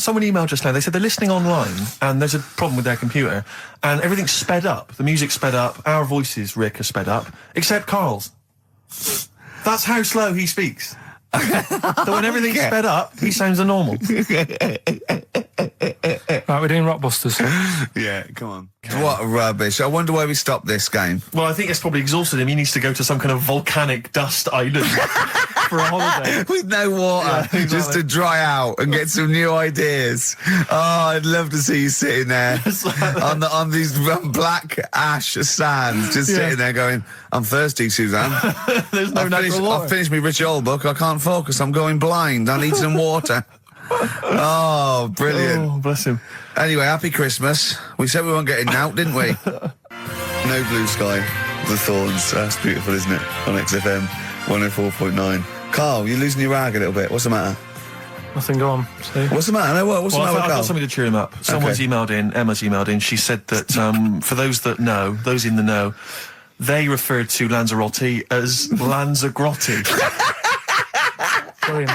someone emailed just now. They said they're listening online and there's a problem with their computer and everything's sped up. The music's sped up. Our voices, Rick, are sped up, except Carl's. That's how slow he speaks. So when everything's sped up, he sounds normal. Right, we're doing Rockbusters. Yeah, come on. What rubbish. I wonder why we stopped this game. Well, I think it's probably exhausted him. He needs to go to some kind of volcanic dust island for a holiday. With no water, Yeah, exactly. just to dry out and get some new ideas. Oh, I'd love to see you sitting there on these black ash sands, just sitting there going, I'm thirsty, Suzanne. There's no natural water. I've finished my Rich Old book. I can't focus. I'm going blind. I need some water. Oh, brilliant. Oh, bless him. Anyway, happy Christmas. We said we weren't getting out, didn't we? No Blue Sky, The Thorns. That's beautiful, isn't it? On XFM 104.9. Carl, you're losing your rag a little bit. What's the matter? Nothing, go on. See? What's the matter? No, what's the matter with I've Carl? got something to cheer him up. Someone's emailed in, Emma's emailed in, she said that, for those that know, those in the know, they referred to Lanzarote as Lanzagrotte. Brilliant.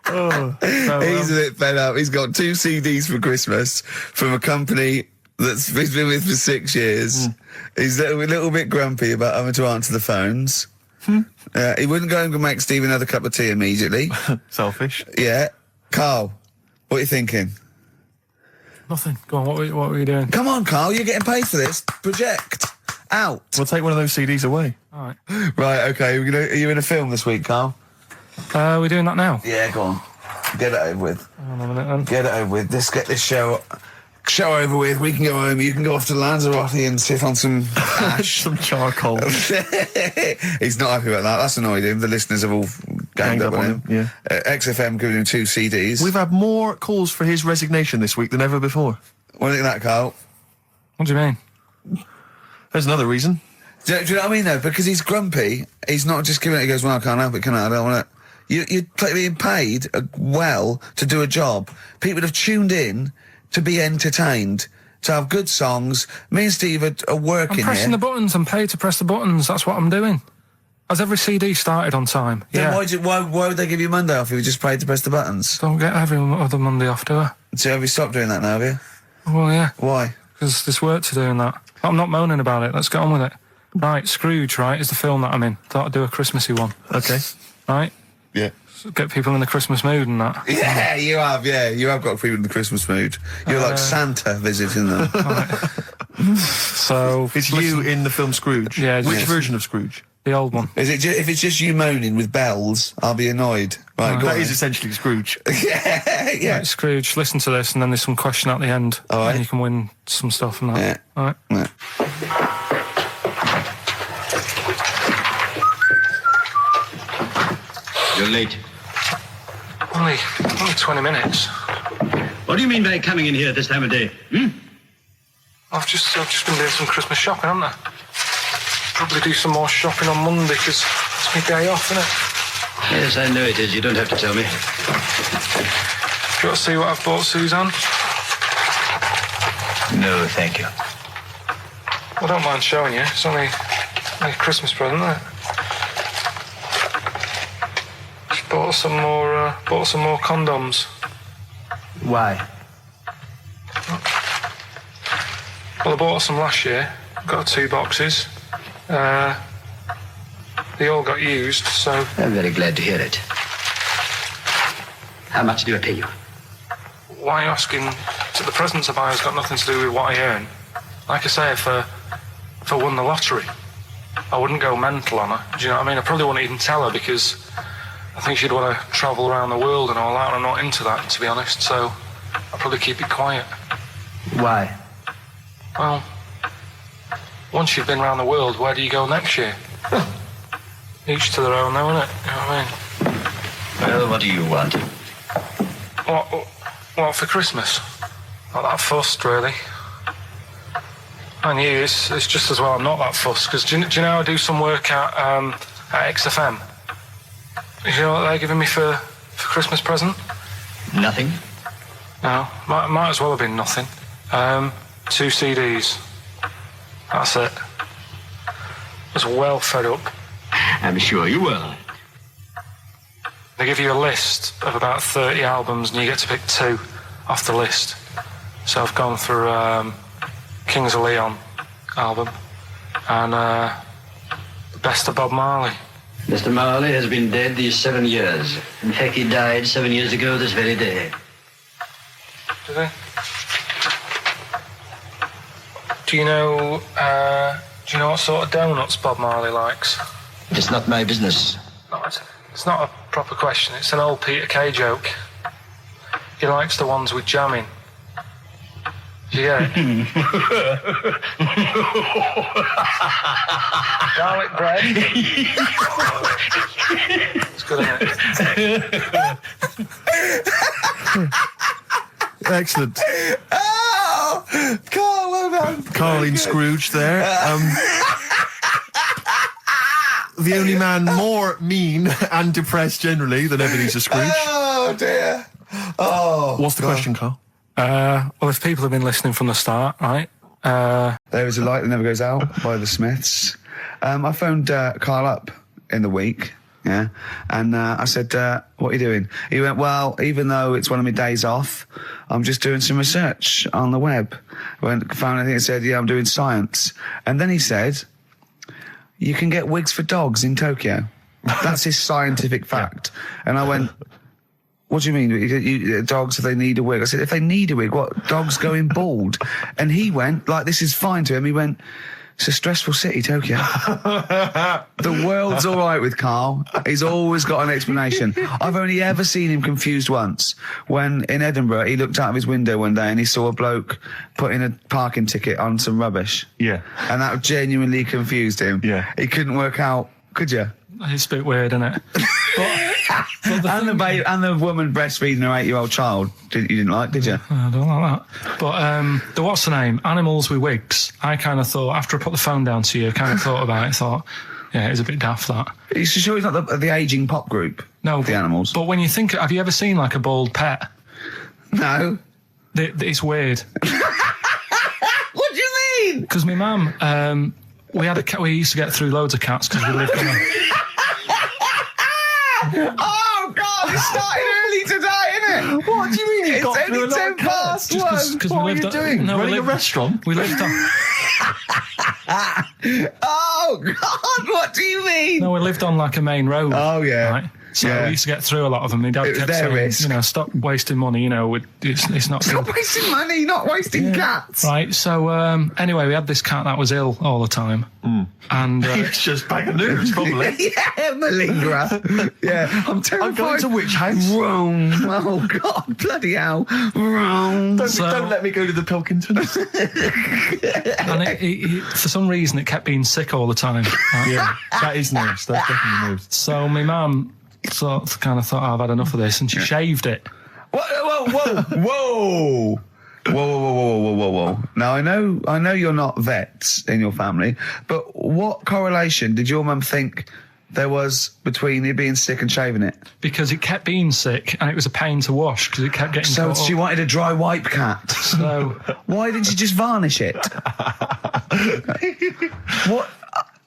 He's a bit fed up. He's got 2 CDs for Christmas from a company that's he's been with for 6 years. He's a little bit grumpy about having to answer the phones. He wouldn't go and make Steve another cup of tea immediately. Selfish. Yeah. Carl, what are you thinking? Nothing. Go on, what were you doing? Come on, Carl, you're getting paid for this. Project. Out. We'll take one of those CDs away. All right. Right, okay. Are you in a film this week, Carl? We're doing that now. Yeah, go on. Get it over with. Hang on a minute then. Get it over with. Let's get this show over with. We can go home. You can go off to Lanzarote and sit on some ash. Some charcoal. He's not happy about that. That's annoyed him. The listeners have all ganged up on him. Yeah. XFM giving him 2 CDs. We've had more calls for his resignation this week than ever before. What do you think of that, Carl? What do you mean? There's another reason. Do you know what I mean, though? Because he's grumpy. He's not just giving it. He goes, well, I can't help it, can I? I don't want it. You're being paid well to do a job. People have tuned in to be entertained, to have good songs. Me and Steve are working I'm pressing here. the buttons. I'm paid to press the buttons. That's what I'm doing. Has every CD started on time? Then Yeah. why would they give you Monday off if you just paid to press the buttons? Don't get every other Monday off, do I? So have you stopped doing that now, have you? Well, yeah. Why? Because there's work to do in that. I'm not moaning about it. Let's get on with it. Right, Scrooge, right, is the film that I'm in. Thought I'd do a Christmassy one. Okay. Right? Yeah. So get people in the Christmas mood and that. Yeah, you have. Yeah, you have got people in the Christmas mood. You're like Santa visiting them. So... It's you in the film Scrooge. Yeah, Which yes. version of Scrooge? The old one. Is it? If it's just you moaning with bells, I'll be annoyed. Right, go That on. is essentially Scrooge. yeah. Right, Scrooge, listen to this, and then there's some question at the end. All right. And you can win some stuff and that. Yeah. All right. Yeah. You're late. Only 20 minutes. What do you mean by coming in here this time of day? I've just been doing some Christmas shopping, haven't I? Probably do some more shopping on Monday, because it's my day off, isn't it? Yes, I know it is. You don't have to tell me. Got to see what I've bought Suzanne? No, thank you. I don't mind showing you. It's only a Christmas present, isn't it? Just bought some more condoms. Why? Well, I bought some last year. Got 2 boxes. They all got used, so... I'm very glad to hear it. How much do I pay you? Why are you asking? So the presents I buy has got nothing to do with what I earn. Like I say, if I won the lottery, I wouldn't go mental on her. Do you know what I mean? I probably wouldn't even tell her, because I think she'd want to travel around the world and all that, and I'm not into that, to be honest, so I'd probably keep it quiet. Why? Well, once you've been around the world, where do you go next year? Each to their own, though, innit? You know what I mean? Well, what do you want? What for Christmas? Not that fussed, really. And you, it's just as well I'm not that fussed, because do you know I do some work at XFM? You know what they're giving me for Christmas present? Nothing? No, might as well have been nothing. 2 CDs. That's it. I was well fed up. I'm sure you will. They give you a list of about 30 albums and you get to pick 2 off the list. So I've gone through Kings of Leon album and the Best of Bob Marley. Mr. Marley has been dead these 7 years. In fact, he died 7 years ago this very day. Did he? Do you know what sort of donuts Bob Marley likes? It's not my business. No, it's not a proper question. It's an old Peter Kay joke. He likes the ones with jam in. Do you get it? Garlic bread. It's good, isn't it? Excellent. Oh, Carl, well done. Carling Scrooge there. The only man more mean and depressed generally than Ebenezer Scrooge. Oh, dear. Oh. What's the question, Carl? Well, if people have been listening from the start, right? There is a light that never goes out by the Smiths. I phoned Carl up in the week, yeah, and I said, what are you doing? He went, well, even though it's one of my days off, I'm just doing some research on the web. Found anything that said, yeah, I'm doing science. And then he said, you can get wigs for dogs in Tokyo. That's his scientific fact. And I went, what do you mean? Dogs, if they need a wig? I said, if they need a wig, what? Dogs going bald? And he went, like, this is fine to him. He went, it's a stressful city, Tokyo. The world's all right with Carl. He's always got an explanation. I've only ever seen him confused once. When in Edinburgh, he looked out of his window one day and he saw a bloke putting a parking ticket on some rubbish. Yeah. And that genuinely confused him. Yeah. He couldn't work out, could you? It's a bit weird, isn't it? And the woman breastfeeding her 8-year-old child, you didn't like, did you? I don't like that. But the what's the name? Animals with wigs. I kind of thought, after I put the phone down to you, I kind of thought about it, thought, yeah, it's a bit daft, that. Are you sure he's not the ageing pop group? No. The Animals? But when you think, have you ever seen like a bald pet? No. It's weird. What do you mean? Because my mum, we had a cat, we used to get through loads of cats because we lived on a... Oh, God, it started early today, isn't it? What do you mean? It's only 10 past 1. What are you doing? No, Running a restaurant? We lived on... Oh, God, what do you mean? No, we lived on like a main road. Oh, yeah. Right? So Yeah. we used to get through a lot of them. My dad It was kept their saying, risk. you know, stop wasting money, you know, it's not Stop good. wasting money, not wasting cats. Right, so anyway, we had this cat that was ill all the time. And It's just bag of nerves, probably. Yeah, malingerer. Yeah, I'm terrified. I'm going to which house? Rome. Oh, God, bloody hell. Rome. Don't let me go to the Pilkingtons. and it, for some reason, it kept being sick all the time. Right? Yeah, that is nerves. That's definitely nerves. So my mum kind of thought, oh, I've had enough of this, and she shaved it. Whoa. Whoa. Now, I know you're not vets in your family, but what correlation did your mum think there was between you being sick and shaving it? Because it kept being sick, and it was a pain to wash, because it kept getting So caught she up. wanted a dry wipe cat. So Why didn't you just varnish it? What?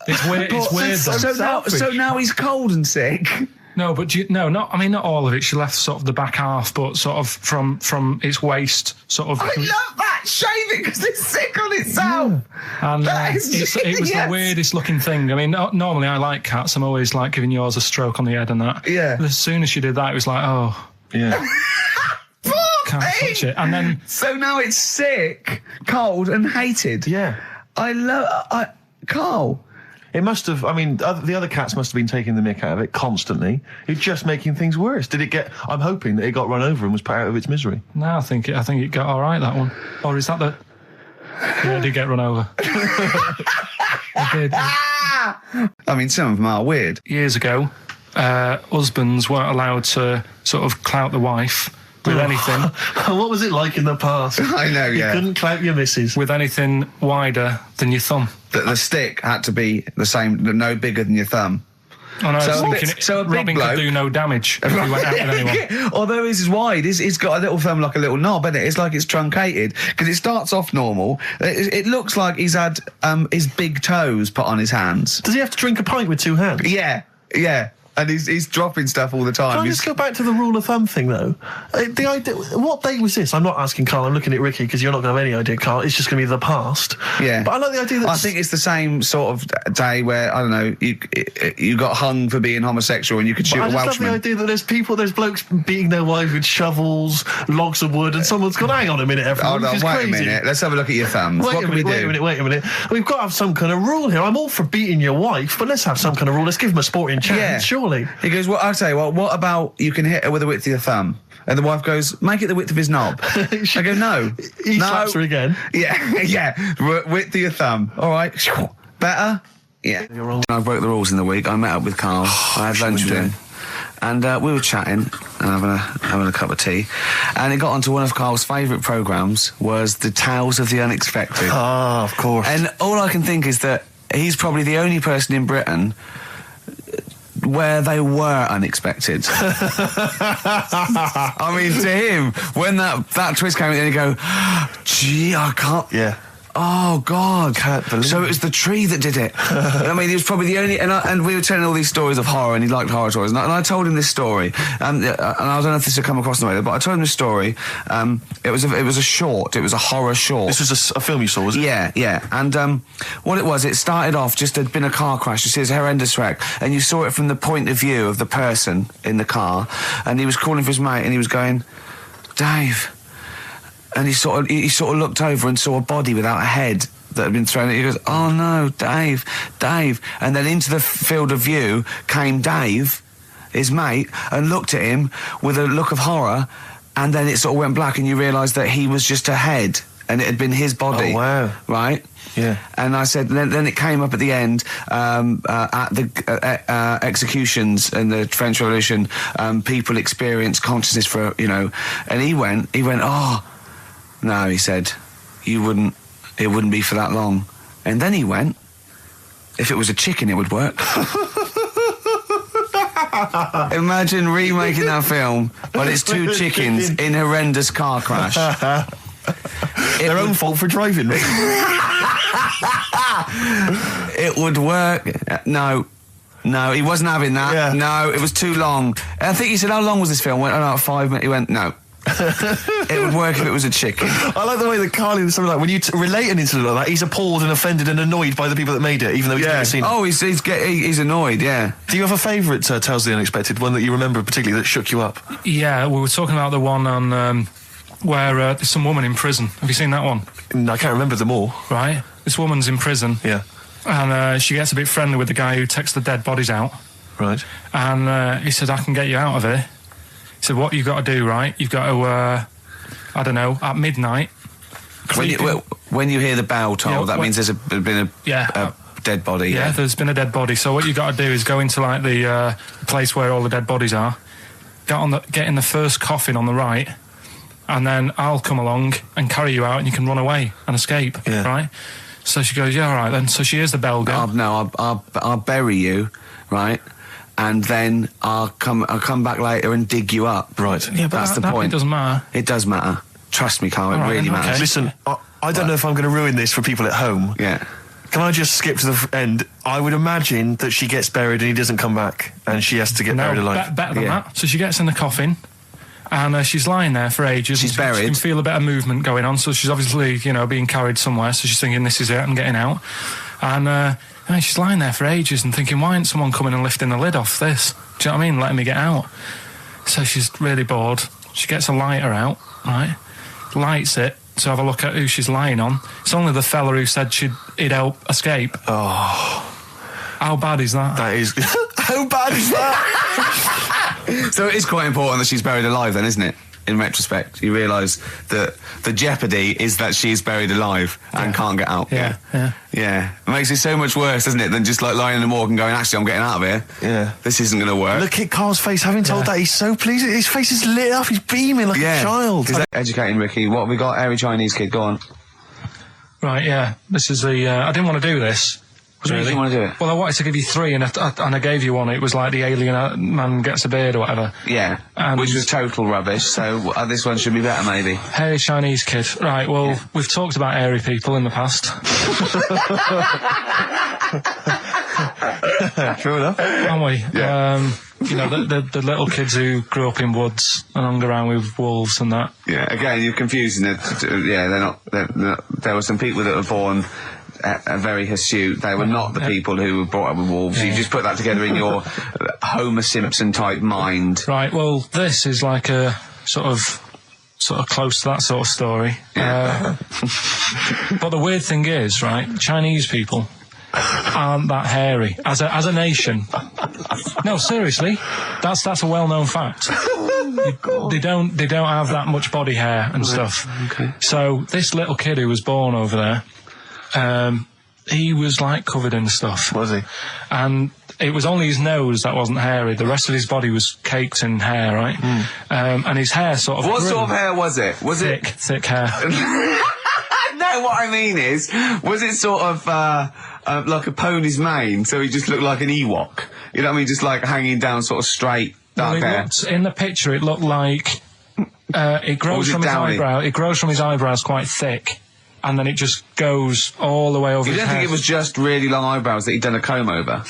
it's weird. It's weird. Though. So now he's cold and sick. No, but not all of it. She left sort of the back half, but sort of from its waist, sort of. I love that. Shave it because it's sick on itself. And That is it was the genius. weirdest looking thing. I mean, normally I like cats. I'm always like giving yours a stroke on the head and that. Yeah. But as soon as she did that, it was like, oh, Yeah. can't touch it. And then So now it's sick, cold, and hated. Yeah. Carl. It must have, I mean, the other cats must have been taking the mick out of it constantly. It's just making things worse. Did it get, I'm hoping that it got run over and was put out of its misery. no, I think it got all right, that one. Or is that the? Yeah, it did get run over. It did. I mean, some of them are weird. Years ago, husbands weren't allowed to sort of clout the wife with anything. What was it like in the past? I know, You yeah. couldn't clout your missus. With anything wider than your thumb. The stick had to be the same, no bigger than your thumb. Oh, no, So I was a bit- thinking so a big Robin bloke- could do no damage if he went out with anyone. Although his is wide, he's got a little thumb like a little knob, isn't it? It's like it's truncated because it starts off normal. It looks like he's had his big toes put on his hands. Does he have to drink a pint with two hands? Yeah. and he's dropping stuff all the time. Can I just go back to the rule of thumb thing, though? The idea, what date was this? I'm not asking Carl, I'm looking at Ricky, because you're not going to have any idea, Carl. It's just going to be the past. Yeah. But I like the idea that... I think it's the same sort of day where, I don't know, you got hung for being homosexual and you could shoot a I just Welshman. love the idea that there's blokes beating their wives with shovels, logs of wood, and someone's gone, hang on a minute, everyone. Hold on, wait a minute. Let's have a look at your thumbs. What can we do? Wait a minute. We've got to have some kind of rule here. I'm all for beating your wife, but let's have some kind of rule. Let's give him a sporting chance, surely. He goes, well, I'll tell you what about you can hit her with the width of your thumb? And the wife goes, make it the width of his knob. I go, no. He slaps her again. Yeah. Width of your thumb. All right. Better? Yeah. I broke the rules in the week. I met up with Carl. I had lunch with him. And we were chatting and having a cup of tea. And it got onto one of Carl's favourite programmes was the Tales of the Unexpected. Ah, of course. And all I can think is that he's probably the only person in Britain where they were unexpected. I mean, to him, when that twist came in, you go, gee, I can't... Yeah. Oh, God. Can't believe So it was the tree that did it. I mean, he was probably the only... And we were telling all these stories of horror, and he liked horror stories. And I told him this story. And I don't know if this will come across the way, but I told him this story. It was a short. It was a horror short. This was a film you saw, was it? Yeah. And what it was, it started off just there'd been a car crash. You see, it's a horrendous wreck. And you saw it from the point of view of the person in the car. And he was calling for his mate, and he was going, Dave... And he sort of looked over and saw a body without a head that had been thrown. He goes, oh no, Dave. And then into the field of view came Dave, his mate, and looked at him with a look of horror. And then it sort of went black, and you realised that he was just a head, and it had been his body. Oh, wow. Right? Yeah. And I said, then it came up at the end, at the executions in the French Revolution, people experience consciousness for, and he went, oh, no, he said, it wouldn't be for that long. And then he went, if it was a chicken, it would work. Imagine remaking that film, but it's two chickens in horrendous car crash. Their own fault for driving. It would work. No, he wasn't having that. Yeah. No, it was too long. And I think he said, how long was this film? I went, about 5 minutes. He went, no. It would work if it was a chicken. I like the way that Carly was something like, when you relate an incident like that, he's appalled and offended and annoyed by the people that made it, even though he's never seen it. Oh, he's annoyed, yeah. Do you have a favourite Tales of the Unexpected, one that you remember particularly that shook you up? Yeah, we were talking about the one on where there's some woman in prison. Have you seen that one? I can't remember them all. Right. This woman's in prison. Yeah. And she gets a bit friendly with the guy who takes the dead bodies out. Right. And he said, I can get you out of here. He said, what you've got to do, right? You've got to, I don't know, at midnight... When you hear the bell toll, that means there's been a dead body. Yeah, there's been a dead body. So what you've got to do is go into, like, the place where all the dead bodies are, get in the first coffin on the right, and then I'll come along and carry you out, and you can run away and escape, right? So she goes, yeah, all right, then. So she hears the bell go. I'll bury you, right? And then I'll come back later and dig you up. Right. Yeah, but that's the point. It doesn't matter. It does matter. Trust me, Carl, it really matters. Okay. Listen, I don't know if I'm going to ruin this for people at home. Yeah. Can I just skip to the end? I would imagine that she gets buried and he doesn't come back, and she has to get buried alive. Better than that. So she gets in the coffin, and she's lying there for ages. She's buried. She can feel a bit of movement going on, so she's obviously, being carried somewhere, so she's thinking, this is it, I'm getting out. And she's lying there for ages and thinking, why ain't someone coming and lifting the lid off this? Do you know what I mean? Letting me get out. So she's really bored. She gets a lighter out, right? Lights it to have a look at who she's lying on. It's only the fella who said he'd help escape. Oh. How bad is that? That is... How bad is that? So it is quite important that she's buried alive then, isn't it? In retrospect, you realise that the jeopardy is that she's buried alive and can't get out. Yeah. It makes it so much worse, doesn't it, than just like lying in the morgue and going, actually, I'm getting out of here. Yeah. This isn't going to work. Look at Carl's face. Having told that, he's so pleased. His face is lit up. He's beaming like a child. Educating Ricky. What have we got? Airy Chinese kid, go on. Right, yeah. This is the... I didn't want to do this. What do you really want to do it? Well, I wanted to give you 3, and I gave you one. It was like the alien man gets a beard or whatever. Yeah, which was total rubbish, so this one should be better, maybe. Hairy Chinese kid. Right, well, we've talked about hairy people in the past. True enough. Aren't we? Yeah. You know, the little kids who grew up in woods and hung around with wolves and that. Yeah, again, you're confusing it. Yeah, they're not, there were some people that were born very hirsute. They were not the people who were brought up with wolves. Yeah. You just put that together in your Homer Simpson type mind. Right, well, this is like a sort of close to that sort of story. Yeah. But the weird thing is, right, Chinese people aren't that hairy as a nation. No, seriously, that's a well-known fact. They don't have that much body hair and stuff. Okay. So this little kid who was born over there, he was like covered in stuff. Was he? And it was only his nose that wasn't hairy. The rest of his body was caked in hair, right? And his hair sort of What grew. sort of hair was it? Was Thick hair. No, what I mean is, was it sort of like a pony's mane, so he just looked like an Ewok? You know what I mean? Just like hanging down sort of straight, dark hair. In the picture, it looked like it grows from his eyebrow. It grows from his eyebrows quite thick, and then it just goes all the way over You his don't head. think it was just really long eyebrows that he'd done a comb over?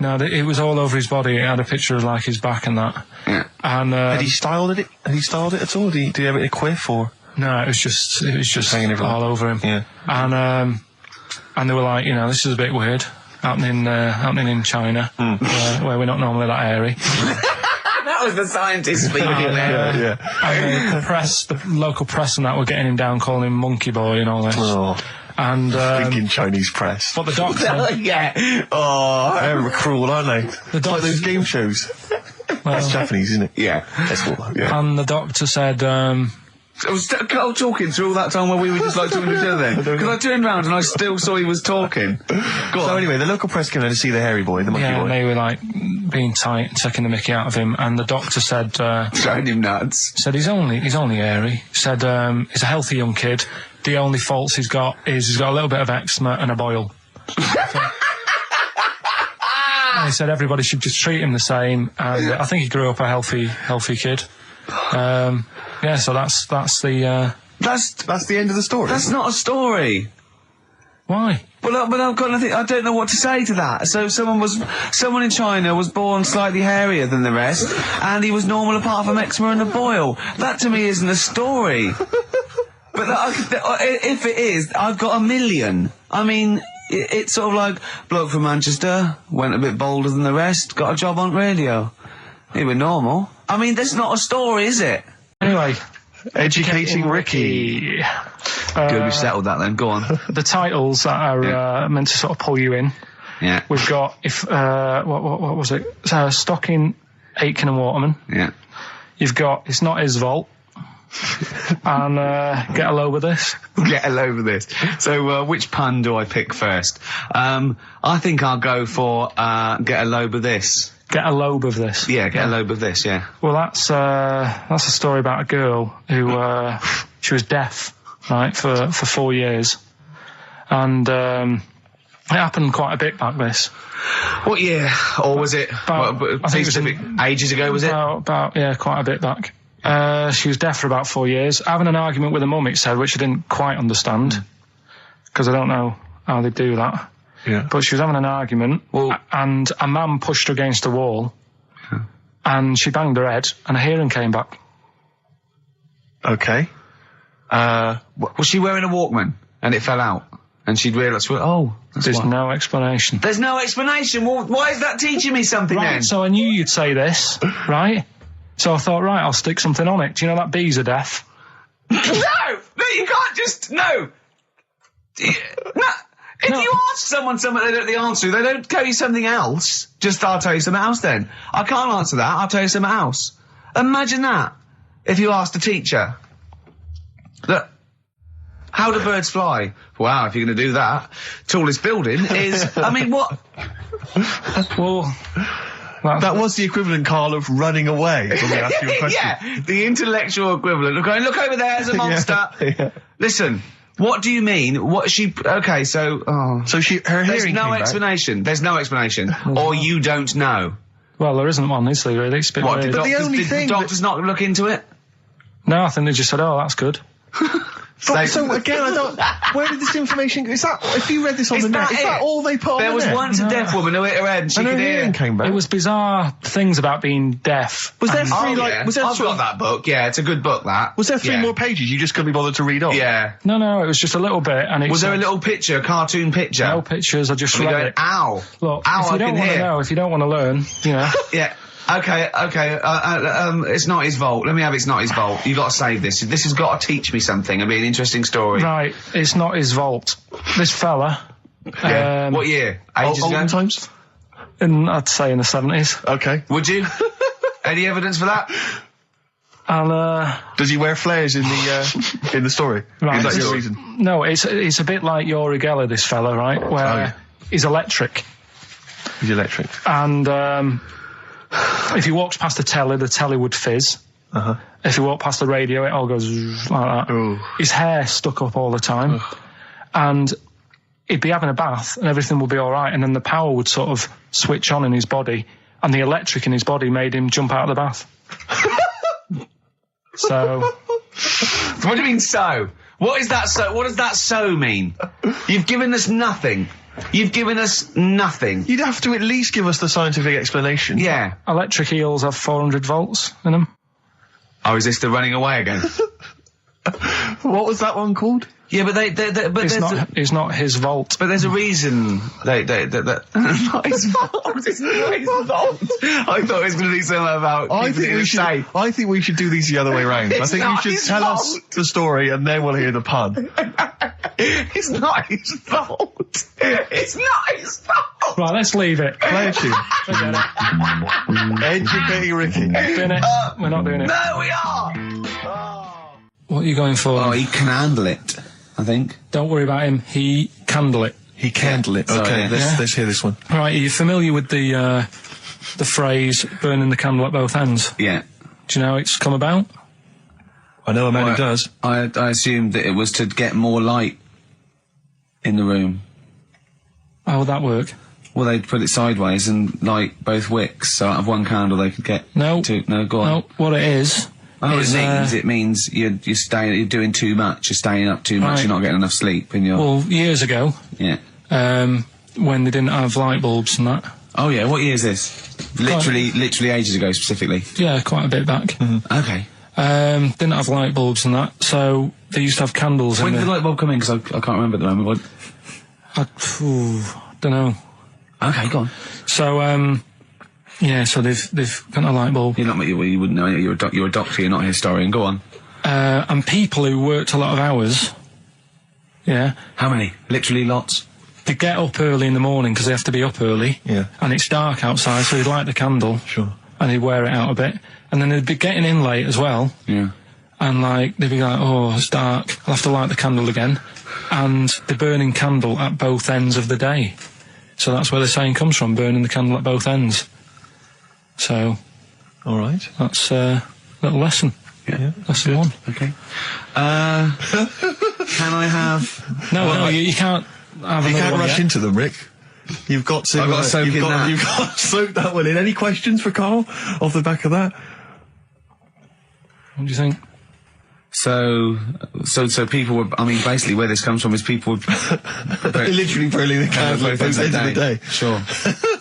No, it was all over his body. It had a picture of like his back and that. Yeah. And Had he styled it? Had he styled it at all? Did he have it in a quiff or? no, it was just Hanging everywhere. all over him. Yeah. And they were like, you know, this is a bit weird happening in China, where we're not normally that hairy. That was the scientist speaking there. Yeah. And the local press and that were getting him down, calling him monkey boy and all this. Oh, And thinking Chinese press. but the doctor, Yeah. Oh. They're cruel, aren't they? The It's like those game shows. That's Japanese, isn't it? Yeah. That's what. Yeah. and the doctor said, I was still talking through all that time while we were just like talking to each other then. Because I turned round and I still saw he was talking. Go on. So anyway, the local press came in to see the hairy boy, the monkey yeah, boy. and they were like being tight, taking the mickey out of him, and the doctor said, Showing him nuts. he's only hairy. Said he's a healthy young kid. The only faults he's got is he's got a little bit of eczema and a boil. And he said everybody should just treat him the same, and I think he grew up a healthy kid. Yeah, so that's the That's the end of the story. That's not a story. why. But I've got nothing. I don't know what to say to that. So someone in China was born slightly hairier than the rest, and he was normal apart from eczema and a boil. That to me isn't a story. But if it is, I've got a million. I mean, it's sort of like bloke from Manchester went a bit bolder than the rest, got a job on radio. He was normal. I mean, that's not a story, is it? Anyway, Educating Ricky. Good, we've settled that then. Go on. the titles that are meant to sort of pull you in. Yeah. We've got what was it? Stocking, Aitken and Waterman. Yeah. You've got It's Not His Fault. And Get a Load with This. Get a load of this. So, which pun do I pick first? I think I'll go for get a load of this. Get a lobe of this. Yeah, get a load of this. Yeah. Well, that's a story about a girl who she was deaf, right, for 4 years, and it happened quite a bit back. This. What year? Or was it? I think it was ages ago. Was it? About quite a bit back. She was deaf for about 4 years, having an argument with her mum, it said, which I didn't quite understand, because I don't know how they do that. Yeah. But she was having an argument, and a man pushed her against a wall, and she banged her head, and her hearing came back. Okay. Was she wearing a Walkman and it fell out? And she'd realised, There's no explanation. There's no explanation. Well, why is that teaching me something Right, then? so I knew you'd say this, right? So I thought, right, I'll stick something on it. Do you know that bees are deaf? No, you can't just, no. If you ask someone something they don't know the answer to, they don't tell you something else. Just, I'll tell you something else then. I can't answer that, I'll tell you something else. Imagine that, if you asked a teacher. Look, how do birds fly? Wow, if you're going to do that, tallest building is, I mean, what? Well, That was the equivalent, Carl, of running away when we asked you a question. Yeah, the intellectual equivalent of going, look over there, there's a monster. Yeah. Listen, what do you mean? What she, okay, so, So her there's hearing no came back. explanation. There's no explanation. Or you don't know. well, there isn't one, is there, really? It's a bit What, weird. did the only did thing doctors not look into it? No, I think they just said, oh, that's good. So again, I don't. Where did this information go? Is that if you read this on the net? Is that all they put on There the was net? once a deaf woman who hit her head and she And could her hear. hearing came back. It was bizarre things about being deaf. Was there And- three Yeah. Was there I've got that book. Yeah, it's a good book. That Was there three Yeah. more pages you just couldn't be bothered to read on? Yeah. No, it was just a little bit, and it Was there a said- little picture, a cartoon picture? no pictures. I just And we read going, it. ow. Look, Ow, if I you don't can want to hear. know, if you don't want to learn, you know. Yeah. Okay. It's not his fault. Let me have it's not his fault. You got to save this. This has got to teach me something. It'll be an interesting story. Right, it's not his vault. This fella, Yeah. What year? Ages ago? Olden times. I'd say in the 70s, Okay. Would you? Any evidence for that? and Does he wear flares in the story? Right. Is that your It's- reason? no, it's a bit like Yuri Geller, this fella, right, where yeah. he's electric, He's electric. and if he walks past the telly would fizz. If he walked past the radio, it all goes like that. Ooh. His hair stuck up all the time, and he'd be having a bath and everything would be all right, and then the power would sort of switch on in his body, and the electric in his body made him jump out of the bath. So What do you mean so? What is that so? What does that so mean? You've given us nothing. You've given us nothing. You'd have to at least give us the scientific explanation. Yeah. electric eels have 400 volts in them. Oh, is this the running away again? What was that one called? Yeah, but but It's not his vault. But there's a reason not his fault. It's not his fault. I thought it was going to be something about. I think we should do these the other way round. I It's think you not should his tell us fault. the story and then we'll hear the pun. It's not his fault. It's not his fault. Right, let's leave it. Play a tune. Forget it. Educating Ricky. Doing it. We're not doing it. No, we are. What are you going for? Oh, he can handle it, I think. Don't worry about him. He candle it. He candle it. Sorry. Okay, let's hear this one. Right, are you familiar with the phrase burning the candle at both ends? Yeah. Do you know how it's come about? I know a man who does. I assumed that it was to get more light in the room. How would that work? Well, they'd put it sideways and light both wicks, so out of one candle they could get No. two. No, go on. No, what it is... Oh, is, it means you're doing too much, you're staying up too much, Right. you're not getting enough sleep, and you're... Well, years ago, yeah. when they didn't have light bulbs and that. Oh yeah, what year is this? Literally ages ago, specifically. Yeah, quite a bit back. Okay. Didn't have light bulbs and that, so they used to have candles When in did the the... light bulb come in? Because I can't remember at the moment. Don't know. Okay, go on. So, yeah, so they've got a light bulb. You're not, you wouldn't know, you're a doctor, you're not a historian. Go on. And people who worked a lot of hours, yeah, How many? Literally lots? they get up early in the morning because they have to be up early. Yeah. And it's dark outside, so they'd light the candle. Sure. And they'd wear it out a bit. And then they'd be getting in late as well. Yeah. And like, they'd be like, oh, it's dark, I'll have to light the candle again. And they're burning candle at both ends of the day. So that's where the saying comes from, burning the candle at both ends. So, All right. that's a little lesson. Yeah. Lesson one. Okay. Can I have... No, you can't have You another can't one rush yet. into them, Rick. You've got to. I've got to soak in that. You've got to soak that one in. Any questions for Carl off the back of that? What do you think? So people were... I mean, basically where this comes from is people would... Literally burning the candle at both ends of the day. Sure.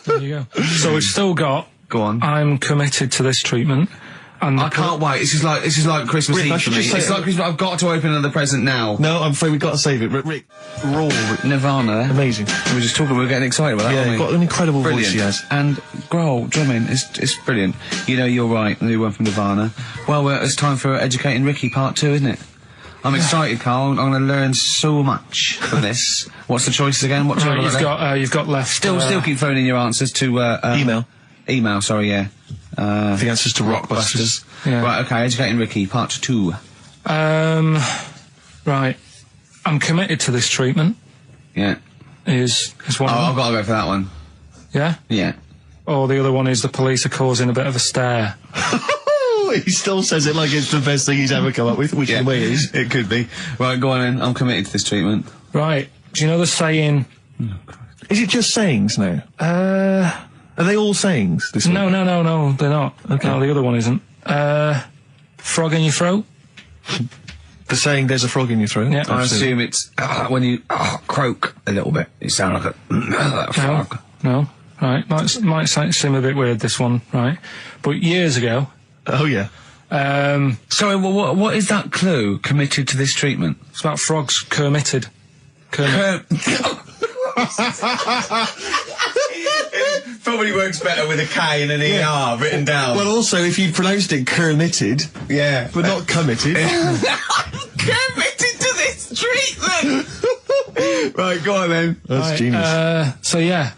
There you go. So we've still got... Go on. I'm committed to this treatment. And I can't wait. This is like Christmas Rick, I Eve for should me. just say- It's like Christmas. I've got to open another present now. No, I'm afraid we've got to save it. Rick, raw, Nirvana. amazing. We were just talking. We were getting excited about that. Yeah, weren't you've we? got an incredible Brilliant. voice he has. And Grohl drumming it's brilliant. You know, you're right. The new one from Nirvana. Well, it's time for Educating Ricky Part 2, isn't it? I'm excited, Carl. I'm going to learn so much from this. What's the choices again? What Right, you've got left... Still keep phoning your answers to Email. Email. Sorry, yeah. The answers to Rockbusters. Yeah. Right. Okay. Educating Ricky Part 2. Right. I'm committed to this treatment. Yeah. Is one of I've them. got to go for that one. Yeah? Yeah. Or the other one is the police are causing a bit of a stir. He still says it like it's the best thing he's ever come up with, which Yeah. in a way is. It could be. Right. Go on in. I'm committed to this treatment. Right. Do you know the saying... Is it just sayings now? Are they all sayings? This No, week? they're not. Okay. No, the other one isn't. Frog in your throat? For saying there's a frog in your throat? Yeah. I assume it's when you croak a little bit. You sound like a frog. No. Right. Might seem a bit weird, this one, right? But years ago... Oh, yeah. Sorry, what is that clue committed to this treatment? It's about frogs committed. Probably works better with a K and an ER written down. Well, also, if you pronounced it kermitted, yeah. but not committed. Committed to this treatment! Right, go on then. That's genius. So, yeah.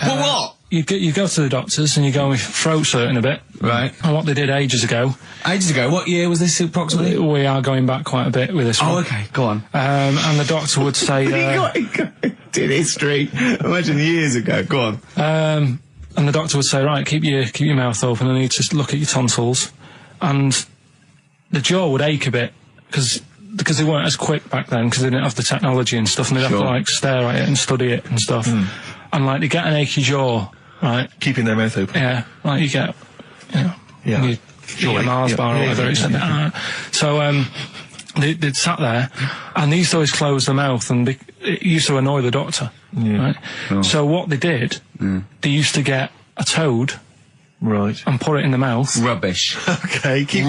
Well, what? You go to the doctors and you go with throat hurting a bit. Right. And what they did ages ago. Ages ago? What year was this approximately? We are going back quite a bit with this one. Oh, okay, go on. And the doctor would say... did history. Imagine years ago. Go on. And the doctor would say, right, keep your mouth open. I need to look at your tonsils. And the jaw would ache a bit because they weren't as quick back then because they didn't have the technology and stuff, and they'd have to like stare at it and study it and stuff. And like they get an achy jaw, right? Keeping their mouth open. Yeah, like you get, you eat a Mars bar or whatever. So they'd sat there, and they used to always close their mouth, and it used to annoy the doctor. Right? Oh. So what they did, they used to get a toad, right, and put it in the mouth. Rubbish. Okay, keep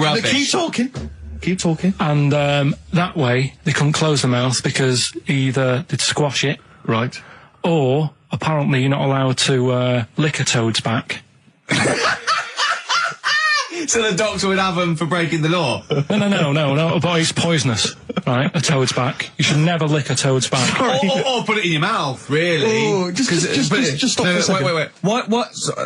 talking. Keep talking. And that way they couldn't close the mouth because either they'd squash it, right, or apparently you're not allowed to lick a toad's back. So the doctor would have them for breaking the law? No, but it's poisonous, right? A toad's back. You should never lick a toad's back. Or put it in your mouth, really. Oh, just stop for a second. Wait. What?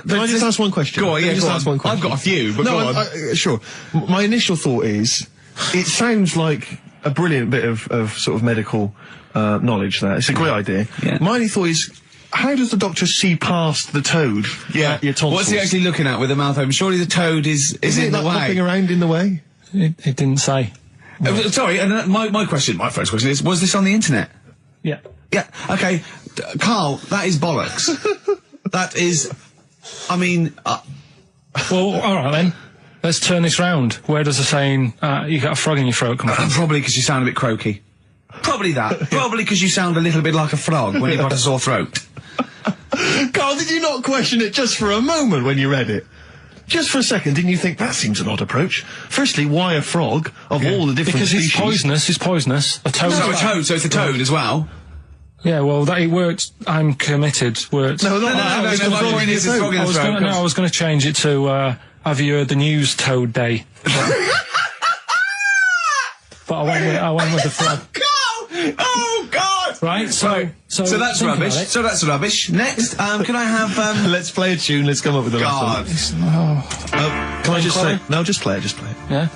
Can I just ask one question? Go on, yeah, ask one question. I've got a few, but go on. Sure. My initial thought is, it sounds like a brilliant bit of sort of medical knowledge there. It's a great idea. Yeah. My only thought is, how does the doctor see past the toad? Yeah. Your tonsils? What's he actually looking at with the mouth open? Surely the toad is in the way. Hopping around in the way? It didn't say. Sorry, and my first question is, was this on the internet? Yeah. Yeah, okay. Carl, that is bollocks. That is, I mean... Well, alright then. Let's turn this round. Where does the saying, you got a frog in your throat come from? Probably because you sound a bit croaky. Probably that. Probably because you sound a little bit like a frog when you've got a sore throat. Carl, did you not question it just for a moment when you read it? Just for a second, didn't you think, that seems an odd approach? Firstly, why a frog, of all the different species? Because it's poisonous. A toad. So a toad, so it's a toad as well? Yeah, well, it worked. I'm committed. Worked. No, my point is it's frog in the throat. I was going to change it to, have you heard the news Toad Day? But I went with the frog. Oh God! Right, so that's rubbish. So that's rubbish. Next, can I have Let's play a tune. Let's come up with a God. Can I just say? No, just play it. Just play it. Yeah.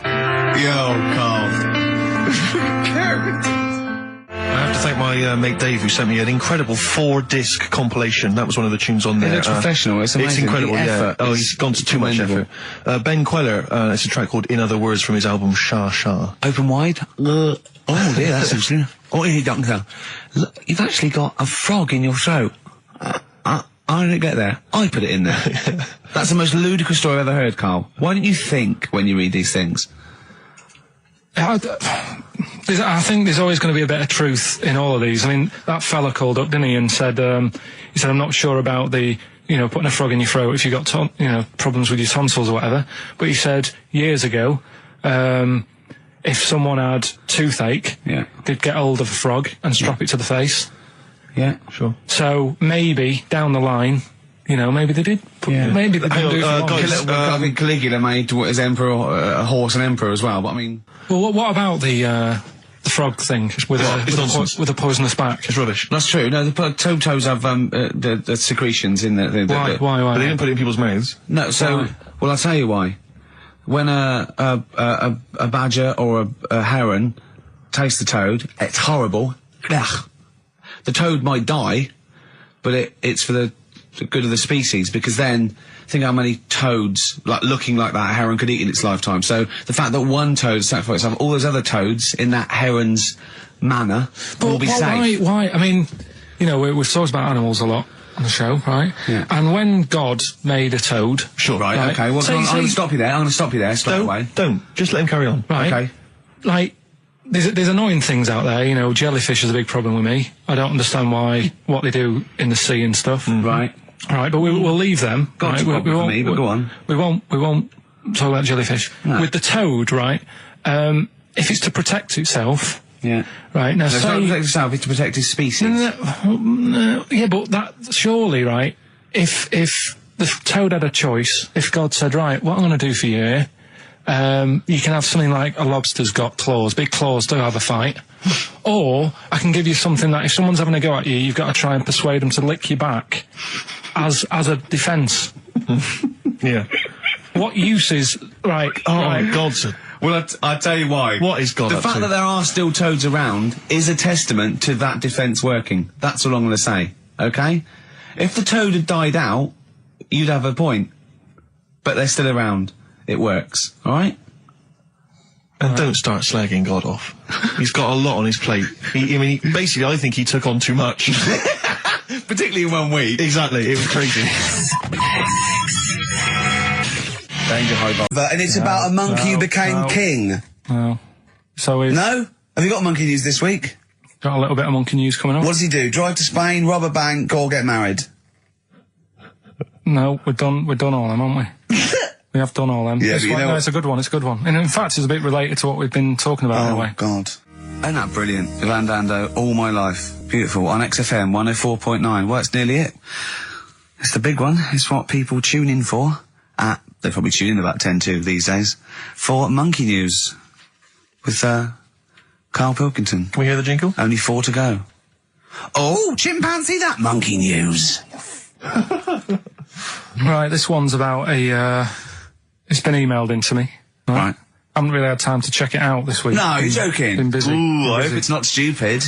Yo, Carl. I have to thank my mate Dave, who sent me an incredible 4-disc compilation. That was one of the tunes on there. It looks professional. It's amazing. It's incredible. The effort Oh, he's gone to too much effort. Ben Queller. It's a track called "In Other Words" from his album Shah Shah. Open wide. Oh dear, that's interesting. Oh, hey, doctor. Look, you've actually got a frog in your throat. I didn't get there. I put it in there. That's the most ludicrous story I've ever heard, Carl. Why don't you think when you read these things? I think there's always going to be a bit of truth in all of these. I mean, that fella called up, didn't he, and said, I'm not sure about the, putting a frog in your throat if you got, problems with your tonsils or whatever. But he said years ago, if someone had toothache, they'd get hold of a frog and strap it to the face. Yeah, sure. So maybe down the line, maybe they did. Maybe they didn't do it. I think Caligula made his emperor a horse and emperor as well. But I mean, well, what about the frog thing with a poisonous back? It's rubbish. That's true. No, the toads have the secretions in the Why? But they didn't put it in people's mouths. No. So, well, I'll tell you why. When a badger or a heron tastes the toad, it's horrible. Ugh. The toad might die, but it's for the good of the species, because then think how many toads looking like that heron could eat in its lifetime. So the fact that one toad sacrificed itself, all those other toads in that heron's manner will be safe. Why? I mean, we've talked about animals a lot on the show, right? Yeah. And when God made a toad, sure, right? Okay. Well, I'm going to stop you there. Stop Don't. Just let him carry on. Right. Okay. Like, there's annoying things out there, you know. Jellyfish is a big problem with me. I don't understand what they do in the sea and stuff. Right. All right, but we'll leave them. Got a problem for me, but go on. We won't talk about jellyfish. No. With the toad, right? If it's to protect itself. Yeah. Right, now So it's not say... to protect himself, it's to protect his species. No, yeah, but that, surely, right, if the toad had a choice, if God said, right, what I'm going to do for you here, you can have something like a lobster's got claws, big claws to have a fight, or I can give you something that if someone's having a go at you, you've got to try and persuade them to lick you back as a defence. Yeah. What use is, right, Oh, God's... Well, I'll tell you why. What is God The up fact to? that there are still toads around is a testament to that defence working. That's all I'm going to say, okay? If the toad had died out, you'd have a point. But they're still around. It works, alright? And don't start slagging God off. He's got a lot on his plate. Basically, I think he took on too much. Particularly in 1 week. Exactly, it was crazy. Danger high. And it's about a monkey who became king. No. So we've No? Have you got monkey news this week? got a little bit of monkey news coming up. What does he do? Drive to Spain, rob a bank, or get married? No, we've done all them, haven't we? We have done all them. Yeah, This but you one- know no, what- it's a good one, it's a good one. And in fact, it's a bit related to what we've been talking about Oh, anyway. God. Isn't that brilliant? Van Dando, all my life. Beautiful. On XFM 104.9. Well, it's nearly it. It's the big one. It's what people tune in for. They probably tune in about 10 to these days. For Monkey News. With, Karl Pilkington. Can we hear the jingle? Only 4 to go. Oh, chimpanzee, that Monkey News. Right, this one's about it's been emailed in to me. Right. I haven't really had time to check it out this week. No, you're joking. Been busy. Ooh, I hope it's not stupid.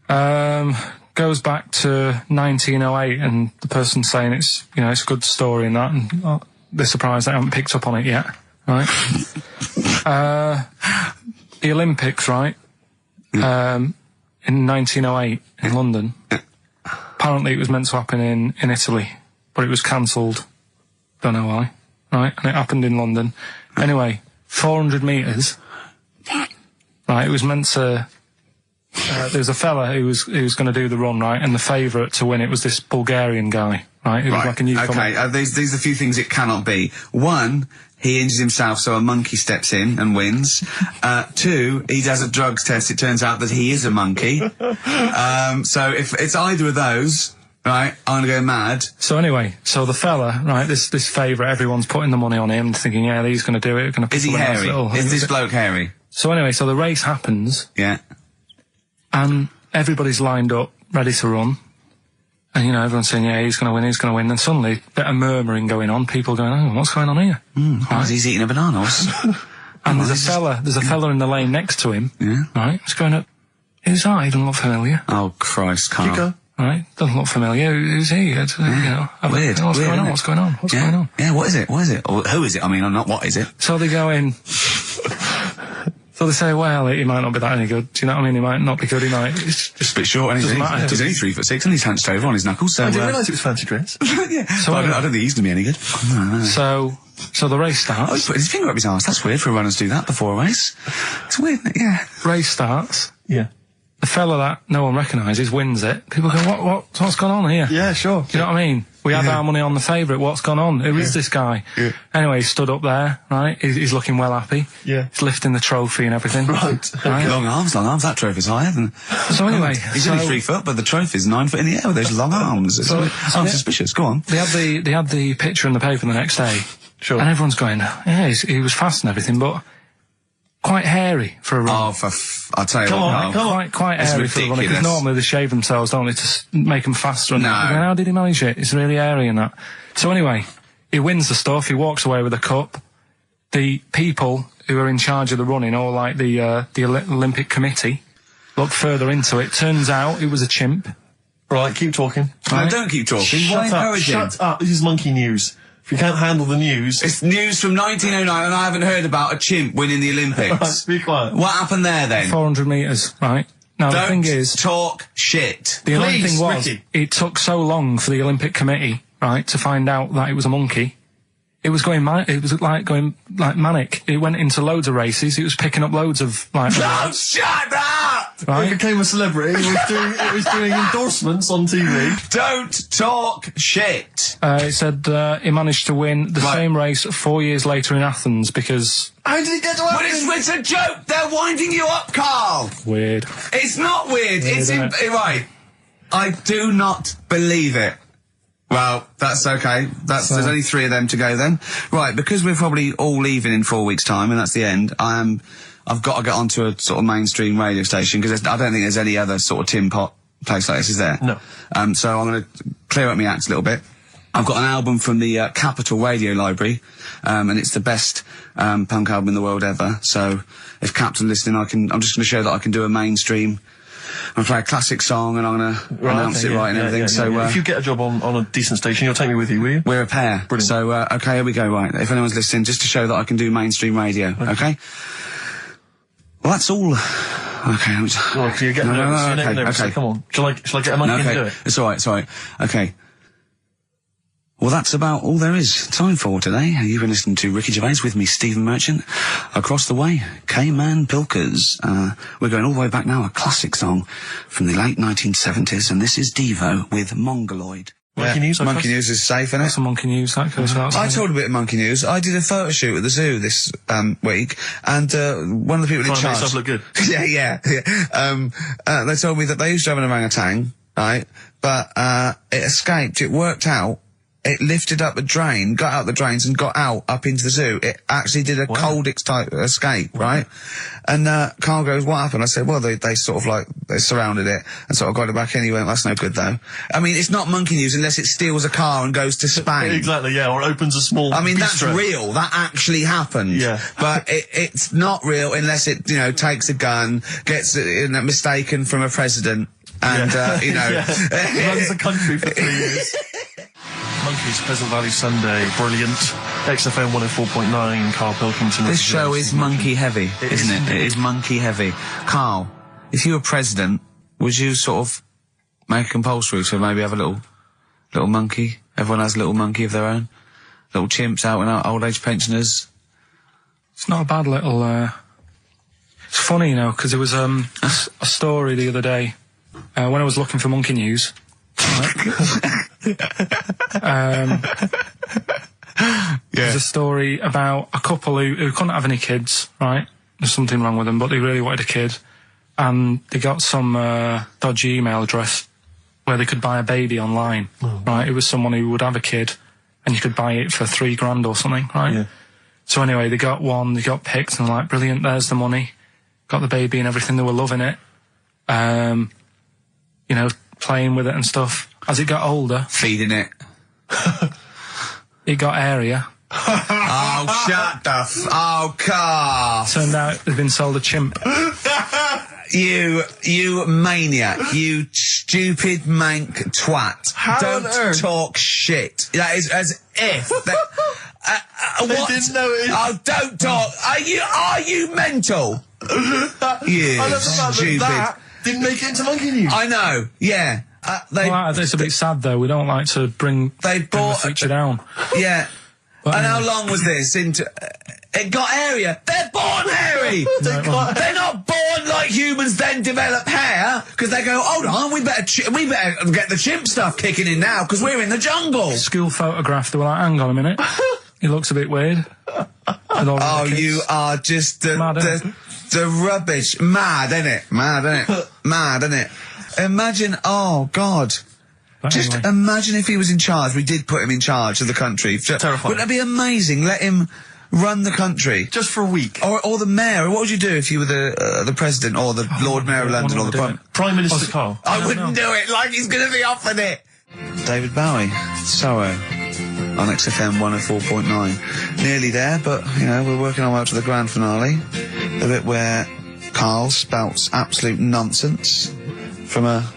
Goes back to 1908, and the person's saying it's a good story and that, and they're surprised they haven't picked up on it yet. Right. The Olympics, right? In 1908 in London. Apparently it was meant to happen in Italy, but it was cancelled. Don't know why. Right, and it happened in London. Anyway, 400 metres. Right, it was meant to... there was a fella who was going to do the run, right, and the favourite to win it was this Bulgarian guy, right? Who was like a newcomer. Okay, these are a few things it cannot be. 1, he injures himself, so a monkey steps in and wins. 2, he does a drugs test, it turns out that he is a monkey. So if it's either of those, right, I'm gonna go mad. So anyway, the fella, right, this favourite, everyone's putting the money on him, thinking, yeah, he's going to do it. Gonna Is he hairy? Is this bloke hairy? So anyway, the race happens, Yeah. and everybody's lined up, ready to run. And, everyone's saying, yeah, he's going to win, he's going to win. And suddenly, a bit of murmuring going on, people going, oh, what's going on here? Right. He's eating a banana. And there's a fella in the lane next to him, Yeah. right, he's going up, who's that? He doesn't look familiar. Oh, Christ, Carl. Keep going. Right, doesn't look familiar. Who's he? Weird. What's going on? Weird, What's going on? What's going on? Yeah, what is it? What is it? Or who is it? I mean, not what is it? So they go in. So they say, well, he might not be that any good. Do you know what I mean? He might not be good. He might. It's just A bit short, and doesn't matter. he's only 3'6", and he's hunched over on his knuckles. So, I didn't realise it was fancy dress. yeah. So But I don't think he's gonna be any good. No. So the race Oh, he's starts. put his finger up his arse. That's weird for a runner to do that before a race. It's weird, isn't it? Yeah. Race starts. Yeah. The fella that no one recognises wins it. People go, what's gone on here? Yeah, sure. Do you know what I mean? We had our money on the favourite. What's gone on? Who is this guy? Yeah. Anyway, he stood up there, right? He's looking well happy. Yeah. He's lifting the trophy and everything. Right. Long arms. That trophy's higher than... So anyway, He's only 3 foot, but the trophy's 9 foot in the air with those long arms. I'm suspicious. Go on. They had the picture in the paper the next day. Sure. And everyone's going, yeah, he was fast and everything, but quite hairy for a run. Oh, I'll tell you Come what, on, Carl. come on. Quite It's hairy for the runner, because ridiculous. normally they shave themselves, don't they, to make them faster. And No. that. How did he manage it? It's really hairy and that. So anyway, he wins the stuff, he walks away with a cup. The people who are in charge of the running, or like the Olympic Committee, look further into it. Turns out it was a chimp. Right, keep talking. No, don't keep talking. Why Shut up. encourage him? Shut up. This is monkey news. If you can't handle the news... It's news from 1909, and I haven't heard about a chimp winning the Olympics. Be quiet. What happened there, then? 400 metres, right? Now the thing is... talk shit. The annoying Please, thing was, Ricky. it took so long for the Olympic Committee, right, to find out that it was a monkey. it was going going manic. It went into loads of races. It was picking up loads of like. Oh, shut up! Right? He became a celebrity. It was doing endorsements on TV. Don't talk shit. It said he managed to win the same race 4 years later in Athens because. How did he get to But Athens? it's a joke. They're winding you up, Carl. Weird. It's not weird. It's right. I do not believe it. Well, that's okay. There's only 3 of them to go then. Right, because we're probably all leaving in 4 weeks' time, and that's the end. I've got to get onto a sort of mainstream radio station because I don't think there's any other sort of tin pot place like this, is there? No. So I'm going to clear up my act a little bit. I've got an album from the Capitol Radio Library, and it's the best punk album in the world ever. So if Cap's listening, I'm just going to show that I can do a mainstream. I'm going to play a classic song, and I'm going to announce it right and everything. So if you get a job on a decent station, you'll take me with you, will you? we're a pair. Brilliant. So okay, here we go. Right, if anyone's listening, just to show that I can do mainstream radio. Okay. Well, that's all. Okay. Well, you're getting nervous. Okay. So come on. Shall I get a monkey and do it? It's all right. Okay. Well, that's about all there is time for today. You've been listening to Ricky Gervais with me, Stephen Merchant. Across the way, K-Man Pilkers. We're going all the way back now, a classic song from the late 1970s, and this is Devo with Mongoloid. Monkey news, Monkey news is safe, isn't it? Some monkey news that goes without I saying. told a bit of monkey news. I did a photo shoot at the zoo this week, and one of the people in Trying to charge. make yourself look good. yeah. They told me that they used to have an orangutan, right? But it escaped. It worked out. It lifted up a drain, got out the drains, and got out up into the zoo. It actually did a Coldix type escape, right? And Carl goes, "What happened?" I said, "Well, they sort of like they surrounded it and sort of got it back anyway." That's no good though. I mean, it's not monkey news unless it steals a car and goes to Spain. Exactly, yeah, or opens a small I mean, bistro. that's real. That actually happened. Yeah. But it's not real unless it, takes a gun, gets mistaken from a president, and, runs the country for 3 years. Monkeys, Pleasant Valley Sunday, brilliant. XFM 104.9, Karl Pilkington. This show is monkey heavy, isn't it? It is monkey heavy. Carl, if you were president, would you sort of make it compulsory to maybe have a little monkey? Everyone has a little monkey of their own? Little chimps out and out, old age pensioners? It's not a bad little. It's funny, because there was a story the other day when I was looking for monkey news. There's a story about a couple who couldn't have any kids, right? There's something wrong with them, but they really wanted a kid, and they got some dodgy email address where they could buy a baby online, right? It was someone who would have a kid, and you could buy it for $3,000 or something, right? Yeah. So anyway, they got one, they got picked, and like, brilliant, there's the money. Got the baby and everything, they were loving it. Playing with it and stuff. As it got older... Feeding it. It got area. Oh, shut the Oh, Carl! Turned out they'd been sold a chimp. You maniac. You stupid mank twat. Don't talk shit. That is as if... what? didn't know it. Oh, don't talk. Are you mental? You I love the fact stupid... that didn't make it into monkey news. I know, yeah. It's a bit sad though. We don't like to bring the feature down. Yeah. But and how long was this? It got area. They're born hairy. They're not born like humans, then develop hair because they go, hold on, we better get the chimp stuff kicking in now because we're in the jungle. School photograph. They were like, hang on a minute. He looks a bit weird. Oh, you are just the rubbish. Mad, innit? Mad, innit? Imagine, oh, God. But Just anyway. imagine if he was in charge. We did put him in charge of the country. Terrifying. Wouldn't that be amazing? Let him run the country. Just for a week. Or the mayor. What would you do if you were the president or the Lord Mayor of London or the Prime Minister Carl. I wouldn't do it like he's going to be offered it. David Bowie, Sorrow, on XFM 104.9. Nearly there, but, we're working our way up to the grand finale. The bit where Carl spouts absolute nonsense from a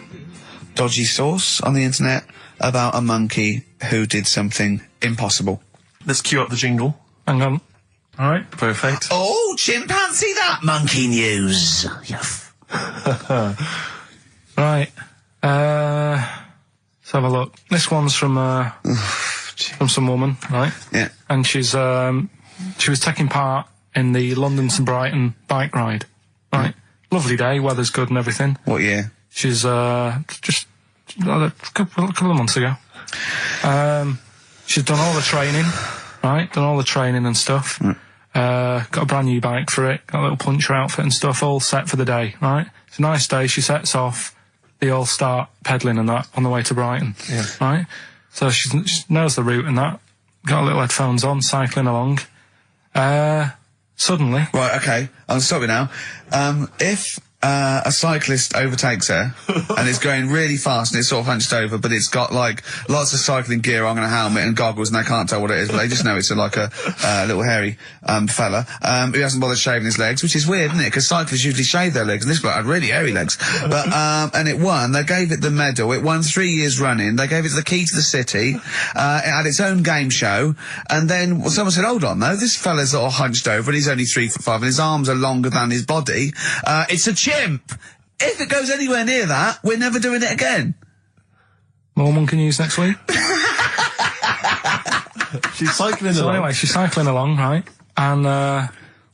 dodgy source on the internet about a monkey who did something impossible. Let's cue up the jingle. Hang on. All right. Perfect. Oh, chimpanzee that monkey news. Right. Let's have a look. This one's from from some woman, right? Yeah. And she was taking part in the London to Brighton bike ride, right? Lovely day, weather's good and everything. What year? She's just a couple of months ago. She's done all the training, right? Done all the training and stuff. Got a brand new bike for it. Got a little puncher outfit and stuff, all set for the day, right? It's a nice day. She sets off. They all start pedalling and that on the way to Brighton, right? So she knows the route and that. Got a little headphones on, cycling along. Suddenly. Right, okay. I'm stopping now. If a cyclist overtakes her and is going really fast and it's sort of hunched over, but it's got like lots of cycling gear on and a helmet and goggles and they can't tell what it is, but they just know it's like a little hairy fella who hasn't bothered shaving his legs, which is weird, isn't it? Because cyclists usually shave their legs and this bloke had really hairy legs. But and it won. They gave it the medal. It won 3 years running. They gave it the key to the city. It had its own game show. And then someone said, hold on though, this fella's all hunched over and he's only 3'5" and his arms are longer than his body. It's a chimp. If it goes anywhere near that, we're never doing it again. More monkey news next week. She's cycling So along. anyway, she's cycling along, right? And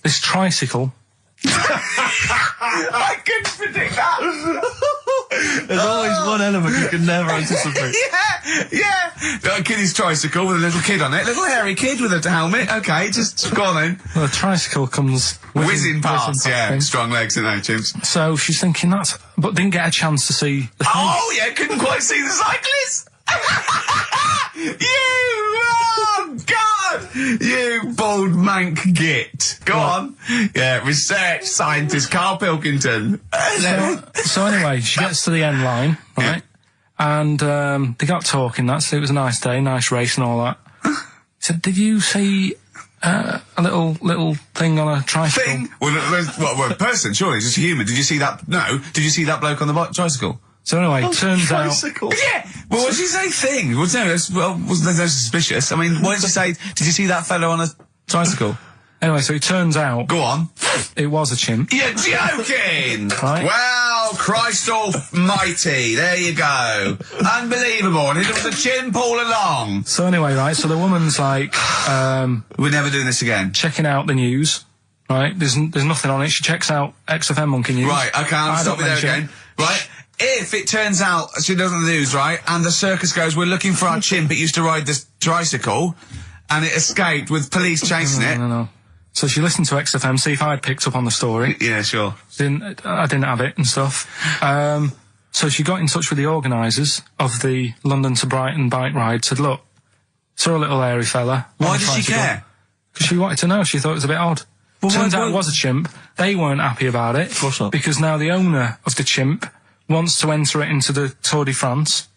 this tricycle. I couldn't predict that. There's always one element you can never anticipate. Yeah. A kiddie's tricycle with a little kid on it. Little hairy kid with a helmet. Okay, just go on then. Well, the tricycle comes Whizzing past, yeah. thing. Strong legs, you know, chimps. So she's thinking that, but didn't get a chance to see the thing. Oh, yeah, couldn't quite see the cyclist. Oh, God! You bald mank git. Go on. Yeah, research scientist Karl Pilkington. So anyway, she gets to the end line, right? And they got talking. It was a nice day, nice race and all that. He said, "Did you see a little thing on a tricycle?" Thing? Well, a person, surely, just a human. Did you see that? No. Did you see that bloke on the tricycle? So anyway, turns out. Tricycle. Yeah. Well, what did she say? Thing? Well, no, wasn't no suspicious. I mean, what did she say? Did you see that fellow on a tricycle? Anyway, so it turns out Go on. it was a chimp. You're joking! Right. Well, Christ almighty, there you go. Unbelievable, and it was a chimp all along. So anyway, right, so the woman's like, We're never doing this again. checking out the news, right? There's nothing on it. She checks out XFM Monkey News. Right, okay, I'll stop you there again. Right, if it turns out she doesn't lose, right, and the circus goes, we're looking for our chimp, it used to ride this tricycle, and it escaped with police chasing it. No. So she listened to XFM, see if I'd picked up on the story. Yeah, sure. I didn't have it and stuff. So she got in touch with the organisers of the London to Brighton bike ride, said, look, saw a little hairy fella. Why did she care? Because she wanted to know. She thought it was a bit odd. Well, Turns out it was a chimp. They weren't happy about it. Of course not. Because now the owner of the chimp wants to enter it into the Tour de France.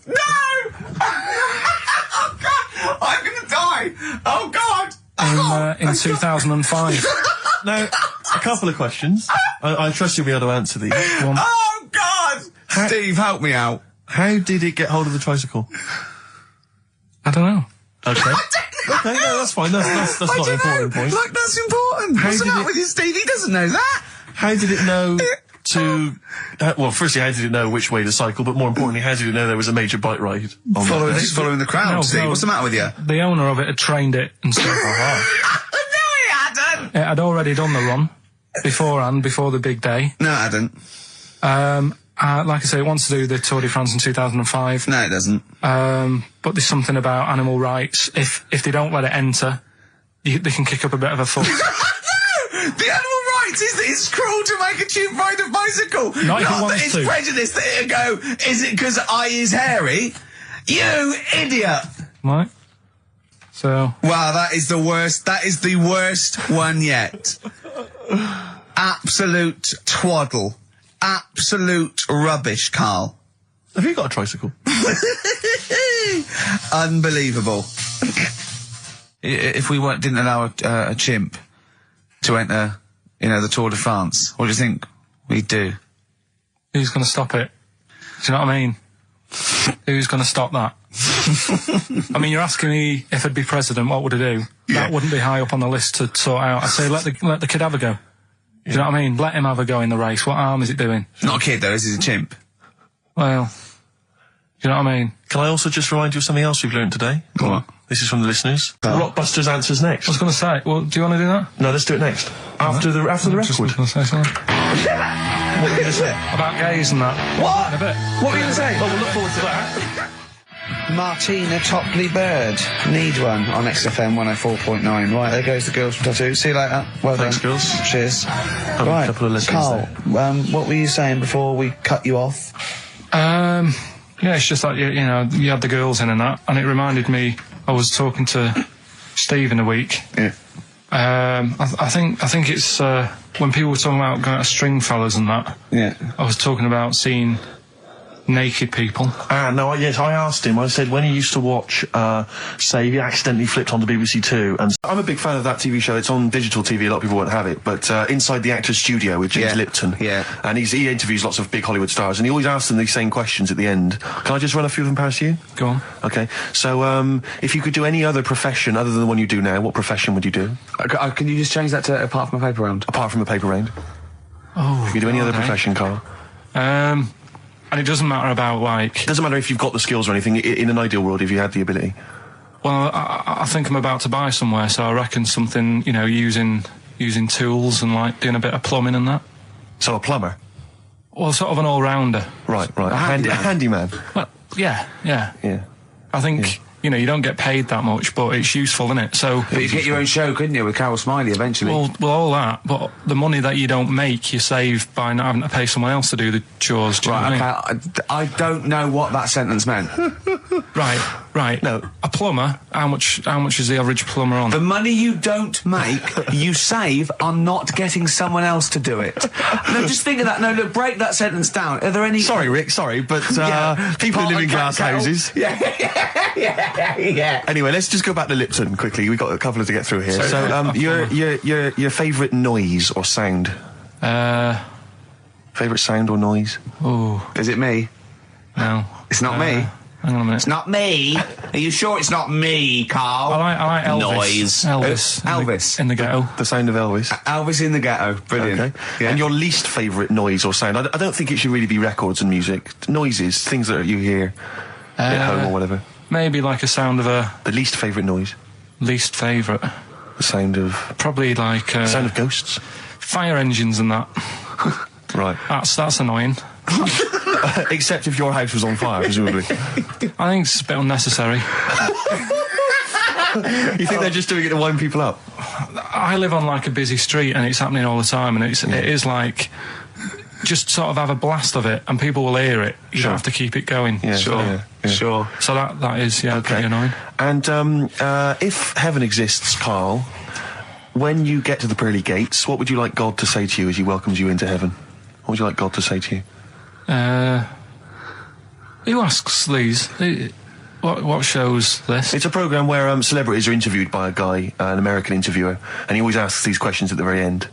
No! Oh, God! I'm gonna die! Oh, God! In 2005. Now, a couple of questions. I trust you'll be able to answer these. One, Oh, God! Steve, help me out. how did it get hold of the tricycle? I don't know. Okay. Okay, no, that's fine. That's I not an don't important know. point. Like, that's important. How What's did the matter it- with you, Steve? He doesn't know that. How did it know to... well, firstly, how did it know which way to cycle? But more importantly, how did it know there was a major bike ride? on that day? Following the crowd, No, Steve. no. What's the matter with you? The owner of it had trained it and stuff. No, he hadn't. It had already done the run beforehand, before the big day. No, it hadn't. Like I say, it wants to do the Tour de France in 2005. No, it doesn't. But there's something about animal rights. If they don't let it enter, they can kick up a bit of a fuss. No! The animal rights is that it's cruel to make a chimp ride a bicycle. Not if he that wants it's to. prejudice that it'll go, is it because I is hairy? You idiot! Right? So, Wow, that is the worst. That is the worst one yet. Absolute twaddle. Absolute rubbish, Carl. Have you got a tricycle? Unbelievable. If we didn't allow a chimp to enter, the Tour de France, what do you think we'd do? who's going to stop it? Do you know what I mean? Who's going to stop that? I mean, you're asking me if I'd be president, what would I do? Yeah. That wouldn't be high up on the list to sort out. I'd say let the kid have a go. Do you know what I mean? Let him have a go in the race. What harm is it doing? Not a kid though, is he? A chimp? Well, You know what I mean? Can I also just remind you of something else we've learned today? Go on. This is from the listeners. Rockbusters answers next. I was going to say, well, do you want to do that? No, let's do it next. After the record. Just was going to say something. What were you going to say? About gays and that. What? In a bit. What were you going to say? Well, we'll look forward to that. Martina Topley Bird. Need one on XFM 104.9. Right, there goes the girls from Tattoo. See you later. Well Thanks, done. girls. Cheers. A Right, couple of listeners Carl, what were you saying before we cut you off? Yeah, it's just like, you know, you had the girls in and that, and it reminded me, I was talking to Steve in a week. Yeah. I think it's, when people were talking about going to Stringfellas and that, Yeah. I was talking about seeing naked people. No, yes, I asked him, I said, when he used to watch, say, he accidentally flipped onto BBC Two, and I'm a big fan of that TV show. It's on digital TV, a lot of people won't have it, but Inside the Actors Studio with James Lipton. Yeah. And he interviews lots of big Hollywood stars, and he always asks them these same questions at the end. Can I just run a few of them past you? Go on. Okay. So, if you could do any other profession other than the one you do now, what profession would you do? Can you just change that to apart from a paper round? Apart from a paper round. Oh, If you do any other okay. profession, Carl. And it doesn't matter about, like... It doesn't matter if you've got the skills or anything, in an ideal world, if you had the ability. Well, I think I'm about to buy somewhere, so I reckon something, you know, using tools and, like, doing a bit of plumbing and that. So a plumber? Well, sort of an all-rounder. Right. A handyman. Well, yeah. Yeah. I think, you know, you don't get paid that much, but it's useful, isn't it? So... But you could get your own show, couldn't you, with Carol Smiley eventually? Well, all that, but the money that you don't make, you save by not having to pay someone else to do the chores. Do you know what I mean? Okay, I don't know what that sentence meant. Right. No. A plumber, how much is the average plumber on? The money you don't make, you save on not getting someone else to do it. No, just think of that. No, look, break that sentence down. Are there any... Sorry, Rick, but people who live in glass houses. Yeah. Anyway, let's just go back to Lipton quickly. We've got a couple to get through here. So, your favourite noise or sound? Favourite sound or noise? Oh, Is it me? no. It's not me. Hang on a minute. It's not me. Are you sure it's not me, Carl? I like Elvis. Noise. Elvis. In the ghetto. The sound of Elvis. Elvis in the ghetto. Brilliant. Okay. Yeah. And your least favourite noise or sound? I don't think it should really be records and music. Noises, things that you hear at home or whatever. Maybe like a sound of a... The least favourite noise? Least favourite. The sound of... Probably like... sound of ghosts? Fire engines and that. Right. That's annoying. Except if your house was on fire, presumably. I think it's a bit unnecessary. You think they're just doing it to wind people up? I live on like a busy street and it's happening all the time, and it is like... Just sort of have a blast of it and people will hear it. You don't have to keep it going. Yeah, Sure. So that is, pretty annoying. And if heaven exists, Carl, when you get to the pearly gates, what would you like God to say to you as he welcomes you into heaven? What would you like God to say to you? Who asks these? What show's this? It's a programme where celebrities are interviewed by a guy, an American interviewer, and he always asks these questions at the very end.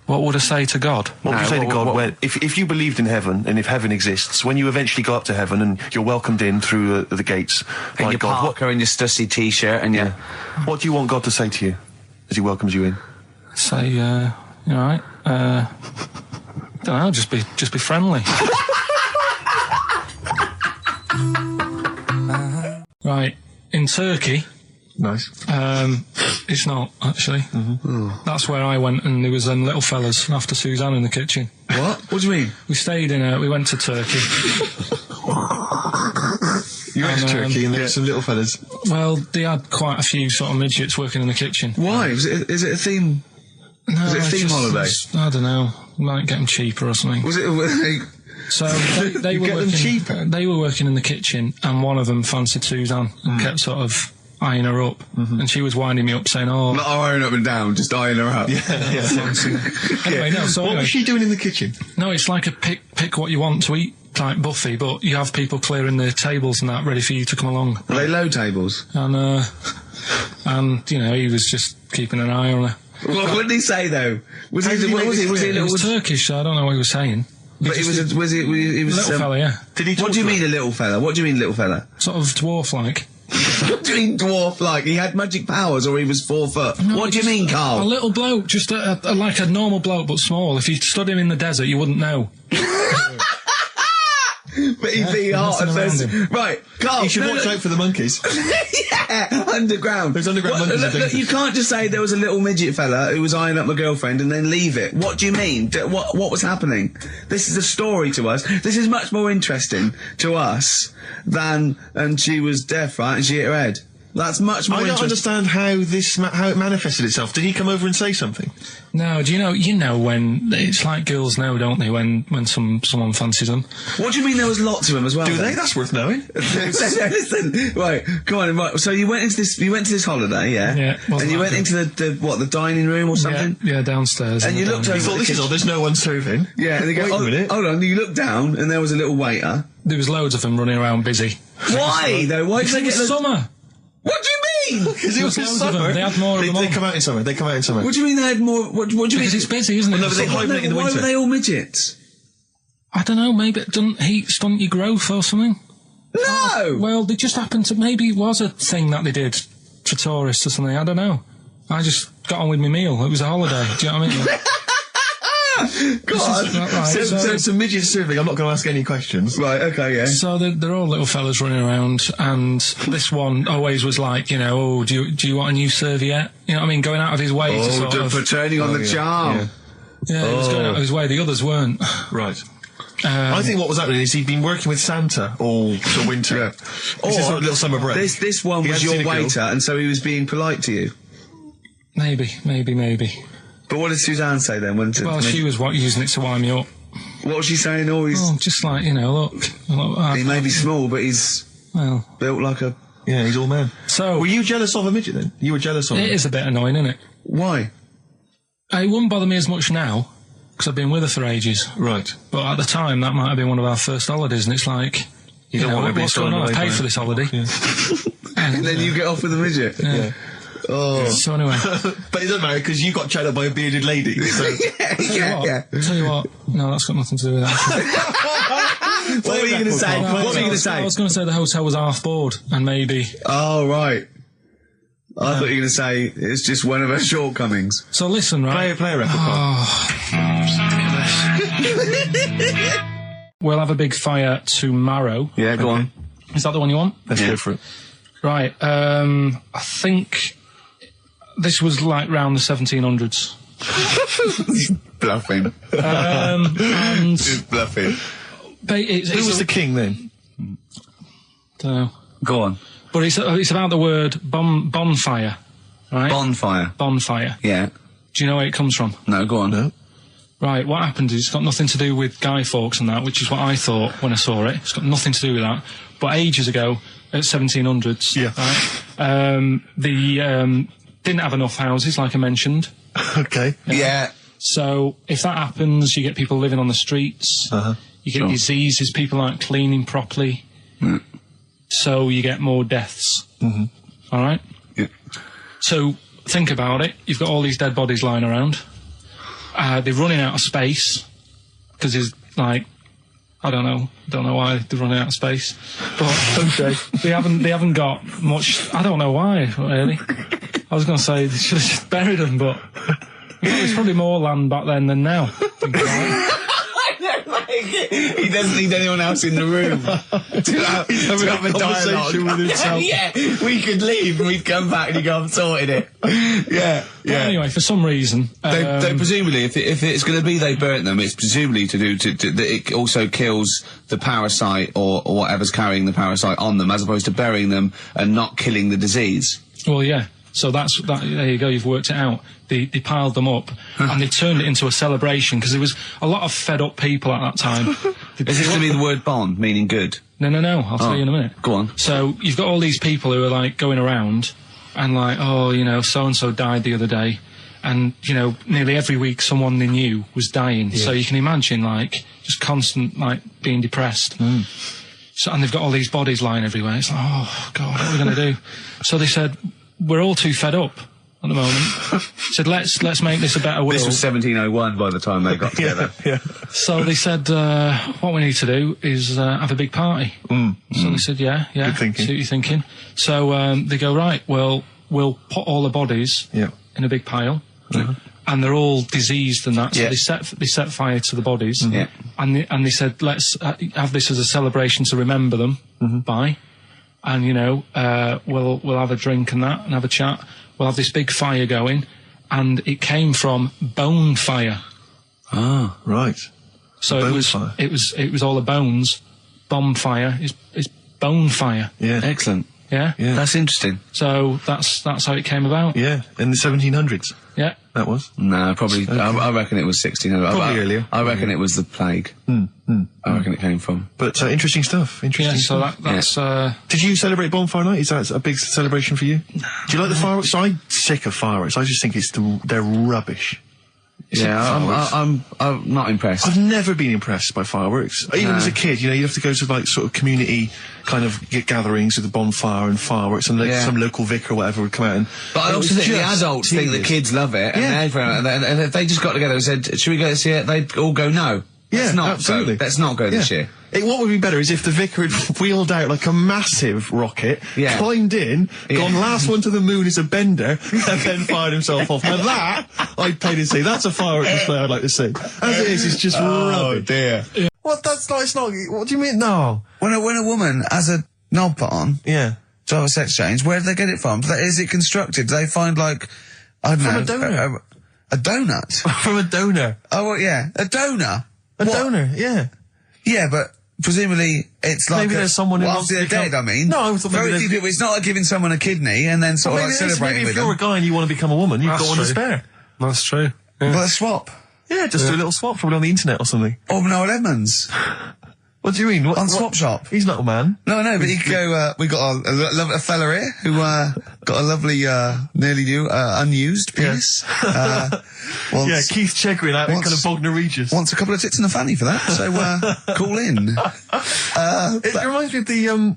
What would I say to God? What would you say to God if you believed in heaven, and if heaven exists, when you eventually go up to heaven and you're welcomed in through the gates In by your God, Parker and your stussy t-shirt and your... what do you want God to say to you as he welcomes you in? Say, you all right? Don't know, just be friendly. Right, in Turkey... Nice. It's not, actually. That's where I went, and there was them little fellas after Suzanne in the kitchen. What? What do you mean? We went to Turkey. You went to Turkey and there were some little fellas. Well, they had quite a few sort of midgets working in the kitchen. Why? Is it a theme? No, Was it a theme holiday? I don't know. Might get them cheaper or something. Was it? So they were get them working. cheaper? They were working in the kitchen, and one of them fancied Suzanne and kept sort of eyeing her up, and she was winding me up, saying, "Oh, Not eyeing up and down, just eyeing her up. Anyway, no. So What anyway, was she doing in the kitchen? no, it's like a pick what you want to eat type buffet, but you have people clearing the tables and that ready for you to come along. Are they low tables? And you know, he was just keeping an eye on her. What did he say though? Was he? did he What make was he? this Was he? clear? It was Turkish, so I don't know what he was saying. But he was. He was Little fella, yeah. Did he? What do you mean a little fella? What do you mean little fella? Sort of dwarf-like. What do you mean dwarf like? He had magic powers or he was 4 foot? No, What do you mean, A Carl? little bloke, just like a normal bloke, but small. If you stood him in the desert, you wouldn't know. But beefy heart and Messing says, around right, Carl. You should watch out for the monkeys. Yeah, underground. Those underground monkeys are dangerous. You can't just say there was a little midget fella who was eyeing up my girlfriend and then leave it. What do you mean? What was happening? This is a story to us. This is much more interesting to us than, and she was deaf, right, and she hit her head. That's much more I don't interesting. understand how it manifested itself. Did he come over and say something? No, do you know when it's like girls know, don't they? When someone fancies them. What do you mean there was lots of them as well? Do then? they? That's worth knowing. Listen, right, come on, right. So you went to this holiday, yeah? Yeah, well, and you went into the dining room or something? Yeah, downstairs. And you in the looked dining over You room. thought, this is all, there's no one serving. Yeah, and they go, Wait a minute. hold on, you looked down and there was a little waiter. There was loads of them running around busy. Why, though? Why did they It get was summer. What do you mean? Because it was Loads of summer. them. They had more of them They on. come out in summer. They come out in summer. What do you mean they had more? What do you mean? Because it's busy, isn't it? Well, no, but they Summer. hibernate in the Why winter. were they all midgets? I don't know, maybe it doesn't heat stunt your growth or something. No! Well, they just happened to, maybe it was a thing that they did for tourists or something, I don't know. I just got on with my meal, it was a holiday, do you know what I mean? God. Right, So some midgets serving. I'm not going to ask any questions. Right, okay, yeah. So they're all little fellas running around, and this one always was like, you know, oh, do you want a new serviette? You know what I mean? Going out of his way to sort of... for turning on the charm. Yeah, he was going out of his way, the others weren't. Right. I think what was happening is he'd been working with Santa all the winter. Yeah. This is sort of little summer break. This one He was hadn't your seen a girl. waiter, and so he was being polite to you. Maybe. But what did Suzanne say then? Well, she was using it to wind me up. What was she saying? Oh, Oh, just like, you know, look. he may be small, but he's Well, built like a... Yeah, he's all man. so... Were you jealous of a midget then? You were jealous of It him? is a bit annoying, isn't it? Why? It wouldn't bother me as much now, because I've been with her for ages. Right. But at the time, that might have been one of our first holidays, and it's like, you don't know, want to be what's going stolen on? I away paid by for this holiday. Yeah. And then you get off with a midget. Yeah. Oh. So anyway, But it doesn't matter because you got chatted by a bearded lady. So. yeah. tell you what, no, that's got nothing to do with that. What were you going to say? No, What were you going to I say? was going to say the hotel was half board, and maybe. Oh, right. I thought you were going to say it's just one of her shortcomings. So listen, right? Play a record. We'll have a big fire tomorrow. Yeah, go on. Is that the one you want? Let's go for it. Right. I think this was like round the 1700s. Bluffing. And Just bluffing. Who was the king then? don't know. Go on. But it's about the word bonfire, right? Bonfire. Bonfire. Yeah. Do you know where it comes from? No, go on. No. Right, what happened is it's got nothing to do with Guy Fawkes and that, which is what I thought when I saw it. It's got nothing to do with that. But ages ago, at 1700s, Yeah. right, they didn't have enough houses, like I mentioned. Okay. Yeah. So if that happens, you get people living on the streets. Uh-huh. You get diseases, people aren't cleaning properly. So you get more deaths. Mm-hmm. All right? Yeah. So think about it. You've got all these dead bodies lying around. They're running out of space because there's like, I don't know why they're running out of space, but they haven't got much. I don't know why really. I was going to say they should have just buried them, but there's probably more land back then than now. Think about it. He doesn't need anyone else in the room to have a conversation dialogue. with himself. Yeah, we could leave and we'd come back and he'd go, I've sorted it. Yeah, But anyway, for some reason, They presumably, if it's going to be they burnt them, it's presumably to do that it also kills the parasite or whatever's carrying the parasite on them, as opposed to burying them and not killing the disease. well, yeah. So that's that. There you go. You've worked it out. They piled them up and they turned it into a celebration because there was a lot of fed up people at that time. Is this going to be the word bon, meaning good? No. I'll tell you in a minute. Go on. So you've got all these people who are like going around and like, oh, you know, so and so died the other day, and you know, nearly every week someone they knew was dying. So you can imagine like just constant like being depressed. So and they've got all these bodies lying everywhere. It's like, oh God, what are we going to do? So they said, we're all too fed up at the moment. Said, let's make this a better world. This was 1701 by the time they got together. Yeah. So they said, what we need to do is have a big party. So they said, yeah. Good thinking. See what you're thinking. So they go, right, well, we'll put all the bodies Yeah. in a big pile. And they're all diseased and that. So Yeah. they set fire to the bodies. Yeah. and they said, let's have this as a celebration to remember them by, and we'll have a drink and that, and have a chat. We'll have this big fire going, and it came from bonfire. Ah, right. So it was all the bones. Bonfire is bonfire. Yeah, Excellent. Yeah, That's interesting. So that's how it came about. Yeah, in the 1700s. Yeah, that was. No, probably. Okay. I reckon it was 1600. Probably earlier. I reckon it was the plague. I reckon it came from. But interesting stuff. Interesting. Yeah, so stuff. that's. Did you celebrate Bonfire Night? Is that a big celebration for you? Do you like the fireworks? I'm sick of fireworks. I just think they're rubbish. Yeah, I'm not impressed. I've never been impressed by fireworks. Even as a kid, you have to go to like sort of community kind of gatherings with a bonfire and fireworks, and some local vicar or whatever would come out. But I also think the adults think the kids love it, and if they just got together and said, "Should we go this year?" They'd all go, "No." Absolutely. Let's not go this year. What would be better is if the vicar had wheeled out like a massive rocket, climbed in, gone last one to the moon as a bender, and then fired himself off. Now that, I'd pay to see. That's a firework display I'd like to see. As it is, it's just rubbish. Oh dear. Yeah. What? That's not, it's not, what do you mean? No. When a woman has a knob put on, Yeah. to have a sex change, where do they get it from? Is it constructed? Do they find like, I don't know. From a donor. A donut? From a donor. Oh, well, yeah. A donor? A donor, yeah. Yeah, but presumably it's like Maybe there's someone who wants after to they're become- dead, I mean. No, I thought maybe very there's- few people. It's not like giving someone a kidney and then sort of like celebrating maybe with if you're them. a guy and you want to become a woman, you've That's got one to true. spare. That's true. Yeah. Well, a swap. Yeah, just do a little swap, probably on the internet or something. Or Noel Edmonds. What do you mean? On Swap Shop. He's not a man. No, but you could go, we got a fella here who, got a lovely, nearly new, unused penis. Wants, Keith Chegwin out in kind of Bognor Regis. wants a couple of tits and a fanny for that, so, call in. It reminds me of the, do you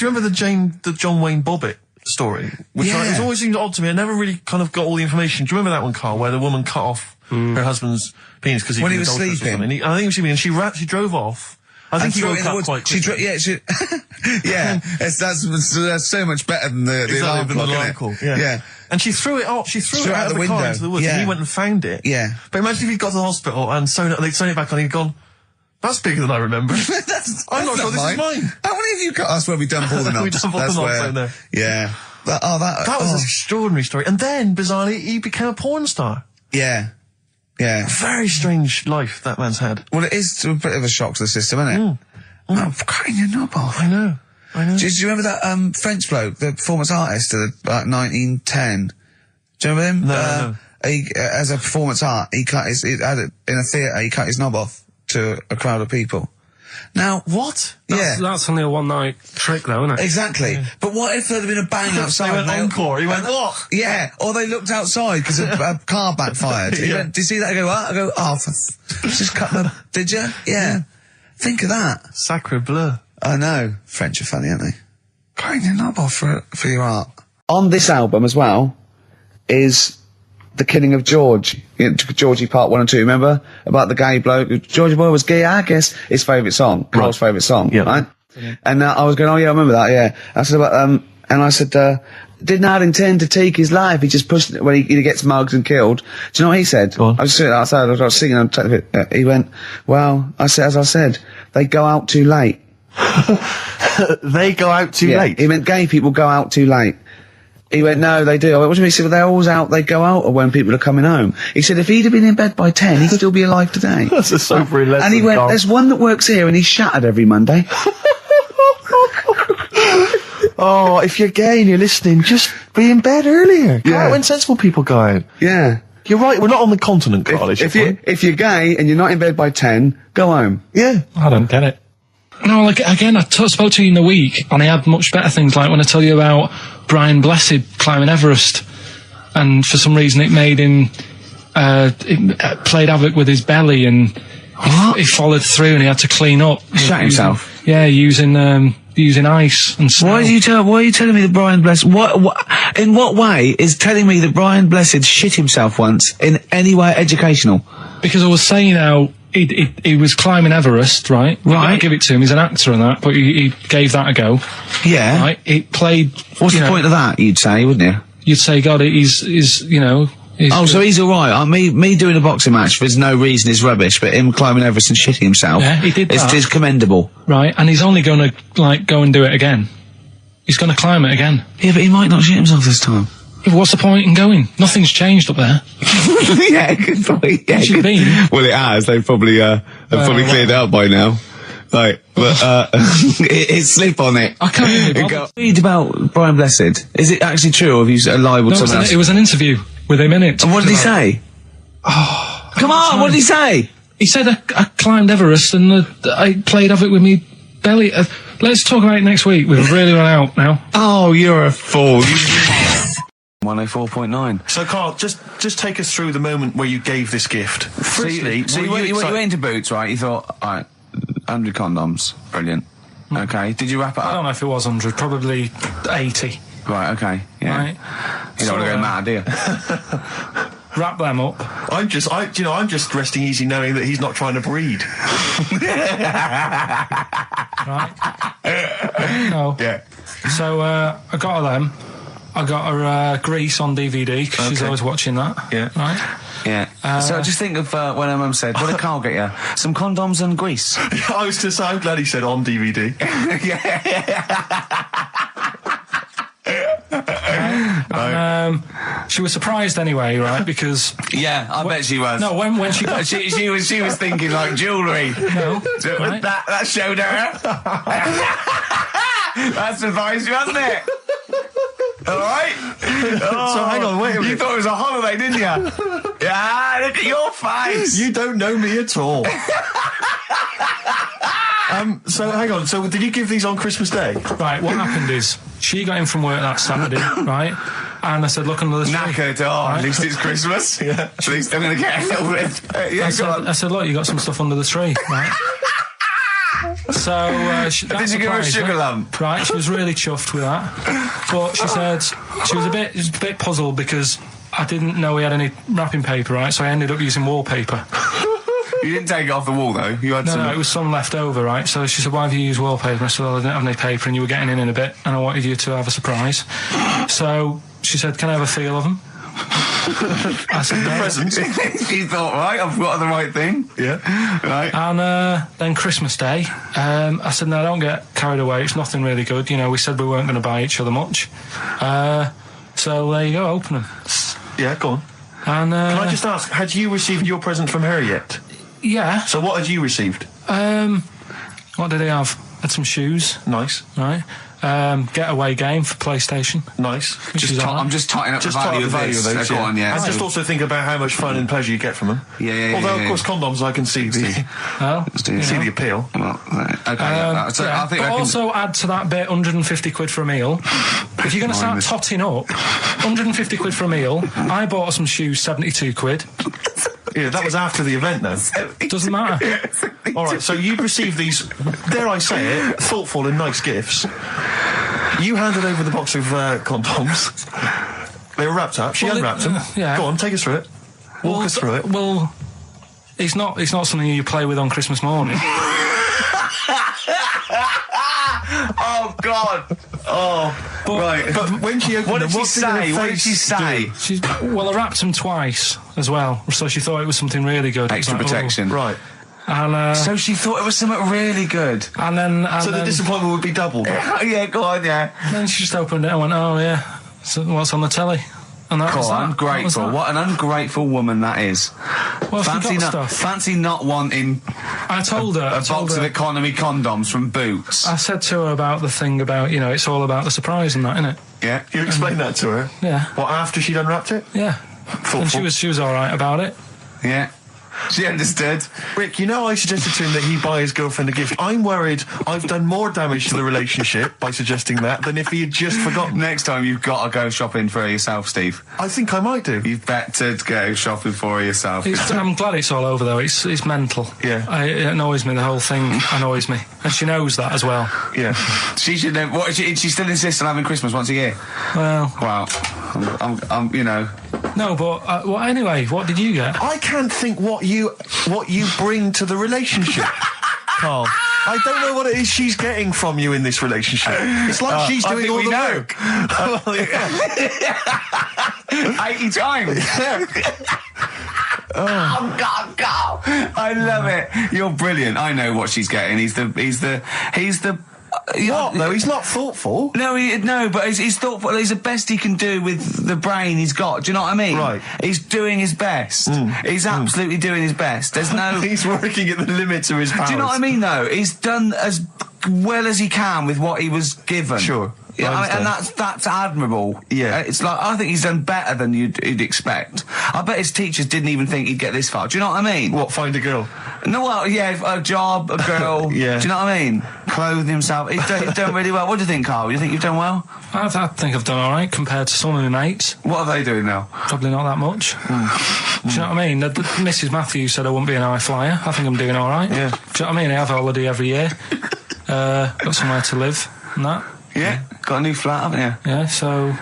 remember the John Wayne Bobbitt story? Which it always seemed odd to me. I never really kind of got all the information. Do you remember that one, Carl, where the woman cut off her husband's penis because When he was sleeping? I think he was sleeping, and she drove off. I think he woke up quite quickly. That's so much better than the alarm clock, isn't it? Yeah. And she threw it off. She threw it out of the car window. into the woods, Yeah. and he went and found it. Yeah. But imagine if he'd got to the hospital and they'd sewn it back on, he'd gone, that's bigger than I remember. I'm not sure this is mine. How many of you cut us where we dump all the knobs? We dump all the knobs down there. Yeah. That was an extraordinary story. And then, bizarrely, he became a porn star. Yeah. Yeah. Very strange life that man's had. Well, it is a bit of a shock to the system, isn't it? Oh, cutting your knob off. I know. Do you remember that French bloke, the performance artist of about 1910? Do you remember him? No. He, as a performance art, he cut in a theatre, he cut his knob off to a crowd of people. Now, what? That's only a one-night trick, though, isn't it? Exactly. Yeah. But what if there had been a bang outside? They went encore. He went, what? Yeah. Or they looked outside because a car backfired. He went, did you see that? I go, what? I go, just cut my, did you? Yeah. Think of that. Sacre bleu. I know. French are funny, aren't they? Cutting your knob off for your art. On this album as well is The Killing of George. Georgie Part 1 and 2, remember? About the gay bloke. Georgie Boy was gay, I guess. His favourite song. Carl's favourite song. Yeah. Right? And I was going, oh yeah, I remember that, yeah. I said about, and I said, did not intend to take his life. He just pushed it when he gets mugged and killed. Do you know what he said? I was sitting outside, I was singing on he went, well, as I said, they go out too late. They go out too late? He meant gay people go out too late. He went, no, they do. I went, what do you mean? He said, well, they're always out, they go out, or when people are coming home. He said, if he'd have been in bed by 10, he could still be alive today. That's a sobering lesson. And he went, there's one that works here, and he's shattered every Monday. Oh, if you're gay and you're listening, just be in bed earlier. Go out when sensible people go out. Yeah. You're right, we're not on the continent, Carl. If you're gay and you're not in bed by 10, go home. Yeah. I don't get it. No, like, again, I spoke to you in the week, and I had much better things, like when I tell you about Brian Blessed climbing Everest, and for some reason it made him, it played havoc with his belly, and he followed through, and he had to clean up. Shut himself? Yeah, using ice and snow. Why are you telling me that Brian Blessed, in what way is telling me that Brian Blessed shit himself once in any way educational? Because I was saying how he was climbing Everest, right? Right. I give it to him, he's an actor and that, but he gave that a go. Yeah. Right? It played... What's the point of that, you'd say, wouldn't you? You'd say, God, he's So he's alright. Me doing a boxing match for no reason is rubbish, but him climbing Everest and shitting himself he did that. is commendable. Right, and he's only going to, go and do it again. He's going to climb it again. Yeah, but he might not shit himself this time. Yeah, what's the point in going? Nothing's changed up there. Yeah, good point. Yeah, Where's you been? Well, it has. They've probably cleared it up by now. Like, but it's slip on it. I can't really bother. Read about Brian Blessed. Is it actually true, or have you liable to someone else? It was an interview with him in it. And what did he say? Oh, come on! What did he say? He said I climbed Everest and I played Have It With Me belly. Let's talk about it next week. We've really run out now. Oh, you're a fool. 104.9. So, Carl, just take us through the moment where you gave this gift. Firstly, you went into Boots, right? You thought, all right, 100 condoms, brilliant. Okay, did you wrap it up? I don't know if it was 100, probably 80. Right, okay, yeah. Right. You don't want to go mad, do you? Wrap them up. I'm just resting easy knowing that he's not trying to breed. Right. No. Yeah. So I got her them. I got her Grease on DVD because she's always watching that. Yeah. Right. Yeah. So just think of when her mum said, "What did Carl get you? Some condoms and grease." I was just. I'm glad he said on DVD. And, she was surprised anyway, right? Because I bet she was. no, when she got she was thinking like jewellery. no, So right? that showed her. That surprised you, hasn't it? All right. So hang on, wait a minute. You thought it was a holiday, didn't you? Yeah. Look at your face. You don't know me at all. So hang on. So did you give these on Christmas Day? Right. What happened is she got in from work that Saturday, right? And I said, "Look under the tree." Knackered. At least it's Christmas. Yeah. At least I'm going to get a little bit. I said, "Look, you got some stuff under the tree, right?" So did you give her a sugar lump? Right, she was really chuffed with that. But she said she was a bit puzzled because I didn't know we had any wrapping paper, right? So I ended up using wallpaper. You didn't take it off the wall though. You had some. No, it was some left over, right? So she said, "Why have you used wallpaper?" I said, "Well, I didn't have any paper, and you were getting in a bit, and I wanted you to have a surprise." So she said, "Can I have a feel of them?" I said, "No." Presents. She thought, right, I've got the right thing. Yeah. Right. And then Christmas Day, I said, "No, don't get carried away. It's nothing really good. You know, we said we weren't going to buy each other much. So there you go, open them." Yeah, go on. And Can I just ask, had you received your present from her yet? yeah. So what had you received? What did he have? Had some shoes, Nice. right? Getaway game for PlayStation. Nice. which is all right. I'm just tightening up Just the part value of the value of this. those, Go on, yeah. And just also think about how much fun and pleasure you get from them. Yeah. Although, of course, condoms, I can see the Well, see the appeal. Well, okay. So yeah, I think but I can. also add to that bit 150 quid for a meal. If you're going to start totting up, 150 quid for a meal. I bought her some shoes, 72 quid. Yeah, that was after the event, though. Doesn't matter. All right, so you received these, dare I say it, thoughtful and nice gifts. You handed over the box of condoms. They were wrapped up. She unwrapped them. yeah. Go on, take us through it. Walk us through it. Well, it's not something you play with on Christmas morning. Oh God! Oh, right. But when she opened What them, did she what say? her What did face she say? Well, I wrapped them twice as well, so she thought it was something really good. Extra Like, protection. do? Right. And So she thought it was something really good. and then So the disappointment would be doubled. Yeah, go on, yeah. then she just opened it and went, "Oh yeah, so what's on the telly?" And that was Cool, that. ungrateful. That was What an ungrateful woman that is. that. Well, she got stuff. Fancy not wanting I told her. a box of economy condoms from Boots. I said to her about the thing about, it's all about the surprise and that, innit? Yeah. You explained that to her? Yeah. What, after she'd unwrapped it? Yeah. Thoughtful. And she was all right about it. Yeah. She understood. Rick, I suggested to him that he buy his girlfriend a gift. I'm worried I've done more damage to the relationship by suggesting that than if he had just forgotten. Next time you've got to go shopping for her yourself, Steve. I think I might do. You've better go shopping for her yourself. I'm glad it's all over though. It's mental. Yeah. It annoys me. The whole thing annoys me, and she knows that as well. Yeah. She should have. What? She still insists on having Christmas once a year. Well, Wow. I'm no, but well, anyway, what did you get? I can't think what you bring to the relationship, Carl. I don't know what it is she's getting from you in this relationship. It's like she's doing all the work. Well, yeah. 80 times. Oh God, God! I love it. You're brilliant. I know what she's getting. He's the. What though? He's not thoughtful. No, but he's thoughtful. He's the best he can do with the brain he's got. Do you know what I mean? Right. He's doing his best. He's absolutely doing his best. There's no. He's working at the limits of his powers. Do you know what I mean? Though he's done as well as he can with what he was given. Sure. Yeah, and that's admirable. Yeah. It's like, I think he's done better than you'd expect. I bet his teachers didn't even think he'd get this far. Do you know what I mean? What, find a girl? No, well, yeah, a job, a girl. Yeah. Do you know what I mean? Clothe himself. He's done really well. What do you think, Carl? You think you've done well? I think I've done all right compared to some of my mates. What are they doing now? Probably not that much. Do you know what I mean? Mrs. Matthews said I wouldn't be an high flyer. I think I'm doing all right. Yeah. Do you know what I mean? I have a holiday every year. Got somewhere to live and that. Yeah. Got a new flat, haven't you? Yeah, so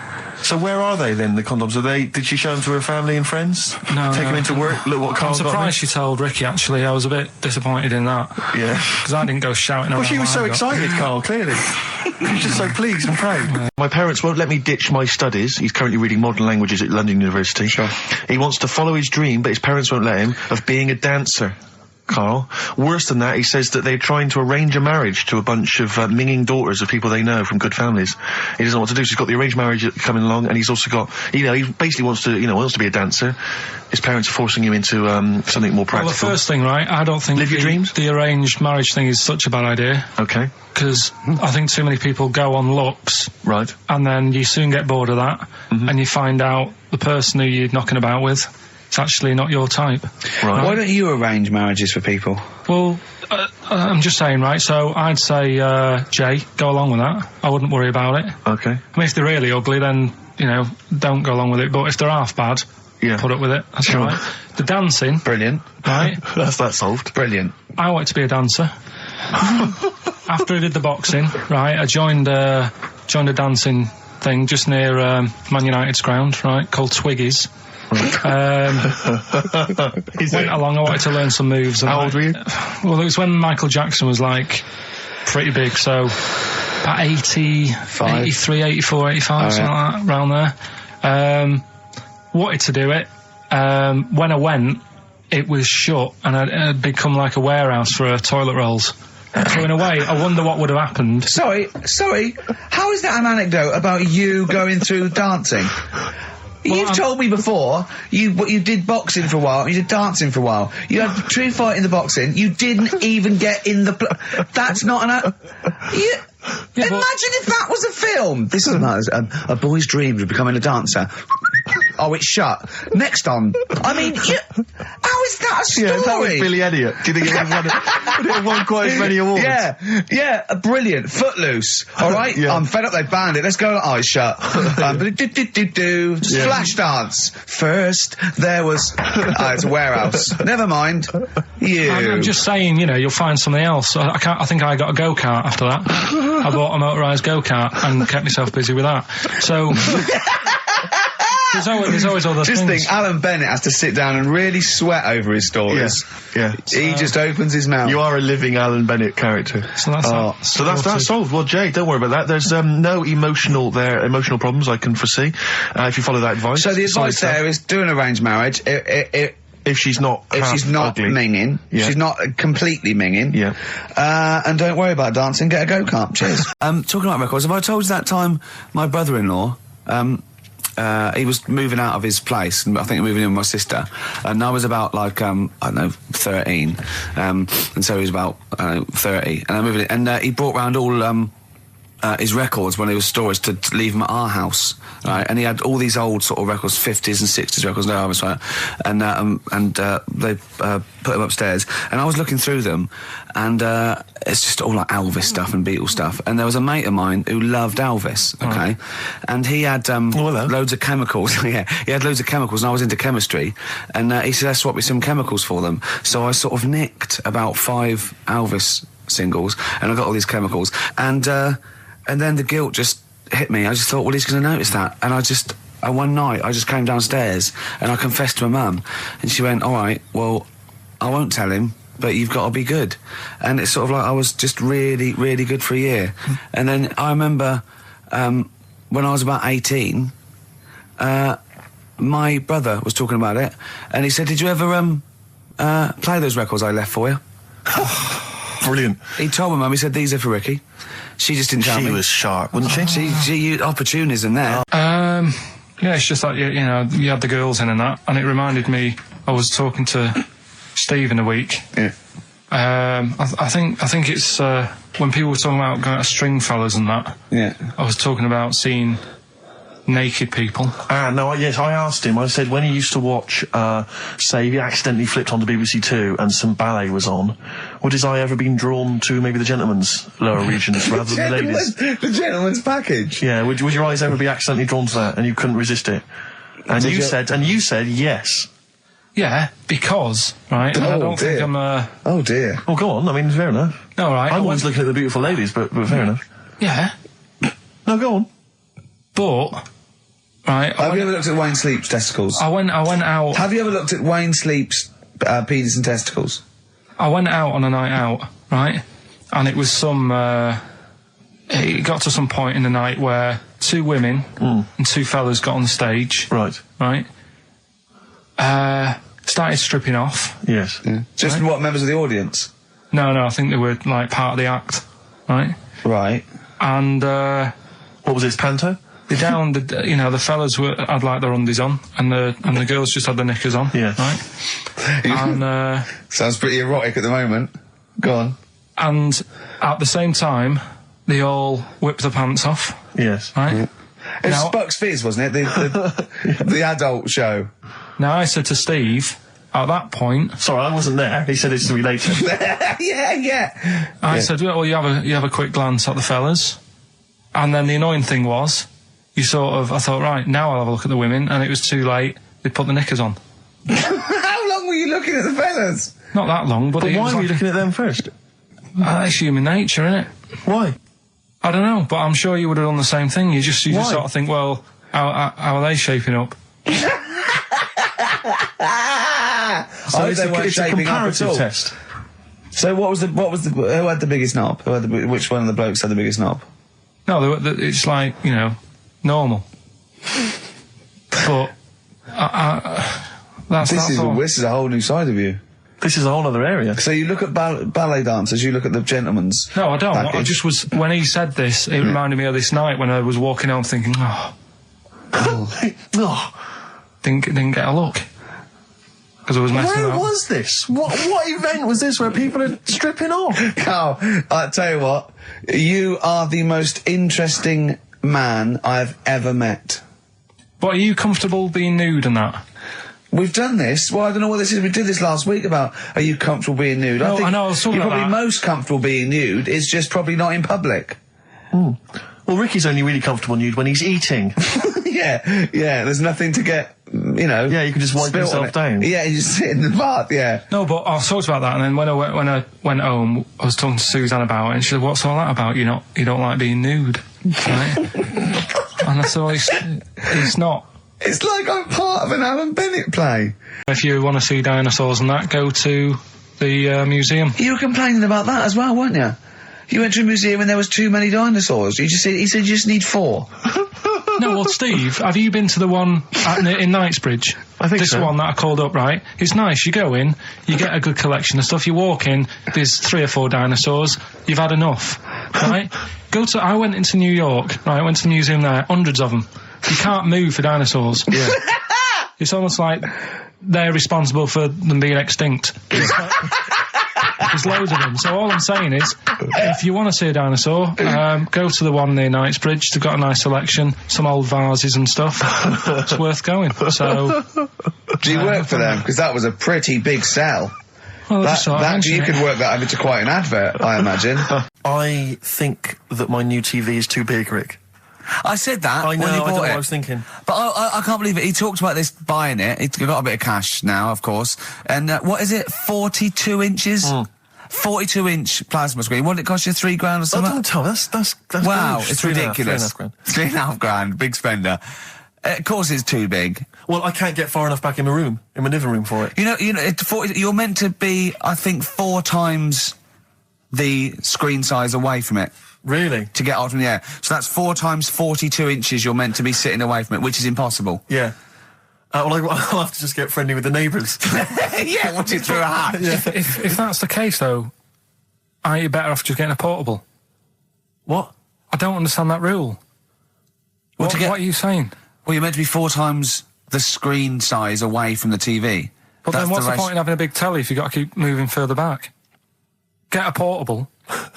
where are they then, the condoms? Did she show them to her family and friends? No. Take them into work? Look what Carl I'm surprised she told Ricky, actually. I was a bit disappointed in that. Yeah. Because I didn't go shouting around. Well, she was so excited, Carl, clearly. She was just so pleased and proud. My parents won't let me ditch my studies. He's currently reading modern languages at London University. Sure. He wants to follow his dream, but his parents won't let him, of being a dancer. Carl. Worse than that, he says that they're trying to arrange a marriage to a bunch of minging daughters of people they know from good families. He doesn't know what to do, so he's got the arranged marriage coming along, and he's also got, he basically wants to be a dancer. His parents are forcing him into something more practical. Well, the first thing, right, I don't think Live your dreams? The arranged marriage thing is such a bad idea. Okay. Because I think too many people go on looks. Right. And then you soon get bored of that, and you find out the person who you're knocking about with, it's actually not your type. Right. Why don't you arrange marriages for people? Well, I'm just saying, right, so I'd say, Jay, go along with that. I wouldn't worry about it. Okay. I mean, if they're really ugly, then, don't go along with it. But if they're half bad, put up with it. That's Sure. all right. The dancing. Brilliant. Right. That's that solved. Brilliant. I wanted to be a dancer. After I did the boxing, right, I joined a dancing thing just near Man United's ground, right, called Twiggy's. Went along, I wanted to learn some moves. How old were you? Well, it was when Michael Jackson was, pretty big, so about 83, 84, 85, something like that, around there. Wanted to do it. When I went, it was shut, and I'd become like a warehouse for toilet rolls. So in a way, I wonder what would have happened. Sorry, how is that an anecdote about you going through dancing? You've told me before you did boxing for a while, you did dancing for a while. You had a true fight in the boxing. You didn't even get in the. That's not an. Imagine if that was a film. This is a boy's dreams of becoming a dancer. Oh, it's shut. Next on. I mean, how is that a story? Yeah, that was Billy Elliot. Do you think it would have won quite as many awards? Yeah, brilliant. Footloose. All right? Yeah. I'm fed up they banned it. Let's go. Eyes shut. Just flash dance. First, there was... it's a warehouse. Never mind. I'm just saying, you'll find something else. I think I got a go-kart after that. I bought a motorised go-kart and kept myself busy with that. So... There's always other things. Just think, Alan Bennett has to sit down and really sweat over his stories. Yeah. He just opens his mouth. You are a living Alan Bennett character. So that's solved. Well, Jay, don't worry about that. There's no emotional problems I can foresee if you follow that advice. So the advice there is do an arranged marriage. If she's not ugly. minging, she's not completely minging. Yeah. And don't worry about dancing. Get a go-kart. Cheers. Talking about records, have I told you that time my brother-in-law? He was moving out of his place, I think moving in with my sister, and I was about 13, and so he was about 30, and I moved in, and he brought round all his records when he was storage to leave them at our house, right? And he had all these old sort of records, 50s and 60s records, no, I was right, and they put them upstairs, and I was looking through them, and it's just all like Elvis stuff and Beatles stuff, and there was a mate of mine who loved Elvis, okay, and he had loads of chemicals. He had loads of chemicals, and I was into chemistry, and he said, let's swap me some chemicals for them. So I sort of nicked about 5 Elvis singles, and I got all these chemicals, and then the guilt just hit me. I just thought, well, he's going to notice that. And one night, I just came downstairs and I confessed to my mum. And she went, all right, well, I won't tell him, but you've got to be good. And it's sort of like I was just really, really good for a year. And then I remember when I was about 18, my brother was talking about it, and he said, "Did you ever play those records I left for you?" Brilliant. He told my mum, he said, "These are for Ricky." She just didn't tell me. She was sharp, wasn't she? She opportunism there. Yeah, it's just like, you know, you had the girls in and that, and it reminded me, I was talking to Steve in a week. Yeah. I think it's, when people were talking about going to Stringfellas and that, Yeah. I was talking about seeing naked people. Yes, I asked him, I said, when he used to watch, say, he accidentally flipped onto BBC Two and some ballet was on, would his eye ever been drawn to maybe the gentleman's lower regions rather than the ladies? The gentleman's package. Yeah, would your eyes ever be accidentally drawn to that and you couldn't resist it? And you said yes. Yeah, because, right, I don't think I'm Oh dear. Oh, go on, I mean, fair enough. No, right. I'm always looking at the beautiful ladies, but fair enough. Yeah, No, go on. but, right, Have you ever looked at Wayne Sleep's testicles? I went out. Have you ever looked at Wayne Sleep's penis and testicles? I went out on a night out, right? And it was it got to some point in the night where two women and two fellas got on the stage. Right. Right? Started stripping off. Yes. Yeah. Just what, members of the audience? No, I think they were, like, part of the act, right? Right. And, What was this, panto? they down, the fellas had, like, their undies on, and the girls just had their knickers on. Yeah. Right? And, Sounds pretty erotic at the moment. Go on. and at the same time, they all whipped their pants off, Yes. right? It was Now- Bucks Fizz, wasn't it? The adult show. Now, I said to Steve, at that point, Sorry, I wasn't there. He said it's to be later. yeah. I said, well, you have a quick glance at the fellas. And then the annoying thing was, I thought, right, now I'll have a look at the women, and it was too late. They put the knickers on. How long were you looking at the fellas? Not that long, but But it why was were you like, looking at them first? it's human nature, innit? Why? I don't know, but I'm sure you would have done the same thing. You just Why? sort of think, well, how are they shaping up? So it's a comparative test. So who had the biggest knob? Which one of the blokes had the biggest knob? No, it's like, normal. But This is a whole new side of you. This is a whole other area. So you look at ballet dancers, you look at the gentlemen's. No, I don't. package. I just was, when he said this, it reminded me of this night when I was walking home thinking, didn't get a look. Because I was messing Where around. was this? What event was this where people are stripping off? Carl, I tell you what, you are the most interesting man I've ever met. But are you comfortable being nude and that? We've done this. Well, I don't know what this is. We did this last week about, are you comfortable being nude? No, I know, I was talking you're about probably that. most comfortable being nude. It's just probably not in public. Well, Ricky's only really comfortable nude when he's eating. yeah. There's nothing to get, Yeah, you can just wipe spilt on yourself it. down. Yeah, you just sit in the bath, yeah. No, but I talked about that, and then when I went home, I was talking to Suzanne about it, and she said, "What's all that about? You don't like being nude, right?" And I said, well, it's not. It's like I'm part of an Alan Bennett play. If you want to see dinosaurs and that, go to the museum. You were complaining about that as well, weren't you? You went to a museum and there was too many dinosaurs. He said you just need 4. No, well, Steve, have you been to the one in Knightsbridge? I think this so. one that I called up, right? It's nice. You go in, you get a good collection of stuff. You walk in, there's 3 or 4 dinosaurs. You've had enough, right? I went into New York, right? I went to the museum there, hundreds of them. You can't move for dinosaurs. Yeah. It's almost like they're responsible for them being extinct. There's loads of them. So all I'm saying is, if you want to see a dinosaur, go to the one near Knightsbridge. They've got a nice selection, some old vases and stuff. It's worth going. So, Do you work for them? Because that was a pretty big sell. well, I just thought I'd mention You it. could work that into quite an advert, I imagine. I think that my new TV is too big, Rick. I said that I know, when he I don't know bought what it. I was thinking. But I can't believe it. He talked about this buying it. He's got a bit of cash now, of course. And what is it? 42 inches? 42-inch plasma screen. What did it cost you? $3 grand or Oh, something? don't tell me. That's Wow, huge. it's 3.5 ridiculous. grand. $3.5 grand, big spender. Of course it's too big. Well, I can't get far enough back in my living room for it. You're meant to be, I think, 4 times the screen size away from it Really? to get out from the air. So that's 4 times 42 inches you're meant to be sitting away from it, which is impossible. Yeah. Well, I'll have to just get friendly with the neighbours. Yeah, watch it through a hat. If that's the case, though, aren't you better off just getting a portable? What? I don't understand that rule. What are you saying? Well, you're meant to be 4 times the screen size away from the TV. But then what's the point in having a big telly if you've got to keep moving further back? Get a portable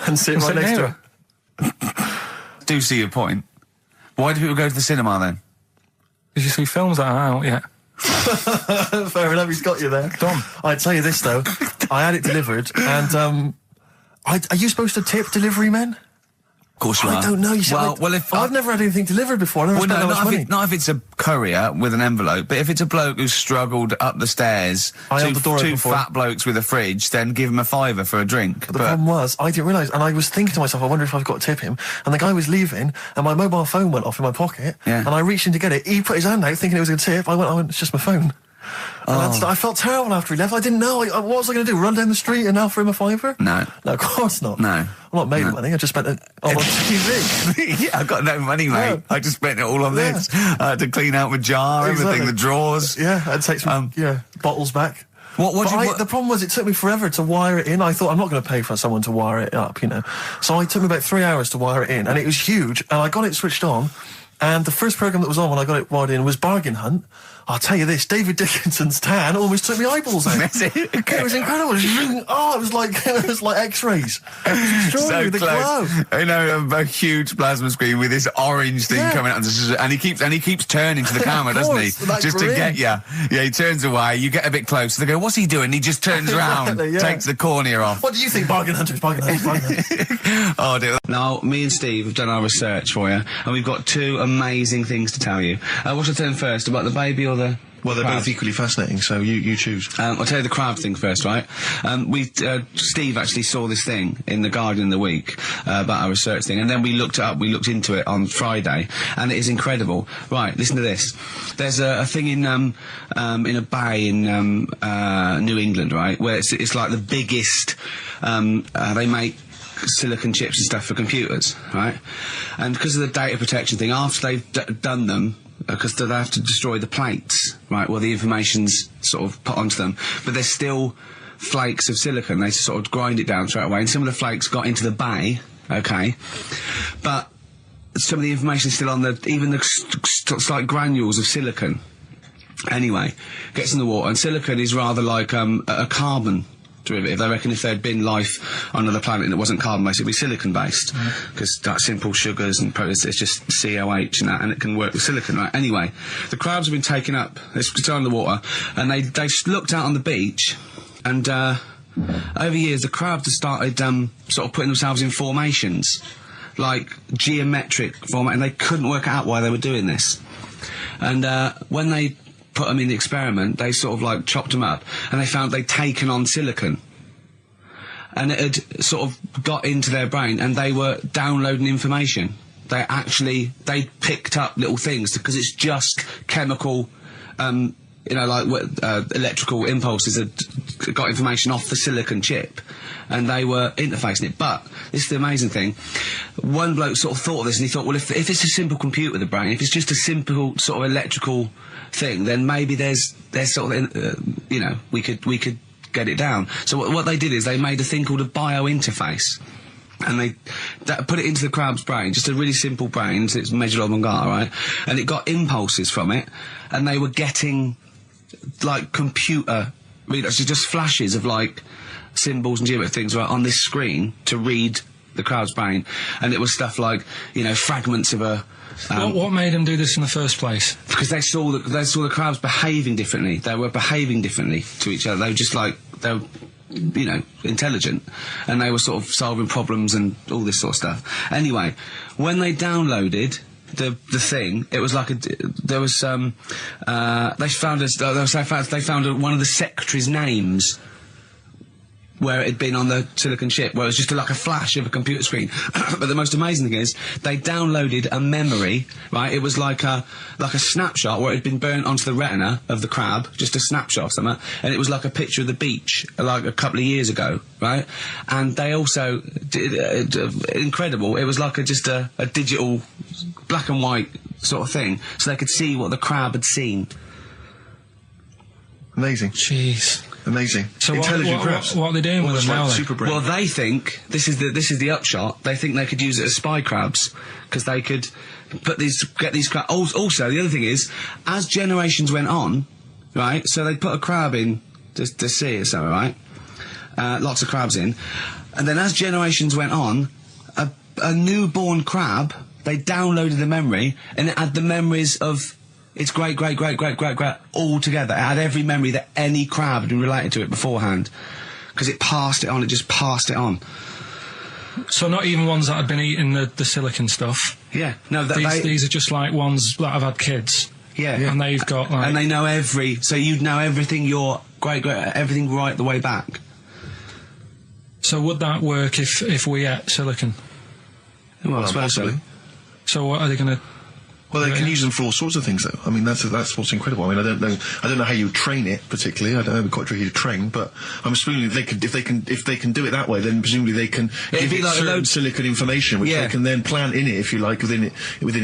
and sit right next to it. Do see your point. Why do people go to the cinema then? Did you see films that are out yet? Fair enough, he's got you there. Done. I'd tell you this, though. I had it delivered, and, are you supposed to tip delivery men? Of course you are. I don't know. You see, I've never had anything delivered before. I never spent that much money. Not if it's a courier with an envelope, but if it's a bloke who's struggled up the stairs, two fat blokes with a fridge, then give him a £5 for a drink. But the problem was, I didn't realise, and I was thinking to myself, I wonder if I've got to tip him. And the guy was leaving, and my mobile phone went off in my pocket, and I reached in to get it. He put his hand out thinking it was a tip. I went, it's just my phone. And I felt terrible after he left. I didn't know. What was I going to do? Run down the street and offer him a £5? No. No, of course not. No. I'm not made of money. I just spent it on TV. Yeah, I've got no money, mate. Yeah. I just spent it all on this. I had to clean out my jar, everything, the drawers. Yeah, I'd take some bottles back. The problem was it took me forever to wire it in. I thought I'm not going to pay for someone to wire it up, you know. So it took me about 3 hours to wire it in, and it was huge. And I got it switched on, and the first programme that was on when I got it wired in was Bargain Hunt. I'll tell you this, David Dickinson's tan almost took my eyeballs out. It was incredible. It was like X-rays. It was extraordinary. So close. You know, a huge plasma screen with this orange thing coming out, and he keeps turning to the camera, doesn't he? Just to get you. Yeah, he turns away. You get a bit closer. They go, "What's he doing?" He just turns around, takes the cornea off. What do you think, Bargain Hunters? Bargain Hunters. Oh dear. Now, me and Steve have done our research for you, and we've got 2 amazing things to tell you. What should I tell him first, about the baby or the... Well, they're both equally fascinating, so you choose. I'll tell you the crab thing first, right? Steve actually saw this thing in The Guardian of the Week about our research thing, and then we looked into it on Friday, and it is incredible. Right, listen to this. There's a thing in a bay in New England, right, where it's like the biggest. They make silicon chips and stuff for computers, right? And because of the data protection thing, after they've done them, because they have to destroy the plates, right, where the information's sort of put onto them, but there's still flakes of silicon. They sort of grind it down straight away, and some of the flakes got into the bay, okay, but some of the information's still on even the slight granules of silicon. Anyway, gets in the water, and silicon is rather like a carbon derivative. They reckon if there'd been life on another planet that wasn't carbon-based, it'd be silicon-based, because like simple sugars and proteins, it's just COH and that, and it can work with silicon, right? Anyway, the crabs have been taken up, they're still in the water, and they looked out on the beach, and over years the crabs have started sort of putting themselves in formations, like geometric format, and they couldn't work out why they were doing this. And when they put them in the experiment, they sort of like chopped them up, and they found they'd taken on silicon, and it had sort of got into their brain, and they were downloading information. They picked up little things, because it's just chemical, electrical impulses that got information off the silicon chip, and they were interfacing it. But this is the amazing thing. One bloke sort of thought of this, and he thought, well, if it's a simple computer, the brain, if it's just a simple sort of electrical thing, then maybe there's sort of, we could get it down. So what they did is they made a thing called a biointerface, and they put it into the crab's brain, just a really simple brain, so it's measured on Mongar, right? And it got impulses from it, and they were getting like computer, just flashes of like symbols and geometric things right on this screen to read the crab's brain, and it was stuff like fragments of a. What made them do this in the first place? Because they saw the crabs behaving differently. They were behaving differently to each other. They were just like intelligent, and they were sort of solving problems and all this sort of stuff. Anyway, when they downloaded the thing, it was like they found one of the secretary's names where it had been on the silicon chip, where it was just like a flash of a computer screen. But the most amazing thing is, they downloaded a memory, right? It was like a snapshot where it had been burnt onto the retina of the crab, just a snapshot of something, and it was like a picture of the beach, like a couple of years ago, right? And they also did, incredible, it was like just a digital black and white sort of thing, so they could see what the crab had seen. Amazing. Jeez. Amazing. So Intelligent crabs. what are they doing with Almost them now? like then? super brain. Well, they think this is the upshot. They think they could use it as spy crabs because they could get these crabs. Also, the other thing is, as generations went on, right? So they put a crab in to sea or something, right? Lots of crabs in, and then as generations went on, a newborn crab, they downloaded the memory and it had the memories of its great all together. It had every memory that any crab had been related to it beforehand. Because it passed it on, it just passed it on. So not even ones that had been eating the silicon stuff. Yeah. No, These are just like ones that have had kids. Yeah. And they've got like... And they know so you'd know everything your everything right the way back. So would that work if we ate silicon? Well, I suppose so. possibly. So what are they going to... Well, they can use them for all sorts of things, though. I mean, that's what's incredible. I mean, I don't know how you train it particularly. I don't know, it'd be quite tricky to train, but I'm assuming if they can do it that way, then presumably they can give it certain silicon information, which they can then plant in it, if you like, within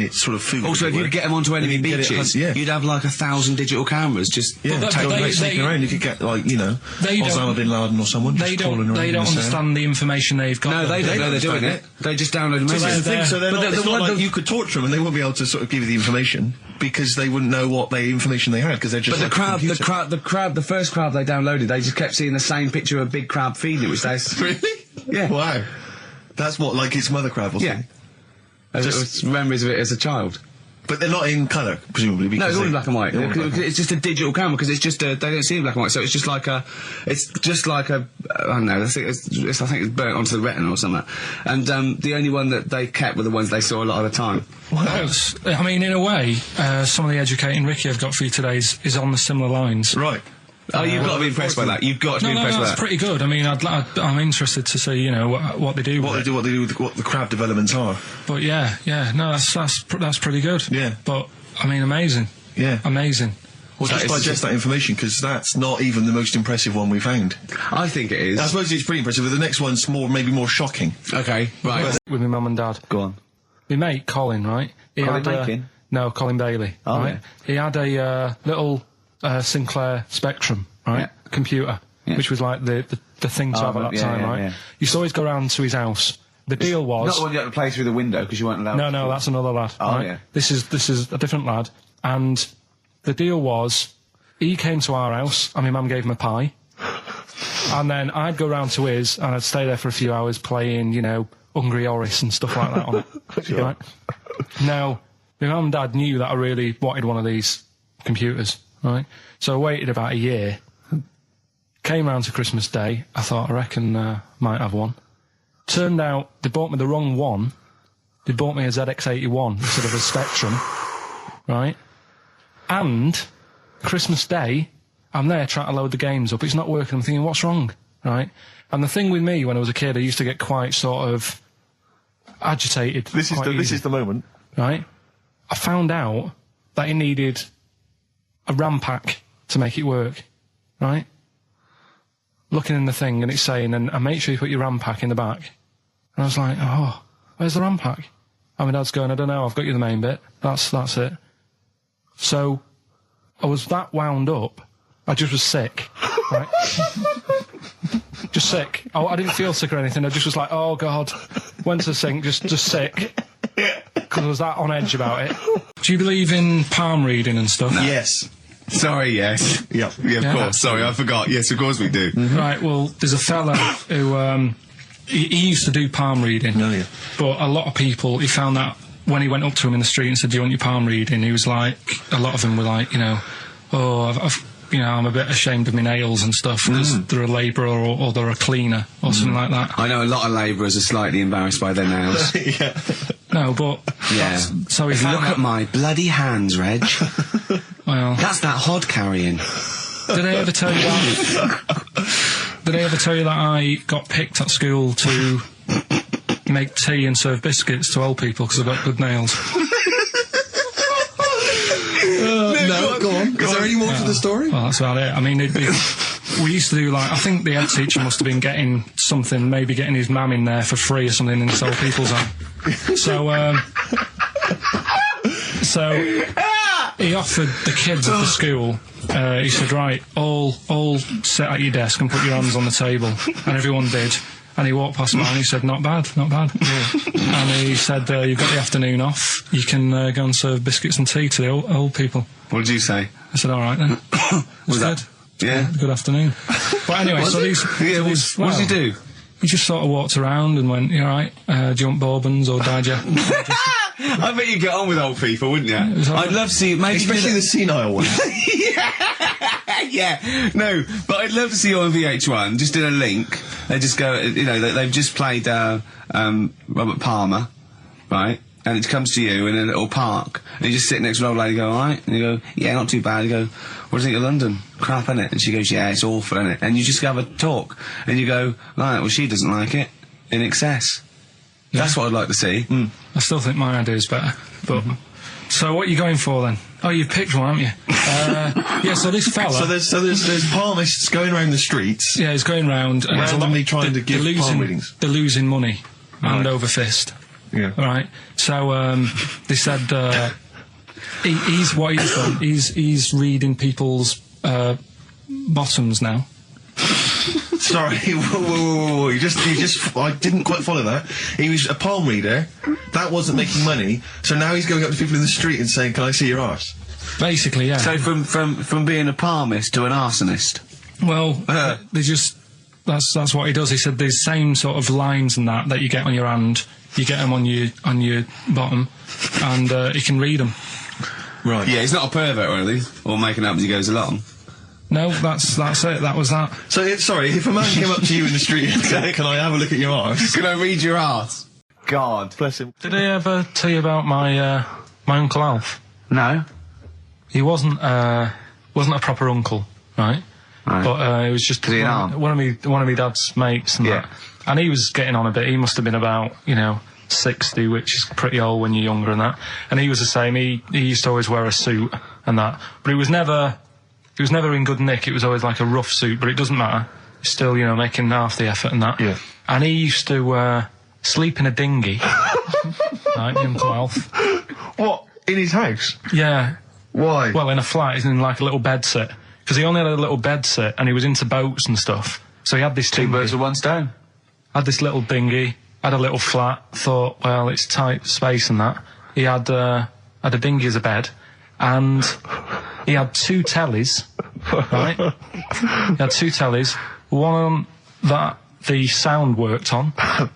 its sort of food. Also, if you could get them onto enemy beaches, you'd have like 1,000 digital cameras just taking around. You could get like Osama bin Laden or someone. They don't understand the information they've got. No, they don't know they're doing it. They just download them. So it's not like you could torture them and they won't be able to sort of give you the information because they wouldn't know what information they had because they're just. But the first crab they downloaded, they just kept seeing the same picture of a big crab feeding it, which they really. Yeah. Wow. That's what, like its mother crab or something. Yeah. Just memories of it as a child. But they're not in colour, presumably. Because no, it's all in black and white. It's just a digital camera because it's just they don't see in black and white, so it's just like a I don't know. I think it's burnt onto the retina or something. And the only one that they kept were the ones they saw a lot of the time. Wow. I mean, in a way, some of the educating Ricky I've got for you today is on the similar lines. Right. Oh, you've got to be impressed by that. You've got to be impressed by that. That's pretty good. I mean, I'm interested to see, what they do. What the crab developments are. But that's pretty good. Yeah. But I mean, amazing. Yeah. Amazing. Well, just digest that information because that's not even the most impressive one we found. I think it is. I suppose it's pretty impressive, but the next one's maybe more shocking. Okay, right. With my mum and dad. Go on. My mate Colin, right? Colin Bailey. Oh, right? yeah. He had a little Sinclair Spectrum, right? Computer, which was like the thing to have at that time, right? Yeah. Used to always go round to his house. The deal was not the one you had to play through the window because you weren't allowed. No, that's another lad. Oh, right? yeah. This is a different lad, and the deal was he came to our house and my mum gave him a pie, and then I'd go round to his and I'd stay there for a few hours playing, Hungry Horace and stuff like that on it. Sure. Right? Now, my mum and dad knew that I really wanted one of these computers, right? So I waited about a year. Came round to Christmas Day. I thought, I reckon might have one. Turned out they bought me the wrong one. They bought me a ZX81 instead of a Spectrum, right? And Christmas Day, I'm there trying to load the games up. It's not working. I'm thinking, what's wrong, right? And the thing with me when I was a kid, I used to get quite sort of agitated. This is the moment, right? I found out that it needed a RAM pack to make it work, right? Looking in the thing and it's saying, and make sure you put your RAM pack in the back. And I was like, oh, where's the RAM pack? And my dad's going, I don't know, I've got you the main bit. That's it. So, I was that wound up, I just was sick, right? Just sick. I didn't feel sick or anything, I just was like, oh God. Went to the sink, just sick. Because I was that on edge about it. Do you believe in palm reading and stuff? No. Yes. Sorry, yes. Yeah, of course. Sorry, I forgot. Yes, of course we do. Mm-hmm. Right, well, there's a fella who, he used to do palm reading. Oh, yeah. But a lot of people, he found that when he went up to him in the street and said, do you want your palm reading? He was like, a lot of them were like, I'm a bit ashamed of my nails and stuff because they're a labourer or they're a cleaner or something like that. I know a lot of labourers are slightly embarrassed by their nails. Yeah. No, but... Yeah. So if you look at my bloody hands, Reg. Well... That's that hod carrying. Did I ever tell you that? Did I ever tell you that I got picked at school to make tea and serve biscuits to old people because I've got good nails? No, go on. Is there any more to the story? Well, that's about it. I mean, we used to do I think the head teacher must have been getting something, maybe getting his mum in there for free or something in this old people's home. So he offered the kids at the school, he said, right, all sit at your desk and put your hands on the table. And everyone did. And he walked past mine and he said, not bad. And he said, you've got the afternoon off. You can go and serve biscuits and tea to the old people. What did you say? I said, all right then. Was good. that? Yeah. Good afternoon. But anyway, what did he do? He just sort of walked around and went, you all right? Do you want bourbons or digest? I bet you get on with old people, wouldn't you? I'd love to see, maybe Especially the senile ones. Yeah, no, but I'd love to see you on VH1, just in a link. They just go, you know, they've just played Robert Palmer, right? And it comes to you in a little park, and you just sit next to an old lady and go, alright? And you go, yeah, not too bad. You go, what do you think of London? Crap, innit? And she goes, yeah, it's awful, innit? And you just have a talk, and you go, right, well, she doesn't like it, in excess. Yeah. That's what I'd like to see. I still think my idea is better, but... So what are you going for then? Oh, you picked one, haven't you? Yeah, so this fella... So there's palmists going around the streets... Yeah, he's going round... and randomly trying to give palm readings. They're losing money, hand over fist. Yeah. Right? So, they said, what he's done, he's reading people's, bottoms now. Sorry, whoa. You just, I didn't quite follow that. He was a palm reader, that wasn't making money, so now he's going up to people in the street and saying, can I see your arse? Basically, yeah. So from being a palmist to an arsonist? Well, they just, that's what he does. He said there's same sort of lines and that you get on your hand, you get them on your bottom, and he can read them. Right. Yeah, he's not a pervert or anything, or making up as he goes along. No, that's it. That was that. So, sorry, if a man came up to you in the street and said, can I have a look at your arse? Can I read your arse? God. Bless him. Did I ever tell you about my Uncle Alf? No. He wasn't a proper uncle, right? But he was just one of me dad's mates and that. And he was getting on a bit. He must have been about, 60, which is pretty old when you're younger and that. And he was the same. He used to always wear a suit and that. But he was never in good nick. It was always like a rough suit, but it doesn't matter. He's still, making half the effort and that. Yeah. And he used to sleep in a dinghy. Right, Uncle Alf. What? In his house? Yeah. Why? Well, in a flat, he's in like a little bed sit. Because he only had a little bed sit, and he was into boats and stuff. So he had this Two birds with one stone. Had this little dinghy, had a little flat, thought, well, it's tight space and that. He had a dinghy as a bed, and he had 2 tellies, right? He had 2 tellies, one that the sound worked on,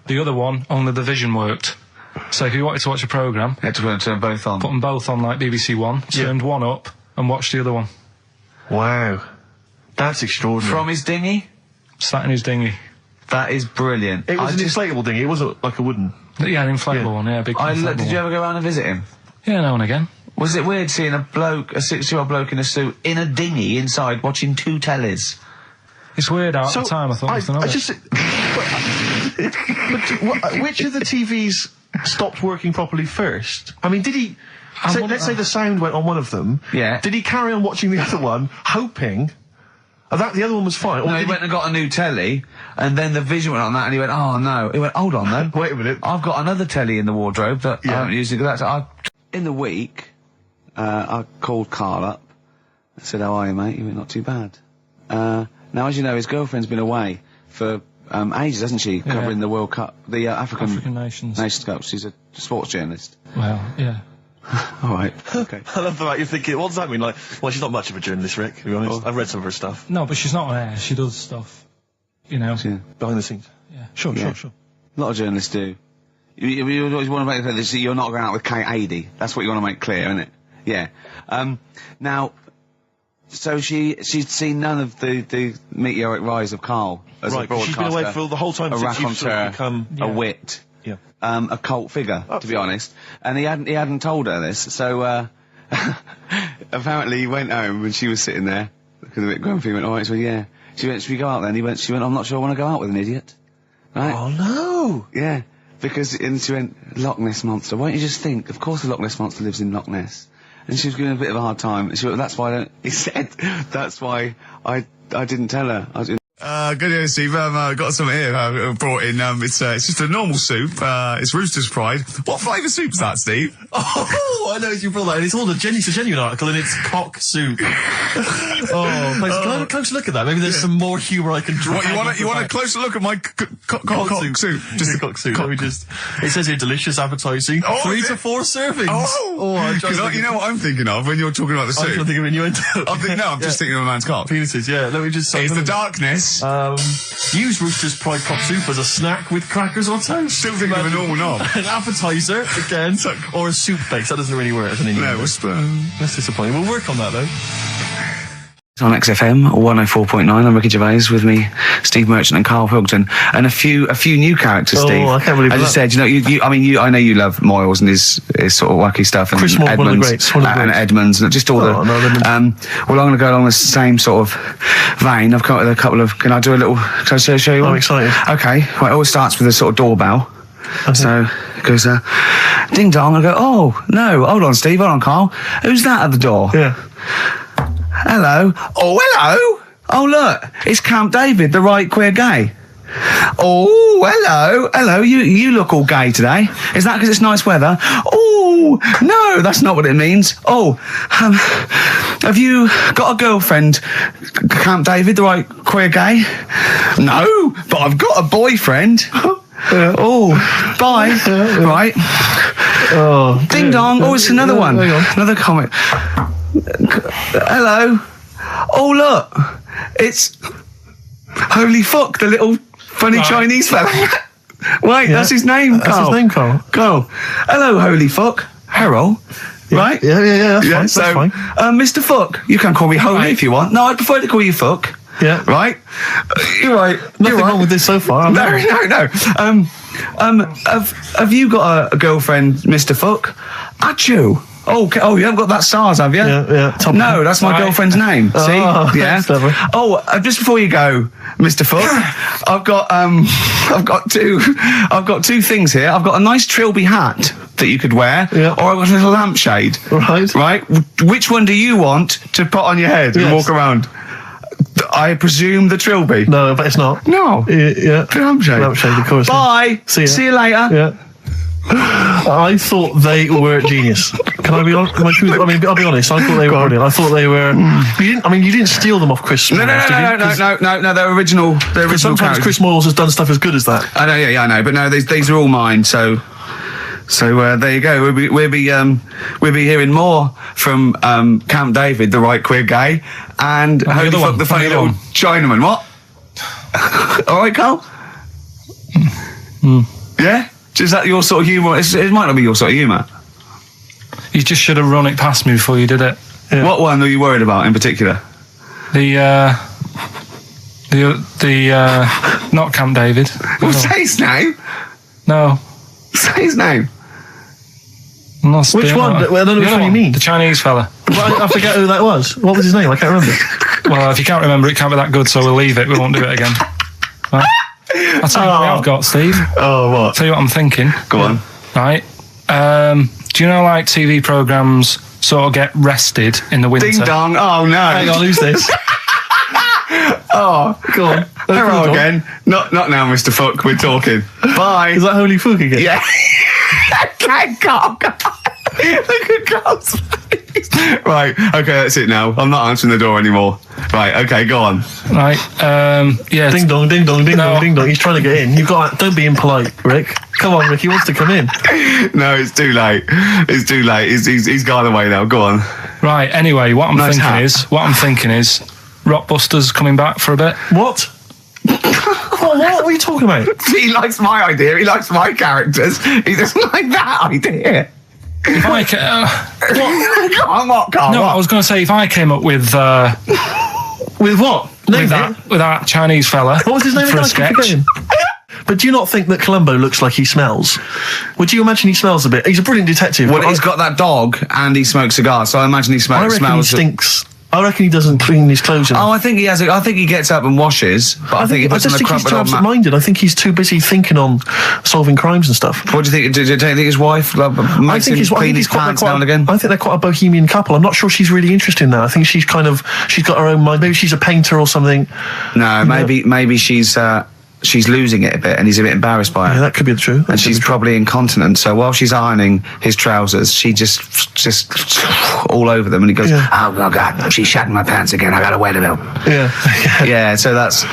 the other one only the vision worked. So if you wanted to watch a programme... You had to turn both on. Put them both on like BBC One, turned one up, and watched the other one. Wow. That's extraordinary. From his dinghy? Sat in his dinghy. That is brilliant. It was an inflatable dinghy, it wasn't like a wooden... Yeah, an inflatable one, yeah, big inflatable Did you ever go around and visit him? Yeah, now and again. Was it weird seeing a 60-year-old bloke in a suit, in a dinghy inside, watching 2 tellies? It's weird at the time, I thought. Which of the TVs stopped working properly first? I mean, did he... let's say the sound went on one of them. Yeah. Did he carry on watching the other one, hoping that the other one was fine? No, he went and got a new telly, and then the vision went on that, and he went, oh no. He went, hold on though. Wait a minute. I've got another telly in the wardrobe that I haven't used. In the week, I called Carl up. I said, how are you, mate? He went, not too bad. Now, as you know, his girlfriend's been away for ages, hasn't she? Covering the World Cup, the African Nations Cup. She's a sports journalist. Well, yeah. All right. Okay. I love the fact you're thinking, what does that mean? Like, well, she's not much of a journalist, Rick, to be honest. I've read some of her stuff. No, but she's not on air. She does stuff, behind the scenes. Yeah. Sure. A lot of journalists do. You always want to make clear that you're not going out with Kate Adie. That's what you want to make clear, isn't it? Yeah. Now, so she'd seen none of the meteoric rise of Carl as a broadcaster. She's been away for the whole time since you've sort of become... a wit. Yeah. A cult figure, to be honest. And he hadn't told her this, so, apparently he went home and she was sitting there, looking a bit grumpy, went, alright, so yeah. She went, should we go out then? She went, I'm not sure I want to go out with an idiot. Right? Oh no! Yeah. And she went, Loch Ness Monster. Why don't you just think, of course the Loch Ness Monster lives in Loch Ness. And she was giving a bit of a hard time. She went, that's why I didn't tell her. Good evening, Steve. Got some here. Brought in. It's just a normal soup. It's Rooster's Pride. What flavour soup's that, Steve? Oh, I know you brought that. And it's all it's a genuine article, and it's cock soup. Thanks. Can I have a closer look at that? Maybe there's some more humour I can draw. What, you want a closer look at my cock soup? Just a cock soup. Let me just. It says here, delicious, appetising. 3 to 4 servings. You know what I'm thinking of when you're talking about the soup? I'm trying to think of innuendo. I'm just thinking of a man's cock. Penises, yeah. Let me just. It's the darkness. Use Rooster's Pride cock soup as a snack with crackers or toast. Still thinking of a normal knob. An appetiser, again, or a soup base. That doesn't really work as an Indian. No, that's disappointing. We'll work on that, though. On XFM 104.9, I'm Ricky Gervais, with me, Steve Merchant and Karl Pilkington, and a few new characters, Steve. I can't believe As I said, I know you love Moyles and his sort of wacky stuff, and Chris Moore, Edmonds, one of the greats, and Edmonds, and just all well, I'm going to go along the same sort of vein. I've come up with a couple of. Can I show you one? I'm excited. Okay, well, it always starts with a sort of doorbell. Okay. So it goes, ding dong. I go, oh no, hold on, Steve, hold on, Karl. Who's that at the door? Yeah. Hello. Oh, hello. Oh, look, it's Camp David, the right queer gay. Oh, hello. You look all gay today. Is that because it's nice weather? Oh, no, that's not what it means. Oh, have you got a girlfriend, Camp David, the right queer gay? No, but I've got a boyfriend. Yeah. Oh, bye. Yeah. Right. Oh, ding dong. Oh, it's another one. Another comment. Hello. Oh, look. It's Holy Fuck, the little funny Chinese fella. Wait, that's his name, Karl. That's his name, Karl. Karl. Hello, Holy Fuck. Harold. Yeah. Right? Yeah, that's fine. Mr. Fuck, you can call me Holy if you want. No, I'd prefer to call you Fuck. Yeah. Right? You're right. Nothing wrong with this so far. No. Have you got a girlfriend, Mr. Fuck? Achoo. Oh, you haven't got that SARS, have you? Yeah. No, that's my girlfriend's name. See? Yeah. Just before you go, Mr. Fuck, I've got two things here. I've got a nice trilby hat that you could wear, or I've got a little lampshade. Right. Which one do you want to put on your head and walk around? I presume the trilby. No, but it's not. No. Yeah. The lampshade. Lampshade, of course. Bye. See you later. Yeah. I thought they were genius. Can I be honest? I'll be honest. I thought they were brilliant. I thought they were. You didn't steal them off Chris. No. They're original. They're original. Sometimes characters. Chris Moyles has done stuff as good as that. I know. Yeah, I know. But no, these are all mine. So there you go. We'll be hearing more from Camp David, the right queer gay, and Holy Fuck, the funny little Chinaman. What? All right, Karl. Yeah. Is that your sort of humour? It might not be your sort of humour. You just should have run it past me before you did it. Yeah. What one are you worried about in particular? The not Camp David. Well, say his name. No. Say his name. Which one? I don't know which one you mean. The Chinese fella. Well, I forget who that was. What was his name? I can't remember. Well, if you can't remember, it can't be that good, so we'll leave it. We won't do it again. Right? I'll tell you what I've got, Steve. Oh, what? I'll tell you what I'm thinking. Go on. Right. Do you know, like, TV programmes sort of get rested in the winter? Ding dong. Oh, no. Hang on, who's this? Oh, go on. Hello again. Not now, Mr. Fuck. We're talking. Bye. Is that Holy Fuck again? Yeah. God. Look at Carl's face. Right. Okay, that's it now. I'm not answering the door anymore. Right. Okay, go on. Right. Yeah. Ding dong, ding dong, ding dong, ding dong. He's trying to get in. Don't be impolite, Rick. Come on, Rick. He wants to come in. No, it's too late. It's too late. He's gone away now. Go on. Right. Anyway, what I'm thinking is, Rockbusters coming back for a bit. What? What are you talking about? He likes my idea. He likes my characters. He doesn't like that idea. If I what, Karl? No, I was going to say, if I came up with what? With that Chinese fella. What was his name for again? a sketch? But do you not think that Columbo looks like he smells? Would you imagine he smells a bit? He's a brilliant detective. Well, he's got that dog and he smokes cigars, so I imagine he smells. He stinks. I reckon he doesn't clean his clothes enough. Oh, I think he has. I think he gets up and washes, but I think he puts on a just think he's crumpled too old absent-minded. I think he's too busy thinking on solving crimes and stuff. What do you think? Do you think his wife makes him clean his pants now and again? I think they're quite a bohemian couple. I'm not sure she's really interested in that. I think she's got her own mind. Maybe she's a painter or something. No, maybe she's losing it a bit, and he's a bit embarrassed by it. Yeah, that could be the truth. And she's probably incontinent, so while she's ironing his trousers, she just all over them, and he goes, "Oh God, she's shatting my pants again. I gotta wet them out." Yeah, yeah. So that's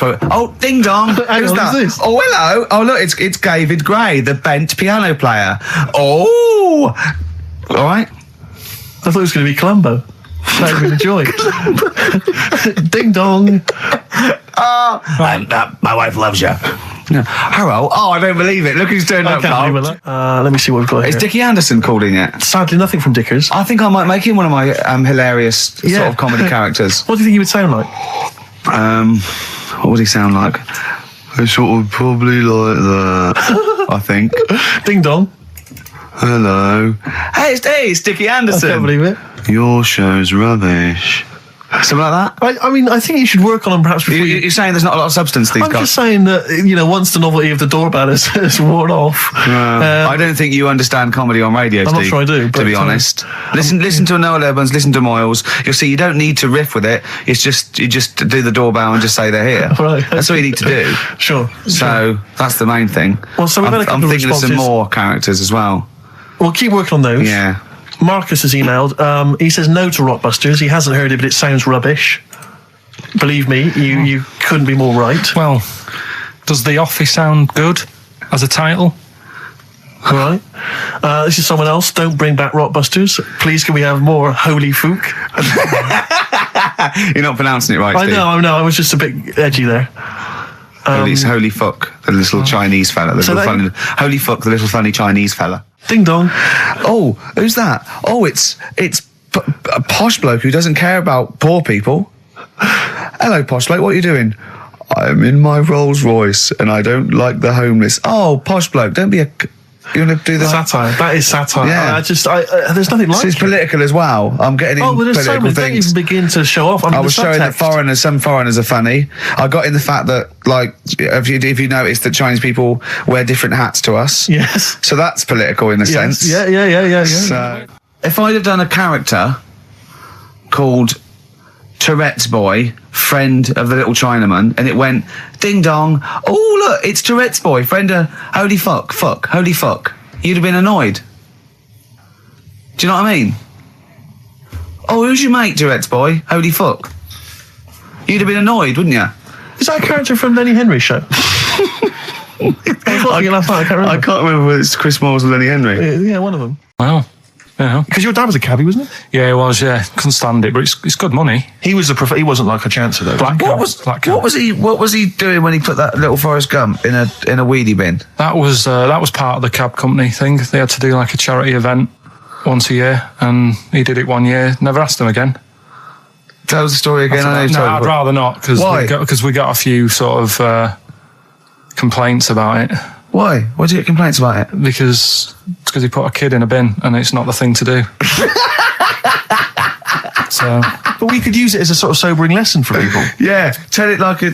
what. Oh, ding dong! Who's that? Who's this? Oh, hello. Oh, look, it's David Gray, the bent piano player. Oh, all right. I thought it was going to be Columbo. That would be a joy. Ding dong. Oh, my wife loves you. No. Hello. Oh, I don't believe it. Look who's turned up, Carl. Let me see what we've got Is here. Dickie Anderson called in yet? Sadly, nothing from Dickers. I think I might make him one of my hilarious sort of comedy characters. What do you think he would sound like? What would he sound like? Sort of probably like that, I think. Ding dong. Hello. Hey, it's Dickie Anderson. I can't believe it. Your show's rubbish. Something like that? I mean, I think you should work on them perhaps before You're saying there's not a lot of substance to these I'm guys? just saying that, once the novelty of the doorbell has worn off. I don't think you understand comedy on radio, I'm Steve. not sure I do, to be honest. Listen to Noel Evans, listen to Moyles. You'll see you don't need to riff with it. It's just, you just do the doorbell and just say they're here. Right. That's all you need to do. Sure. So, that's the main thing. Well, so we've had a couple I'm of thinking of some responses. more characters as well. We'll keep working on those. Yeah. Marcus has emailed. He says no to Rockbusters. He hasn't heard it, but it sounds rubbish. Believe me, you couldn't be more right. Well, does The Office sound good as a title? All right. This is someone else. Don't bring back Rockbusters. Please, can we have more holy fook? You're not pronouncing it right, Steve. I know. I was just a bit edgy there. Holy fuck, the little Chinese fella. Holy fuck, the little funny Chinese fella. Ding dong. Oh, who's that? Oh, it's a posh bloke who doesn't care about poor people. Hello, posh bloke, what are you doing? I'm in my Rolls Royce and I don't like the homeless. Oh, posh bloke, don't be a... You want to do that? Satire. That is satire. Yeah. There's nothing like It's it. political as well. I'm getting in there's so political many. Don't things. even begin to show off. I was showing that some foreigners are funny. I got in the fact that, like, if you notice that Chinese people wear different hats to us. Yes. So that's political in a sense. Yeah. So, if I'd have done a character called Tourette's Boy, friend of the little Chinaman, and it went ding dong, oh look, it's Tourette's Boy, friend of holy fuck, holy fuck, you'd have been annoyed. Do you know what I mean? Oh, who's your mate, Tourette's Boy, holy fuck? You'd have been annoyed, wouldn't you? Is that a character from Lenny Henry's show? I can't remember whether it's Chris Moores or Lenny Henry. Yeah, one of them. Wow. Yeah. Because your dad was a cabbie, wasn't it? Yeah, it was, yeah. Couldn't stand it, but it's good money. He was he wasn't like a chancer though. What was he doing when he put that little Forrest Gump in a weedy bin? That was part of the cab company thing. They had to do like a charity event once a year, and he did it one year. Never asked him again. Tell us the story again. I'd rather not, because we got a few sort of complaints about it. Why? Why did you get complaints about it? Because he put a kid in a bin, and it's not the thing to do. So, but we could use it as a sort of sobering lesson for people. Yeah, tell it like a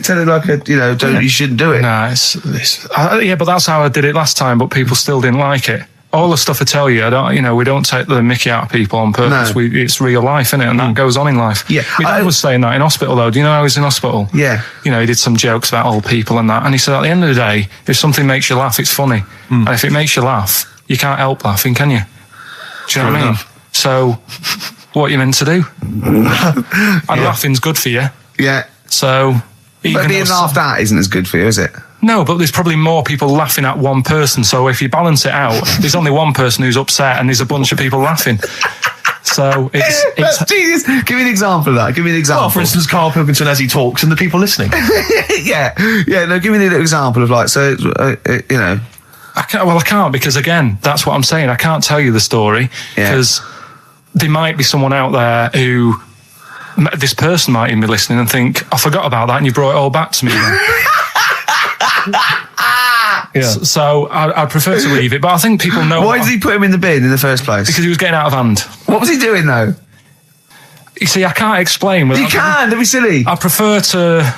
you shouldn't do it. Nah, yeah, but that's how I did it last time. But people still didn't like it. All the stuff I tell you, we don't take the mickey out of people on purpose. No. It's real life, innit? And that goes on in life. Yeah. My dad was saying that in hospital, though. Do you know I was in hospital? Yeah. He did some jokes about old people and that. And he said, at the end of the day, if something makes you laugh, it's funny. And if it makes you laugh, you can't help laughing, can you? Do you know what I mean? So, what are you meant to do? And laughing's good for you. Yeah. So... But being laughed at isn't as good for you, is it? No, but there's probably more people laughing at one person. So if you balance it out, there's only one person who's upset and there's a bunch of people laughing. So That's genius. Give me an example of that. Give me an example. Well, for instance, Karl Pilkington as he talks and the people listening. Yeah. No, give me an example of I can't because, again, that's what I'm saying. I can't tell you the story because there might be someone out there who... This person might even be listening and think, I forgot about that and you brought it all back to me then. So I'd prefer to leave it, but I think people know... Why did he put him in the bin in the first place? Because he was getting out of hand. What was he doing, though? You see, I can't explain. You can. Don't be silly. I prefer to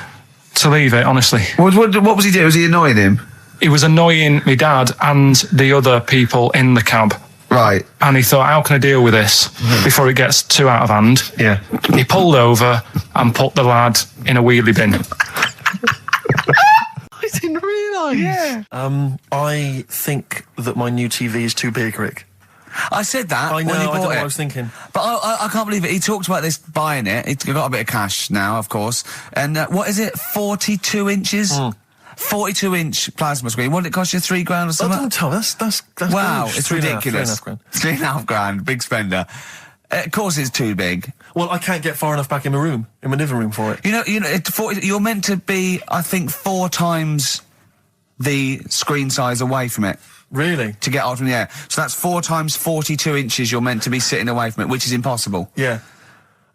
leave it, honestly. What was he doing? Was he annoying him? He was annoying my dad and the other people in the cab. Right. And he thought, how can I deal with this before it gets too out of hand? Yeah. He pulled over and put the lad in a wheelie bin. I didn't realise. Yeah. I think that my new TV is too big, Rick. I said that. I know, when he I don't know bought what it. I was thinking. But I can't believe it. He talked about this buying it. He's got a bit of cash now, of course. And what is it? 42 inches? 42-inch plasma screen. What did it cost you? $3 grand or Oh, something? don't tell me. That's Wow, huge. it's 3.5 ridiculous. grand. $3.5 grand, big spender. Of course, it's too big. Well, I can't get far enough back in my room, in my living room for it. You know, you're meant to be, I think, 4 times the screen size away from it Really? to get out from the air. So that's 4 times 42 inches. You're meant to be sitting away from it, which is impossible. Yeah.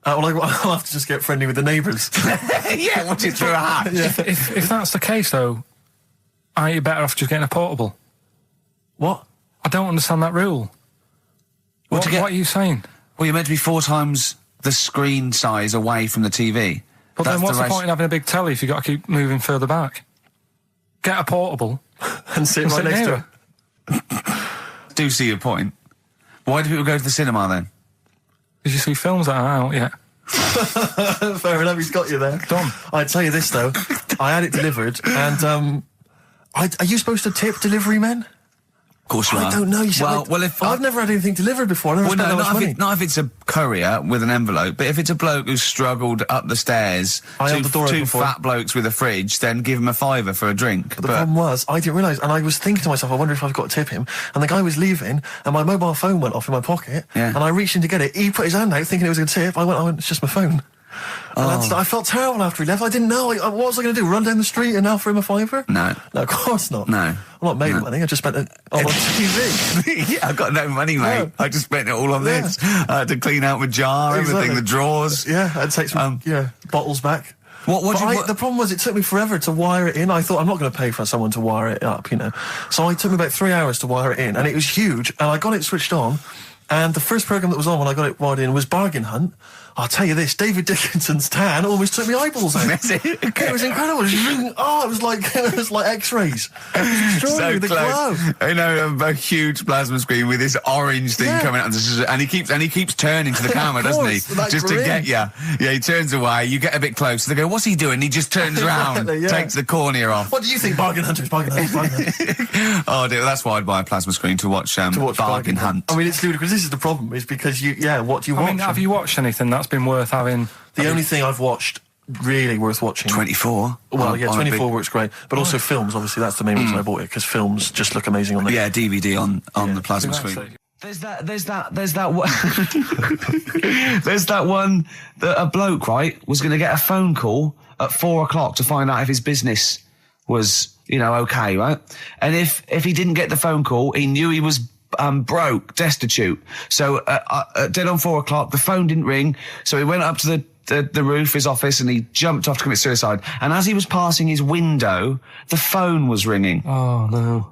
Well, I'll have to just get friendly with the neighbours. Yeah, watch it through a hat. If that's the case, though, aren't you better off just getting a portable? What? I don't understand that rule. What are you saying? Well, you're meant to be 4 times the screen size away from the TV. But then what's the point in having a big telly if you've got to keep moving further back? Get a portable. And sit right next to it. Do see your point. Why do people go to the cinema then? Did you see films that are out yet? Fair enough, he's got you there. Done. I'd tell you this, though. I had it delivered, and are you supposed to tip delivery men? Of course you are. I don't know. You see, if I've never had anything delivered before. I've never spent that much money. Not if it's a courier with an envelope, but if it's a bloke who's struggled up the stairs, I held the door open two for him. fat blokes with a fridge, then give him a £5 for a drink. But the problem was, I didn't realise, and I was thinking to myself, I wonder if I've got to tip him. And the guy was leaving, and my mobile phone went off in my pocket, Yeah. and I reached in to get it. He put his hand out, thinking it was going to tip. I went, it's just my phone. And I felt terrible after he left. I didn't know. What was I going to do? Run down the street and offer him a £5? No. No, of course not. No. I'm not made of money. I just spent it on TV. Yeah, I've got no money, mate. Yeah. I just spent it all on this. I had to clean out my jar, everything, Exactly. the drawers. Yeah, I'd take some bottles back. The The problem was, it took me forever to wire it in. I thought, I'm not going to pay for someone to wire it up, you know. So it took me about 3 hours to wire it in, and it was huge. And I got it switched on, and the first programme that was on when I got it wired in was Bargain Hunt. I'll tell you this, David Dickinson's tan almost took my eyeballs out. It was incredible. It was like X-rays. It was extraordinary, the glow. You know, a huge plasma screen with this orange thing coming out, and he keeps turning to the camera, doesn't he? That's Just to get you. Yeah, he turns away. You get a bit close. They go, "What's he doing?" He just turns around, Exactly, yeah. takes the cornea off. What do you think, Bargain Hunters? Bargain Hunters. Oh dear, that's why I'd buy a plasma screen to watch Bargain Hunt. I mean, it's ludicrous. This is the problem, is because what do you watch? I mean, have you watched anything that's been worth having? The only thing I've watched really worth watching. 24. Well, 24 works great, but also films. Obviously, that's the main reason I bought it, because films just look amazing on the DVD on the plasma screen. There's that one that a bloke, right, was going to get a phone call at 4 o'clock to find out if his business was, okay, right? And if he didn't get the phone call, he knew he was broke, destitute. So dead on 4 o'clock, the phone didn't ring, so he went up to the roof, his office, and he jumped off to commit suicide. And as he was passing his window, the phone was ringing. Oh no.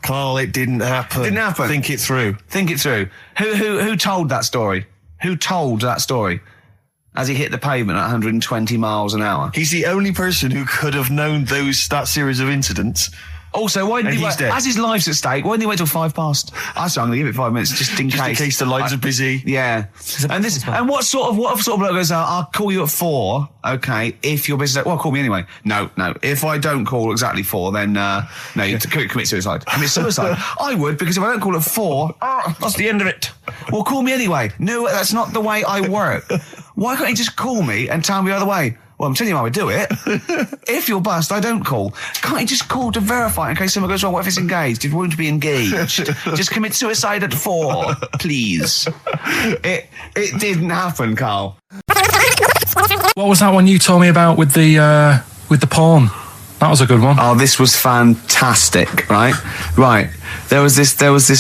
Carl, it didn't happen. Didn't happen. Think it through. Think it through. Who told that story? Who told that story? As he hit the pavement at 120 miles an hour. He's the only person who could have known that series of incidents. Also, why didn't he wait? dead. As his life's at stake, why didn't he wait till 5 past? I'm going to give it 5 minutes just in Just case. in case the lines are busy. Yeah. And what sort of bloke goes out, I'll call you at 4, okay, if your business... Well, call me anyway. No. If I don't call exactly 4, then, you commit suicide. Commit suicide. I would, because if I don't call at 4, that's the end of it. Well, call me anyway. No, that's not the way I work. Why can't you just call me and tell me the other way? Well, I'm telling you how I do it. If you're bust, I don't call. Can't you just call to verify in case something goes wrong? What if it's engaged? It won't be engaged. Just commit suicide at 4, please. It didn't happen, Carl. What was that one you told me about with the porn? That was a good one. Oh, this was fantastic, right? Right. There was this.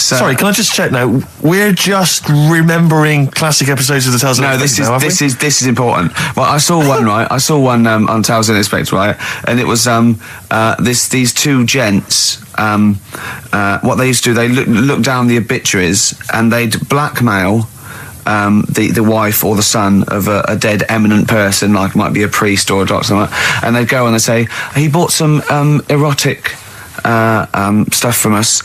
Sorry, can I just check now? We're just remembering classic episodes of the Tales of No, this is important. Well, I saw one, right? I saw one on Tales of Spectrum, right? And it was these two gents what they used to do, they look down the obituaries and they'd blackmail the wife or the son of a dead eminent person, like might be a priest or a doctor, something like that, and they'd go and they'd say, he bought some erotic stuff from us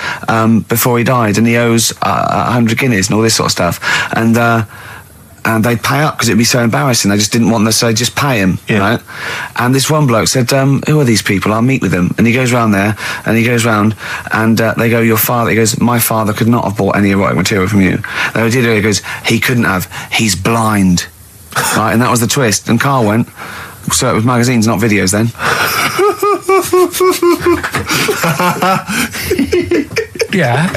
before he died, and he owes 100 guineas and all this sort of stuff, and they'd pay up because it'd be so embarrassing. They just didn't want them, so they'd just pay him, right? And this one bloke said, who are these people? I'll meet with them. And he goes round there, and he goes round, and they go, your father, he goes, my father could not have bought any erotic material from you. No, he did, he goes, he couldn't have, he's blind. Right, and that was the twist. And Carl went, so it was magazines, not videos then. Yeah.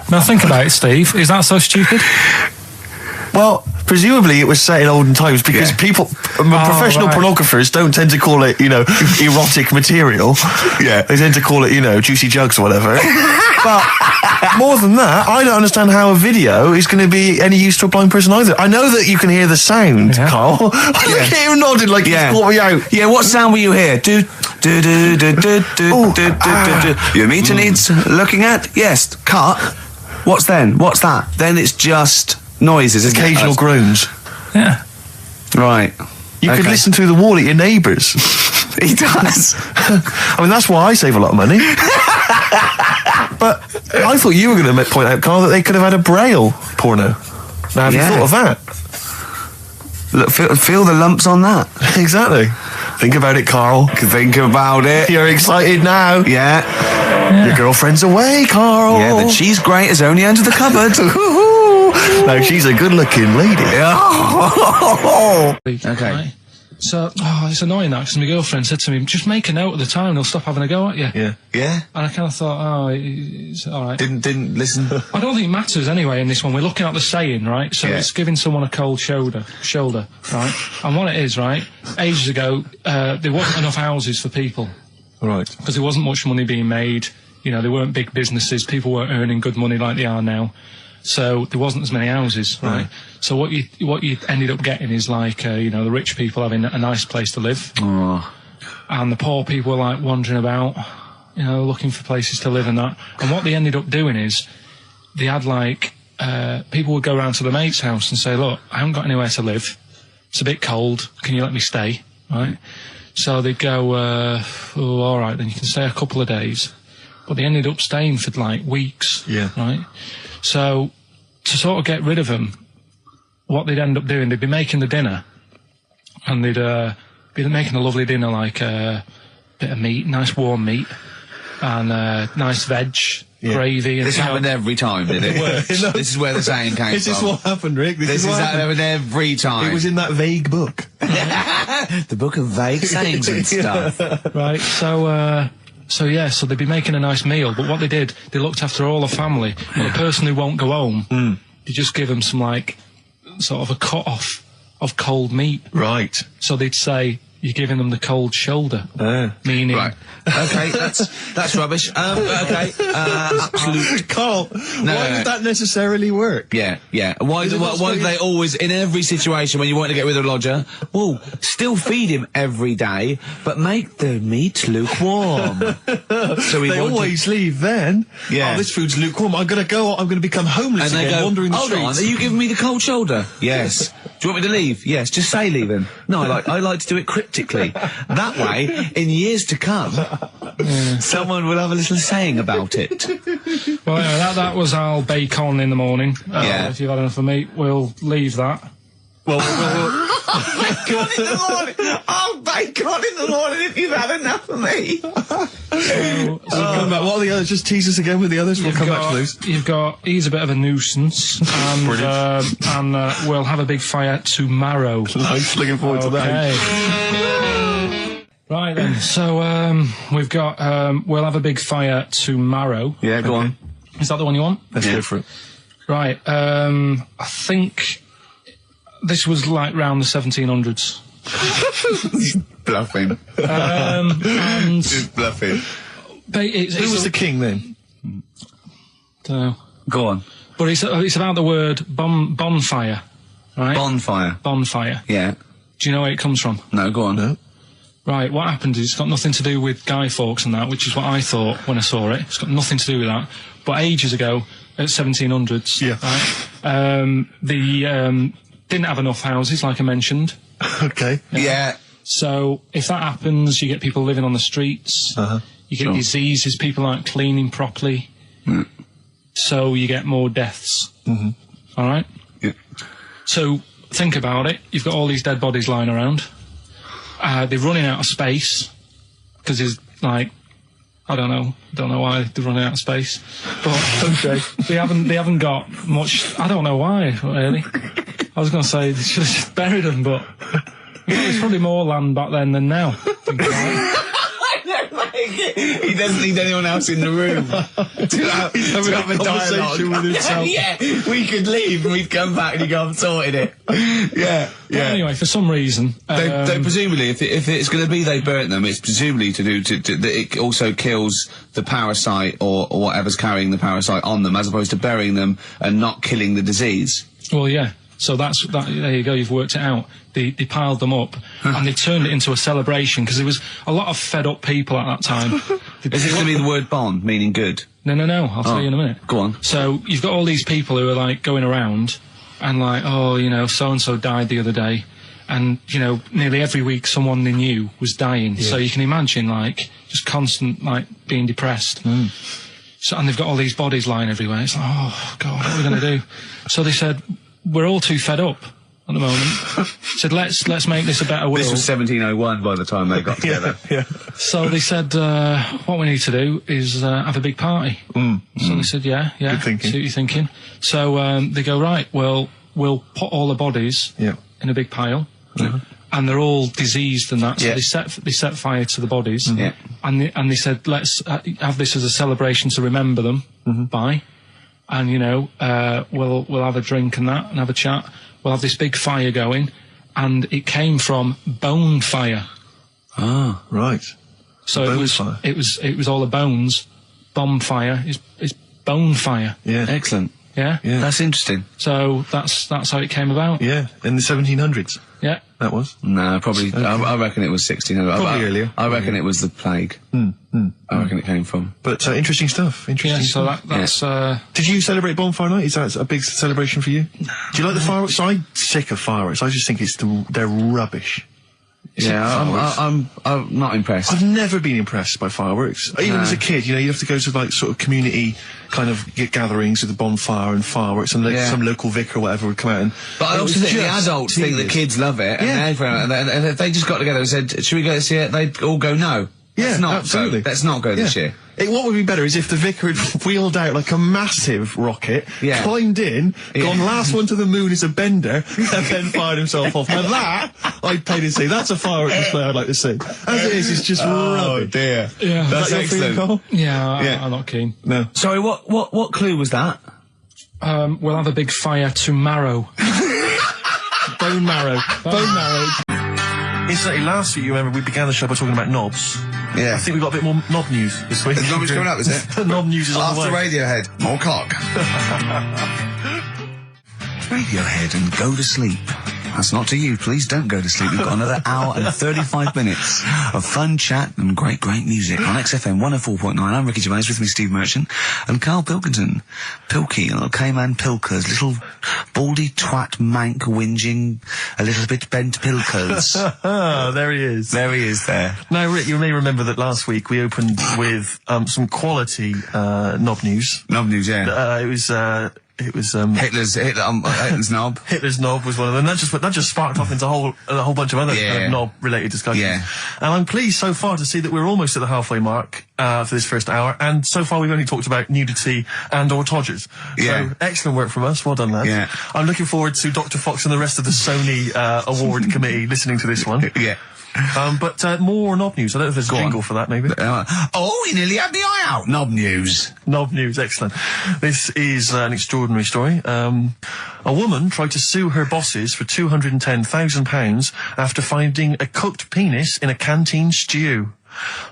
Now think about it, Steve. Is that so stupid? Well, presumably it was set in olden times because people, professional pornographers don't tend to call it, erotic material. Yeah. They tend to call it, juicy jugs or whatever. But more than that, I don't understand how a video is going to be any use to a blind person either. I know that you can hear the sound, Carl. Look at him nodding like he's caught me out. Yeah, what sound were you hear? Your meter needs looking at? Yes. Cut. What's then? What's that? Then it's just noises, isn't Occasional it? groans. Yeah. Right. You could listen through the wall at your neighbours. He does. I mean, that's why I save a lot of money. But I thought you were going to point out, Carl, that they could have had a Braille porno. Now, have you thought of that? Look, feel the lumps on that. Exactly. Think about it, Carl. Think about it. You're excited now. Yeah. Your girlfriend's away, Carl. Yeah, the cheese grate has only entered the cupboard. No, she's a good-looking lady. Okay. Right. So, it's annoying that, because my girlfriend said to me, just make a note of the time and he'll stop having a go at you. Yeah. Yeah? And I kind of thought, it's all right. Didn't listen. I don't think it matters anyway in this one. We're looking at the saying, right? So it's giving someone a cold shoulder, right? And what it is, right? Ages ago, there wasn't enough houses for people. Right. Because there wasn't much money being made. There weren't big businesses. People weren't earning good money like they are now. So there wasn't as many houses, right? So what you ended up getting is like, the rich people having a nice place to live. Oh. And the poor people were like wandering about, looking for places to live and that. And what they ended up doing is they had like, people would go around to the mate's house and say, look, I haven't got anywhere to live. It's a bit cold. Can you let me stay? Right? So they'd go, all right, then you can stay a couple of days. But they ended up staying for like weeks. Yeah. Right? So to sort of get rid of them, what they'd end up doing, they'd be making the dinner, and they'd be making a lovely dinner, like a bit of meat, nice warm meat, and nice veg, gravy. And This happened every time, did it? This is where the saying came This from. is what happened, Rick. This is what happened every time. It was in that vague book. The book of vague sayings and stuff. Right, so they'd be making a nice meal, but what they did, they looked after all the family. But the person who won't go home, they just give them some, like, sort of a cut-off of cold meat. Right. So they'd say, you're giving them the cold shoulder. Meaning... Right. Okay, that's rubbish. Okay, absolute... Carl, why would that necessarily work? Yeah. Why do they always, in every situation when you want to get rid of a lodger, still feed him every day, but make the meat lukewarm? So they always leave then. Yeah. Oh, this food's lukewarm. I'm going to become homeless And they again, go, wandering the hold streets. on, are you giving me the cold shoulder? Yes. Do you want me to leave? Yes, just say leaving. No, I like to do it cryptically. That way, in years to come, someone will have a little saying about it. Well, that was our bacon in the morning. If you've had enough of meat, we'll leave that. Well, Bacon in the morning! Oh, bacon in the morning if you've had enough of me! come back. What are the others? Just tease us again with the others. We'll come back to those. He's a bit of a nuisance, and we'll have a big fire tomorrow. Nice, looking forward to that. Right then, so we've got we'll have a big fire tomorrow. Yeah, go on. Is that the one you want? Let's go for it. Right, I think this was like round the 1700s. Bluffing. And Just bluffing. Who was the king then? Don't know. Go on. But it's about the word bonfire, right? Bonfire. Bonfire. Yeah. Do you know where it comes from? No, go on. No. right, what happened is it's got nothing to do with Guy Fawkes and that, which is what I thought when I saw it. It's got nothing to do with that. But ages ago, at 1700s, right, didn't have enough houses, like I mentioned. Okay. Yeah. So if that happens, you get people living on the streets. You get diseases, people aren't cleaning properly. So you get more deaths. All right? Yeah. So think about it. You've got all these dead bodies lying around. They're running out of space because there's like, I don't know why they're running out of space, but they haven't got much. I don't know why really. I was going to say they should have just buried them, but there's probably more land back then than now. Think about it. He doesn't need anyone else in the room to have a conversation with himself. Yeah, we could leave and we'd come back and he'd go, I've sorted it. Yeah. Well, anyway, for some reason... They presumably, if it's going to be they burnt them, it's presumably to do that it also kills the parasite or whatever's carrying the parasite on them, as opposed to burying them and not killing the disease. Well, yeah. So there you go, you've worked it out. They piled them up and they turned it into a celebration because there was a lot of fed up people at that time. Is it going to be the word bon, meaning good? No, I'll tell you in a minute. Go on. So you've got all these people who are like going around and like, oh, you know, so-and-so died the other day. And, you know, nearly every week someone they knew was dying. Yeah. So you can imagine like just constant like being depressed. So, and they've got all these bodies lying everywhere. It's like, oh, God, what are we going to do? So they said, we're all too fed up at the moment. Said, let's make this a better world. This was 1701 by the time they got together. Yeah. So they said, what we need to do is have a big party. So they said, yeah. Good thinking. See what you're thinking. So they go, right, well, we'll put all the bodies in a big pile. And they're all diseased and that. So they set fire to the bodies. And they said, let's have this as a celebration to remember them by. And, you know, we'll have a drink and that and have a chat. We'll have this big fire going. And it came from bonfire. Ah, right. So it was all the bones. Bonfire is bonfire. Yeah. Excellent. Yeah? That's interesting. So that's how it came about. Yeah, in the 1700s. Yeah. That was? No, probably. Okay. I reckon it was 1600. Probably earlier. I reckon it was the plague. I reckon it came from. But interesting stuff. So that's. Did you celebrate Bonfire Night? Is that a big celebration for you? Do you like the fireworks? I'm sick of fireworks. I just think they're rubbish. I'm not impressed. I've never been impressed by fireworks. Even as a kid, you know, you have to go to like sort of community kind of gatherings with a bonfire and fireworks, and some local vicar or whatever would come out. But I also think the adults think the kids love it, and if they just got together and said, "Should we go this year?" They'd all go, "No." Yeah, absolutely. Let's not go this year. What would be better is if the vicar had wheeled out like a massive rocket, climbed in, gone last one to the moon as a bender, and then fired himself off. Now that, I'd pay to see. That's a firework display I'd like to see. As it is, it's just rubbish. Oh dear. Yeah. That's excellent. Cole? Yeah, I'm not keen. No. Sorry, what clue was that? We'll have a big fire tomorrow. Bone marrow. Incidentally, last week, you remember, we began the show by talking about knobs. Yeah. I think we've got a bit more knob news this week. There's knobs coming up, is it? Knob news is on the way. After Radiohead, more cock. Radiohead and go to sleep. That's not to you. Please don't go to sleep. We've got another hour and 35 minutes of fun chat and great music on XFM 104.9. I'm Ricky Gervais, with me Steve Merchant and Karl Pilkington. Pilky, little Cayman Pilkers, little baldy twat mank whinging, a little bit bent Pilkers. There he is. There he is there. Now, Rick, you may remember that last week we opened with some quality knob news. Knob news, yeah. It was Hitler's knob. Hitler's knob was one of them. That just sparked off into a whole bunch of other kind of knob-related discussions. Yeah. And I'm pleased so far to see that we're almost at the halfway mark for this first hour. And so far we've only talked about nudity and/or todgers. Yeah. So excellent work from us. Well done, lads. Yeah. I'm looking forward to Dr. Fox and the rest of the Sony award committee listening to this one. Yeah. But more knob news. I don't know if there's a jingle for that, maybe. We nearly had the eye out. Knob news. Knob news, excellent. This is an extraordinary story. A woman tried to sue her bosses for £210,000 after finding a cooked penis in a canteen stew.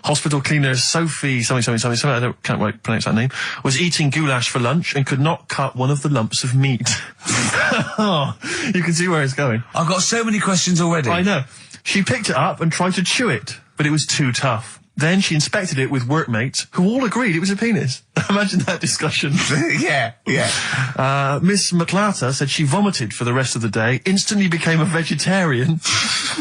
Hospital cleaner Sophie something, I can't pronounce that name, was eating goulash for lunch and could not cut one of the lumps of meat. You can see where it's going. I've got so many questions already. I know. She picked it up and tried to chew it, but it was too tough. Then she inspected it with workmates, who all agreed it was a penis. Imagine that discussion. Yeah. Miss McClarter said she vomited for the rest of the day, instantly became a vegetarian,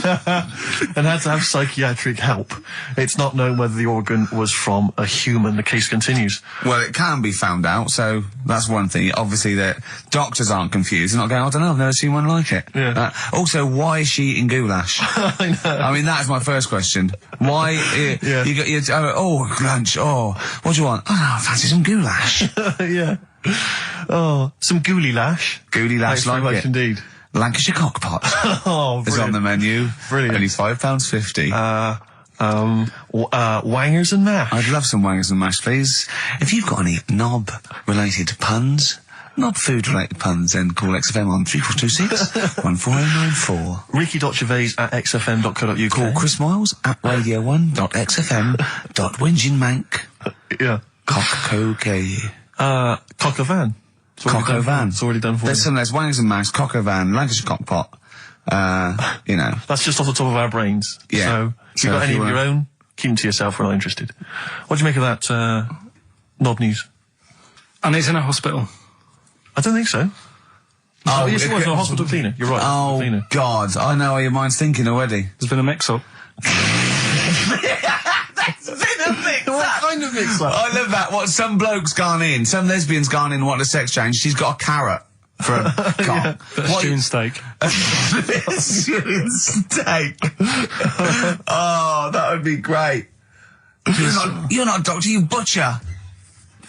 and had to have psychiatric help. It's not known whether the organ was from a human. The case continues. Well, it can be found out, so that's one thing. Obviously, that doctors aren't confused. They're not going, I don't know, I've never seen one like it. Yeah. Also, why is she eating goulash? I know. I mean, that's my first question. Why, you got your, lunch, what do you want? Oh, no, I fancy some goulash. Yeah. Oh, some goolie lash. Goulash, Thanks very like much it. indeed. Lancashire cockpot Oh, is on the menu. Brilliant. Only £5.50. Wangers and mash. I'd love some wangers and mash, please. If you've got any knob-related puns, knob-food-related puns, then call XFM on 3426-14094. Ricky.Gervais at xfm.co.uk. Call Chris Miles at radio1.xfm.winginmank. Yeah. Cock-co-gay. Cock a van. Cock o' van. It's already done for you. There's wangers and mash, cock o' van, Lancashire cockpot. You know. That's just off the top of our brains. Yeah. So, if you've got any of your own, keep them to yourself. We're not interested. What do you make of that, knob news? And he's in a hospital. I don't think so. Oh, yes, it was a hospital cleaner. You're right. Oh, cleaner. God. I know how your mind's thinking already. There's been a mix-up. What kind of mix-up? I love that. What, some bloke's gone in, some lesbian's gone in and wanted a sex change. She's got a carrot for a cock. Bit of stewing steak. Stewing steak. Oh, that would be great. You're not a doctor, you butcher.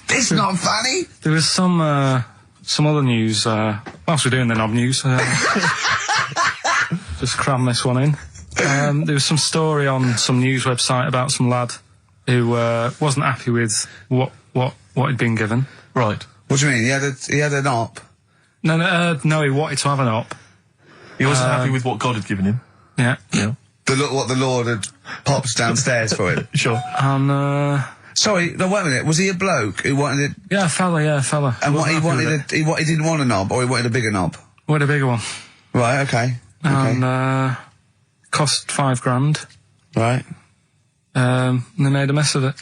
It's not funny. There was some other news, whilst we're doing the knob news, just cram this one in. There was some story on some news website about some lad who wasn't happy with what he'd been given. Right. What do you mean? He had an op? No, he wanted to have an op. He wasn't happy with what God had given him. Yeah. Yeah. What the Lord had popped downstairs for him? Sure. And, Sorry, no, wait a minute. Was he a bloke who wanted it? yeah, a fella. And what he wanted, he didn't want a knob, or he wanted a bigger knob? Wanted a bigger one. Right, okay. And, cost £5,000. Right. And they made a mess of it.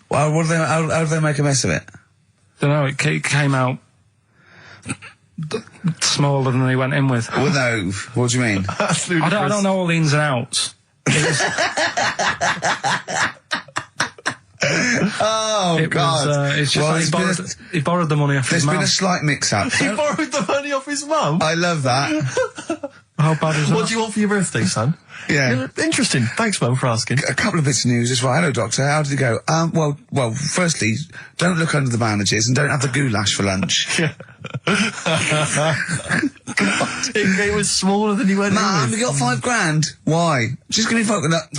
Well, how did they make a mess of it? Don't know, it came out smaller than they went in with. Well, no. What do you mean? Absolutely. I don't know all the ins and outs. Oh, God. It's just like he borrowed the money off his mum. There's been a slight mix-up. He borrowed the money off his mum? I love that. How bad is that? What do you want for your birthday, son? Yeah. Interesting. Thanks, Mum, for asking. A couple of bits of news as well. Hello, Doctor. How did it go? Well, firstly, don't look under the bandages and don't have the goulash for lunch. Yeah. It was smaller than you went Mum, in we got £5,000. Why? Just give me fucking up.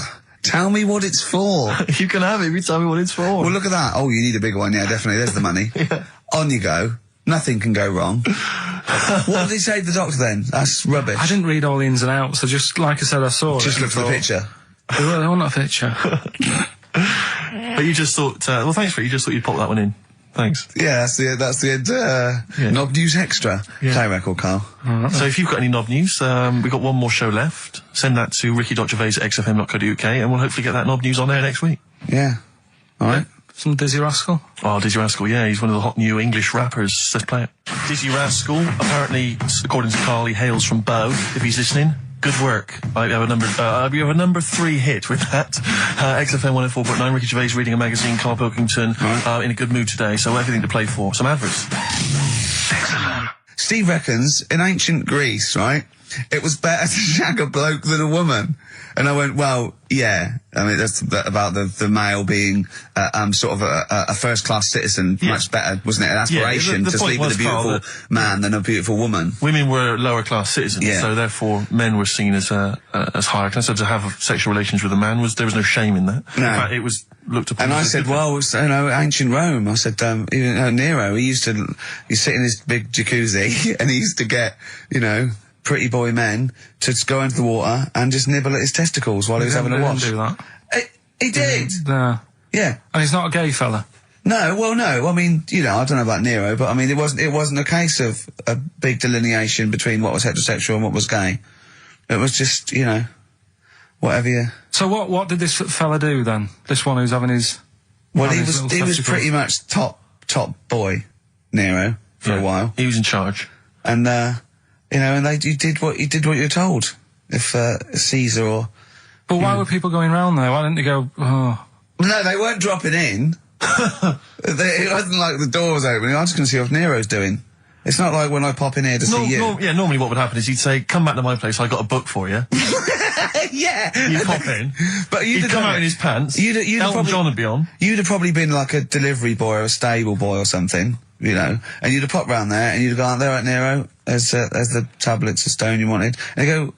Tell me what it's for. with. You can have it if you tell me what it's for. Well, look at that. Oh, you need a bigger one. Yeah, definitely. There's the money. Yeah. On you go. Nothing can go wrong. What did he say to the doctor then? That's rubbish. I didn't read all the ins and outs. I just, like I said, I saw it. Just look for the picture. I want that picture. But you just thought, well, thanks for it. You just thought you'd pop that one in. Thanks. Yeah, that's the end. Knob News Extra. Yeah. Play record, Carl. So if you've got any knob news, we've got one more show left. Send that to ricky.gervais@xfm.co.uk and we'll hopefully get that knob news on air next week. Yeah. All right. Some Dizzy Rascal. Oh, Dizzy Rascal, yeah, he's one of the hot new English rappers. Let's play it. Dizzy Rascal, apparently, according to Carl, he hails from Bow, if he's listening. Good work. We have a number 3 hit with that. XFM 104.9, Ricky Gervais reading a magazine, Karl Pilkington, in a good mood today, so everything to play for. Some adverts. Steve reckons, in ancient Greece, right, it was better to shag a bloke than a woman. And I went, well, yeah. I mean, that's about the male being sort of a first-class citizen, much better, wasn't it? An aspiration the to sleep with a beautiful man than a beautiful woman. Women were lower-class citizens, so therefore men were seen as higher class. So to have sexual relations with a man there was no shame in that. No. In fact, it was looked upon. And I said, well, it's, ancient Rome. I said, Nero, he sit in his big jacuzzi and he used to get, pretty boy men to just go into the water and just nibble at his testicles while he was having a wash. He didn't do that. He did. No. Yeah. And he's not a gay fella. No, well, no. I mean, I don't know about Nero, but I mean, it wasn't a case of a big delineation between what was heterosexual and what was gay. It was just, whatever you... So what did this fella do then? This one who's having his... Well, having he his was little testicles? pretty much top boy, Nero, for a while. He was in charge. And, you know, and you did what you were told. If, Caesar or... But why were people going round there? Why didn't they go, oh... No, they weren't dropping in. It wasn't like the door was open. I was going to see what Nero's doing. It's not like when I pop in here to see you. Normally what would happen is he'd say, come back to my place, I got a book for you. Yeah. You'd pop in. But he'd come out in his pants. Elton John would be on. You'd have probably been like a delivery boy or a stable boy or something, you know, and you'd have popped round there and you'd have gone, there right, Nero, there's the tablets of stone you wanted. And they go,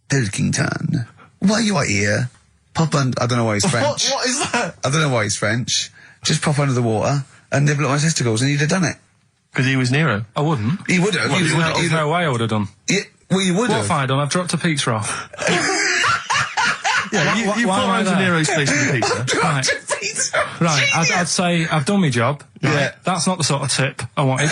Pilkington, why you are here? Pop under, I don't know why he's French. What is that? I don't know why he's French. Just pop under the water and nibble at my testicles and you'd have done it. Because he was Nero. I wouldn't. He would have. There's no way I would have done. Well, you would What have. have I done? I've dropped a pizza off. Yeah, you why am I put there? to Nero's place with the pizza. Right, I'd say I've done my job. Right? Yeah. That's not the sort of tip I wanted.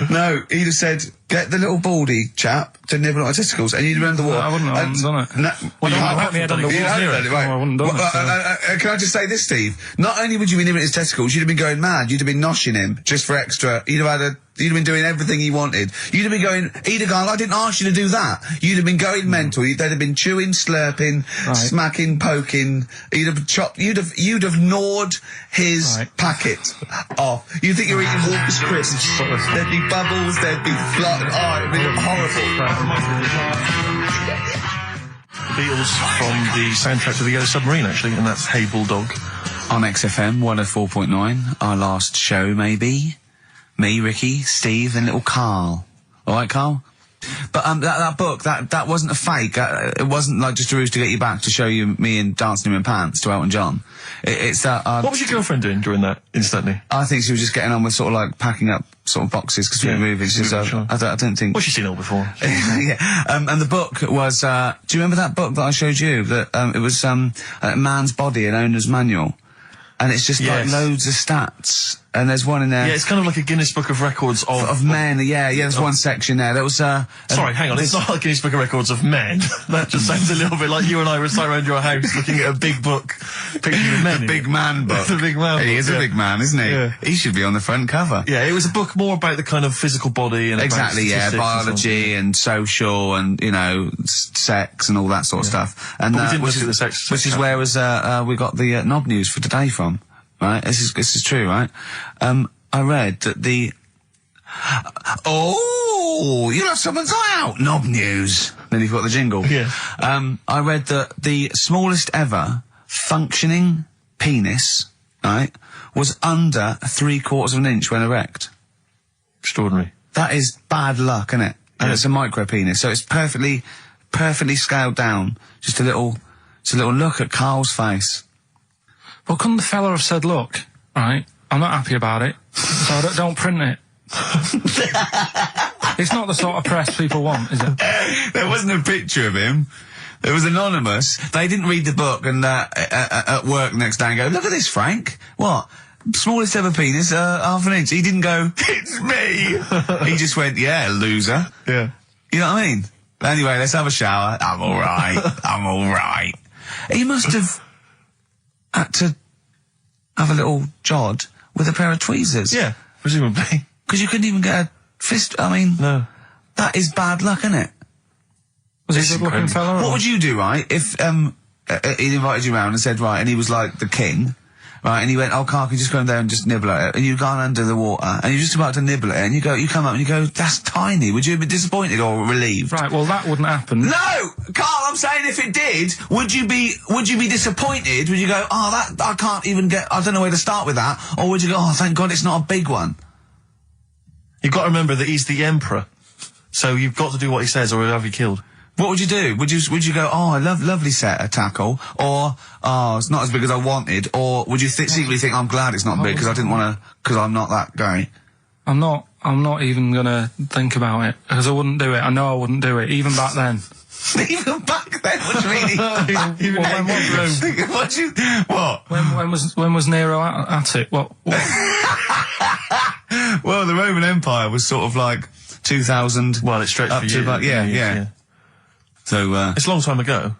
No, he'd have said, get the little baldy chap to nibble at my testicles, and you'd have been under the water. I wouldn't have done it. No, Well, you I might put my head under you water. hadn't done it, right. No, I wouldn't have done it, Can I just say this, Steve? Not only would you be nibbling his testicles, you'd have been going mad. You'd have been noshing him just for extra. You'd have been doing everything he wanted. You'd have been going, he'd have gone, I didn't ask you to do that. You'd have been going mental. They'd have been chewing, slurping, smacking, poking. You'd have chopped, you'd have gnawed his packet off. You'd think you were eating Walker's crisps. There'd be bubbles, there'd be flood. Oh, it'd be horrible. Beatles from the soundtrack to The Yellow Submarine, actually, and that's Hey Bulldog. On XFM 104.9, our last show, maybe. Me, Ricky, Steve, and little Carl. Alright, Carl? But, that book, that wasn't a fake. It wasn't like just a ruse to get you back to show you me and dancing in my pants to Elton John. It's that, What was your girlfriend doing during that, instantly? I think she was just getting on with sort of like packing up sort of boxes because we were moving. So sure. I don't think. Well, she's seen it all before. Yeah. And the book was, do you remember that book that I showed you? That, it was, a man's body, an owner's manual. And it's just like loads of stats. And there's one in there. Yeah, it's kind of like a Guinness Book of Records of men. Yeah, there's one section there. That was, sorry, hang on, it's not like Guinness Book of Records of men. That just sounds a little bit like you and I were sat around your house looking at a big book, picturing men. The big man book. The big man book. He is a big man, isn't he? Yeah. He should be on the front cover. Yeah, it was a book more about the kind of physical body and exactly, about biology and social and, you know, sex and all that sort of stuff. And But we didn't look at the sex which is where we got the knob news for today from. Right? This is true, right? I read that oh, you'll have someone's eye out. Knob news. Then you've got the jingle. Yeah. I read that the smallest ever functioning penis, right, was under 3/4 of an inch when erect. Extraordinary. That is bad luck, isn't it? And it's a micro penis, so it's perfectly scaled down. Just a little look at Carl's face. Well, couldn't the fella have said, look, right, I'm not happy about it, so don't print it. It's not the sort of press people want, is it? There wasn't a picture of him. It was anonymous. They didn't read the book and at work the next day and go, look at this, Frank. What? Smallest ever penis, half an inch. He didn't go, it's me. He just went, yeah, loser. Yeah. You know what I mean? Anyway, let's have a shower. I'm alright. He must have had to have a little jod with a pair of tweezers. Yeah, presumably. Because you couldn't even get a fist. I mean, No. that is bad luck, isn't it? Was he a good-looking fella? What would you do, right, if he invited you round and said, right, and he was like the king, right, and he went, oh, Carl, can you just go in there and just nibble at it? And you've gone under the water, and you're just about to nibble at it, and you come up and you go, that's tiny. Would you have been disappointed or relieved? Right, well, that wouldn't happen. No! Carl, I'm saying if it did, would you be disappointed? Would you go, oh, that, I can't even get, I don't know where to start with that? Or would you go, oh, thank God it's not a big one? You've got to remember that he's the emperor. So you've got to do what he says or he'll have you killed. What would you do? Would you go, oh, I lovely set of tackle, or, oh, it's not as big as I wanted, or would you secretly think, I'm glad it's not big because I didn't want to, because I'm not that guy? I'm not even gonna think about it, because I wouldn't do it. I know I wouldn't do it, even back then. Even back then? What do you mean? Even Well, when was Nero at it? What? Well, the Roman Empire was sort of like 2000. Well, it stretched up for to years. about, yeah. So, It's a long time ago.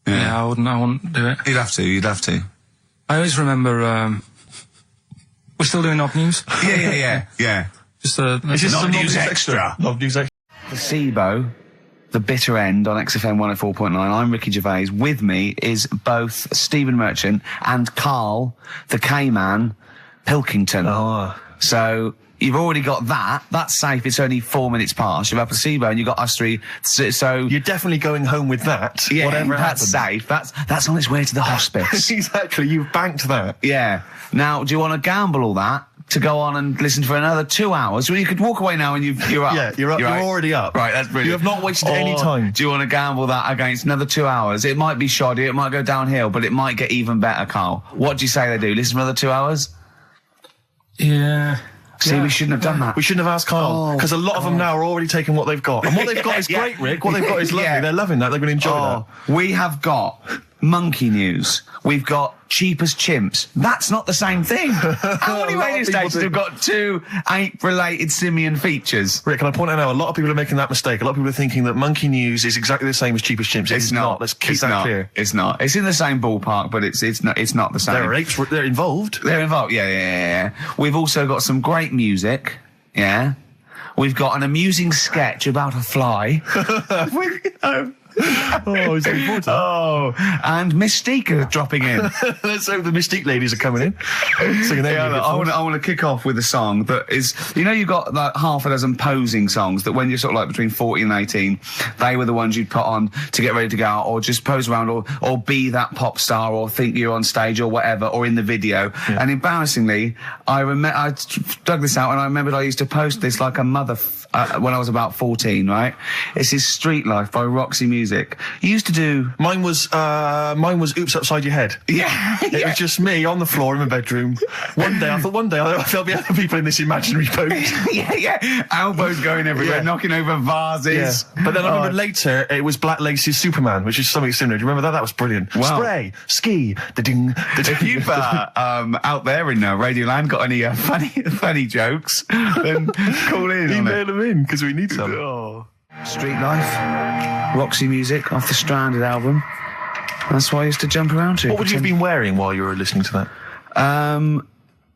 Yeah, I wouldn't do it. You'd have to. I always remember, we're still doing Knob News? Yeah. Just, It's just Knob some News Extra. Knob News Extra. The SIBO, the bitter end on XFM 104.9. I'm Ricky Gervais. With me is both Stephen Merchant and Karl, the K-Man, Pilkington. Oh. So you've already got that. That's safe. It's only 4 minutes past. You've had placebo and you've got us three. So You're definitely going home with that. yeah, whatever that's happens. safe. That's on its way to the hospice. Exactly. You've banked that. Yeah. Now, do you want to gamble all that to go on and listen for another 2 hours? Well, you could walk away now and you're up. Yeah, you're up. You're right. already up. Right, that's brilliant. You have not wasted any time. Do you want to gamble that against another 2 hours? It might be shoddy, it might go downhill, but it might get even better, Karl. What do you say they do? Listen for another 2 hours? Yeah. See, we shouldn't have done that. We shouldn't have asked Karl, because a lot of them now are already taking what they've got. And what they've got is Yeah. great, Rick. What they've got is lovely. Yeah. They're loving that. They're going to enjoy that. We have got monkey news. We've got cheap as chimps. That's not the same thing. How many A lot radio of people stations do. have got two ape-related simian features? Rick, can I point out now, a lot of people are making that mistake. A lot of people are thinking that monkey news is exactly the same as cheap as chimps. It's not. Let's keep that clear. It's not. It's in the same ballpark, but it's not the same. There are apes. They're involved. They're involved. Yeah. We've also got some great music. Yeah. We've got an amusing sketch about a fly. Oh, he's looking forward to that. Oh, and Mystique are dropping in. Let's hope the Mystique ladies are coming in. Singing their Yeah, new look, hit I want to kick off with a song that is, you've got like half a dozen posing songs that when you're sort of like between 40 and 18, they were the ones you'd put on to get ready to go out or just pose around or be that pop star or think you're on stage or whatever or in the video. Yeah. And embarrassingly, I dug this out and I remembered I used to post this like a mother when I was about 14, right? This is Street Life by Roxy Music. You used to do... Mine was Oops Upside Your Head. Yeah. It was just me on the floor in my bedroom. One day there'll be other people in this imaginary pose. yeah. Elbows going everywhere, knocking over vases. Yeah. But then I remember later it was Black Lace's Superman, which is something similar. Do you remember that? That was brilliant. Wow. Spray, ski, da-ding, da-ding. If you've out there in Radioland got any funny jokes, then call in. Email them in because we need some. Oh. Street Life, Roxy Music off the Stranded album. That's why I used to jump around to. What would you have been wearing while you were listening to that?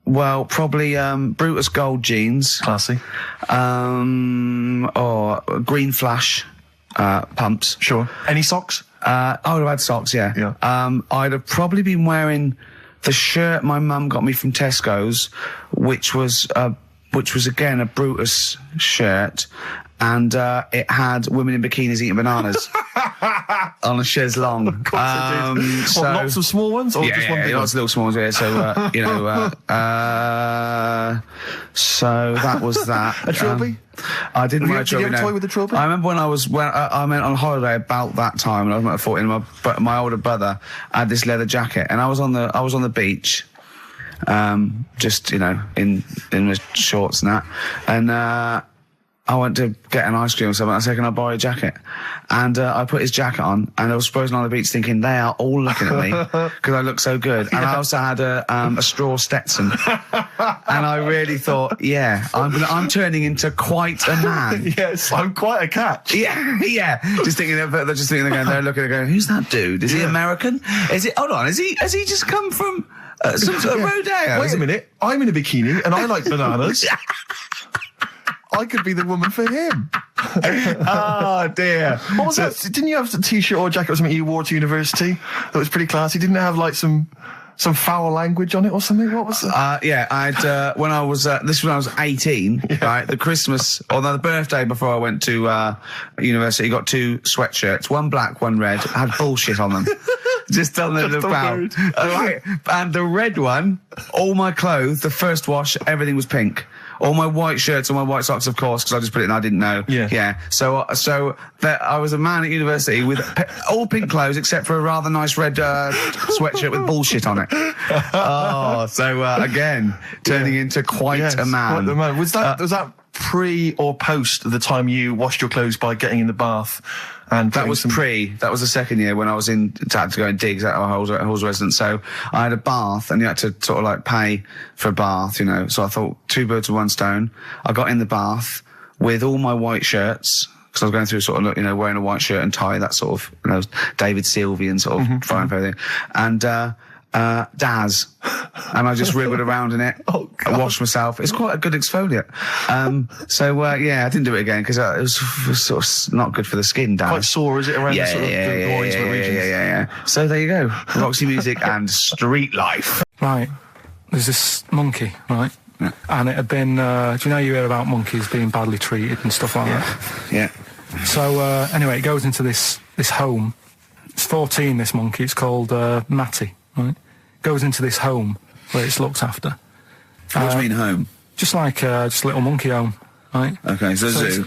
Well, probably Brutus Gold jeans. Classy. Or green flash pumps. Sure. Any socks? I would have had socks, yeah. I'd have probably been wearing the shirt my mum got me from Tesco's, which was again a Brutus shirt, and it had women in bikinis eating bananas on a chaise longue. Of course it did. So, lots of small ones, or just one big one? Lots of little small ones. Yeah, so so that was that. A trilby? I didn't wear a trilby. Did you have a toy with a trilby? I remember when I went on holiday about that time, and I was about 14. My older brother had this leather jacket, and I was on the beach. Just in my shorts and that, and I went to get an ice cream or something. I said, "Can I borrow a jacket?" And I put his jacket on, and I was supposed on the beach thinking they are all looking at me because I look so good. And I also had a straw Stetson, and I really thought, I'm turning into quite a man. Yes, I'm quite a catch. Yeah. Just thinking they're looking, going, "Who's that dude? Is he American? Is it? Hold on, has he just come from?" Some sort of rodeo. Wait a minute, I'm in a bikini and I like bananas. I could be the woman for him. Oh dear. What was that? Didn't you have a t-shirt or jacket or something you wore to university that was pretty classy? Didn't it have like some foul language on it or something? What was that? I'd when I was this was when I was 18, right? The Christmas or the birthday before I went to university, got two sweatshirts, one black, one red, had bullshit on them. Just on the foul. Right. And the red one, all my clothes, the first wash, everything was pink. All my white shirts and my white socks, of course, because I just put it in, I didn't know. Yeah. So I was a man at university with all pink clothes except for a rather nice red sweatshirt with bullshit on it. Again, turning into quite a man. Quite the man. Was that pre or post the time you washed your clothes by getting in the bath? And that was pre. That was the second year when I was had to go and digs at our Halls residence. So I had a bath, and you had to sort of like pay for a bath, So I thought 2 birds with one stone. I got in the bath with all my white shirts, because I was going through sort of, you know, wearing a white shirt and tie, that sort of, you know, David Sylvian sort of frying pan thing. And, Daz. And I just wriggled around in it. Oh, I washed myself. It's quite a good exfoliant. Yeah, I didn't do it again because it was sort of not good for the skin, Daz. Quite sore, is it, around the sort of groins regions? Yeah. So there you go. Roxy Music and Street Life. Right. There's this monkey, right? Yeah. And it had been, do you know you hear about monkeys being badly treated and stuff like that? Yeah. So, anyway, it goes into this home. It's 14, this monkey. It's called, Matty, right? Goes into this home where it's looked after. What do you mean home? Just like, just a little monkey home, right? Okay, so zoo.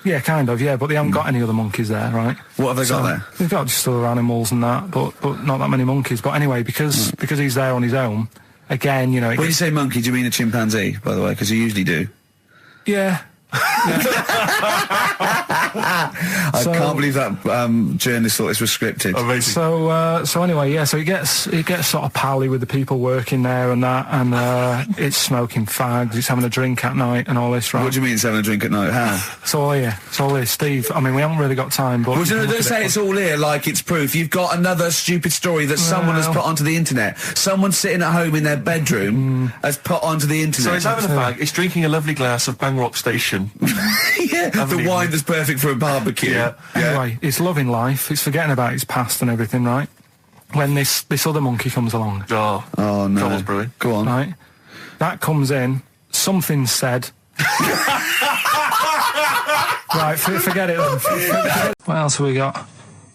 Yeah, kind of, yeah, but they haven't got any other monkeys there, right? What have they got there? They've got just other animals and that, but not that many monkeys. But anyway, because he's there on his own, again, you know... When you say monkey, do you mean a chimpanzee, by the way? Because you usually do. Yeah. I can't believe that journalist thought this was scripted. Amazing. So anyway, yeah. So he gets sort of pally with the people working there and that, and it's smoking fags. It's having a drink at night and all this, right? What do you mean it's having a drink at night? How? It's all here. It's all here, Steve. I mean, we haven't really got time, but Well, don't say it's all here like it's proof. You've got another stupid story that someone has put onto the internet. Someone sitting at home in their bedroom has put onto the internet. So he's having a fag, he's drinking a lovely glass of Bang Rock Station. Yeah, the wine that's perfect for a barbecue. Yeah. Anyway, it's loving life. It's forgetting about its past and everything, right? When this other monkey comes along, Oh no. Trouble's brewing. Go on. right? That comes in. Something said. Right, forget it then. What else have we got?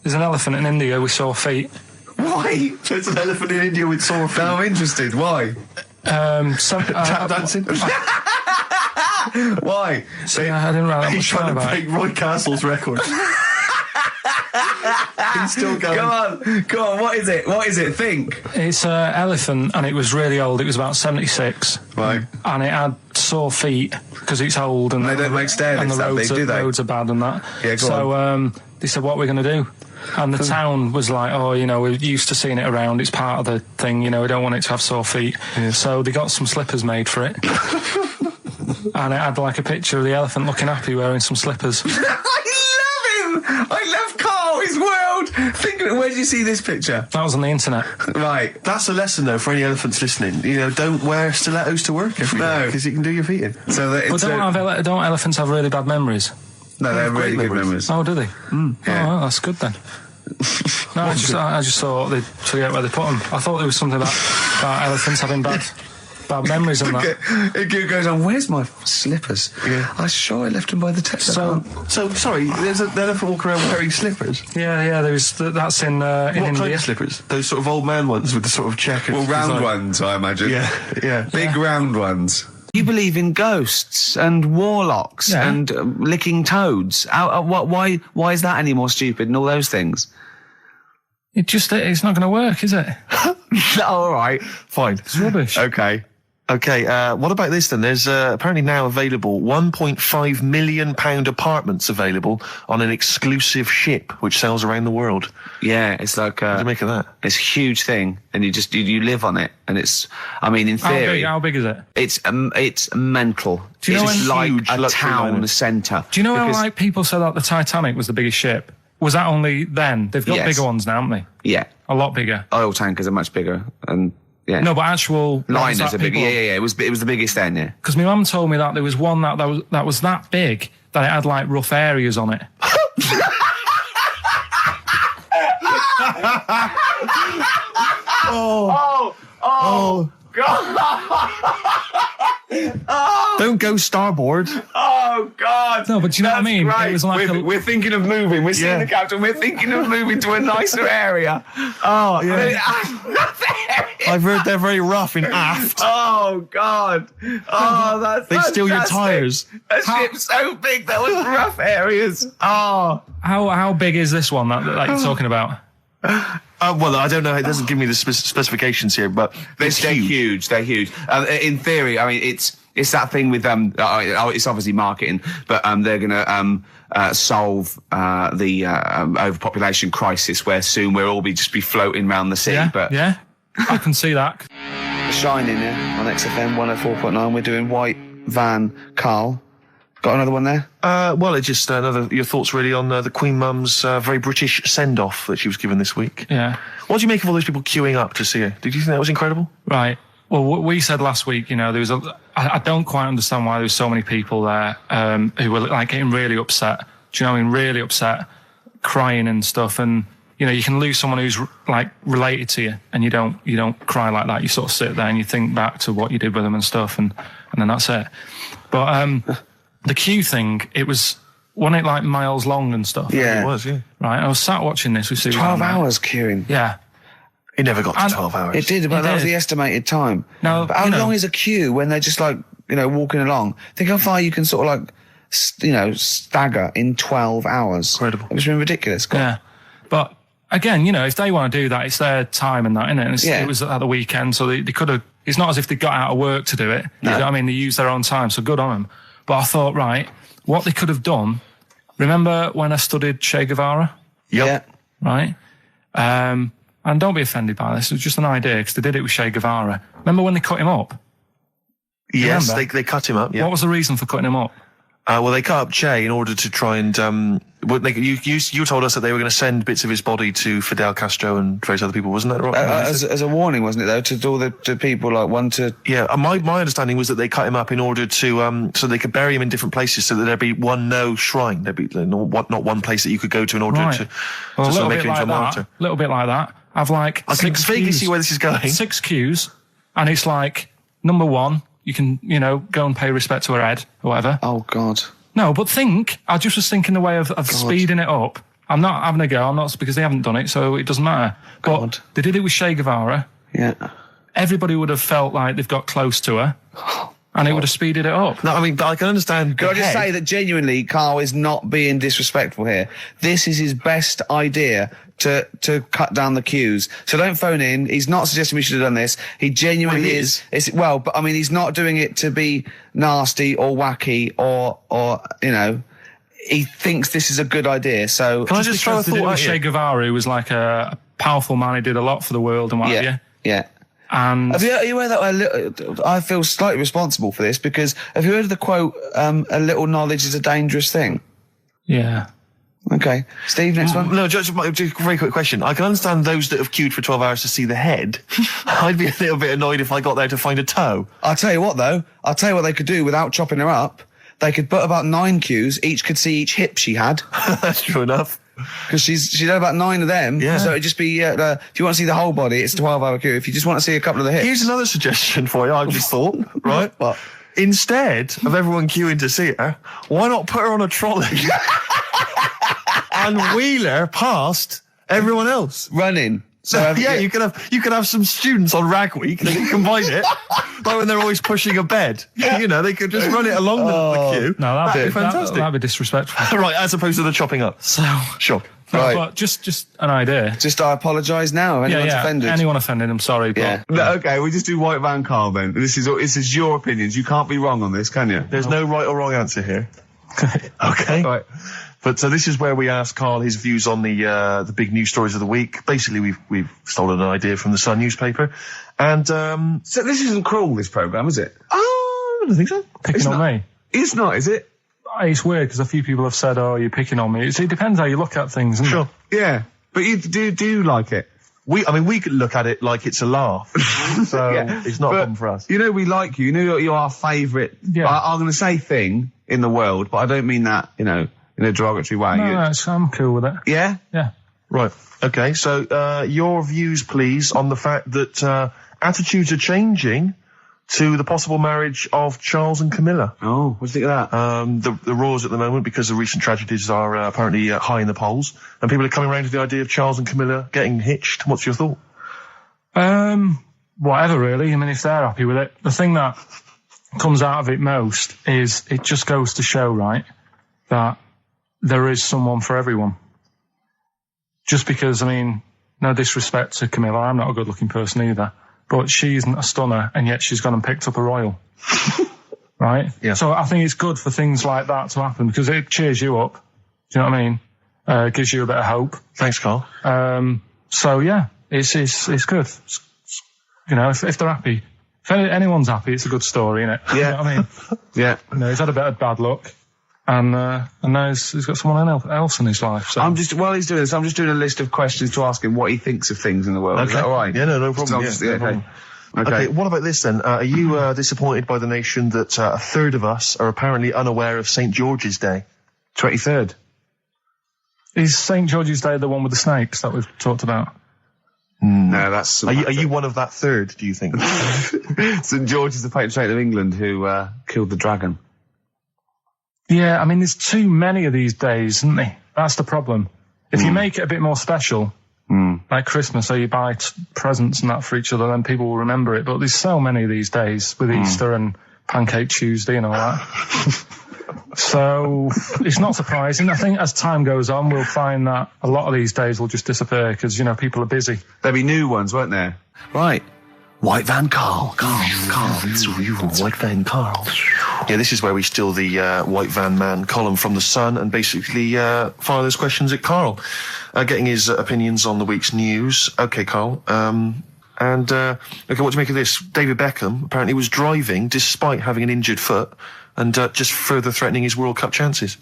There's an elephant in India with sore feet. Why? There's an elephant in India with sore feet. Now I'm interested. Why? Tap dancing. Why? I didn't write that He's much trying down to about it. break Roy Castle's record. He's still going. Go on. What is it? Think. It's an elephant, and it was really old. It was about 76. Right. And it had sore feet because it's old, and They don't make stair and lifts the that roads big, do they? roads are bad and that. Yeah, go so they said, "What are we going to do?" And the town was like, "Oh, you know, we're used to seeing it around. It's part of the thing. You know, we don't want it to have sore feet." Yeah. So they got some slippers made for it. And it had like a picture of the elephant looking happy wearing some slippers. I love him. I love Carl, his world. Think of it. Where did you see this picture? That was on the internet. Right. That's a lesson, though, for any elephants listening. You know, don't wear stilettos to work every day, because you can do your feet in. So that But don't elephants have really bad memories? no, they're great really good memories. memories. Oh, do they? Yeah. Oh, well, that's good then. No, I just thought they'd forget where they put them. I thought there was something about elephants having bad memories and that. It goes on. Where's my slippers? Yeah. I'm sure I left them by the text. So sorry, there's an elephant walking around wearing slippers. Yeah, that's in What India. kind of slippers? Those sort of old man ones with the sort of checkered well, round design. ones, I imagine. Yeah. Big round ones. You believe in ghosts and warlocks Yeah. and licking toads. Why is that any more stupid and all those things? It's not going to work, is it? All right. Fine. It's rubbish. Okay. Okay, what about this then? There's apparently now available £1.5 million apartments available on an exclusive ship which sails around the world. Yeah, it's like What do you make of that? it's a huge thing, and you live on it, and it's. I mean, in theory, How big is it? it's mental. Do you know it's when- like Huge a luxury town liner. centre. Do you know how Because- like people said that the Titanic was the biggest ship? Was that only then? They've got Yes. bigger ones now, haven't they? Yeah, A lot bigger. oil tankers are much bigger, and yeah, No, but actual liners are bigger. Yeah. It was the biggest then. Yeah. Because my mum told me that there was one that was that big that it had like rough areas on it. Don't go starboard. Oh God! No, but do you know what I mean? Right. It was like we're thinking of moving. We're seeing Yeah. the captain. We're thinking of moving to a nicer area. Oh yeah. I've heard they're very rough in aft. Oh God! Oh, that's They steal your fantastic. tyres. A ship's so big there was rough areas. Oh, how big is this one that you're talking about? Well, I don't know. It doesn't give me the specifications here, but they're huge. They're huge. In theory, I mean, it's that thing with it's obviously marketing, but they're going to solve the overpopulation crisis, where soon we'll all just be floating around the sea. Yeah, But yeah, I can see that. The Shining on XFM 104.9. We're doing White Van Carl. Got another one there? Well, it's just your thoughts really on the Queen Mum's very British send-off that she was given this week. Yeah. What do you make of all those people queuing up to see her? Did you think that was incredible? Right. Well, what we said last week, there was I don't quite understand why there was so many people there who were like getting really upset. Do you know what I mean? Really upset, crying and stuff. And you can lose someone who's like related to you, and you don't cry like that. You sort of sit there and you think back to what you did with them and stuff, and then that's it. But the queue thing, wasn't it like miles long and stuff? Yeah. It was, yeah. Right. I was sat watching this with Susan. 12 hours queuing. Yeah. It never got to 12 hours. It did, but that was the estimated time. No, but how long is a queue when they're just like, walking along? Think how far you can sort of like, stagger in 12 hours. Incredible. It's been ridiculous. Yeah. But again, if they want to do that, it's their time and that, innit? And Yeah. it was at the weekend, so they could have, it's not as if they got out of work to do it. No. You know what I mean? They used their own time, so good on them. But I thought, right, what they could have done, remember when I studied Che Guevara? Yeah. Right? And don't be offended by this, it was just an idea, because they did it with Che Guevara. Remember when they cut him up? Yes, remember? they cut him up, yeah. What was the reason for cutting him up? Well, they cut up Che in order to try and... you told us that they were going to send bits of his body to Fidel Castro and various other people, wasn't that right? As a warning, wasn't it, though, to all the people, like, one to... Yeah, my understanding was that they cut him up in order to... so they could bury him in different places so that there'd be no shrine. There'd be not one place that you could go to in order Right. to Well, sort of make him into a that. martyr. A little bit like that. I've like... I can vaguely see where this is going. 6 queues, and it's like, number 1, you can, go and pay respect to her head, or whatever. Oh, God. No, but I just was thinking the way of speeding it up. I'm not having a go, I'm not, because they haven't done it, so it doesn't matter. God. But they did it with Che Guevara. Yeah. Everybody would have felt like they've got close to her, and it would have speeded it up. No, I mean, but I can understand... Can I just say that genuinely, Carl is not being disrespectful here. This is his best idea to cut down the queues. So don't phone in. He's not suggesting we should have done this. He genuinely Well, he is. But I mean, he's not doing it to be nasty or wacky or he thinks this is a good idea. So Can I just throw a Because they did it thought with at Che you? Guevara, who was like a powerful man, he did a lot for the world and what have you. Yeah. And Are you aware that I feel slightly responsible for this, because have you heard of the quote, a little knowledge is a dangerous thing? yeah. Okay. Steve, next one. No, just a very quick question. I can understand those that have queued for 12 hours to see the head. I'd be a little bit annoyed if I got there to find a toe. I'll tell you what, though. I'll tell you what they could do without chopping her up. They could put about 9 queues. Each could see each hip she had. That's true enough. Because she'd had about 9 of them. Yeah. So it'd just be, if you want to see the whole body, it's a 12-hour queue. If you just want to see a couple of the hips. Here's another suggestion for you, I've just thought, right? What? Instead of everyone queuing to see her, why not put her on a trolley and wheel her past everyone else? Running. So You could have some students on Rag Week. They could combine it, like when they're always pushing a bed. They could just run it along the queue. No, that'd be fantastic. That'd be disrespectful. Right, as opposed to the chopping up. So, Sure. no, Right. but just an idea. Just I apologise now if anyone's offended. Anyone offended, I'm sorry. But Yeah. No, okay, we just do White Van Carl then. This is your opinions. You can't be wrong on this, can you? There's no right or wrong answer here. Okay. Right. But so this is where we ask Carl his views on the big news stories of the week. Basically, we've stolen an idea from the Sun newspaper, and So this isn't cruel, this programme, is it? I don't think so. picking on me. It's not, is it? It's weird because a few people have said, "Oh, you're picking on me." It depends how you look at things, isn't Sure. Yeah. But you do like it? We could look at it like it's a laugh, so Yeah. it's not a But, problem for us. We like you. You know you're our favourite, Yeah. I'm going to say thing in the world, but I don't mean that, in a derogatory way. No, I'm cool with it. Yeah? Yeah. Right. Okay. So your views, please, on the fact that attitudes are changing to the possible marriage of Charles and Camilla. Oh, what do you think of that? The roars at the moment, because the recent tragedies are apparently high in the polls, and people are coming around to the idea of Charles and Camilla getting hitched. What's your thought? Whatever, really. I mean, if they're happy with it. The thing that comes out of it most is it just goes to show, right, that there is someone for everyone. Just because, I mean, no disrespect to Camilla, I'm not a good-looking person either, but she isn't a stunner, and yet she's gone and picked up a royal. Right? Yeah. So I think it's good for things like that to happen, because it cheers you up. Do you know what I mean? Gives you a bit of hope. Thanks, Carl. So yeah, it's good. If they're happy, if anyone's happy, it's a good story, isn't it? Yeah. You know what I mean? Yeah. He's had a bit of bad luck. And now he's got someone else in his life. So. While he's doing this, I'm just doing a list of questions to ask him what he thinks of things in the world. Is that all right? Yeah, no problem. No problem. Okay, what about this then? Are you disappointed by the nation that a third of us are apparently unaware of St. George's Day? 23rd. Is St. George's Day the one with the snakes that we've talked about? No, that's... Are you one of that third, do you think? St. George is the patron saint of England who killed the dragon. Yeah, I mean, there's too many of these days, isn't there? That's the problem. If you make it a bit more special, like Christmas, so you buy presents and that for each other, then people will remember it. But there's so many of these days with Easter and Pancake Tuesday and all that. So it's not surprising. I think as time goes on, we'll find that a lot of these days will just disappear because, people are busy. There'll be new ones, won't there? Right. White Van Karl. White Van Karl. Yeah, this is where we steal the White Van Man column from The Sun and basically fire those questions at Karl, getting his opinions on the week's news. Okay, Karl. What do you make of this? David Beckham apparently was driving despite having an injured foot and just further threatening his World Cup chances.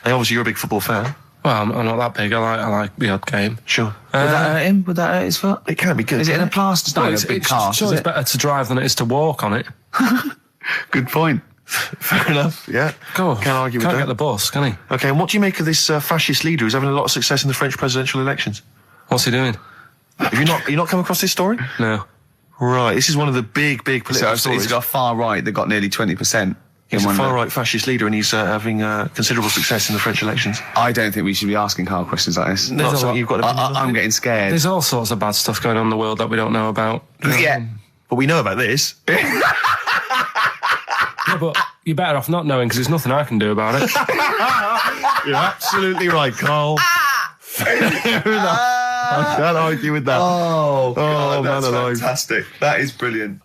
And obviously, you're a big football fan. Well, I'm not that big. I like the odd game. Sure. Would that hurt him? Would that hurt his foot? It can be good. Is it in a plaster? It's not it's a big cast, sure, is it's it? better to drive than it is to walk on it. Good point. Fair enough, yeah. Go on. Can't argue with that. Can't get the bus, can he? Okay, and what do you make of this fascist leader who's having a lot of success in the French presidential elections? What's he doing? Have you not come across this story? No. Right, this is one of the big political stories. He's got a far right that got nearly 20%. He's a far-right fascist leader and he's having considerable success in the French elections. I don't think we should be asking Karl questions like this. Not something you've got to... I'm getting scared. There's all sorts of bad stuff going on in the world that we don't know about. Yeah. But we know about this. Yeah, but you're better off not knowing because there's nothing I can do about it. You're absolutely right, Karl. Fair enough. I can't argue with that. Oh, God, man that's alive. fantastic. That is brilliant.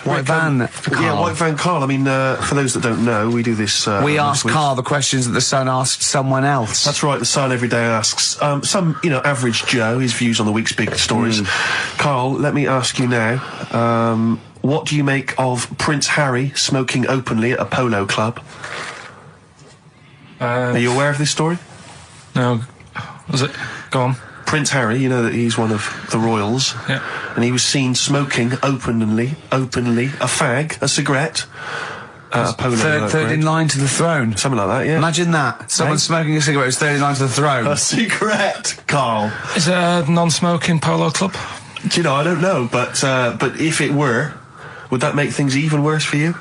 White Van Karl. Yeah, White Van Karl. I mean, for those that don't know, we do this... we ask Karl the questions that the Sun asked someone else. That's right, the Sun every day asks some, average Joe, his views on the week's big stories. Karl, let me ask you now, what do you make of Prince Harry smoking openly at a polo club? Are you aware of this story? No. Was it? Go on. Prince Harry, you know that he's one of the royals. Yeah. And he was seen smoking openly, a fag, a cigarette, a polo. Third in line to the throne. Something like that, yeah. Imagine that. Someone smoking a cigarette is third in line to the throne. A cigarette, Karl. Is it a non-smoking polo club? Do you know, I don't know, but if it were, would that make things even worse for you?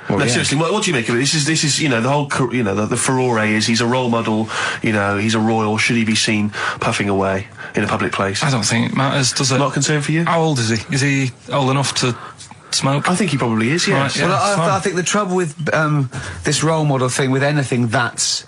Well, no, yeah. seriously, what do you make of it? This is, the whole, the furore is he's a role model, he's a royal. Should he be seen puffing away in a public place? I don't think it matters, does it? Not a concern for you? How old is he? Is he old enough to smoke? I think he probably is, yes. Right, yeah. Well, I think the trouble with this role model thing, with anything that's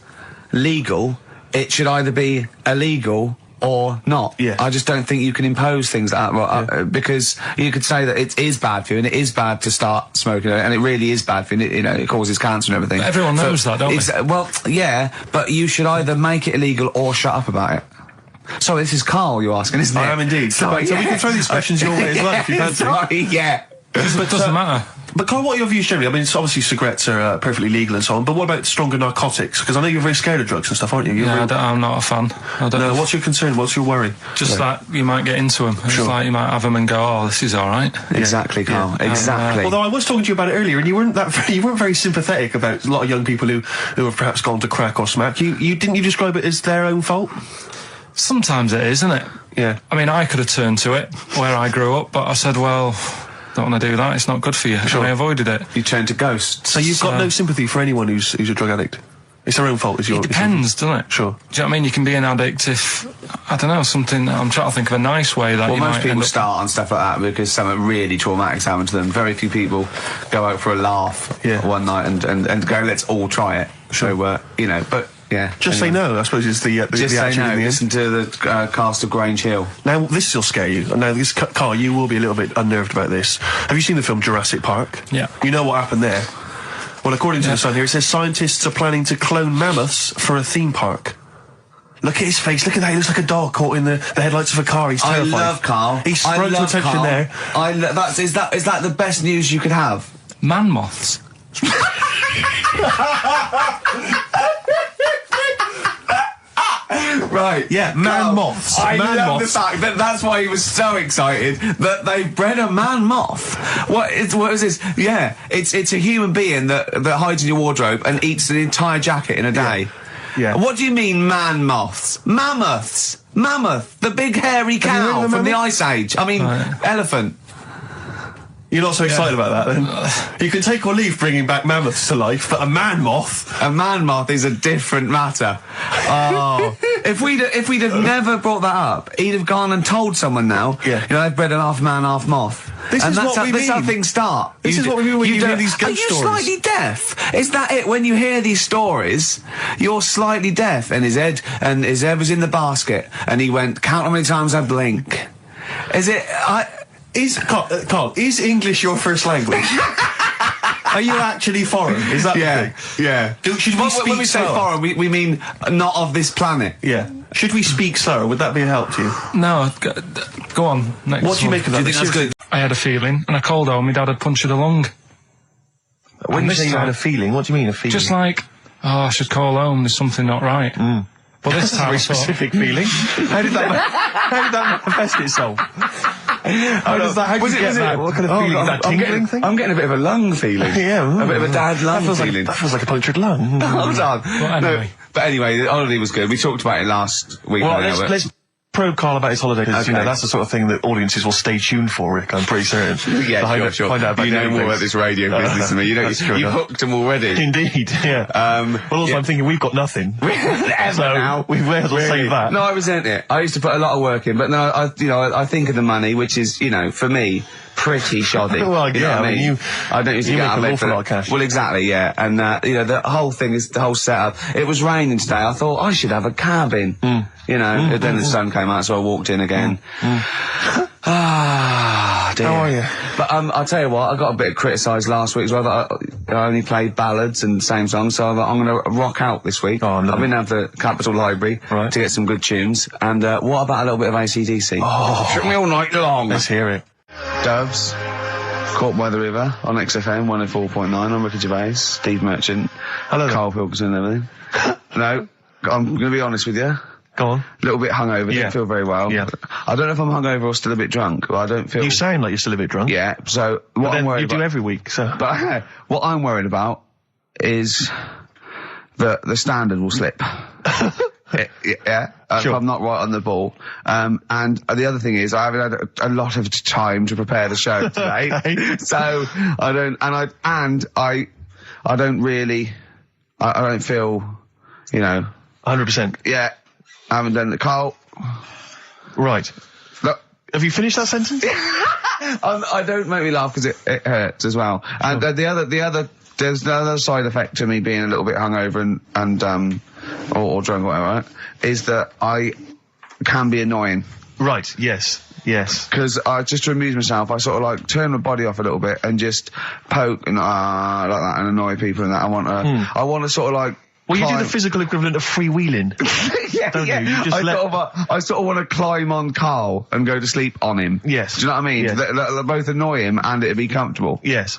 legal, it should either be illegal or not. Yeah. I just don't think you can impose things like that, because you could say that it is bad for you, and it is bad to start smoking, and it really is bad for you, it causes cancer and everything. But everyone knows that, don't they? Well, yeah, but you should either make it illegal or shut up about it. So this is Karl you're asking, isn't it? I am indeed. Sorry, so we can throw these questions your way as well if you fancy. Sorry, yeah. But it doesn't matter. But Karl, what are your views generally? I mean, it's obviously cigarettes are perfectly legal and so on, but what about stronger narcotics? Because I know you're very scared of drugs and stuff, aren't you? Yeah, I'm not a fan. I don't No, what's your concern? What's your worry? Just that you might get into them. It's like you might have them and go, oh, this is all right. Exactly, Karl. Exactly. Although I was talking to you about it earlier, and you weren't very sympathetic about a lot of young people who have perhaps gone to crack or smack. You didn't you describe it as their own fault? Sometimes it is, isn't it? Yeah. I mean, I could have turned to it where I grew up, but I said, well, don't want to do that. It's not good for you. Sure. And I avoided it. You turn to ghosts. So you've got no sympathy for anyone who's a drug addict? It's their own fault, is your... It depends, doesn't it? Sure. Do you know what I mean? You can be an addict if, I don't know, something... I'm trying to think of a nice way that well, you might most people start on stuff like that because something really traumatic's happened to them. Very few people go out for a laugh one night and go, let's all try it. Sure. So, but... Yeah. Just say no, I suppose, is the Just say action no. in the end. Listen to the cast of Grange Hill. Now, this will scare you. Now, Karl, you will be a little bit unnerved about this. Have you seen the film Jurassic Park? Yeah. You know what happened there? Well, according to the Sun here, it says scientists are planning to clone mammoths for a theme park. Look at his face. Look at that. He looks like a dog caught in the headlights of a car. He's terrified. I love Karl. He sprung to attention Karl. there. Is that the best news you could have? Man moths. Right. Yeah, man moths. I Man love moths. the fact that that's why he was so excited that they bred a man moth. What is this? Yeah, it's a human being that hides in your wardrobe and eats an entire jacket in a day. Yeah. What do you mean man moths? Mammoths. Mammoth, the big hairy Have you heard cow of from the mammoth? Ice Age. I mean, elephant. You're not so excited about that, then? You can take or leave bringing back mammoths to life, but a man moth... A man moth is a different matter. Oh, if we'd have never brought that up, he'd have gone and told someone now. Yeah. You know, I've bred an half man, half moth. This is what we This is how mean. things start. This is what we mean when you hear these ghost Are you stories. slightly deaf? Is that it? When you hear these stories, you're slightly deaf. And his head was in the basket, and he went, "Count how many times I blink." Is it? Carl, is English your first language? Are you actually foreign? Is that the thing? Yeah. Should we speak when we say slower? foreign, we mean not of this planet. Yeah. Should we speak slower? Would that be a help to you? No, go on. Next What do you one. make of that? Do you think that's Seriously. good? I had a feeling, and I called home, my dad had punctured a lung. When And you this say you time- had a feeling, what do you mean, a feeling? Just like, I should call home, there's something not right. But this That's a time very I thought, specific feeling. How did that manifest itself? How did you get that? What kind of feeling? Is that tingling thing? I'm getting a bit of a lung feeling. Yeah. A bit of a dad lung feeling. That feels like a punctured lung. Hold on. anyway. But anyway, the holiday was good. We talked about it last week. Well, I know, but- let's probe Carl about his holiday, because, Okay. that's the sort of thing that audiences will stay tuned for, Rick, I'm pretty certain. Yeah, To sure, sure. Find out about you know dating more things. about this radio business than me. You know, That's true you enough. hooked them already. Indeed, yeah. Well, also, yeah. I'm thinking we've got nothing. Ever So, now. we may as well save that. No, I resent it. I used to put a lot of work in, but no, I think of the money, which is, for me, pretty shoddy. Well, you know yeah, what I mean, you- I don't usually you get make out of an bed awful for lot that. of cash. Well, exactly, yeah. And, the whole thing is, the whole setup. It was raining today. I thought I should have a cabin. And then the sun came out, so I walked in again. Ah, dear. How are you? But I'll tell you what, I got a bit criticised last week as well that I only played ballads and same songs, so I'm going to rock out this week. Oh, I've lovely. been at the Capitol Library Right. to get some good tunes. And what about a little bit of AC/DC? Oh, took me all night long. Let's hear it. Doves, Caught by the River on XFM 104.9. I'm Ricky Gervais, Steve Merchant, Hello there. Karl Pilkington and everything. No, I'm going to be honest with you. Go on. A little bit hungover, Yeah. didn't feel very well. Yeah. I don't know if I'm hungover or still a bit drunk, but I don't feel... You sound like you're still a bit drunk. Yeah, so what But I'm then worried you do about... every week, so... But what I'm worried about is that the standard will slip. Yeah, Sure. if I'm not right on the ball. And the other thing is I haven't had a lot of time to prepare the show today. Okay. So I don't, I don't really, I don't feel, 100%. yeah, I haven't done the Carl. Right. Look, Have you finished that sentence? I don't make me laugh because it hurts as well. And there's another side effect to me being a little bit hungover or drunk or whatever, right, is that I can be annoying. Right, yes. Because just to amuse myself, I sort of like turn my body off a little bit and just poke and like that and annoy people and that. I want to sort of like. Well, you do the climb- physical equivalent of freewheeling. yeah, don't yeah. you? You just I sort of want to climb on Carl and go to sleep on him. Yes. Do you know what I mean? Yes. They both annoy him and it'd be comfortable. Yes.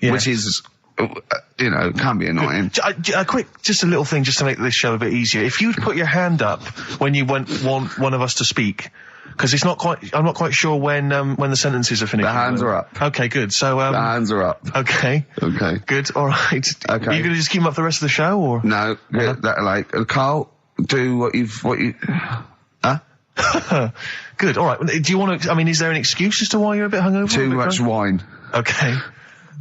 Which is, can be annoying. Just a little thing just to make this show a bit easier. If you'd put your hand up when you want one of us to speak, because I'm not quite sure when the sentences are finished. The hands are up. Okay, good. So, The hands are up. okay. Okay. Good, alright. Okay. Are you gonna just keep them up for the rest of the show, or? No, Carl, do what you, huh? Good, alright. Do you want to, is there an excuse as to why you're a bit hungover? Too A bit much drunk? wine. Okay.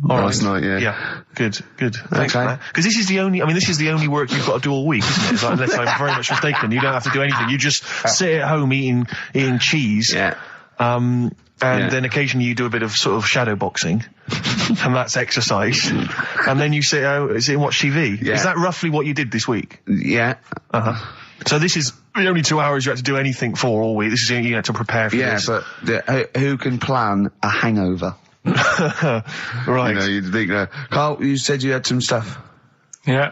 All Last right. night, yeah. Yeah. Good. Thanks Okay. for that. Because this is the only work you've got to do all week, isn't it? It's like, unless I'm very much mistaken. You don't have to do anything. You just sit at home eating cheese. Yeah. And Yeah. then occasionally you do a bit of sort of shadow boxing. And that's exercise. And then you sit and watch TV. Yeah. Is that roughly what you did this week? Yeah. Uh-huh. So this is the only 2 hours you had to do anything for all week. This is, you had to prepare for Yeah, this. but who can plan a hangover? Right. You'd think, Carl, you said you had some stuff. Yeah.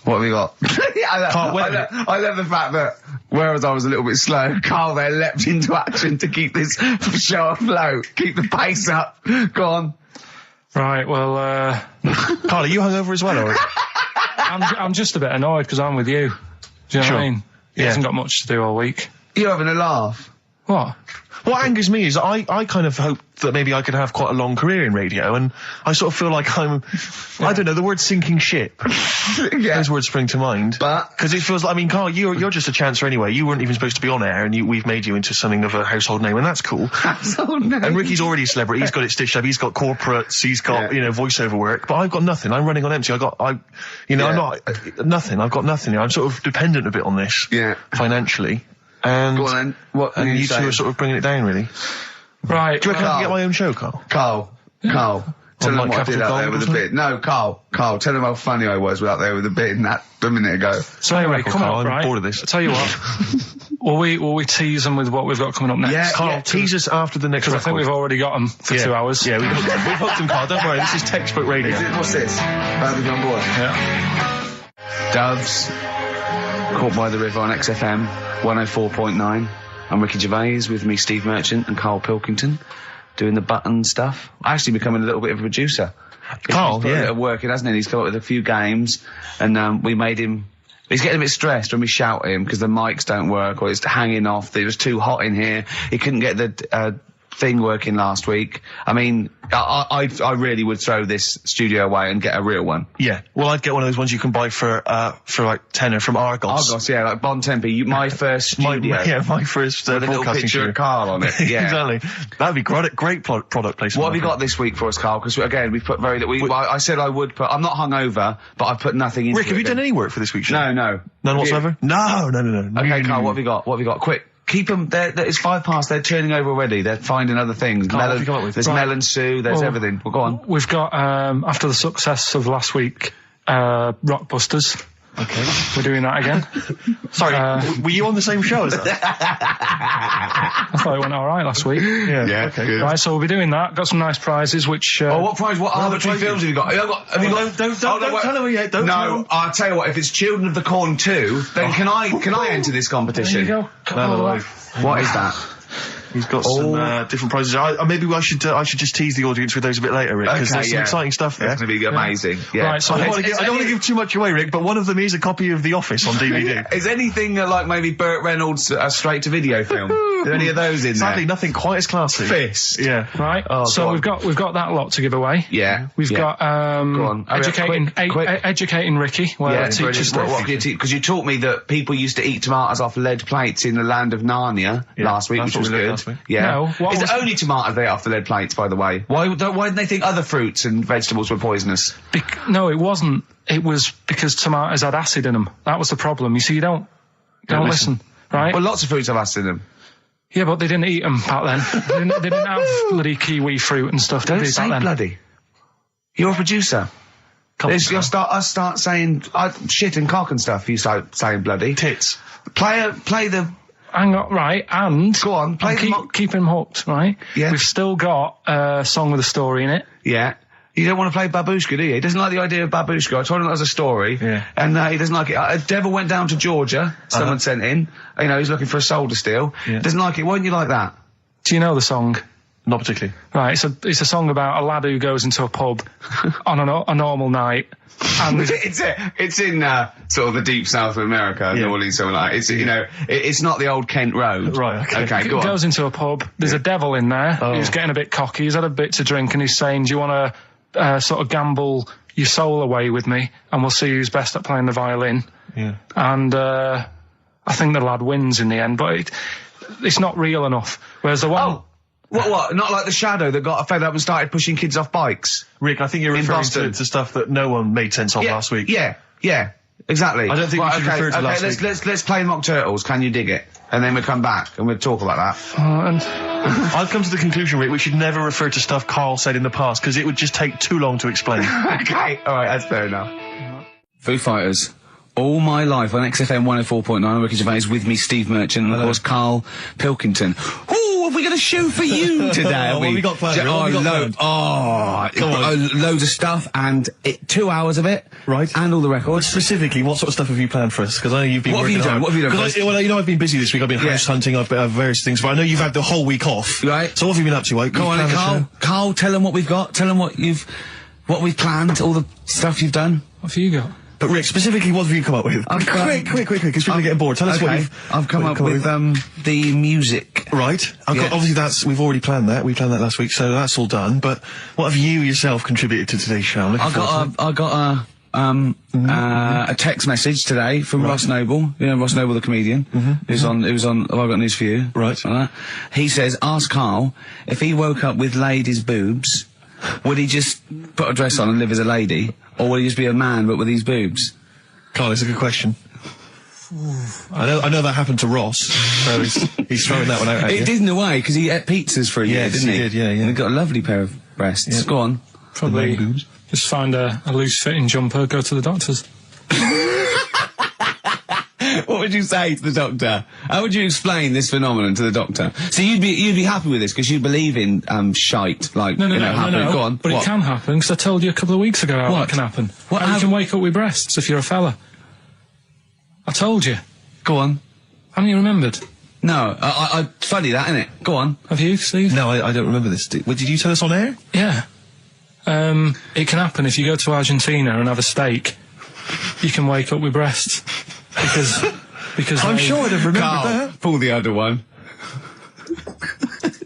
What have we got? Can't wait. I love the fact that, whereas I was a little bit slow, Carl there leapt into action to keep this show afloat, keep the pace up. Go on. Right, well, Carl, are you hungover as well, or? I'm just a bit annoyed because I'm with you. Do you know what I mean? He hasn't got much to do all week. You're having a laugh. What? What angers me is I kind of hope that maybe I could have quite a long career in radio, and I sort of feel like I'm, I don't know, the word sinking ship. Those words spring to mind. But because it feels like, I mean, Carl, you're just a chancer anyway. You weren't even supposed to be on air, and we've made you into something of a household name, and that's cool. Household name. And Ricky's already a celebrity. He's got it stitched up. He's got corporates. He's got voiceover work. But I've got nothing. I'm running on empty. I'm not nothing. I've got nothing. I'm sort of dependent a bit on this. Yeah. Financially. And go on then. What and you saying? two are sort of bringing it down, really. Right. Do you reckon I can get my own show, Carl? Carl. Tell them like what I did Capital out there Gold with or a bit. No, Carl, tell them how funny I was out there with a bit in that a minute ago. So anyway, come Carl, on, I'm right? bored of this. I'll tell you what. will we tease them with what we've got coming up next? Yeah, Carl, tease us after the next Because I think record. we've already got them for 2 hours. Yeah, we've hooked them, Carl. Don't worry, this is textbook radio. What's this? Bandage on board. Yeah. Doves, Caught by the River on XFM 104.9. I'm Ricky Gervais, with me Steve Merchant and Karl Pilkington, doing the button stuff. Actually becoming a little bit of a producer. Carl, he's put a bit of work in, hasn't he? He's come up with a few games, and we made him. He's getting a bit stressed when we shout at him because the mics don't work or it's hanging off. It was too hot in here. He couldn't get the thing working last week. I mean, I really would throw this studio away and get a real one. Yeah. Well, I'd get one of those ones you can buy for like tenner from Argos. Argos, yeah, like Bon Tempe. My first studio. my first with a little broadcasting picture studio. of Carl on it. Yeah. Exactly. That'd be great product placement. What have you got this week for us, Carl? Because again, we've put I said I would put. I'm not hungover, but I've put nothing into it. Rick, have you done any work for this week's show? No. None whatsoever? No. Okay, Carl, what have you got? What have you got? Quick. Keep them. It's 5 past. They're turning over already. They're finding other things. Carl, what have you come up with? There's melon stew. There's everything. Well, go on. We've got, after the success of last week, Rockbusters. Okay. We're doing that again. Sorry, were you on the same show as us? I thought it went alright last week. Yeah. Okay. Good. Right, so we'll be doing that. Got some nice prizes, which... What prize? What arbitrary films have you got? Have you got? Don't tell them yet. Don't tell No, them. I'll tell you what. If it's Children of the Corn 2, then can I enter this competition? There you go. No. What is that? He's got some different prizes. Maybe I should just tease the audience with those a bit later, Rick, because there's some exciting stuff there. It's going to be amazing. Yeah. Right, so I don't want to give too much away, Rick, but one of them is a copy of The Office on DVD. Is anything like maybe Burt Reynolds' straight-to-video film? Are there any of those in Sadly, there? nothing quite as classy. Fist. Yeah. Right, so go we've got that lot to give away. Yeah. We've got on. educating Ricky, where I teach stuff. Because you taught me that people used to eat tomatoes off lead plates in the land of Narnia last week, that's which was what we did good. last week. Yeah. No, what Is was- it only tomatoes they ate off the lead plates, by the way? Why didn't they think other fruits and vegetables were poisonous? No, it wasn't. It was because tomatoes had acid in them. That was the problem. You see, you don't listen, right? Well, lots of fruits have acid in them. Yeah, but they didn't eat them back then. they didn't have bloody kiwi fruit and stuff. Don't did they, say back then? bloody. You're a producer. You'll start saying shit and cock and stuff. You start saying bloody. Tits. Play the. Hang on, right, and... Go on, play keep him hooked, right? Yeah. We've still got a song with a story in it. Yeah. You don't want to play Babushka, do you? He doesn't like the idea of Babushka. I told him that was a story. Yeah. And he doesn't like it. A devil went down to Georgia. Someone sent in. You know, he's looking for a soul to steal. Yeah. Doesn't like it. Why don't you like that? Do you know the song? Not particularly. Right, it's a song about a lad who goes into a pub on a normal night. And It's in sort of the deep south of America, New Orleans, something like that. It's, you know, it's not the old Kent Road. Right, okay. Go on. goes into a pub. There's a devil in there who's getting a bit cocky. He's had a bit to drink and he's saying, do you want to sort of gamble your soul away with me and we'll see who's best at playing the violin. Yeah. And I think the lad wins in the end, but it's not real enough. Whereas the one... Oh. What? Not like the Shadow that got fed up and started pushing kids off bikes? Rick, I think you're referring to stuff that no one made sense of last week. Yeah, exactly. I don't think we should refer to last week. Let's play Mock Turtles. Can you dig it? And then we'll come back and we'll talk about that. and I've come to the conclusion, Rick, we should never refer to stuff Carl said in the past, because it would just take too long to explain. Okay, alright, that's fair enough. Foo Fighters. All my life on XFM 104.9, Ricky Gervais, with me, Steve Merchant, and of course, Karl Pilkington. Ooh, have we got a show for you today? What have we got planned? Loads of stuff, and 2 hours of it. Right. And all the records. Specifically, what sort of stuff have you planned for us? Because I know you've been What have working you done? hard. What have you done? 'Cause well, you know, I've been busy this week. I've been house hunting. I've various things. But I know you've had the whole week off. Right. So what have you been up to? Go on, Carl, tell them what we've got. Tell them what we've planned, all the stuff you've done. what have you got? But Rick, specifically, what have you come up with? Quick, because people are getting bored. Tell us what you've... I've come up with the music. Right. Obviously, we've already planned that. We planned that last week, so that's all done. But what have you yourself contributed to today's show? I got a text message today from Ross Noble. You know Ross Noble, the comedian, who's on. Have I got news for you? Right. He says, ask Carl if he woke up with ladies' boobs, would he just put a dress on and live as a lady, or would he just be a man but with these boobs? Carl, it's a good question. I know that happened to Ross, so he's throwing that one out at you. It did in a way, because he ate pizzas for a year, didn't he? Yes, he did, yeah. And he got a lovely pair of breasts. Yeah. Go on. Probably just find a loose-fitting jumper, go to the doctor's. What would you say to the doctor? How would you explain this phenomenon to the doctor? So you'd be happy with this because you believe in shite, like No. Go on. But what? it can happen because I told you a couple of weeks ago how that can happen. How you can wake up with breasts if you're a fella. I told you. Go on. Haven't you remembered? No, I funny that, isn't it? Go on. Have you, Steve? No, I don't remember this. Did you tell us on air? Yeah. It can happen if you go to Argentina and have a steak. You can wake up with breasts because I'm sure I'd have remembered Carl, that. pull the other one.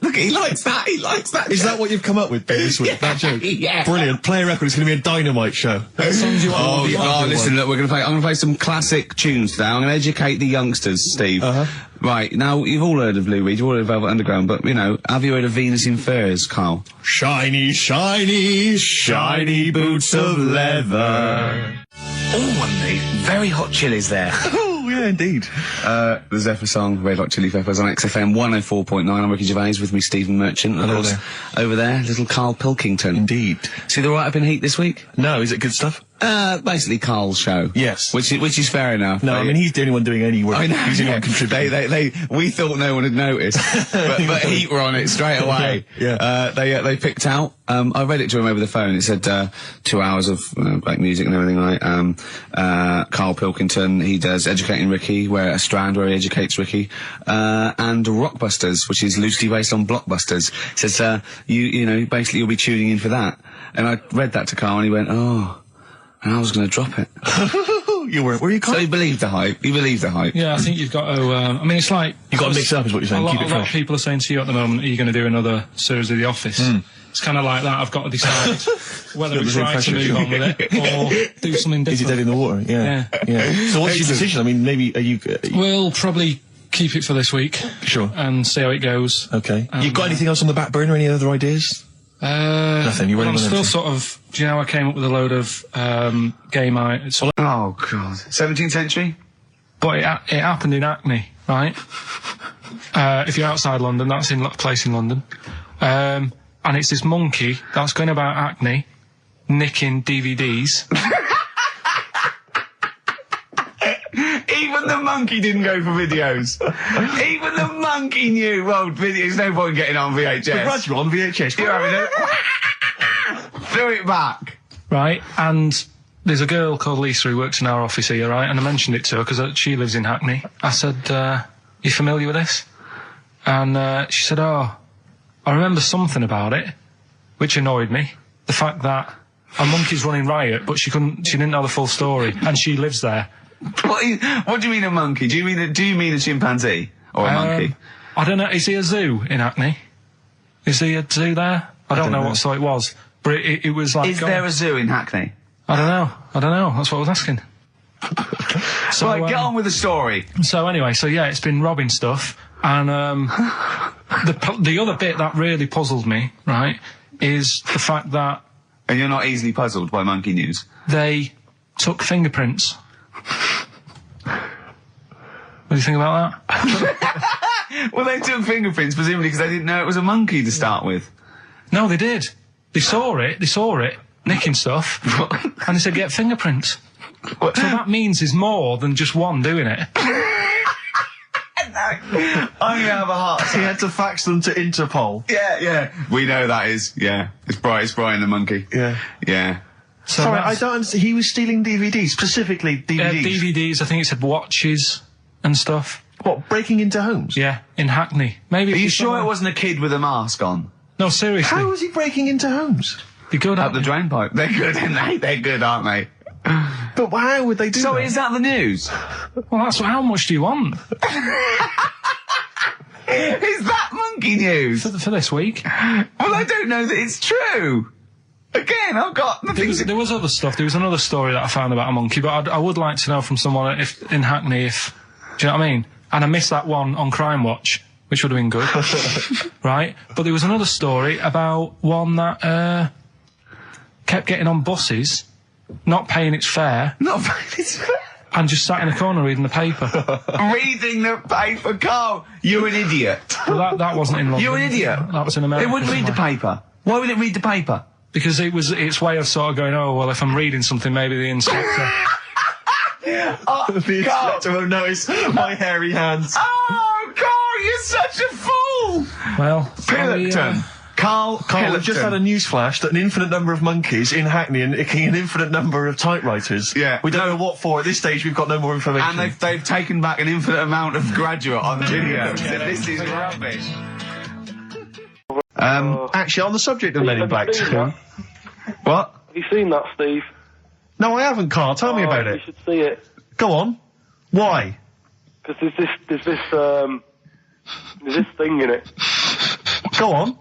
Look, he likes that. He likes that. Is that what you've come up with this week? That joke? Yeah. Brilliant. Play a record. It's going to be a dynamite show. Songs you want. Listen, look, I'm going to play some classic tunes today. I'm going to educate the youngsters, Steve. Right, now, you've all heard of Lou Reed, you've all heard of Velvet Underground, but, you know, have you heard of Venus in Furs, Carl? Shiny, shiny, shiny boots of leather. Oh, Monday, very hot chilies there. Oh, yeah, indeed. The Zephyr song, Red Hot Chili Peppers on XFM 104.9. I'm Ricky Gervais, with me Stephen Merchant. And of course, over there, little Karl Pilkington. Indeed. See the write-up in Heat this week? No, is it good stuff? Basically Carl's show. Yes. Which is fair enough. No, I mean, he's the only one doing any work. I know. He's the only one contributing. We thought no one had noticed, but Heat were on it straight away. Yeah. They picked out, I read it to him over the phone. It said, 2 hours of, black music and everything like, Karl Pilkington, he does Educating Ricky, a strand where he educates Ricky, and Rockbusters, which is loosely based on Blockbusters. Says, you know, basically you'll be tuning in for that. And I read that to Karl and he went, oh, and I was going to drop it. You weren't, were you, Carl? So he believed the hype. Yeah, I think you've got to, I mean, it's like... You've got to mix it up is what you're saying, keep it fresh. A lot of people are saying to you at the moment, are you going to do another series of The Office? It's kind of like that. I've got to decide whether it's right to move on with it or do something different. Is he dead in the water? Yeah. So what's your decision? I mean, maybe, We'll probably keep it for this week. Sure. And see how it goes. Okay. You've got anything else on the back burner? Any other ideas? Nothing. You're I'm still sort of. Do you know I came up with a load of gay minds? Oh God, 17th century. But it happened in Hackney, right? If you're outside London, that's in a place in London, and it's this monkey that's going about Hackney, nicking DVDs. Even the monkey didn't go for videos. Even the monkey knew, well, videos, no point getting on VHS. But Brad, you're on VHS. You're having it. Throw it back. Right, and there's a girl called Lisa who works in our office here, right, and I mentioned it to her because she lives in Hackney. I said, you familiar with this? And she said, oh, I remember something about it, which annoyed me. The fact that a monkey's running riot, but she didn't know the full story, and she lives there. What do you mean a monkey? Do you mean a chimpanzee or a monkey? I don't know. Is he a zoo in Hackney? Is he a zoo there? I don't know what sort it was, but it was like. Is there a zoo in Hackney? I don't know. That's what I was asking. So right, get on with the story. So anyway, yeah, it's been robbing stuff, and the other bit that really puzzled me, right, is the fact that. And you're not easily puzzled by monkey news. They took fingerprints. What do you think about that? Well, they took fingerprints, presumably because they didn't know it was a monkey to start with. No, they did. They saw it, nicking stuff, and they said, get fingerprints. So that means there's more than just one doing it. I'm gonna have a heart. He had to fax them to Interpol. Yeah. We know that is, yeah. It's Brian the monkey. Yeah. So sorry, I don't understand. He was stealing DVDs, specifically DVDs. DVDs, I think it said watches and stuff. What, breaking into homes? Yeah, in Hackney. Maybe. Are you sure it wasn't a kid with a mask on? No, seriously. How was he breaking into homes? They're good, up the drain pipe. They're good, aren't they? They're good, aren't they? But how would they do So that? is that the news? Well, that's how much do you want Is that monkey news? for this week? Well, I don't know that it's true. Again, I've got the things. There was other stuff. There was another story that I found about a monkey, but I would like to know from someone if in Hackney if do you know what I mean? And I missed that one on Crime Watch, which would have been good, right? But there was another story about one that kept getting on buses, not paying its fare, and just sat in a corner reading the paper. Reading the paper, Carl. You're an idiot. Well, that wasn't in London. You're an idiot. That was in America. It wouldn't read the somewhere. paper. Why would it read the paper? Because it was its way of sort of going, oh, well, if I'm reading something, maybe the inspector... The inspector won't notice my hairy hands. Oh, Carl, you're such a fool! Well... Pilkington. Carl, We've just had a news flash that an infinite number of monkeys in Hackney and an infinite number of typewriters. Yeah. We don't know what for. At this stage, we've got no more information. And they've taken back an infinite amount of graduate on video. This is rubbish. Actually, on the subject of Men in Black 2... What? Have you seen that, Steve? No, I haven't, Carl. Tell me about You it. should see it. Go on. Why? Because there's this thing in it. Go on.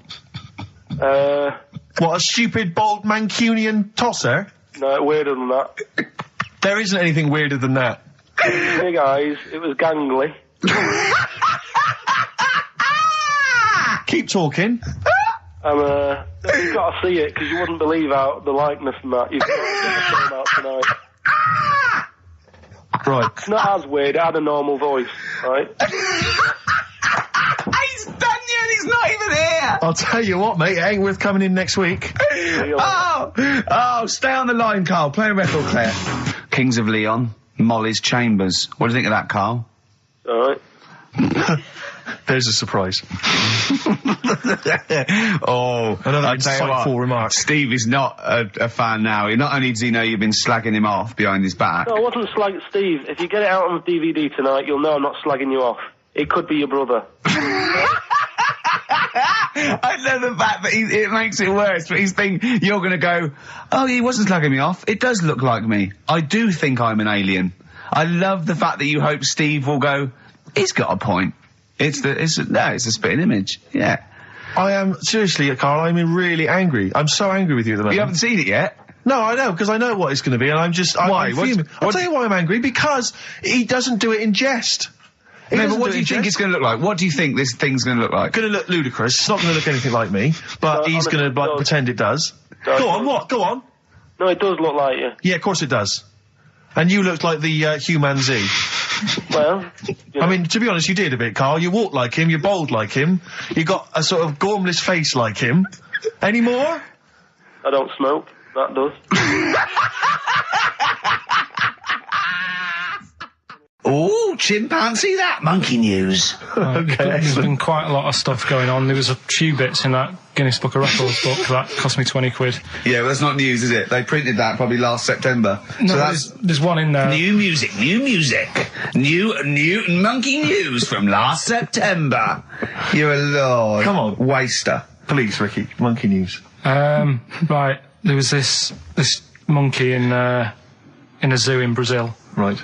What, a stupid, bald Mancunian tosser? No, weirder than that. There isn't anything weirder than that. Big eyes, it was gangly. Keep talking. And you've got to see it, because you wouldn't believe how the likeness and that. You've got to check it out tonight. Right. It's not as weird, it had a normal voice, right? He's done you and he's not even here! I'll tell you what, mate, it ain't worth coming in next week. Oh, stay on the line, Carl. Play a record player. Kings of Leon, Molly's Chambers. What do you think of that, Carl? Alright. There's a surprise. Another insightful remark. Steve is not a fan now. Not only does he know you've been slagging him off behind his back. No, I wasn't slagging Steve. If you get it out on the DVD tonight, you'll know I'm not slagging you off. It could be your brother. I love the fact that it makes it worse, but he's thinking you're going to go, oh, he wasn't slagging me off. It does look like me. I do think I'm an alien. I love the fact that you hope Steve will go, he's got a point. It's a spitting image. Yeah. I am, seriously, Carl, I'm really angry. I'm so angry with you at the moment. You haven't seen it yet? No, I know, because I know what it's going to be, and I'm just... Why? I'm fuming. I'll tell you why I'm angry, because he doesn't do it in jest. No, but what do you think it's going to look like? What do you think this thing's going to look like? Going to look ludicrous. It's not going to look anything like me, but he's going to pretend it does. Go on, what? Go on. No, it does look like you. Yeah, of course it does. And you looked like the human Z. Well, I mean, to be honest, you did a bit, Carl. You walk like him, you're bold like him, you got a sort of gormless face like him. Any more? I don't smoke. That does. Oh, chimpanzee, that monkey news. Okay, There's been quite a lot of stuff going on. There was a few bits in that Guinness Book of Records book that cost me 20 quid. Yeah, well, that's not news, is it? They printed that probably last September. No, so that's there's one in there. new music. New monkey news from last September. You're a lord. Come on. Waster. Please, Ricky, monkey news. Right, there was this monkey in a zoo in Brazil. Right.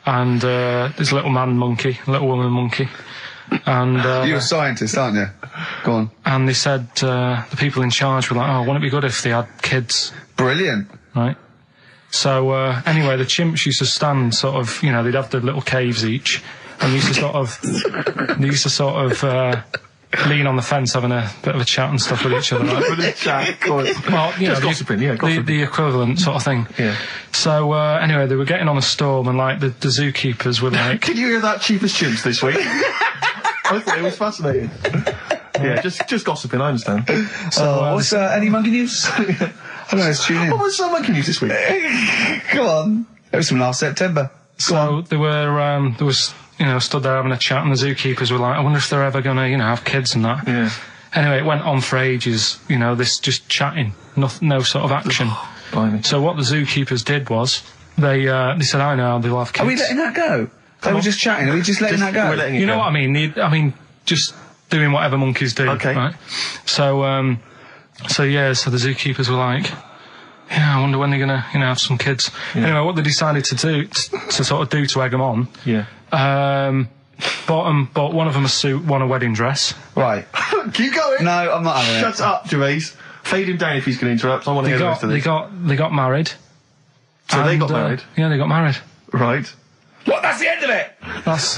And there's a little man monkey, a little woman monkey. And You're a scientist, aren't you? Go on. And they said the people in charge were like, oh, wouldn't it be good if they had kids? Brilliant. Right. So anyway, the chimps used to stand sort of, you know, they'd have their little caves each, and used to sort of lean on the fence having a bit of a chat and stuff with each other. Right? Well, you know, gossiping, yeah, gossiping. the equivalent sort of thing. Yeah. So anyway, they were getting on a storm, and like the zookeepers were like, Can you hear that cheapest chimps this week? I thought it was fascinating. Yeah, just gossiping, I understand. So, what's any monkey news? I don't know, let's tune in. What was some monkey news this week? Come on. It was from last September. so there was, you know, stood there having a chat, and the zookeepers were like, I wonder if they're ever gonna, you know, have kids and that. Yeah. Anyway, it went on for ages, you know, this just chatting, no sort of action. Blimey. So what the zookeepers did was, they said, I know, they'll have kids. Are we letting that go? They were just chatting. Are we just letting that go? We're letting it You know go. what I mean? I mean, just doing whatever monkeys do. Okay. Right? So the zookeepers were like, Yeah, I wonder when they're gonna, have some kids. Yeah. Anyway, what they decided to do, to egg them on. Yeah. Bought one of them a suit, one a wedding dress. Right. Keep going. No, I'm not having it. Shut up, Gervais. Fade him down if he's going to interrupt. I want to hear the rest of this. They got married. So they got married? Yeah, they got married. Right. What? That's the end of it.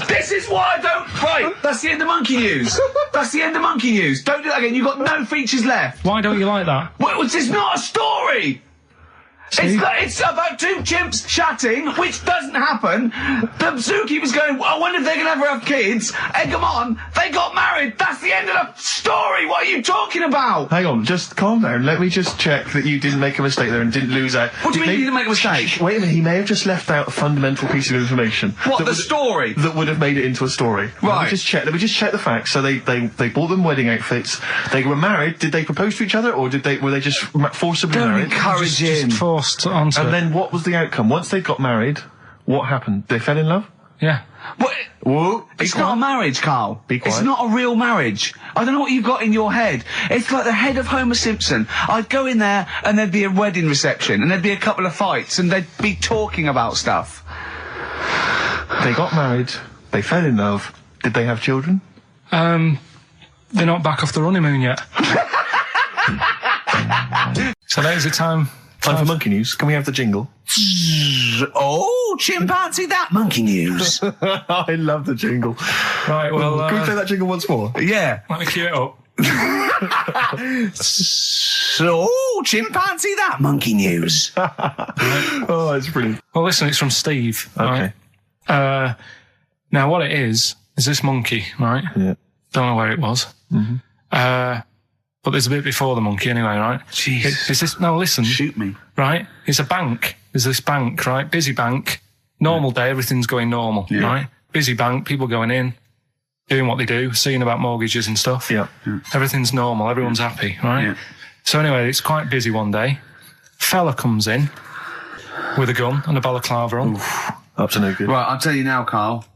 This is why I don't. Right. That's the end of monkey news. That's the end of monkey news. Don't do that again. You've got no features left. Why don't you like that? Well, it's not a story. It's about two chimps chatting, which doesn't happen. The zookeeper's going, I wonder if they're going to ever have kids. Egg them on. They got married. That's the end of the story. What are you talking about? Hang on, just calm down. Let me just check that you didn't make a mistake there and didn't lose out. What do you mean you didn't make a mistake? Wait a minute, he may have just left out a fundamental piece of information. What, the story? That would have made it into a story. Right. Let me just check the facts. So they bought them wedding outfits. They were married. Did they propose to each other, or were they just forcibly married? Encourage him. Just forced onto it. And what was the outcome? Once they got married, what happened? They fell in love? Yeah. What? Whoa, It's not a marriage, Carl. Be quiet. It's not a real marriage. I don't know what you've got in your head. It's like the head of Homer Simpson. I'd go in there and there'd be a wedding reception and there'd be a couple of fights and they'd be talking about stuff. They got married. They fell in love. Did they have children? They're not back off the honeymoon yet. So that is the time. Time for monkey news. Can we have the jingle? Oh, chimpanzee, that monkey news. I love the jingle. Right, well... Can we play that jingle once more? Yeah. Let me cue it up. So, chimpanzee, that monkey news. Oh, it's brilliant. Well, listen, it's from Steve. Okay. Right? Now, what it is this monkey, right? Yeah. Don't know where it was. Mm-hmm. But there's a bit before the monkey anyway, right? Jeez. No, listen. Shoot me. Right? It's a bank. There's this bank, right? Busy bank. Normal day, everything's going normal, right? Busy bank, people going in, doing what they do, seeing about mortgages and stuff. Yeah. Everything's normal, everyone's happy, right? Yeah. So anyway, it's quite busy one day. Fella comes in with a gun and a balaclava on. Oof, up to no good. Right, I'll tell you now, Carl.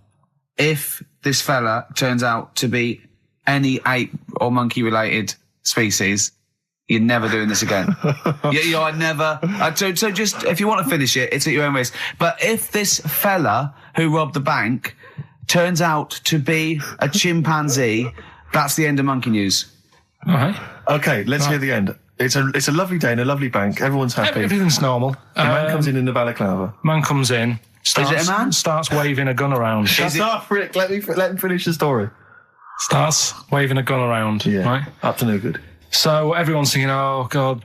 If this fella turns out to be any ape or monkey related species, you're never doing this again. You're never. So just, if you want to finish it, it's at your own risk. But if this fella who robbed the bank turns out to be a chimpanzee, that's the end of monkey news. All right. Okay, let's hear the end. It's a lovely day in a lovely bank. Everyone's happy. Everything's normal. The man comes in the balaclava. Man comes in. Is it a man? Starts waving a gun around. Shut up, Rick. Let him finish the story. Starts waving a gun around. Yeah. Right? Up to no good. So everyone's thinking, oh, God,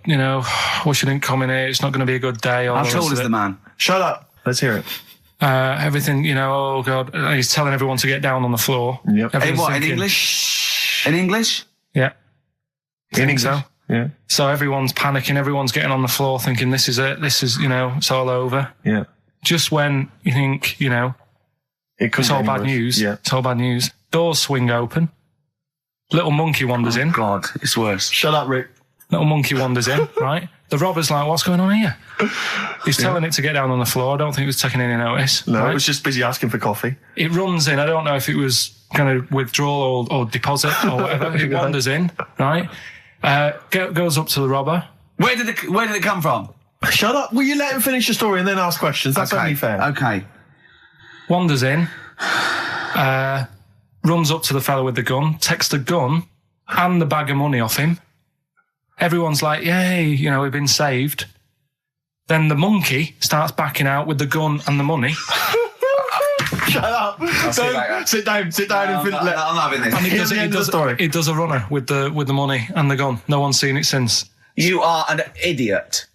wish you didn't come in here. It's not going to be a good day. How tall is the man? Shut up. Let's hear it. Everything, oh, God. He's telling everyone to get down on the floor. Yep. In what, in English? In English? Yeah. In English? So. Yeah. So everyone's panicking. Everyone's getting on the floor thinking, this is it. This is, it's all over. Yeah. Just when you think, it's all bad news. Yeah. It's all bad news. Doors swing open. Little monkey wanders in. God, it's worse. Shut up, Rick. Little monkey wanders in, right? The robber's like, what's going on here? He's telling it to get down on the floor. I don't think it was taking any notice. No, right? it was just busy asking for coffee. It runs in. I don't know if it was going to withdraw or deposit or whatever. It wanders in, right? Goes up to the robber. Where did it come from? Shut up. Will you let him finish the story and then ask questions? That's only fair. Okay. Wanders in. Runs up to the fellow with the gun, takes the gun and the bag of money off him. Everyone's like, yay, we've been saved. Then the monkey starts backing out with the gun and the money. Shut up. Sit down and I'm not having this. And Here's the end of the story. It does a runner with the money and the gun. No one's seen it since. You are an idiot.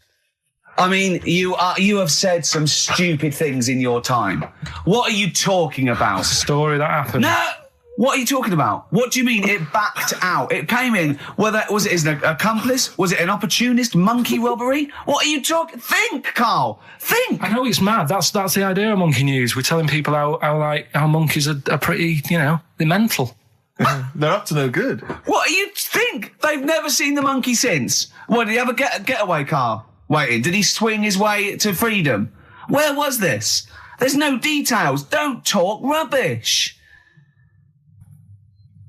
I mean, you have said some stupid things in your time. What are you talking about? It's a story that happened. No! What are you talking about? What do you mean it backed out? It came in, was it an accomplice? Was it an opportunist monkey robbery? What are you talking? Think, Carl. Think. I know it's mad. That's the idea of monkey news. We're telling people how monkeys are pretty, they're mental. They're up to no good. What do you think? They've never seen the monkey since. What, did he have a getaway car waiting? Did he swing his way to freedom? Where was this? There's no details. Don't talk rubbish.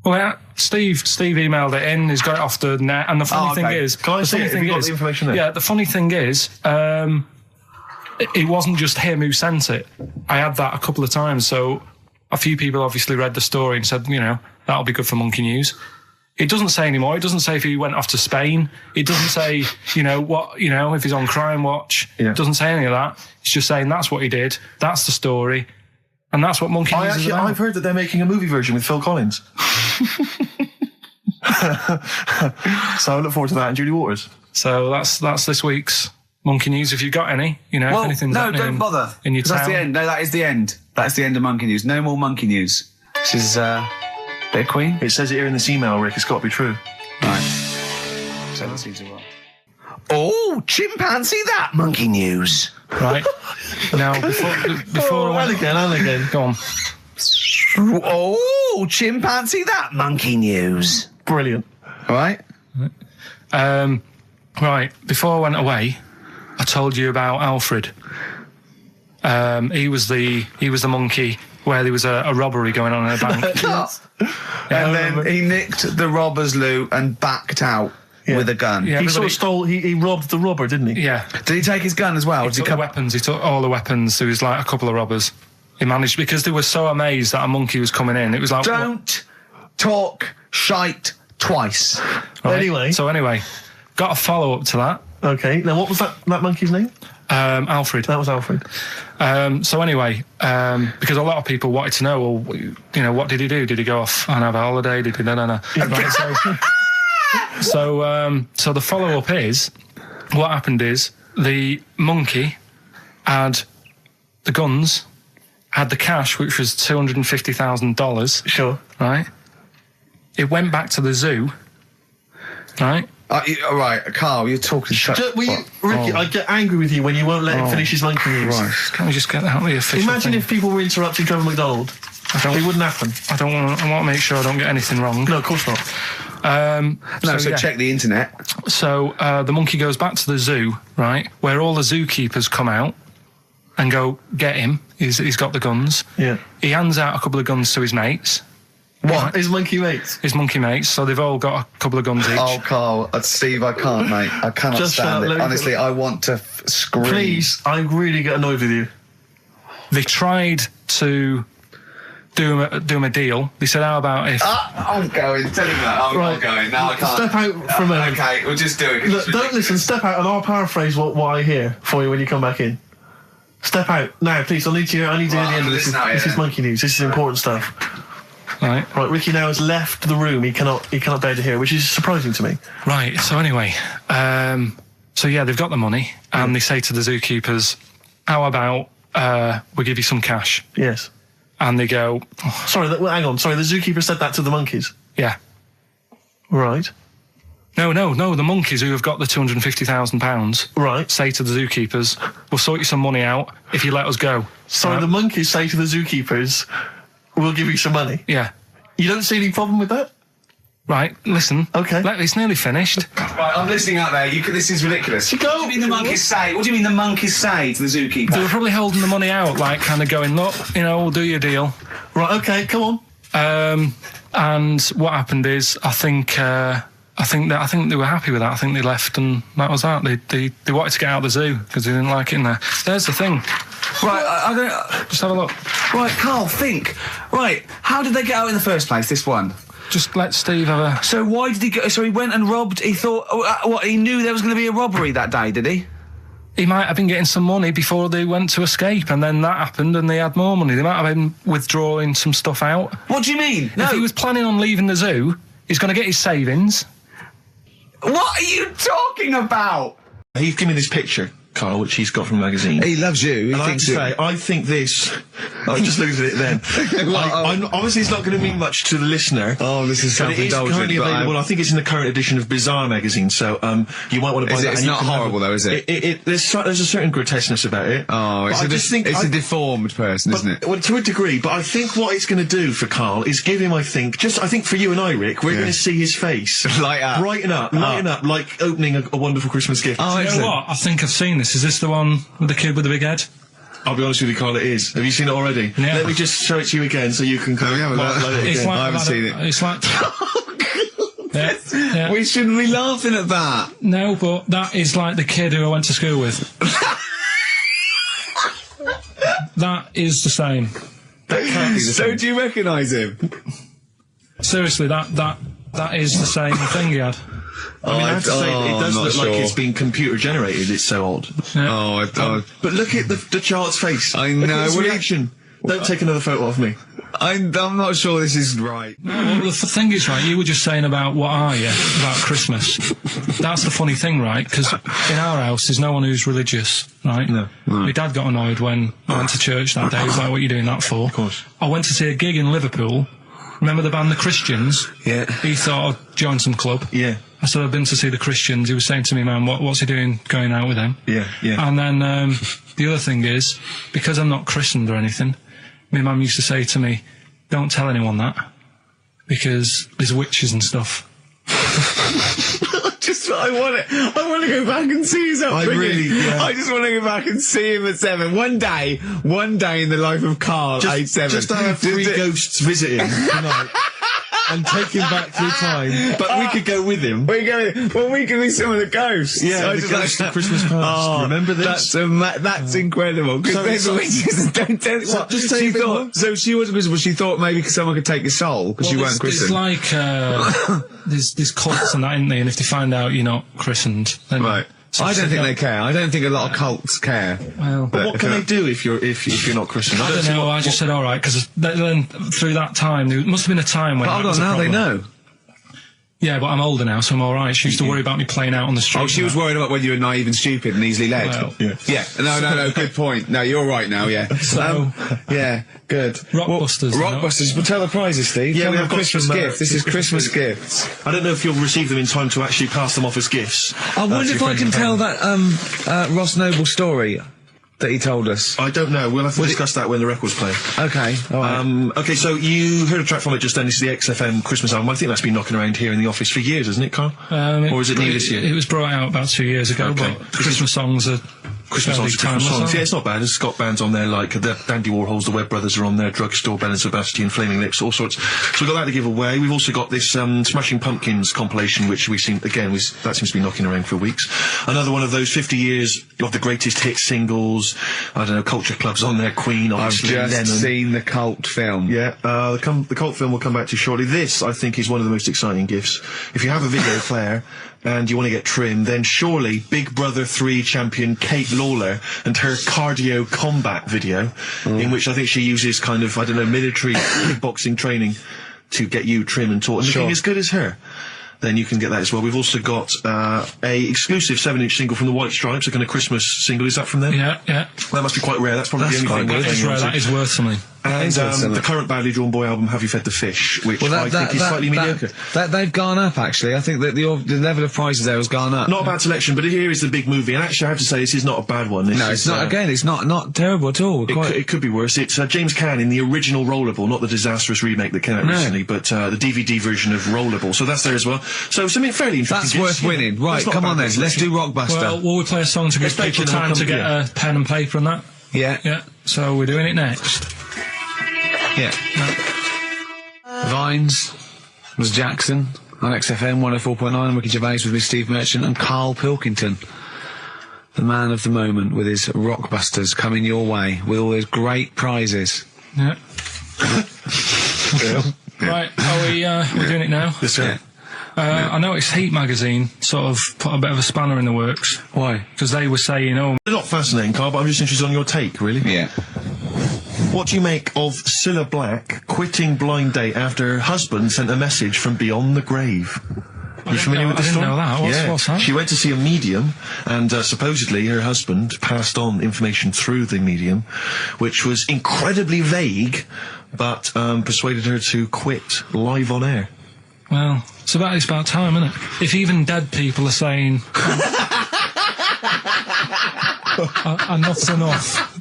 Well, Steve emailed it in. He's got it off the net, and the funny thing is, can I see it? Have you got the information there? Yeah, the funny thing is, it wasn't just him who sent it. I had that a couple of times, so a few people obviously read the story and said, you know, that'll be good for Monkey News. It doesn't say anymore. It doesn't say if he went off to Spain. It doesn't say, you know, what, you know, if he's on Crime Watch. Yeah. It doesn't say any of that. It's just saying that's what he did. That's the story. And that's what Monkey News is about. I've heard that they're making a movie version with Phil Collins. So I look forward to that, and Julie Waters. So that's this week's Monkey News. If you've got any, you know, if anything's happening don't bother. In your town. That's the end. No, that is the end. That's the end of Monkey News. No more Monkey News. This is bit of Queen. It says it here in this email, Rick. It's got to be true. Right. So that seems well. Oh, chimpanzee that Monkey News. Right. Now, before and again. Go on. Oh, chimpanzee that Monkey News. Brilliant. All right. Right. Before I went away, I told you about Alfred. He was the monkey where there was a robbery going on in a bank. And then he nicked the robber's loot and backed out with a gun. Yeah, he sort of stole. He robbed the robber, didn't he? Yeah. Did he take his gun as well? He took the weapons. He took all the weapons. There was like a couple of robbers. He managed, because they were so amazed that a monkey was coming in. It was like, don't talk shite twice. Right? Anyway, got a follow up to that. Okay. Now, what was that monkey's name? Alfred. That was Alfred. So anyway, because a lot of people wanted to know, well, you know, what did he do? Did he go off and have a holiday? Did he? No. Right, so the follow up is, what happened is the monkey had the guns, had the cash, which was $250,000. Sure. Right. It went back to the zoo. Right. All right, Carl, you're talking shit. Ricky, I get angry with you when you won't let him finish his Monkey News. Right. Can we just get out the official Imagine thing? if people were interrupting Trevor McDonald. It wouldn't happen. I want to make sure I don't get anything wrong. No, of course not. Check the internet. So the monkey goes back to the zoo, right, where all the zookeepers come out and go, get him. He's got the guns. Yeah. He hands out a couple of guns to his mates. What? Right. His monkey mates? His monkey mates, so they've all got a couple of guns each. Oh, Carl, Steve, I can't, mate. I cannot stand it. Honestly, I want to scream. Please, I really get annoyed with you. They tried to do him a deal. They said, how about if... I'm going. Tell him that. I'm not going. No, I can't. Step out for a minute. Okay, we'll just do it. Look, don't listen. Step out and I'll paraphrase what I hear for you when you come back in. Step out. Now, please, I need to hear the end of this. This is Monkey News. This is important stuff. Right. Ricky now has left the room. He cannot bear to hear, which is surprising to me. Right. So anyway, so yeah, they've got the money, and they say to the zookeepers, "How about we give you some cash?" Yes. And they go, "Sorry, hang on. Sorry, the zookeeper said that to the monkeys." Yeah. Right. No. The monkeys who have got the £250,000, right, say to the zookeepers, "We'll sort you some money out if you let us go." Sorry, the monkeys say to the zookeepers, "We'll give you some money." Yeah. You don't see any problem with that? Right, listen. Okay. It's nearly finished. Right, I'm listening out there. This is ridiculous. What do you mean the monkeys say? What do you mean the monkeys say to the zookeeper? They were probably holding the money out, like kind of going, look, you know, we'll do your deal. Right, okay, come on. And what happened is, I think they were happy with that. I think they left, and that was that. They wanted to get out of the zoo because they didn't like it in there. There's the thing. Right, I don't... Just have a look. Right, Carl, think. Right, how did they get out in the first place, this one? Just let Steve have a... So why did he go... So he went and robbed... He thought... he knew there was going to be a robbery that day, did he? He might have been getting some money before they went to escape, and then that happened and they had more money. They might have been withdrawing some stuff out. What do you mean? No. If he was planning on leaving the zoo, he's going to get his savings. What are you talking about? He's given me this picture, Carl, which he's got from a magazine. He loves you. And I have to say, I think this... I'm just losing it then. Obviously, it's not going to mean much to the listener. Oh, this is self-indulgent. It is currently available. I think it's in the current edition of Bizarre magazine, so you might want to buy that. It's not horrible, though, is it? There's a certain grotesqueness about it. Oh, it's a deformed person, isn't it? Well, to a degree, but I think what it's going to do for Carl is give him, I think for you and I, Rick, we're going to see his face. Lighten up, like opening a wonderful Christmas gift. Oh, you know what? I think I've seen this. Is this the one with the kid with the big head? I'll be honest with you, Carl, it is. Have you seen it already? Yeah. Let me just show it to you again so you can kind of mark it It's again. like I haven't seen it. It's like. Yeah. We shouldn't be laughing at that. No, but that is like the kid who I went to school with. That is the same. That can't be the So same. do you recognise him? Seriously, that is the same thing he had. I mean, I have to say, it does I'm look not like sure. it's been computer generated. It's so odd. Yeah. But look at the child's face. I Look know, at his well, reaction. Don't take another photo of me. I'm not sure this is right. Well, the thing is, right, you were just saying about what are you, about Christmas. That's the funny thing, right, because in our house there's no one who's religious, right? No. My dad got annoyed when I went to church that day. He was like, what are you doing that for? Of course. I went to see a gig in Liverpool. Remember the band The Christians? Yeah. He thought I'd join some club. Yeah. I said, I've been to see The Christians. He was saying to me, man, what's he doing going out with them? Yeah, yeah. And then the other thing is, because I'm not christened or anything, my mum used to say to me, don't tell anyone that, because there's witches and stuff. I want to go back and see his upbringing. I just want to go back and see him at 7. One day in the life of Carl, age 7. Just to have 3 ghosts visit him tonight and take him back through time. But we could go with him. We can be some of the ghosts. Yeah, I the just ghosts of Christmas past. Remember this? That's incredible. Because So- don't tell me what. just tell She you a bit thought, more. so she wasn't Christmas, she thought maybe someone could take your soul because you weren't It's christened. like, there's cults and that, isn't there? And if they find out you're not christened, then... Right. I don't think they care. I don't think a lot of cults care. Well, But what can they do if you're not christened? I don't see know, what- I just said alright, because then through that time, there must have been a time when But that hold was on, a now they problem. know. Yeah, but I'm older now, so I'm alright. She used to worry about me playing out on the street. Oh, she was worried about whether you were naive and stupid and easily led. Well, yeah. No, good point. No, you're right now, yeah. So- yeah, good. Rockbusters, you know? Rockbusters. Well, tell the prizes, Steve. Yeah, Tell we them have got Christmas some, gifts. This is Christmas gifts. I don't know if you'll receive them in time to actually pass them off as gifts. I wonder to if your I friends can and tell family. that Ross Noble story that he told us. I don't know. We'll have to discuss that when the record's playing. Okay, all right. Okay, so you heard a track from it just then. This is the XFM Christmas album. I think that's been knocking around here in the office for years, hasn't it, Carl? Or is it new this year? It was brought out about 2 years ago, Okay. but Christmas songs are Christmas songs, fairly Christmas timeless, songs. aren't Yeah, they? it's not bad. There's Scott bands on there like the Dandy Warhols, the Webb Brothers are on there, Drugstore, Bell and Sebastian, Flaming Lips, all sorts. So we've got that to give away. We've also got this Smashing Pumpkins compilation, which we seem again that seems to be knocking around for weeks. Another one of those 50 years of the greatest hit singles. I don't know, Culture Club's on there, Queen, I've obviously, just Lennon. seen the cult film. Yeah, the cult film will come back to you shortly. This, I think, is one of the most exciting gifts. If you have a video player and you want to get trimmed, then surely Big Brother 3 champion Kate Lawler and her cardio combat video, in which I think she uses kind of, I don't know, military kickboxing training to get you trim and taut and looking as good as her. Then you can get that as well. We've also got a exclusive 7-inch single from the White Stripes, a kind of Christmas single. Is that from them? Yeah. That must be quite rare. That's probably the only thing. That is rare, that is worth something. And Interesting. the current Badly Drawn Boy album, Have You Fed the Fish, which I think is slightly mediocre. They've gone up, actually. I think that the level of prices there has gone up. Not a bad selection, but here is the big movie. And actually, I have to say, this is not a bad one. This No, is, it's not. Again, it's not terrible at all. It could be worse. It's James Caan in the original Rollerball, not the disastrous remake that came out recently, but the DVD version of Rollerball. So that's there as well. So something fairly interesting. That's worth winning. Right, That's not come a on bad then. Let's do Rockbuster. Well, will we play a song to give Let's people play time to Chimp, get yeah. a pen and paper and that? Yeah. Yeah, so we're doing it next. Yeah. Vines was Jackson on XFM 104.9. Ricky Gervais with me, Steve Merchant, and Karl Pilkington, the man of the moment, with his Rockbusters coming your way with all those great prizes. Yeah. Right, are we we're doing it now? Yes, sir. I noticed Heat magazine sort of put a bit of a spanner in the works. Why? Because they were saying, oh, They're not fascinating, Carl, but I'm just interested on your take, really. Yeah. What do you make of Cilla Black quitting Blind Date after her husband sent a message from beyond the grave? Are you familiar with I this didn't story? know that. What's that? She went to see a medium, and supposedly her husband passed on information through the medium, which was incredibly vague, but persuaded her to quit live on air. well, it's about time, isn't it? If even dead people are saying, enough's enough.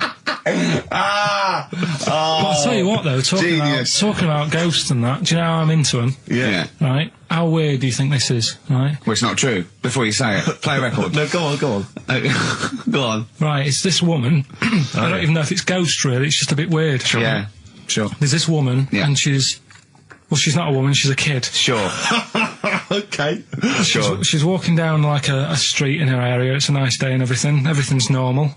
But I'll tell you what, though, talking Genius. about ghosts and that, do you know how I'm into them? Yeah. Right? How how weird do you think this is, right? Well, it's not true. Before you say it, play a record. No, go on. Go on. Right, it's this woman. I don't even know if it's ghost, really. It's just a bit weird. Sure. Yeah, sure. There's this woman, and she's not a woman, she's a kid. Sure. Okay. Sure. She's walking down, like, a street in her area. It's a nice day and everything. Everything's normal.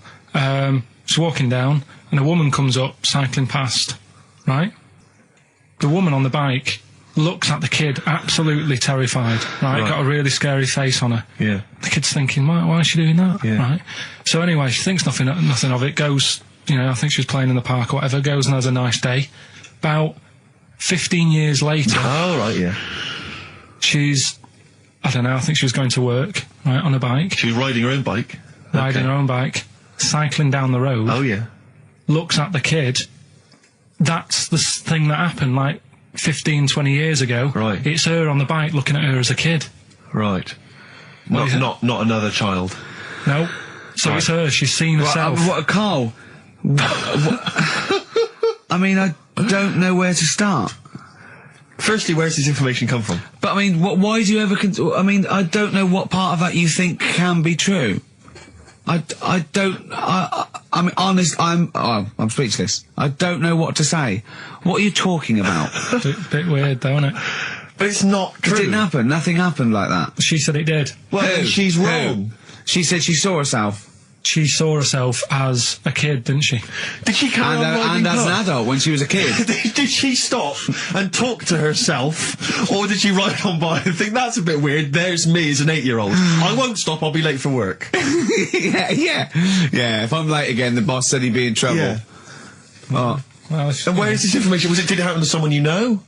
She's walking down, and a woman comes up, cycling past, right? The woman on the bike looks at the kid, absolutely terrified, right? Got a really scary face on her. Yeah. The kid's thinking, why is she doing that? Yeah. Right? So anyway, she thinks nothing of it, goes, I think she was playing in the park or whatever, goes and has a nice day. About 15 years later... Oh, right, yeah. She's, I don't know, I think she was going to work, right, on a bike. She was riding her own bike. Riding her own bike, cycling down the road. Oh, yeah. Looks at the kid. That's the thing that happened, like, 15, 20 years ago. Right. It's her on the bike looking at her as a kid. Right. Not another child. No. So it's her. She's seen herself. Carl? I mean, I don't know where to start. Firstly, where's this information come from? But I mean, why do you ever? I mean, I don't know what part of that you think can be true. I mean, honest. I'm speechless. I don't know what to say. What are you talking about? Bit weird, though, isn't it? But it's not true. It didn't happen. Nothing happened like that. She said it did. Well, then she's wrong. She said she saw herself. She saw herself as a kid, didn't she? Did she carry on riding and as an adult when she was a kid. Did she stop and talk to herself, or did she ride on by and think, that's a bit weird, there's me as an 8-year-old. I won't stop, I'll be late for work. Yeah, if I'm late again, the boss said he'd be in trouble. Yeah. Well, and where is this information? Did it happen to someone you know?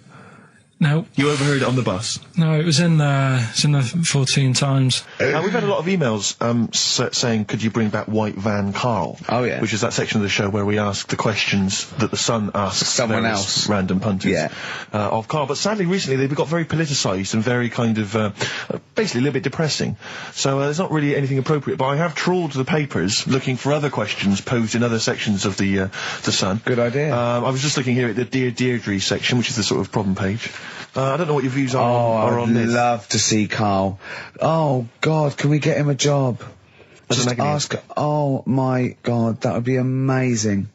No. You overheard it on the bus? No, it was in the 14 Times. We've had a lot of emails saying, could you bring back White Van Karl? Oh, yeah. Which is that section of the show where we ask the questions that the Sun asks someone various else. Random punters of Karl. But sadly, recently, they've got very politicised and very kind of, basically a little bit depressing. So there's not really anything appropriate. But I have trawled the papers looking for other questions posed in other sections of the Sun. Good idea. I was just looking here at the Dear Deirdre section, which is the sort of problem page. I don't know what your views are on this. I'd love to see Karl. Oh, God, can we get him a job? Just ask... Oh, my God, that would be amazing.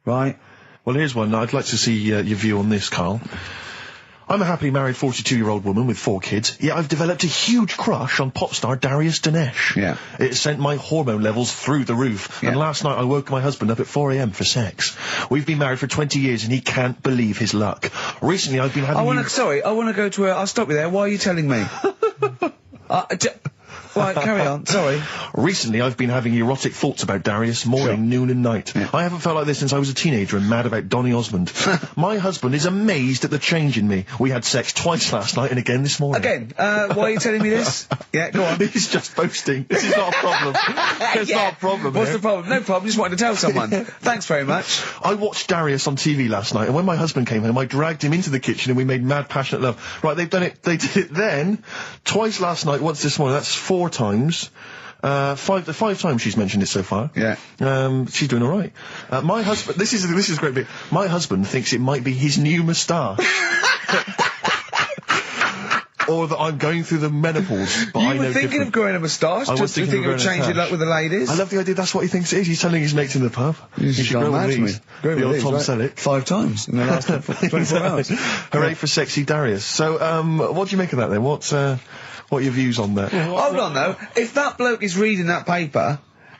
Right? Well, here's one. I'd like to see your view on this, Karl. I'm a happily married 42-year-old woman with 4 kids, yet I've developed a huge crush on pop star Darius Dinesh. Yeah. It sent my hormone levels through the roof, and last night I woke my husband up at 4 a.m. for sex. We've been married for 20 years and he can't believe his luck. Recently I've been having... I want to go to I'll stop you there. Why are you telling me? Right, carry on, sorry. Recently I've been having erotic thoughts about Darius morning, noon and night. Yeah. I haven't felt like this since I was a teenager and mad about Donny Osmond. My husband is amazed at the change in me. We had sex twice last night and again this morning. Again? Why are you telling me this? Yeah, go on. He's just boasting. This is not a problem. It's not a problem. What's the problem? No problem, just wanted to tell someone. Thanks very much. I watched Darius on TV last night, and when my husband came home, I dragged him into the kitchen and we made mad, passionate love. Right, they did it then, twice last night, once this morning. That's 4 times. 5 times she's mentioned it so far. Yeah. She's doing all right. My husband. This is a great bit. My husband thinks it might be his new moustache. Or that I'm going through the menopause. But you were thinking of growing a moustache? I was thinking of changing it up with the ladies? I love the idea. That's what he thinks it is. He's telling his mates in the pub. You should grow with me. The old Tom Selleck. 5 times in the last 24 hours. Hooray for sexy Darius. So, what do you make of that then? What are your views on that? Hold on though. If that bloke is reading that paper,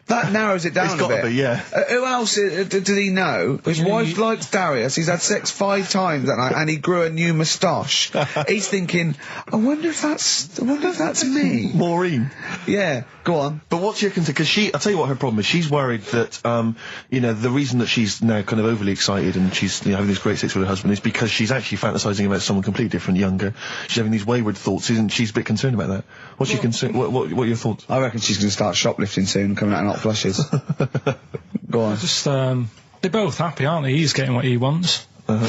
that narrows it down a bit. It's got to be, yeah. Who else did he know? His wife likes Darius. He's had sex 5 times that night, and he grew a new moustache. He's thinking, I wonder if that's me. Maureen. Yeah, go on. But what's your concern? Because I'll tell you what her problem is. She's worried that, the reason that she's now kind of overly excited and she's having this great sex with her husband is because she's actually fantasizing about someone completely different, younger. She's having these wayward thoughts, isn't she? She's a bit concerned about that. What's your concern? What are your thoughts? I reckon she's going to start shoplifting soon, coming out in hot flushes. Go on. Just, they're both happy, aren't they? He's getting what he wants.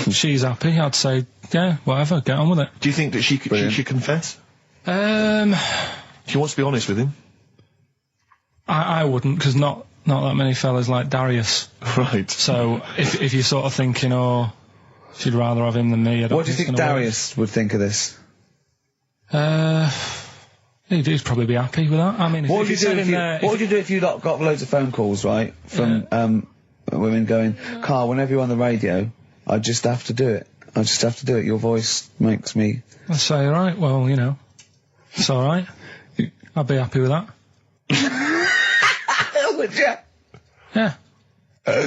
She's happy. I'd say, yeah, whatever, get on with it. Do you think that she should confess? She wants to be honest with him. I wouldn't, because not that many fellas like Darius. Right. So, if you're sort of thinking, she'd rather have him than me, I don't What do you think Darius would think of this? He'd probably be happy with that. I mean, What would you do if you got loads of phone calls, right, from women going, Carl, whenever you're on the radio, I just have to do it. I just have to do it. Your voice makes me... I'd say, all right, well, you know, it's all right. I'd be happy with that. Would you? Yeah. I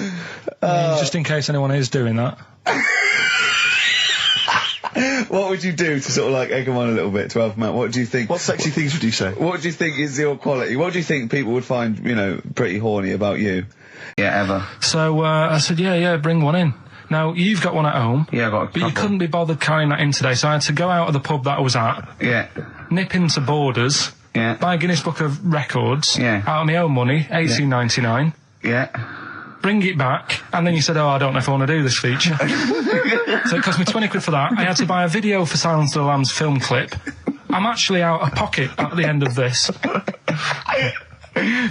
mean, just in case anyone is doing that. What would you do to sort of like egg them on a little bit to help them out? What do you think? What sexy things would you say? What do you think is your quality? What do you think people would find, you know, pretty horny about you? Yeah, ever. So, I said, yeah, bring one in. Now, you've got one at home. Yeah, I've got a But you couple. couldn't be bothered carrying that in today, so I had to go out of the pub that I was at. Yeah. Nip into Borders. Yeah. Buy a Guinness Book of Records. Yeah. Out of my own money, $18.99. Yeah. Bring it back, and then you said, I don't know if I want to do this feature. So it cost me 20 quid for that. I had to buy a video for Silence of the Lambs film clip. I'm actually out of pocket at the end of this.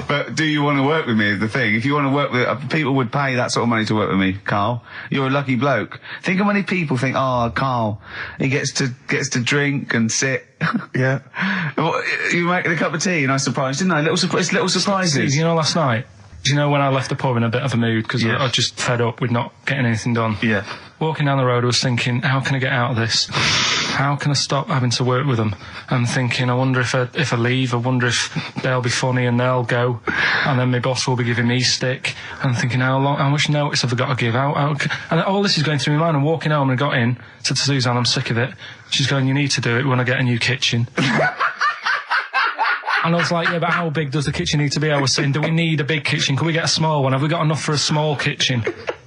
But do you want to work with me is the thing. If you want to work with... people would pay that sort of money to work with me, Carl. You're a lucky bloke. Think how many people think, Carl, he gets to drink and sit. Yeah. Well, you making a cup of tea and I surprised, didn't I? Little surprises. Steve, you know, last night, do you know when I left the pub in a bit of a mood because Yeah. I was just fed up with not getting anything done? Yeah. Walking down the road, I was thinking, how can I get out of this? How can I stop having to work with them? I'm thinking, I wonder if I leave, I wonder if they'll be funny and they'll go, and then my boss will be giving me stick. I'm thinking, how much notice have I got to give out? And all this is going through my mind. I'm walking home and I got in, said to Suzanne, I'm sick of it. She's going, you need to do it when I get a new kitchen. And I was like, yeah, but how big does the kitchen need to be? I was saying, do we need a big kitchen? Can we get a small one? Have we got enough for a small kitchen?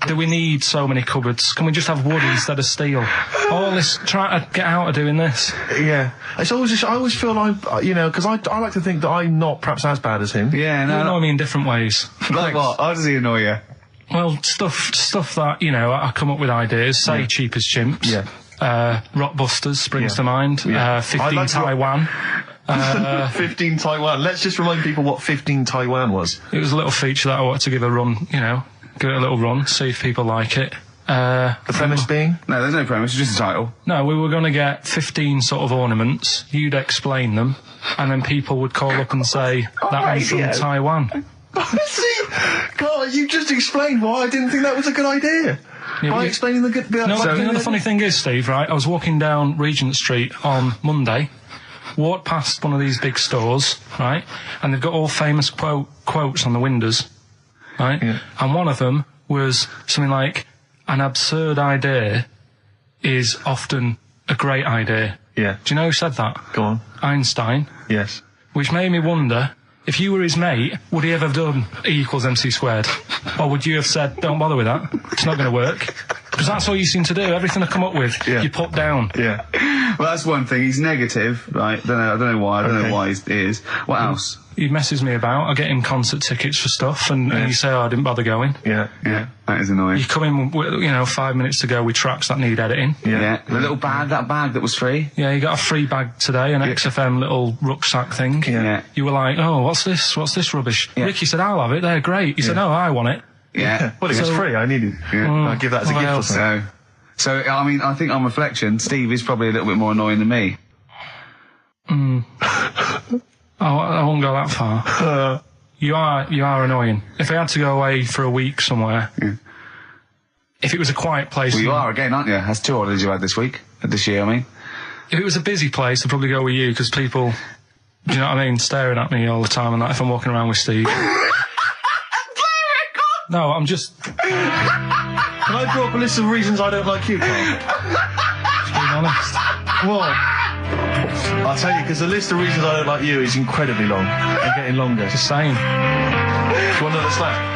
Do we need so many cupboards? Can we just have wood instead of steel? All this, trying to get out of doing this. Yeah. It's always just, I always feel like, you know, because I like to think that I'm not perhaps as bad as him. Yeah, You no. annoy me in different ways. Like what? How does he annoy you? Well, stuff that, you know, I come up with ideas, say cheap as chimps. Yeah. Rockbusters springs Yeah. to mind. Yeah. 15 I like Taiwan. 15 Taiwan. Let's just remind people what 15 Taiwan was. It was a little feature that I wanted to give a run, you know, give it a little run, see if people like it. The premise being? No, there's no premise, it's just a title. No, we were going to get 15 sort of ornaments, you'd explain them, and then people would call up and say, that one's from Taiwan. See, God, you just explained why I didn't think that was a good idea. Yeah, By but explaining the good... No, but you know the funny thing is, Steve, right, I was walking down Regent Street on Monday, walked past one of these big stores, right, and they've got all famous quotes on the windows, right, Yeah. and one of them was something like, an absurd idea is often a great idea. Yeah. Do you know who said that? Go on. Einstein. Yes. Which made me wonder, if you were his mate, would he ever have done E=MC²? Or would you have said, don't bother with that, it's not going to work? Because that's all you seem to do, everything I come up with, Yeah. you put down. Yeah. Well, that's one thing. He's negative, right? I don't know why. I don't know why he is. What else? He messes me about, I get him concert tickets for stuff, and you say, I didn't bother going. Yeah. Yeah, that is annoying. You come in, with, you know, 5 minutes to go with tracks that need editing. Yeah. The little bag, that bag that was free. Yeah, you got a free bag today, an XFM little rucksack thing. Yeah. You were like, oh, what's this rubbish? Yeah. Ricky said, I'll have it, they're great. He said, no, I want it. Yeah. Well, it was free, I needed... I'd give that as a gift or something. So, I mean, I think on reflection, Steve is probably a little bit more annoying than me. I won't go that far. You are annoying. If I had to go away for a week somewhere, if it was a quiet place... Well, you are again, aren't you? That's 2 holidays you had this year, I mean. If it was a busy place, I'd probably go with you, because people, do you know what I mean, staring at me all the time and that if I'm walking around with Steve. No, I'm just... Can I draw up a list of reasons I don't like you, Carl? being honest. What? I'll tell you, because the list of reasons I don't like you is incredibly long and getting longer. Just saying. Do you want another slap?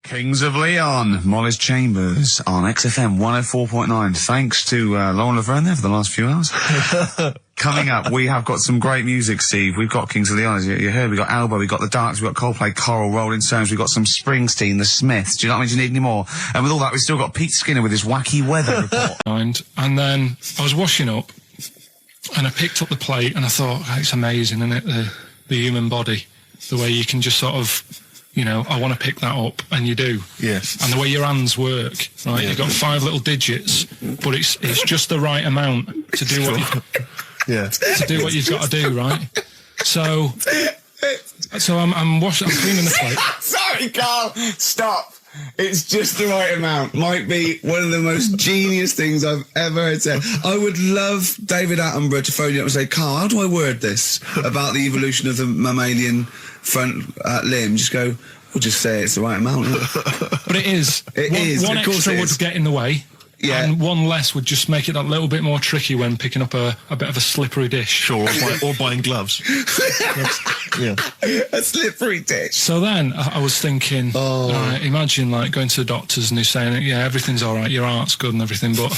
Kings of Leon, Molly's Chambers on XFM 104.9. Thanks to Lauren Laverne there for the last few hours. Coming up, we have got some great music, Steve. We've got Kings of Leon, as you heard. We've got Albo, we've got The Darks, we've got Coldplay, Coral, Rolling Stones, we've got some Springsteen, The Smiths. Do you know what I mean? Do you need any more? And with all that, we've still got Pete Skinner with his wacky weather report. And then I was washing up, and I picked up the plate, and I thought, oh, it's amazing, isn't it? The human body, the way you can just sort of, you know, I want to pick that up, and you do. Yes. And the way your hands work, right? You've got 5 little digits, but it's just the right amount to do what to do what you've got to do, right? So I'm cleaning the plate. Sorry, Carl. Stop. It's just the right amount. Might be one of the most genius things I've ever heard said. I would love David Attenborough to phone you up and say, Carl, how do I word this about the evolution of the mammalian front limb? Just go, we'll just say it's the right amount. But it is. One of course extra it would is. get in the way. Yeah. And one less would just make it that little bit more tricky when picking up a bit of a slippery dish. Sure, or buying gloves. Yeah. A slippery dish. So then I was thinking, imagine like going to the doctors and they're saying, yeah, everything's all right, your heart's good and everything, but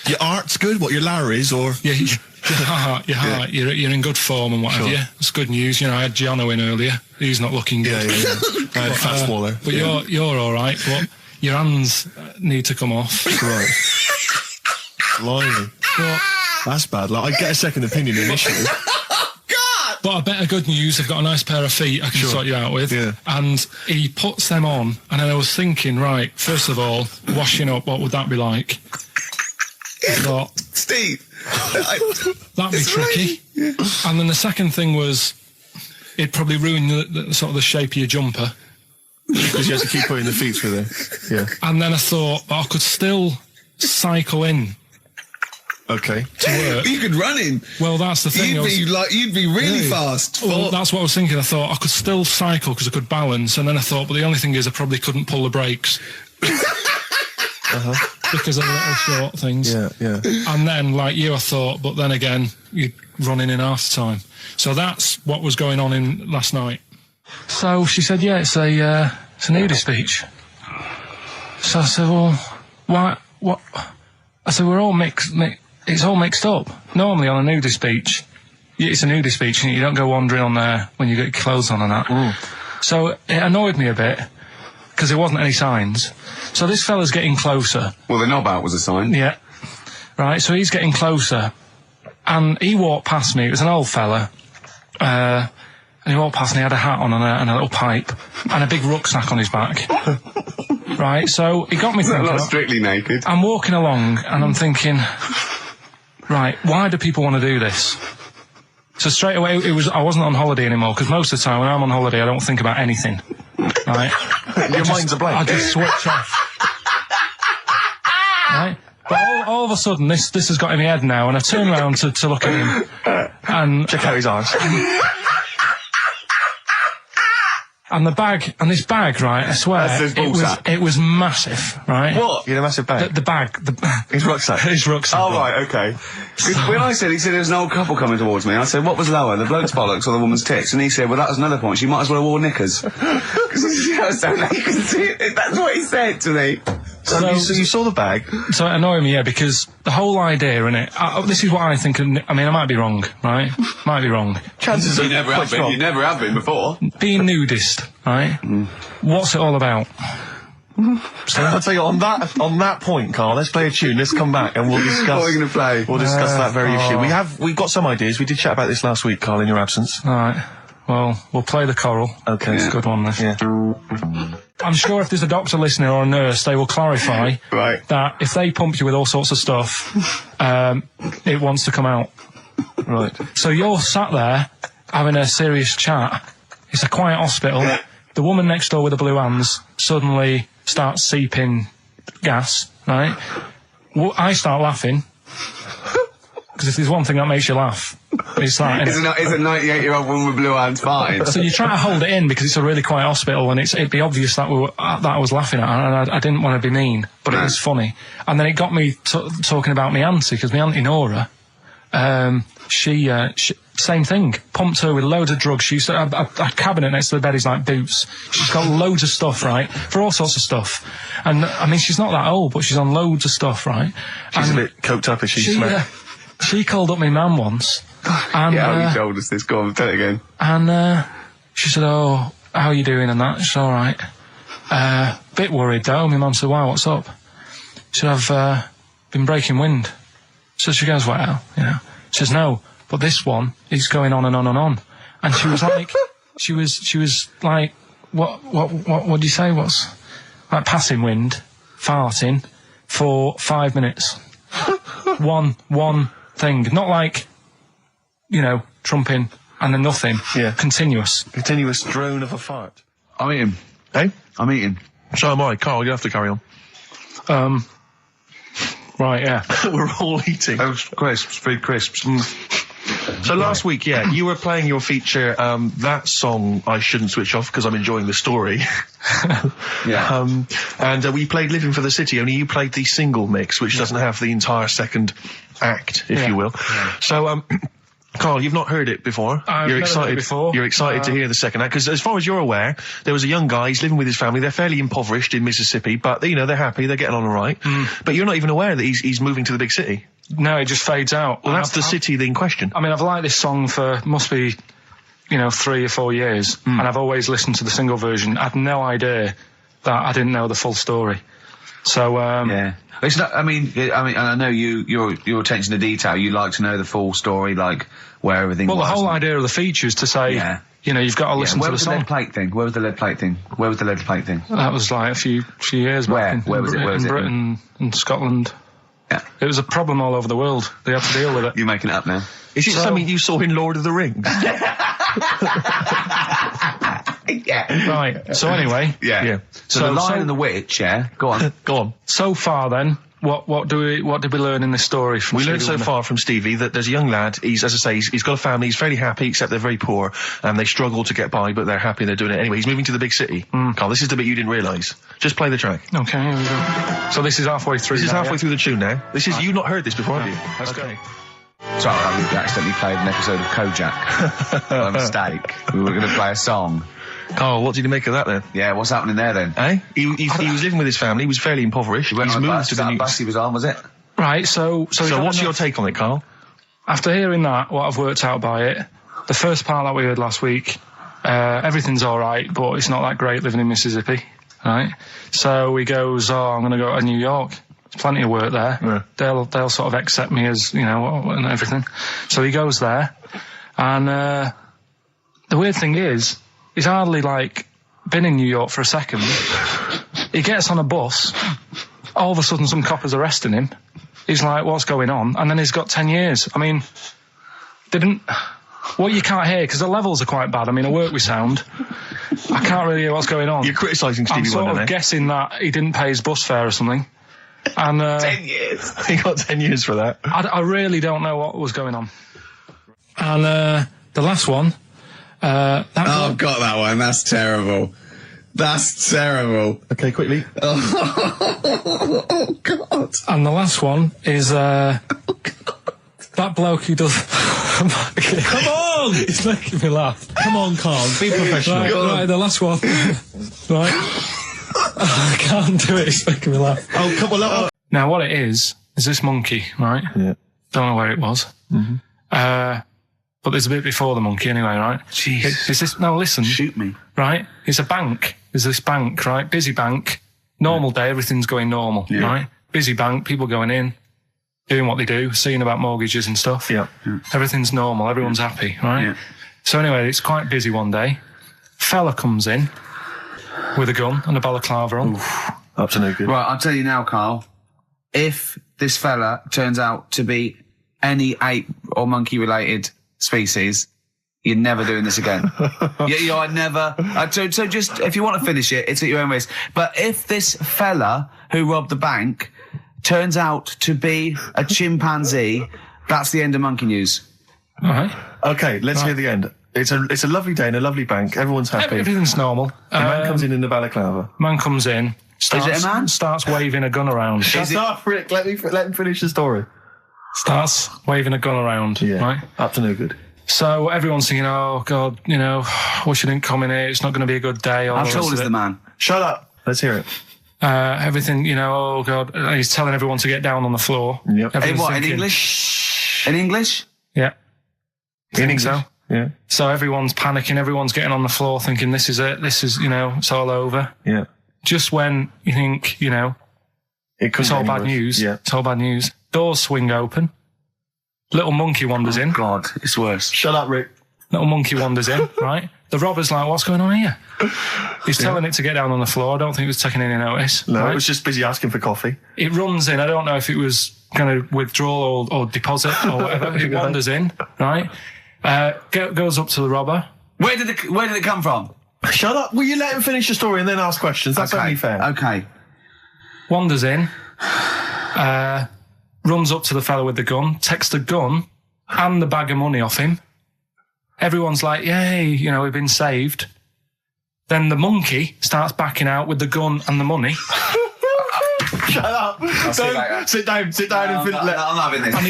Your art's good? What, your Larry's, or...? yeah, your heart, you're in good form and what have you. It's good news. You know, I had Gianno in earlier. He's not looking good. Yeah. I had Fat Swallow. But you're all right. But your hands need to come off. Right. Blimey. But, That's bad. Like, I get a second opinion initially. but a bit of good news, I've got a nice pair of feet I can sort you out with. Yeah. And he puts them on, and then I was thinking, right, first of all, washing up, what would that be like? I thought, Steve. that'd be tricky. Yeah. And then the second thing was, it'd probably ruin the sort of the shape of your jumper. Because you have to keep putting the feet through there. Yeah. And then I thought, I could still cycle in Okay. to work. You could run in. Well, that's the thing. You'd be really fast. Well, that's what I was thinking. I thought I could still cycle because I could balance, and then I thought, but the only thing is I probably couldn't pull the brakes. Because of the little short things. Yeah. And then, like you, I thought, but then again, you're running in half the time. So that's what was going on in last night. So she said, yeah, it's a nudie speech. So I said, well, why, what? I said, we're all it's all mixed up. Normally on a nudie speech, it's a nudie speech and you don't go wandering on there when you get your clothes on and that. So it annoyed me a bit, because there wasn't any signs. So this fella's getting closer. Well, the knob out was a sign. Yeah. Right, so he's getting closer. And he walked past me. It was an old fella. And he walked past and he had a hat on and a little pipe. And a big rucksack on his back. Right, so he got me thinking. Not strictly naked. I'm walking along and I'm thinking, right, why do people want to do this? So straight away, I wasn't on holiday anymore, because most of the time when I'm on holiday, I don't think about anything. Right? Your mind's a blank. I just switch off. Right? But all of a sudden, this has got in my head now, and I turn around to look at him, and Check out his arms. and this bag, right? I swear, it was massive, right? What? You had a massive bag? The bag. His rucksack? His rucksack. Oh, right, okay. 'Cause when he said there was an old couple coming towards me, I said, what was lower, the bloke's bollocks or the woman's tits? And he said, well, that was another point. She might as well have worn knickers. Because you know, so you can see it. That's what he said to me. So you saw the bag? So it annoyed me, yeah, because the whole idea in it, this is what I think, I mean, I might be wrong, right? Might be wrong. Chances are You never have been. You never have been before. Being nudist, right? What's it all about? I'll tell you, on that point, Carl, let's play a tune, let's come back and we'll discuss... What are we going to play? We'll discuss that very issue. We've got some ideas, we did chat about this last week, Carl, in your absence. Alright, well, we'll play the choral. Okay. It's a good one, this. Yeah. I'm sure if there's a doctor listening or a nurse, they will clarify that if they pump you with all sorts of stuff, it wants to come out. Right. So you're sat there having a serious chat. It's a quiet hospital. The woman next door with the blue hands suddenly starts seeping gas, right? Well, I start laughing. Because if there's one thing that makes you laugh, it's that. Is a 98-year-old woman with blue hands fine? So you try to hold it in because it's a really quiet hospital, and it'd be obvious that I was laughing at, and I didn't want to be mean, but it was funny. And then it got me talking about my auntie, because my auntie Nora, she same thing, pumped her with loads of drugs. She used to have a cabinet next to the bed is like boots. She's got loads of stuff, right, for all sorts of stuff. And I mean, she's not that old, but she's on loads of stuff, right? She's a bit coked up, is she? She called up my mum once. And, yeah, you told us this. Go on, tell it again. And she said, oh, how are you doing and that? She said, all right. Bit worried though. My mum said, why, what's up? She said, I've been breaking wind. So she goes, well, you know. She says, no, but this one is going on and on and on. And she was like, she was like what do you say? What's like passing wind, farting for 5 minutes. one thing, not like, trumping and then nothing. Yeah. Continuous drone of a fart. I'm eating. Hey? I'm eating. So am I. Carl, you have to carry on. Right, yeah. We're all eating. Oh, crisps, food crisps. So last week, you were playing your feature, that song, I Shouldn't Switch Off because I'm enjoying the story. Yeah. And we played Living for the City, only you played the single mix, which doesn't have the entire second act, if you will. Yeah. So, Carl, you've not heard it before. I've never heard it before. You're excited to hear the second act, because as far as you're aware, there was a young guy, he's living with his family, they're fairly impoverished in Mississippi, but, they're happy, they're getting on all right. But you're not even aware that he's moving to the big city. No, it just fades out. Well, that's the city in question. I mean, I've liked this song for, must be, 3 or 4 years, and I've always listened to the single version. I had no idea that I didn't know the full story. So, yeah. It's not, I mean, and I know your attention to detail, you like to know the full story, like, where everything was. Well, the whole idea of the feature is to say, you've got to listen to the song. Where was the lead plate thing? That was like a few years back. Where was it? In Britain and Scotland. Yeah. It was a problem all over the world. They had to deal with it. You're making it up now. Is it something you saw in Lord of the Rings? Yeah. Right. So anyway. Yeah. So the Lion and the Witch, Go on. Go on. So far then, what did we learn in this story from We Stevie learned so Wonder? far from Stevie that there's a young lad, he's got a family, he's fairly happy, except they're very poor, and they struggle to get by, but they're happy and they're doing it anyway. He's moving to the big city. Carl, this is the bit you didn't realise. Just play the track. Okay, here we go. So this is halfway through. This is halfway through the tune now. This is, you've not heard this before, have you? Let's go. Sorry, we accidentally played an episode of Kojak. By mistake. We were going to play a song. Carl, what did you make of that then? Yeah, what's happening there then? Eh? He was living with his family, he was fairly impoverished. He went He's on a moved bus, to the new... bus he was on, was it? Right, so what's your take on it, Carl? After hearing that, what I've worked out by it, the first part that we heard last week, everything's alright, but it's not that great living in Mississippi, right? So he goes, I'm going to go to New York. There's plenty of work there. Yeah. They'll sort of accept me as, and everything. So he goes there, and the weird thing is, he's hardly, been in New York for a second. He gets on a bus, all of a sudden some copper's arresting him. He's like, what's going on? And then he's got 10 years. I mean, what you can't hear, because the levels are quite bad. I mean, I work with sound. I can't really hear what's going on. You're criticising Stevie Wonder, I'm sort of guessing that he didn't pay his bus fare or something. And 10 years. He got 10 years for that. I really don't know what was going on. And the last one... I've got that one. That's terrible. That's terrible. Okay, quickly. Oh, God. And the last one is that bloke who does... Come on! It's making me laugh. Come on, Carl. Be professional. Right, the last one. Right. I can't do it. It's making me laugh. Oh, come on. Now, what it is this monkey, right? Yeah. Don't know where it was. But there's a bit before the monkey anyway, right? Jeez. Is this... No, listen. Shoot me. Right? It's a bank. There's this bank, right? Busy bank. Normal day, everything's going normal, right? Busy bank, people going in, doing what they do, seeing about mortgages and stuff. Yeah. Everything's normal, everyone's happy, right? Yeah. So anyway, it's quite busy one day. Fella comes in with a gun and a balaclava on. Up to no good. Right, I'll tell you now, Carl. If this fella turns out to be any ape or monkey related species, you're never doing this again. You're never. So just, if you want to finish it, it's at your own risk. But if this fella who robbed the bank turns out to be a chimpanzee, that's the end of monkey news. All right. Okay, let's hear the end. It's a lovely day in a lovely bank. Everyone's happy. Everything's normal. The man comes in the balaclava. Man comes in. Is it a man? Starts waving a gun around. Shut up, Rick. Let him finish the story. Starts waving a gun around. Yeah. Right? Up to no good. So everyone's thinking, oh, God, wish you didn't come in here. It's not going to be a good day. How tall is the man? Shut up. Let's hear it. Everything, oh, God. And he's telling everyone to get down on the floor. Yep. Hey, what, in English? In English? Yeah. In English? So? Yeah. So everyone's panicking. Everyone's getting on the floor thinking, this is it. This is, it's all over. Yeah. Just when you think, it's all bad news. Yeah. It's all bad news. Doors swing open. Little monkey wanders in. God, it's worse. Shut up, Rick. Little monkey wanders in, right? The robber's like, what's going on here? He's telling it to get down on the floor. I don't think it was taking any notice. No, right? it was just busy asking for coffee. It runs in. I don't know if it was going to withdraw or deposit or whatever. It wanders in, right? Goes up to the robber. Where did it come from? Shut up. Will you let him finish the story and then ask questions? That's only fair. Okay. Wanders in. Runs up to the fellow with the gun. Takes the gun and the bag of money off him. Everyone's like, yay, you know, we've been saved. Then the monkey starts backing out with the gun and the money. Shut up. Sit down and I'm not having this. And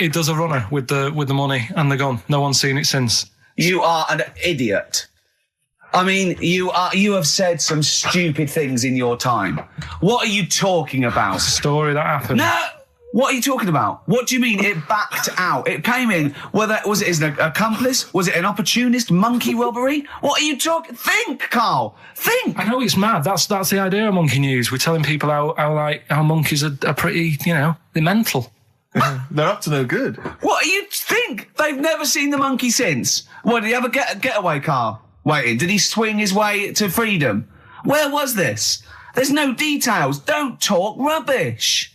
he does a runner with the money and the gun. No one's seen it since. You are an idiot. I mean, you have said some stupid things in your time. What are you talking about? It's a story that happened. No! What are you talking about? What do you mean it backed out? It came in. Was it an accomplice? Was it an opportunist monkey robbery? What are you talking? Think, Carl. Think. I know it's mad. That's the idea of monkey news. We're telling people how monkeys are pretty, you know, they're mental. They're up to no good. What do you think? They've never seen the monkey since. What, did he have a getaway car waiting? Did he swing his way to freedom? Where was this? There's no details. Don't talk rubbish.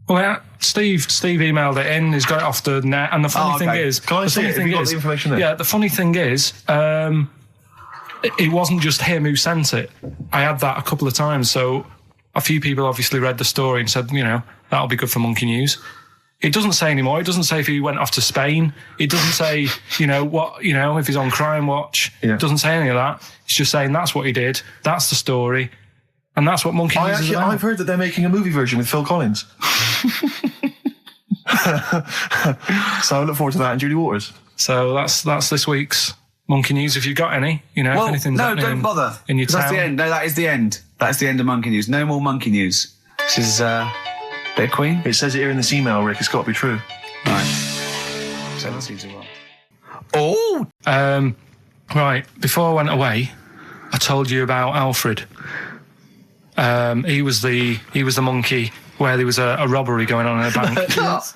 Well, yeah, Steve emailed it in. He's got it off the net. And the funny thing is, can I see it? Have you got the information there? Yeah, the funny thing is, it wasn't just him who sent it. I had that a couple of times. So a few people obviously read the story and said, you know, that'll be good for Monkey News. It doesn't say anymore. It doesn't say if he went off to Spain. It doesn't say, you know, if he's on Crime Watch. Yeah. It doesn't say any of that. It's just saying that's what he did. That's the story. And that's what Monkey News is about. I've heard that they're making a movie version with Phil Collins. So I look forward to that and Judy Waters. So that's this week's Monkey News. If you've got any, you know, if anything's happening don't bother. In your town. That's the end. No, that is the end. That's the end of Monkey News. No more Monkey News. This is bit of Queen. It says it here in this email, Rick. It's got to be true. Right. So that seems wrong. Oh! Right. Before I went away, I told you about Alfred. He was the monkey where there was a robbery going on in a bank. Yes.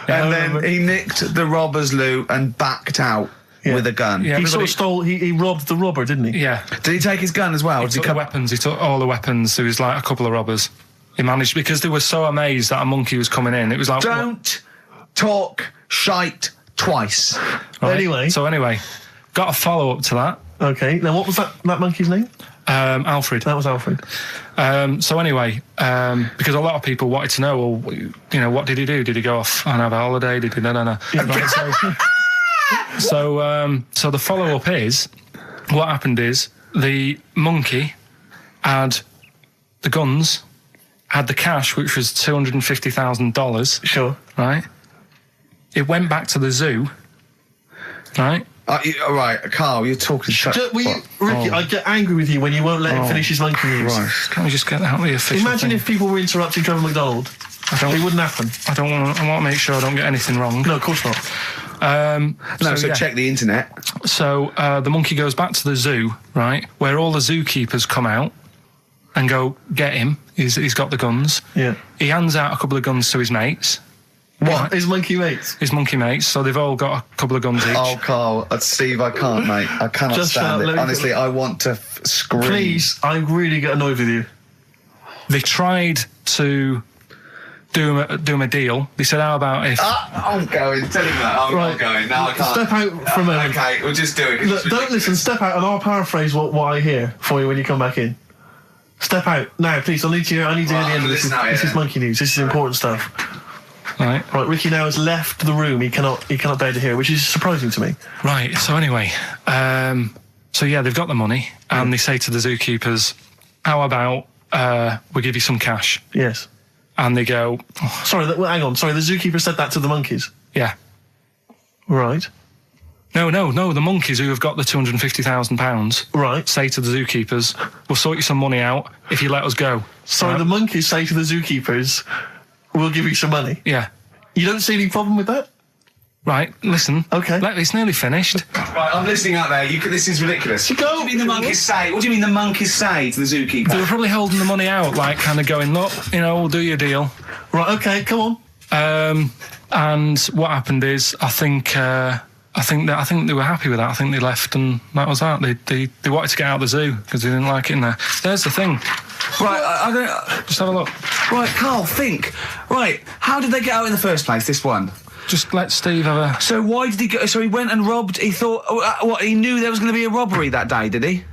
And then he nicked the robber's loot and backed out with a gun. Yeah, he sort of stole. He robbed the robber, didn't he? Yeah. Did he take his gun as well? He took the weapons. He took all the weapons. There was like a couple of robbers. He managed because they were so amazed that a monkey was coming in. It was like don't talk shite twice. Right? Anyway, got a follow up to that. Okay. Now, what was that monkey's name? Alfred. That was Alfred. So anyway, because a lot of people wanted to know, well, you know, what did he do? Did he go off and have a holiday? Did he? No. Right, so the follow up is, what happened is the monkey had the guns, had the cash, which was $250,000. Sure. Right. It went back to the zoo. Right. All right, Carl, you're talking shit. Ricky, I get angry with you when you won't let him finish his monkey news. Right. Can we just get out of the official Imagine thing? if people were interrupting Trevor McDonald. It wouldn't happen. I want to make sure I don't get anything wrong. No, of course not. Check the internet. So the monkey goes back to the zoo, right, where all the zookeepers come out and go, get him. He's got the guns. Yeah. He hands out a couple of guns to his mates. What? Right. His monkey mates? His monkey mates, so they've all got a couple of guns each. Oh, Carl, Steve, I can't, mate. I cannot stand it. Honestly, I want to scream. Please, I really get annoyed with you. They tried to do him a deal. They said, how about if... I'm going. Tell him that. I'm going. Now I can't. Step out for a moment. Okay, we'll just do it. Look, don't listen. Step out and I'll paraphrase what I hear for you when you come back in. Step out. Now, please, I need to hear the end of this. This is monkey news. This is important stuff. Right, Ricky now has left the room. He cannot bear to hear, which is surprising to me. Right. So anyway, they've got the money, and they say to the zookeepers, "How about we give you some cash?" Yes. And they go, "Sorry, hang on. Sorry, the zookeeper said that to the monkeys." Yeah. Right. No. The monkeys who have got the £250,000, right, say to the zookeepers, "We'll sort you some money out if you let us go." Sorry, the monkeys say to the zookeepers, "We'll give you some money." Yeah. You don't see any problem with that? Right, listen. Okay. It's nearly finished. Right, I'm listening out there. This is ridiculous. What do you mean the monkeys say? What do you mean the monkeys say to the zookeeper? They were probably holding the money out, like kind of going, look, you know, we'll do your deal. Right, okay, come on. And what happened is, I think I think they were happy with that. I think they left, and that was that. They wanted to get out of the zoo because they didn't like it in there. There's the thing. Right, I don't... Just have a look. Right, Carl, think. Right, how did they get out in the first place, this one? Just let Steve have a... So why did he go... So he went and robbed... He thought... what, he knew there was going to be a robbery that day, did he?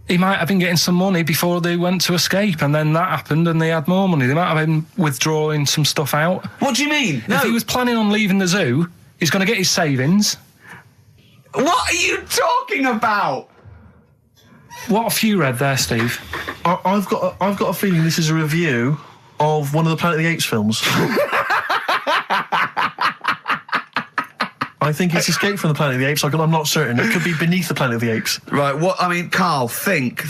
He might have been getting some money before they went to escape, and then that happened and they had more money. They might have been withdrawing some stuff out. What do you mean? If he was planning on leaving the zoo, he's going to get his savings. What are you talking about? What have you read there, Steve? I've got a feeling this is a review of one of the Planet of the Apes films. I think it's Escape from the Planet of the Apes. I'm not certain. It could be Beneath the Planet of the Apes. Right, what, I mean, Carl, think,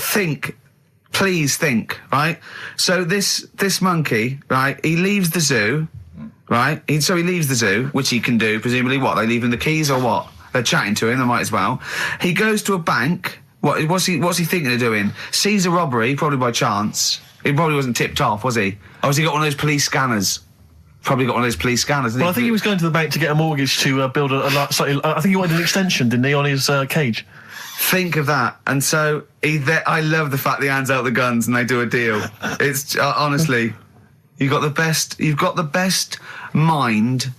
please think, right? So this monkey, right, he leaves the zoo, right? So he leaves the zoo, which he can do, presumably what, they leave him the keys or what? They're chatting to him, they might as well. He goes to a bank, what's he thinking of doing? Sees a robbery, probably by chance. He probably wasn't tipped off, was he? Or has he got one of those police scanners? Probably got one of those police scanners. Well, I think he was going to the bank to get a mortgage to build I think he wanted an extension, didn't he, on his cage? Think of that. And so I love the fact that he hands out the guns and they do a deal. It's honestly, you've got the best mind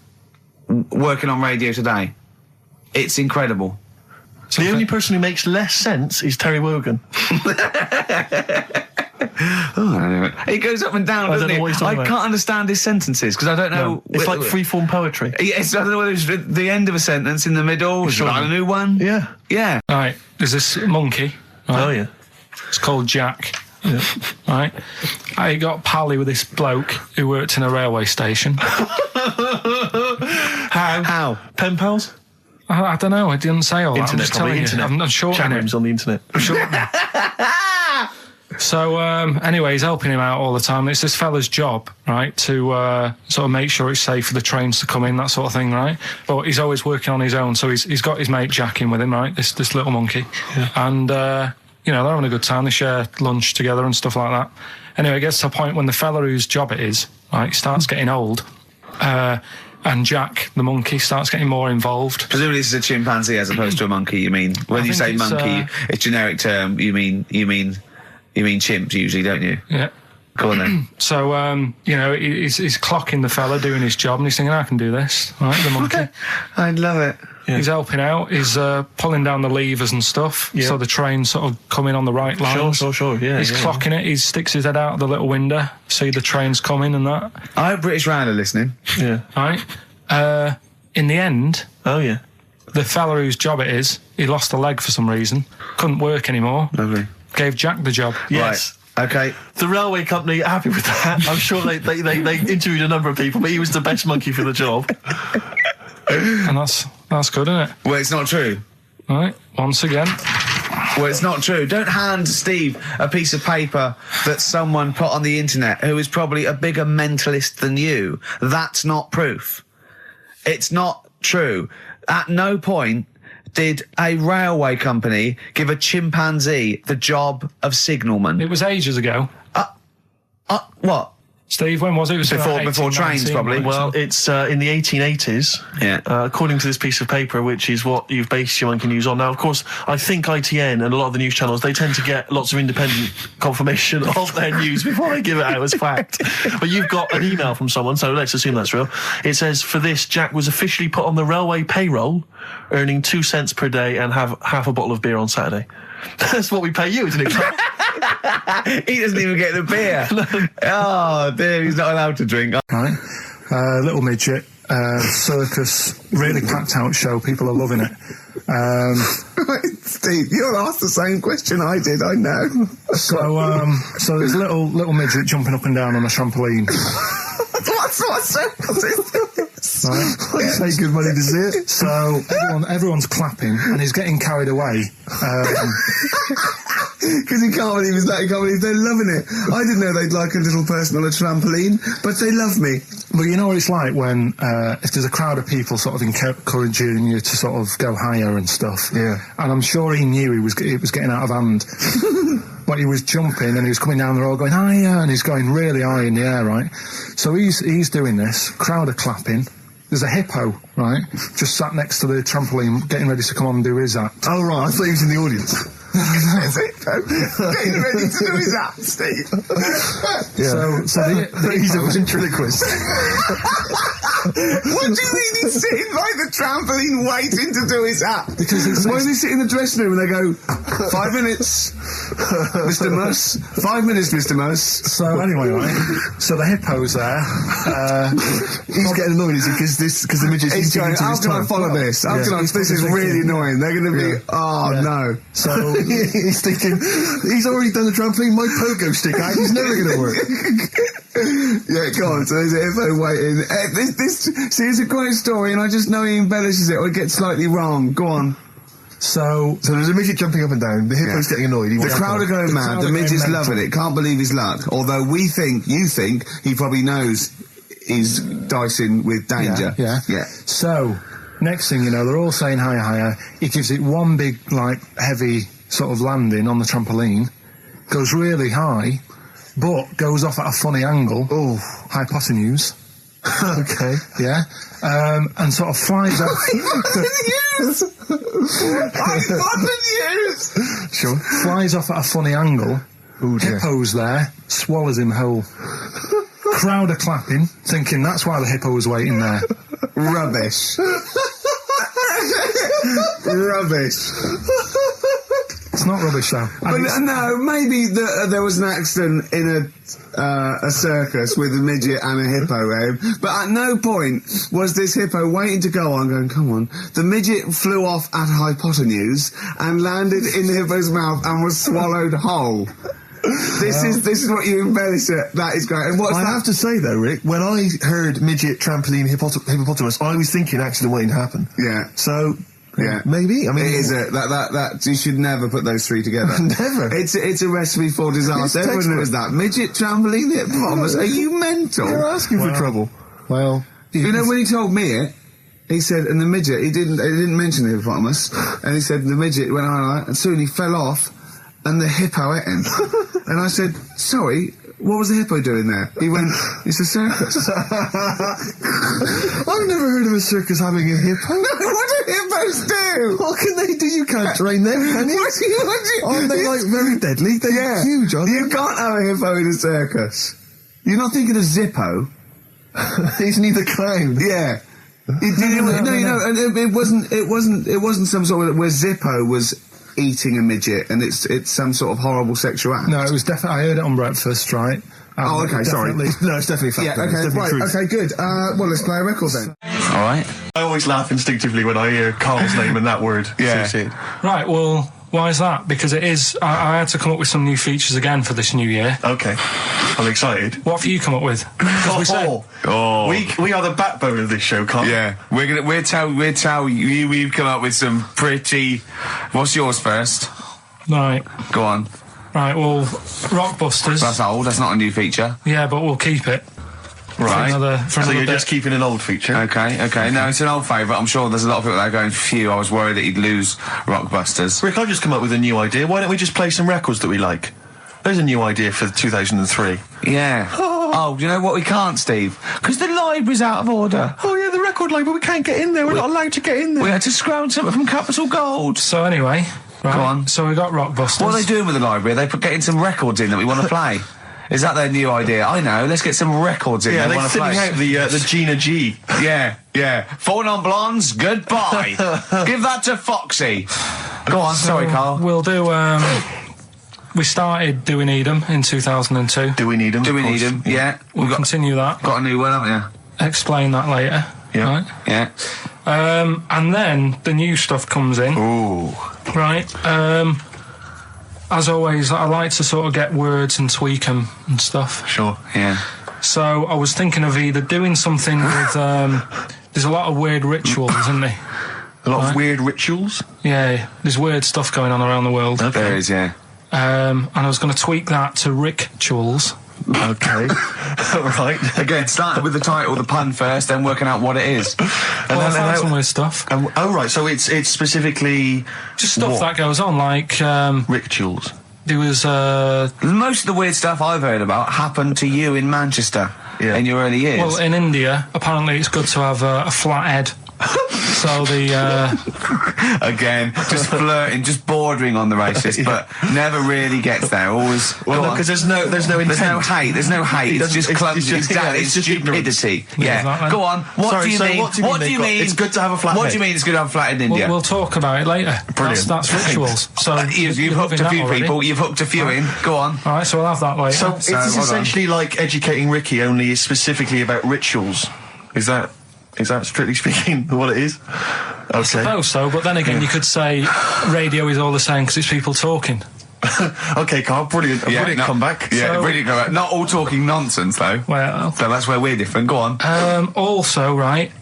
working on radio today. It's incredible. So the only person who makes less sense is Terry Wogan. Oh, I don't know. He goes up and down, doesn't he? I can't understand his sentences because I don't know. No, it's like freeform poetry. Yes, I don't know whether it's the end of a sentence in the middle. Is that a new one? Yeah. Yeah. Right, there's this monkey. Right? Oh, yeah. It's called Jack. Yeah. Right? I got pally with this bloke who worked in a railway station. How? Pen pals? I don't know, I didn't say all that. Internet, I'm just telling internet. you. I'm shortening Chat it. rooms on the internet. I'm shortening it. So, anyway, he's helping him out all the time. It's this fella's job, right, to sort of make sure it's safe for the trains to come in, that sort of thing, right? But he's always working on his own, so he's got his mate Jack in with him, right, this little monkey. Yeah. And, you know, they're having a good time. They share lunch together and stuff like that. Anyway, it gets to a point when the fella whose job it is, right, starts getting old, and Jack, the monkey, starts getting more involved. Presumably this is a chimpanzee as opposed to a monkey, you mean? When you say monkey, it's generic term, you mean chimps usually, don't you? Yeah. Go on then. So, you know, he's clocking the fella doing his job and he's thinking, I can do this, right, the monkey. Okay. I love it. Yeah. He's helping out, he's pulling down the levers and stuff, so the train's sort of coming on the right lines. Sure, yeah. He's clocking it, he sticks his head out the little window, see the train's coming and that. I hope British Rail are listening. Yeah. Right? In the end... Oh, yeah. The fella whose job it is, he lost a leg for some reason, couldn't work anymore. Lovely. Gave Jack the job. Yes. Right. Okay. The railway company are happy with that. I'm sure they interviewed a number of people, but he was the best monkey for the job. And that's good, isn't it? Well, it's not true. Right, once again. Well, it's not true. Don't hand Steve a piece of paper that someone put on the internet who is probably a bigger mentalist than you. That's not proof. It's not true. At no point did a railway company give a chimpanzee the job of signalman. It was ages ago. What? Steve, when was it? It was before trains, probably. Well, it's in the 1880s, according to this piece of paper, which is what you've based your monkey news on. Now, of course, I think ITN and a lot of the news channels, they tend to get lots of independent confirmation of their news before they give it out as fact. But you've got an email from someone, so let's assume that's real. It says, for this, Jack was officially put on the railway payroll, earning 2 cents per day and have half a bottle of beer on Saturday. That's what we pay you, isn't it? He doesn't even get the beer. Oh, dear, he's not allowed to drink. Right. Little midget, circus, really packed out show. People are loving it. Steve, you're asked the same question I did, I know. So there's little midget jumping up and down on a trampoline. What circus is this? Right. Pay good money to see it. So everyone's clapping and he's getting carried away. Because he can't believe they're loving it. I didn't know they'd like a little person on a trampoline, but they love me. But you know what it's like when if there's a crowd of people sort of encouraging you to sort of go higher and stuff. Yeah. And I'm sure he knew it was getting out of hand. But he was jumping and he was coming down the road going higher, and he's going really high in the air, right? So he's doing this. Crowd are clapping. there's a hippo, right, just sat next to the trampoline, getting ready to come on and do his act. Oh, right, I thought he was in the audience. There's a hippo getting ready to do his act, Steve. So he's a ventriloquist. What do you mean he's sitting by the trampoline waiting to do his act? Because why does he sit in the dressing room and they go, 5 minutes, Mr. Muss, 5 minutes, Mr. Muss. So anyway, right, so the hippo's there. He's getting annoyed, is he? Because the midget's going, how can I follow this? How can I? This is really annoying. They're going to be, no. So he's thinking, he's already done the trampoline, my pogo stick out, he's never going to work. Yeah, go on, so there's a hippo waiting. See, it's a great story, and I just know he embellishes it, or it gets slightly wrong. Go on. So there's a midget jumping up and down, the hippo's getting annoyed. The crowd are going mad, the midget's loving it, can't believe his luck. Although you think, he probably knows he's dicing with danger. Yeah. So, next thing you know, they're all saying higher, higher. He gives it one big, heavy sort of landing on the trampoline, goes really high, but goes off at a funny angle. Oh, hypotenuse. Okay. Yeah. And sort of flies out. Hypotenuse! Sure. Flies off at a funny angle. Ooh, dear. Hippo's there, swallows him whole. Crowd are clapping, thinking that's why the hippo was waiting there. Rubbish. Rubbish. It's not rubbish, though. But no, maybe there was an accident in a circus with a midget and a hippo, but at no point was this hippo waiting to go on, going, come on. The midget flew off at hypotenuse and landed in the hippo's mouth and was swallowed whole. This is what you embellish it. That is great. And what's I have to say though, Rick, when I heard midget trampoline hippopotamus, I was thinking accident waiting to happen. Yeah. So. Yeah, maybe. I mean, it is that you should never put those three together. Never. It's a recipe for disaster. Everyone knows that. Midget trampoline hippopotamus. Are you mental? You're asking for trouble. Well, you know when he told me it, he said, and the midget, he didn't mention the hippopotamus, and he said the midget went on, and soon he fell off, and the hippo ate him. And I said, sorry. What was the hippo doing there? He went, it's a circus. I've never heard of a circus having a hippo. No, what do hippos do? What can they do? You can't train them, can you? Aren't they, very deadly? They're huge, aren't they? You can't have a hippo in a circus. You're not thinking of Zippo. Isn't he the clown? Yeah. It wasn't some sort of, where Zippo was eating a midget, and it's some sort of horrible sexual act. No, it was definitely. I heard it on breakfast, right? Oh, okay, sorry. No, it's definitely fact. Yeah, okay, right, truth. Okay, good. Well, let's play a record then. All right. I always laugh instinctively when I hear Carl's name and that word. Yeah. Right, well, why is that? Because it is... I had to come up with some new features again for this new year. Okay. I'm excited. What have you come up with? We are the backbone of this show, Carl. Yeah. We'll tell you we've come up with some pretty... What's yours first? Right. Go on. Right, well, Rockbusters. That's old, that's not a new feature. Yeah, but we'll keep it. Right. For so you're bit. just keeping an old feature? Okay. No, it's an old favourite. I'm sure there's a lot of people that are going, phew, I was worried that he'd lose Rockbusters. Rick, I've just come up with a new idea. Why don't we just play some records that we like? There's a new idea for 2003. Yeah. Oh, you know what we can't, Steve? Because the library's out of order. Oh, yeah, the record library. We can't get in there. We're not allowed to get in there. We had to scrounge something from Capital Gold. So anyway... Right. Go on. So we got Rockbusters. What are they doing with the library? Are they getting some records in that we want to play? Is that their new idea? I know. Let's get some records in. Yeah, they're thinning out the Gina G. Yeah. Four non-blondes. Goodbye. Give that to Foxy. Go on. Sorry, Carl. We'll do. We started Do We Need 'Em in 2002. Do we need 'em? Do we need 'em? Yeah. We'll continue that. Got a new one, haven't you? Explain that later. Yeah. Right? Yeah. And then the new stuff comes in. Ooh. Right. As always, I like to sort of get words and tweak them and stuff. Sure. Yeah. So I was thinking of either doing something with... there's a lot of weird rituals, isn't there? A lot of weird rituals? Yeah, there's weird stuff going on around the world. Okay. There is, yeah. And I was going to tweak that to rituals. Okay. Right. Again, starting with the title, the pun first, then working out what it is. Well, I found some weird stuff. Oh, right, so it's specifically... Just stuff that goes on, like... rituals. There was... Most of the weird stuff I've heard about happened to you in Manchester. in your early years. Well, in India, apparently it's good to have a flat head. So the again, just flirting, just bordering on the racist, but never really gets there. Always. Well, because there's no intent. There's no hate. There's no hate. It's just clumsy. It's just stupidity. Yeah. Go on. What do you mean? What do you mean? It's good to have a flat head. What do you mean? It's good to have a flat head in India? We'll talk about it later. Brilliant. That's rituals. So you've hooked a few people. You've hooked a few in. Go on. All right. So we'll have that later. So it's essentially like Educating Ricky, only is specifically about rituals. Is that strictly speaking what it is? Okay. I suppose so, but then again, you could say radio is all the same because it's people talking. Okay, Carl, brilliant comeback. Yeah, brilliant comeback. Not all talking nonsense, though. Well, so that's where we're different. Go on. Also, right,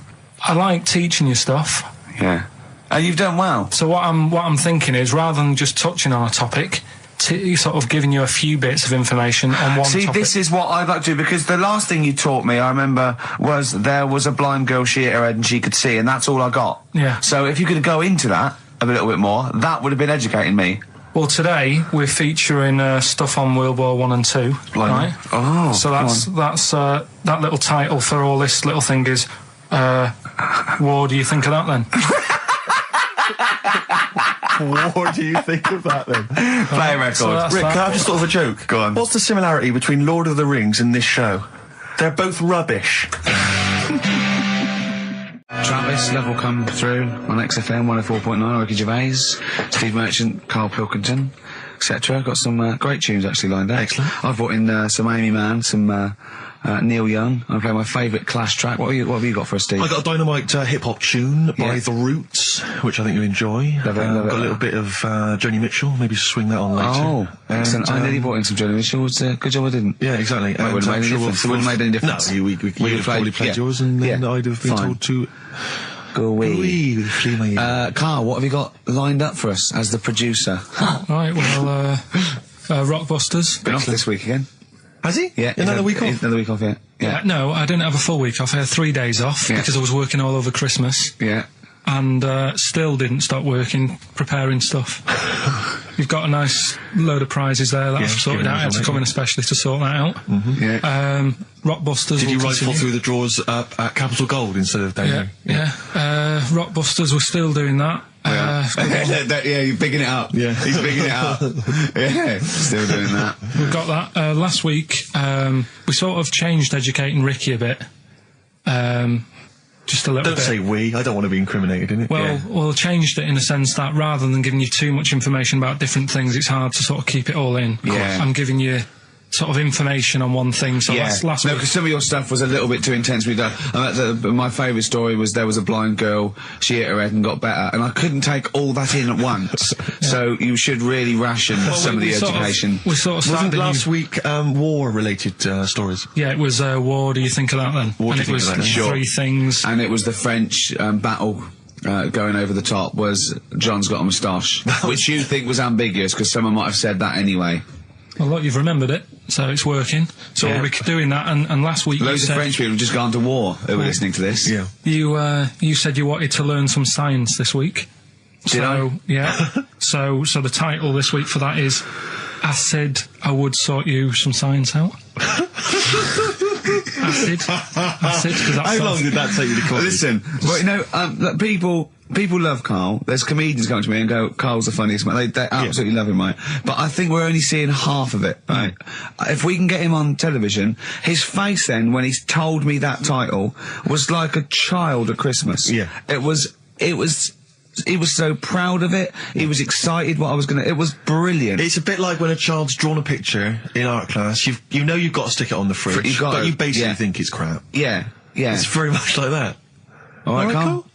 I like teaching you stuff. Yeah. And you've done well. So what I'm thinking is, rather than just touching on a topic, sort of giving you a few bits of information on one topic. See, this is what I'd like to do, because the last thing you taught me, I remember, was there was a blind girl, she hit her head and she could see, and that's all I got. Yeah. So if you could go into that a little bit more, that would have been educating me. Well, today we're featuring stuff on World War 1 and 2, right? Oh. So that's that little title for all this little thing is, what do you think of that then? What do you think of that then? Play a record. So Rick, can I have just thought of a joke? Go on. What's the similarity between Lord of the Rings and this show? They're both rubbish. Travis, level come through on XFM 104.9, Ricky Gervais, Steve Merchant, Karl Pilkington, etc. Got some great tunes actually lined up. Excellent. I've brought in some Amy Mann, some Neil Young. I play my favourite Clash track. What have you got for us, Steve? I got a dynamite hip-hop tune by The Roots, which I think you enjoy. Love it. Got a little bit of Joni Mitchell, maybe swing that on later. Oh, excellent. I nearly brought in some Joni Mitchell. Good job I didn't. Yeah, exactly. It wouldn't have made any difference. It wouldn't have made any difference. No, you'd have probably played yours, and then I'd have been told to go away. Flee Carl, what have you got lined up for us as the producer? Right, well, Rockbusters. Been off this week again. Has he? Yeah. Another week off? Another week off, yeah. No, I didn't have a full week off. I had 3 days off because I was working all over Christmas. Yeah. And still didn't stop working, preparing stuff. You've got a nice load of prizes there that I've sorted out. I had to come in especially to sort that out. Yeah. Rockbusters. Did you rifle through the drawers at Capital Gold instead of down Yeah. Rockbusters, we're still doing that. You're bigging it up. Yeah. He's bigging it up. Yeah, still doing that. We've got that. Last week, we sort of changed Educating Ricky a bit. Just a little bit. Don't say we. I don't want to be incriminated in it. Well, changed it in the sense that rather than giving you too much information about different things, it's hard to sort of keep it all in. Yeah. I'm giving you sort of information on one thing. So last week, because some of your stuff was a little bit too intense for me. My favourite story was there was a blind girl, she hit her head and got better, and I couldn't take all that in at once. So you should really ration some of the education. We sort of started Wasn't last week war-related stories? Yeah, it was War. Do you think of that then? What do you think of that? Sure. 3 things. And it was the French battle. Going over the top was John's got a moustache, which you think was ambiguous because someone might have said that anyway. Well, look, you've remembered it, so it's working. So we'll be doing that, and last week loads of French people have just gone to war who were listening to this. Yeah. You said you wanted to learn some science this week. Did I? Yeah. so the title this week for that is I Said I Would Sort You Some Science Out. Acid. How long did that take you to come? Listen, people love Karl. There's comedians coming to me and go, Karl's the funniest man. They absolutely love him, right? But I think we're only seeing half of it, right? If we can get him on television, his face then, when he's told me that title, was like a child at Christmas. Yeah. He was so proud of it. He was excited what I was going to... It was brilliant. It's a bit like when a child's drawn a picture in art class. You know you've got to stick it on the fridge, but you basically think it's crap. Yeah. It's very much like that. All right, Karl?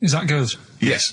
Is that good? Yes.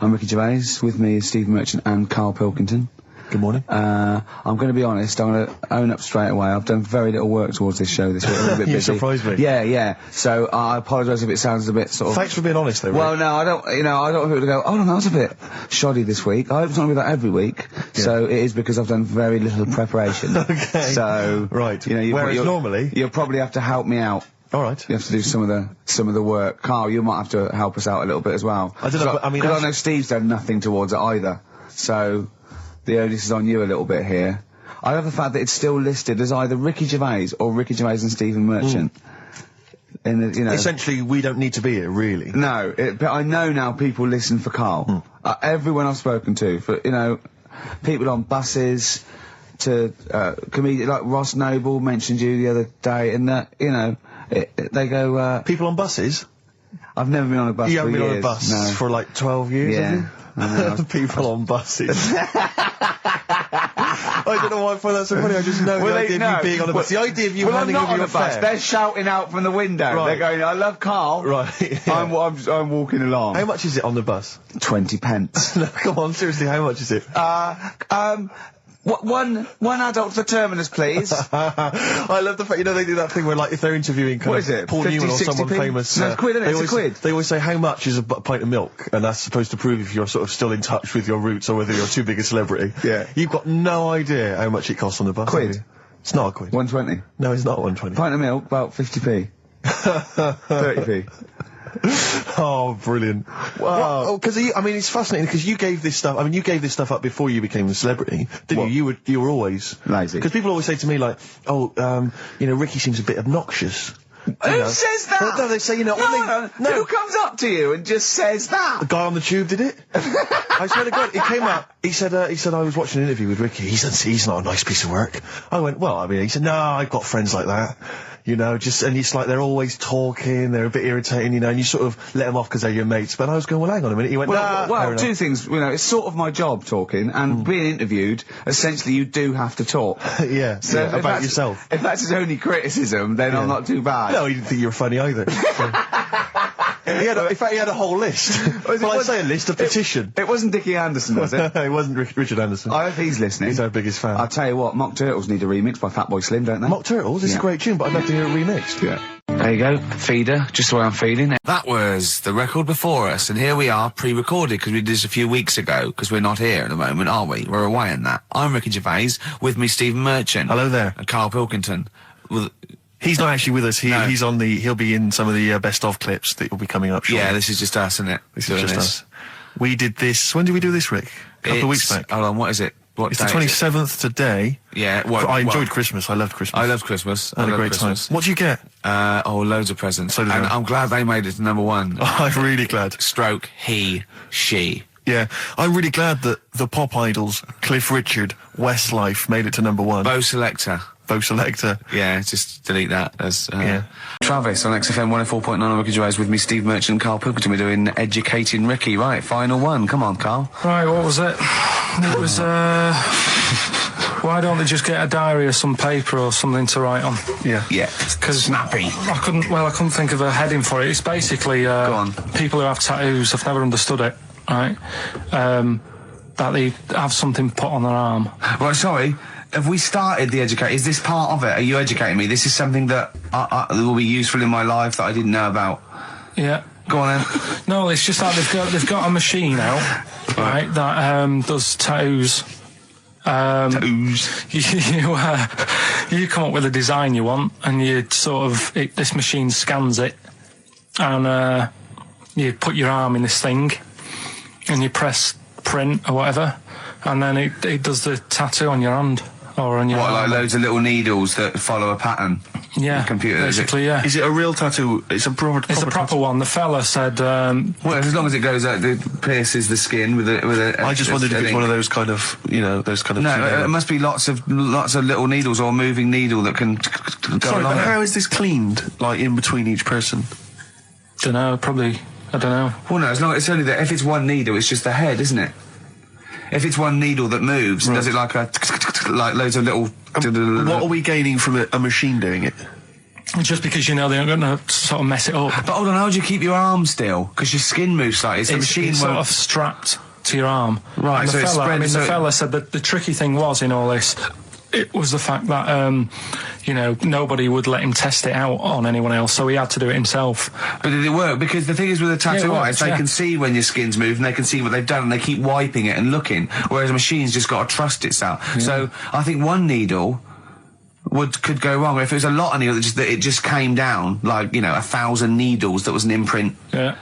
I'm Ricky Gervais. With me is Steve Merchant and Karl Pilkington. Good morning. I'm going to be honest. I'm going to own up straight away. I've done very little work towards this show this week. I'm a little bit busy. You surprised me. Yeah. So I apologise if it sounds a bit sort of... Thanks for being honest, though, Rick. Well, no, I don't want people to go, oh, no, that was a bit shoddy this week. I hope it's not going to be that every week. Yeah. So it is because I've done very little preparation. Okay. So... Right. Whereas normally... You'll probably have to help me out. All right. You have to do some of the work. Karl, you might have to help us out a little bit as well. I don't know, but because I know Steve's done nothing towards it either. So the onus is on you a little bit here. I love the fact that it's still listed as either Ricky Gervais or Ricky Gervais and Stephen Merchant. In the, you know, essentially, we don't need to be here, really. No, but I know now people listen for Karl. Everyone I've spoken to, for, you know, people on buses, to comedians like Ross Noble mentioned you the other day, and that, you know, they go... people on buses? I've never been on a bus for years. You haven't been on a bus for like 12 years, have you? People on buses. I don't know why I find that so funny. I just know the idea of you being on a bus. The idea of you handing over your fare. They're shouting out from the window. Right. They're going, I love Karl. Right. Yeah. I'm walking along. How much is it on the bus? 20 pence. No, come on, seriously, how much is it? One adult for terminus, please. I love the fact, you know, they do that thing where, like, if they're interviewing Paul 50, Newman or someone famous... No, it's a quid, isn't it? It's a quid. They always say, how much is a pint of milk? And that's supposed to prove if you're sort of still in touch with your roots or whether you're too big a celebrity. Yeah. You've got no idea how much it costs on the bus. Quid? It's not a quid. 120? No, it's not 120. Pint of milk, about 50p. 30p. Oh, brilliant. Wow. Because, I mean, it's fascinating because you gave this stuff, up before you became a celebrity, didn't you? You were always... lazy. Because people always say to me, like, you know, Ricky seems a bit obnoxious. Who says that? No, they say, you know... No. Who comes up to you and just says that? The guy on the tube did it. I swear to God, he came up, he said, I was watching an interview with Ricky, he's not a nice piece of work. I went, well, I mean, he said, no, I've got friends like that. You know, and it's like they're always talking, they're a bit irritating, you know, and you sort of let them off because they're your mates. But I was going, well, hang on a minute. He went, well, two things, you know, it's sort of my job talking, and being interviewed, essentially you do have to talk. Yeah, so about yourself. If that's his only criticism, then I'm not too bad. No, he didn't think you were funny either. So. In fact, he had a whole list. Well, I'd say a list, a petition. It wasn't Dickie Anderson, was it? It wasn't Richard Anderson. I hope he's listening. He's our biggest fan. I'll tell you what, Mock Turtles need a remix by Fatboy Slim, don't they? Mock Turtles? It's a great tune, but I'd love to hear it remixed. Yeah. There you go, feeder, just the way I'm feeling. That was the record before us, and here we are, pre-recorded, because we did this a few weeks ago, because we're not here at the moment, are we? We're away in that. I'm Ricky Gervais, with me Stephen Merchant. Hello there. And Karl Pilkington. He's not actually with us. He's on he'll be in some of the best of clips that will be coming up shortly. Yeah, this is just us, isn't it? This is just us. We did this, when did we do this, Rick? A couple of weeks back. Hold on, what is it? It's the 27th today. Yeah, I enjoyed Christmas. I loved Christmas. I loved Christmas. I had a great time. What did you get? Loads of presents. So did and I. I'm glad they made it to #1. Oh, I'm really glad. Stroke, he, she. Yeah, I'm really glad that the pop idols, Cliff Richard, Westlife, made it to #1. Bo Selector. Yeah, just delete that as... yeah. Travis on XFM 104.9 on Ricky Gervais with me, Steve Merchant and Karl Pilkington. We're doing Educating Ricky. Right, final one. Come on, Karl. Right, what was it? It was, why don't they just get a diary or some paper or something to write on? Yeah. Because snappy. I couldn't think of a heading for it. It's basically, Go on. people who have tattoos, I've never understood it, right? That they have something put on their arm. Right, sorry. Have we started the educate? Is this part of it? Are you educating me? This is something that will be useful in my life that I didn't know about. Yeah. Go on then. No, it's just that they've got a machine out, right, that does tattoos. Tattoos. You come up with a design you want, and you sort of this machine scans it, and you put your arm in this thing, and you press print or whatever, and then it does the tattoo on your hand. Or on your arm. Like loads of little needles that follow a pattern? Yeah, computer, basically, yeah. Is it a real tattoo? It's a proper proper one. The fella said... well, as long as it goes out, it pierces the skin with a I just wondered if it's one of those kind of, those kind of... No, it must be lots of little needles or a moving needle that can go along. But how is this cleaned, like, in between each person? Dunno, probably... I don't know. Well, no, it's only that if it's one needle, it's just the head, isn't it? If it's one needle that moves, does it like loads of little... What are we gaining from a machine doing it? Just because they're going to sort of mess it up. But hold on, how do you keep your arm still? Because your skin moves slightly. It's sort of strapped to your arm. Right, and so it's spread... the fella said that the tricky thing was in all this, it was the fact that, nobody would let him test it out on anyone else, so he had to do it himself. But did it work? Because the thing is with a tattoo artist, they can see when your skin's moved and they can see what they've done and they keep wiping it and looking, whereas a machine's just got to trust itself. Yeah. So I think one needle could go wrong. If it was a lot of needles that it just came down, like, 1,000 needles that was an imprint. Yeah.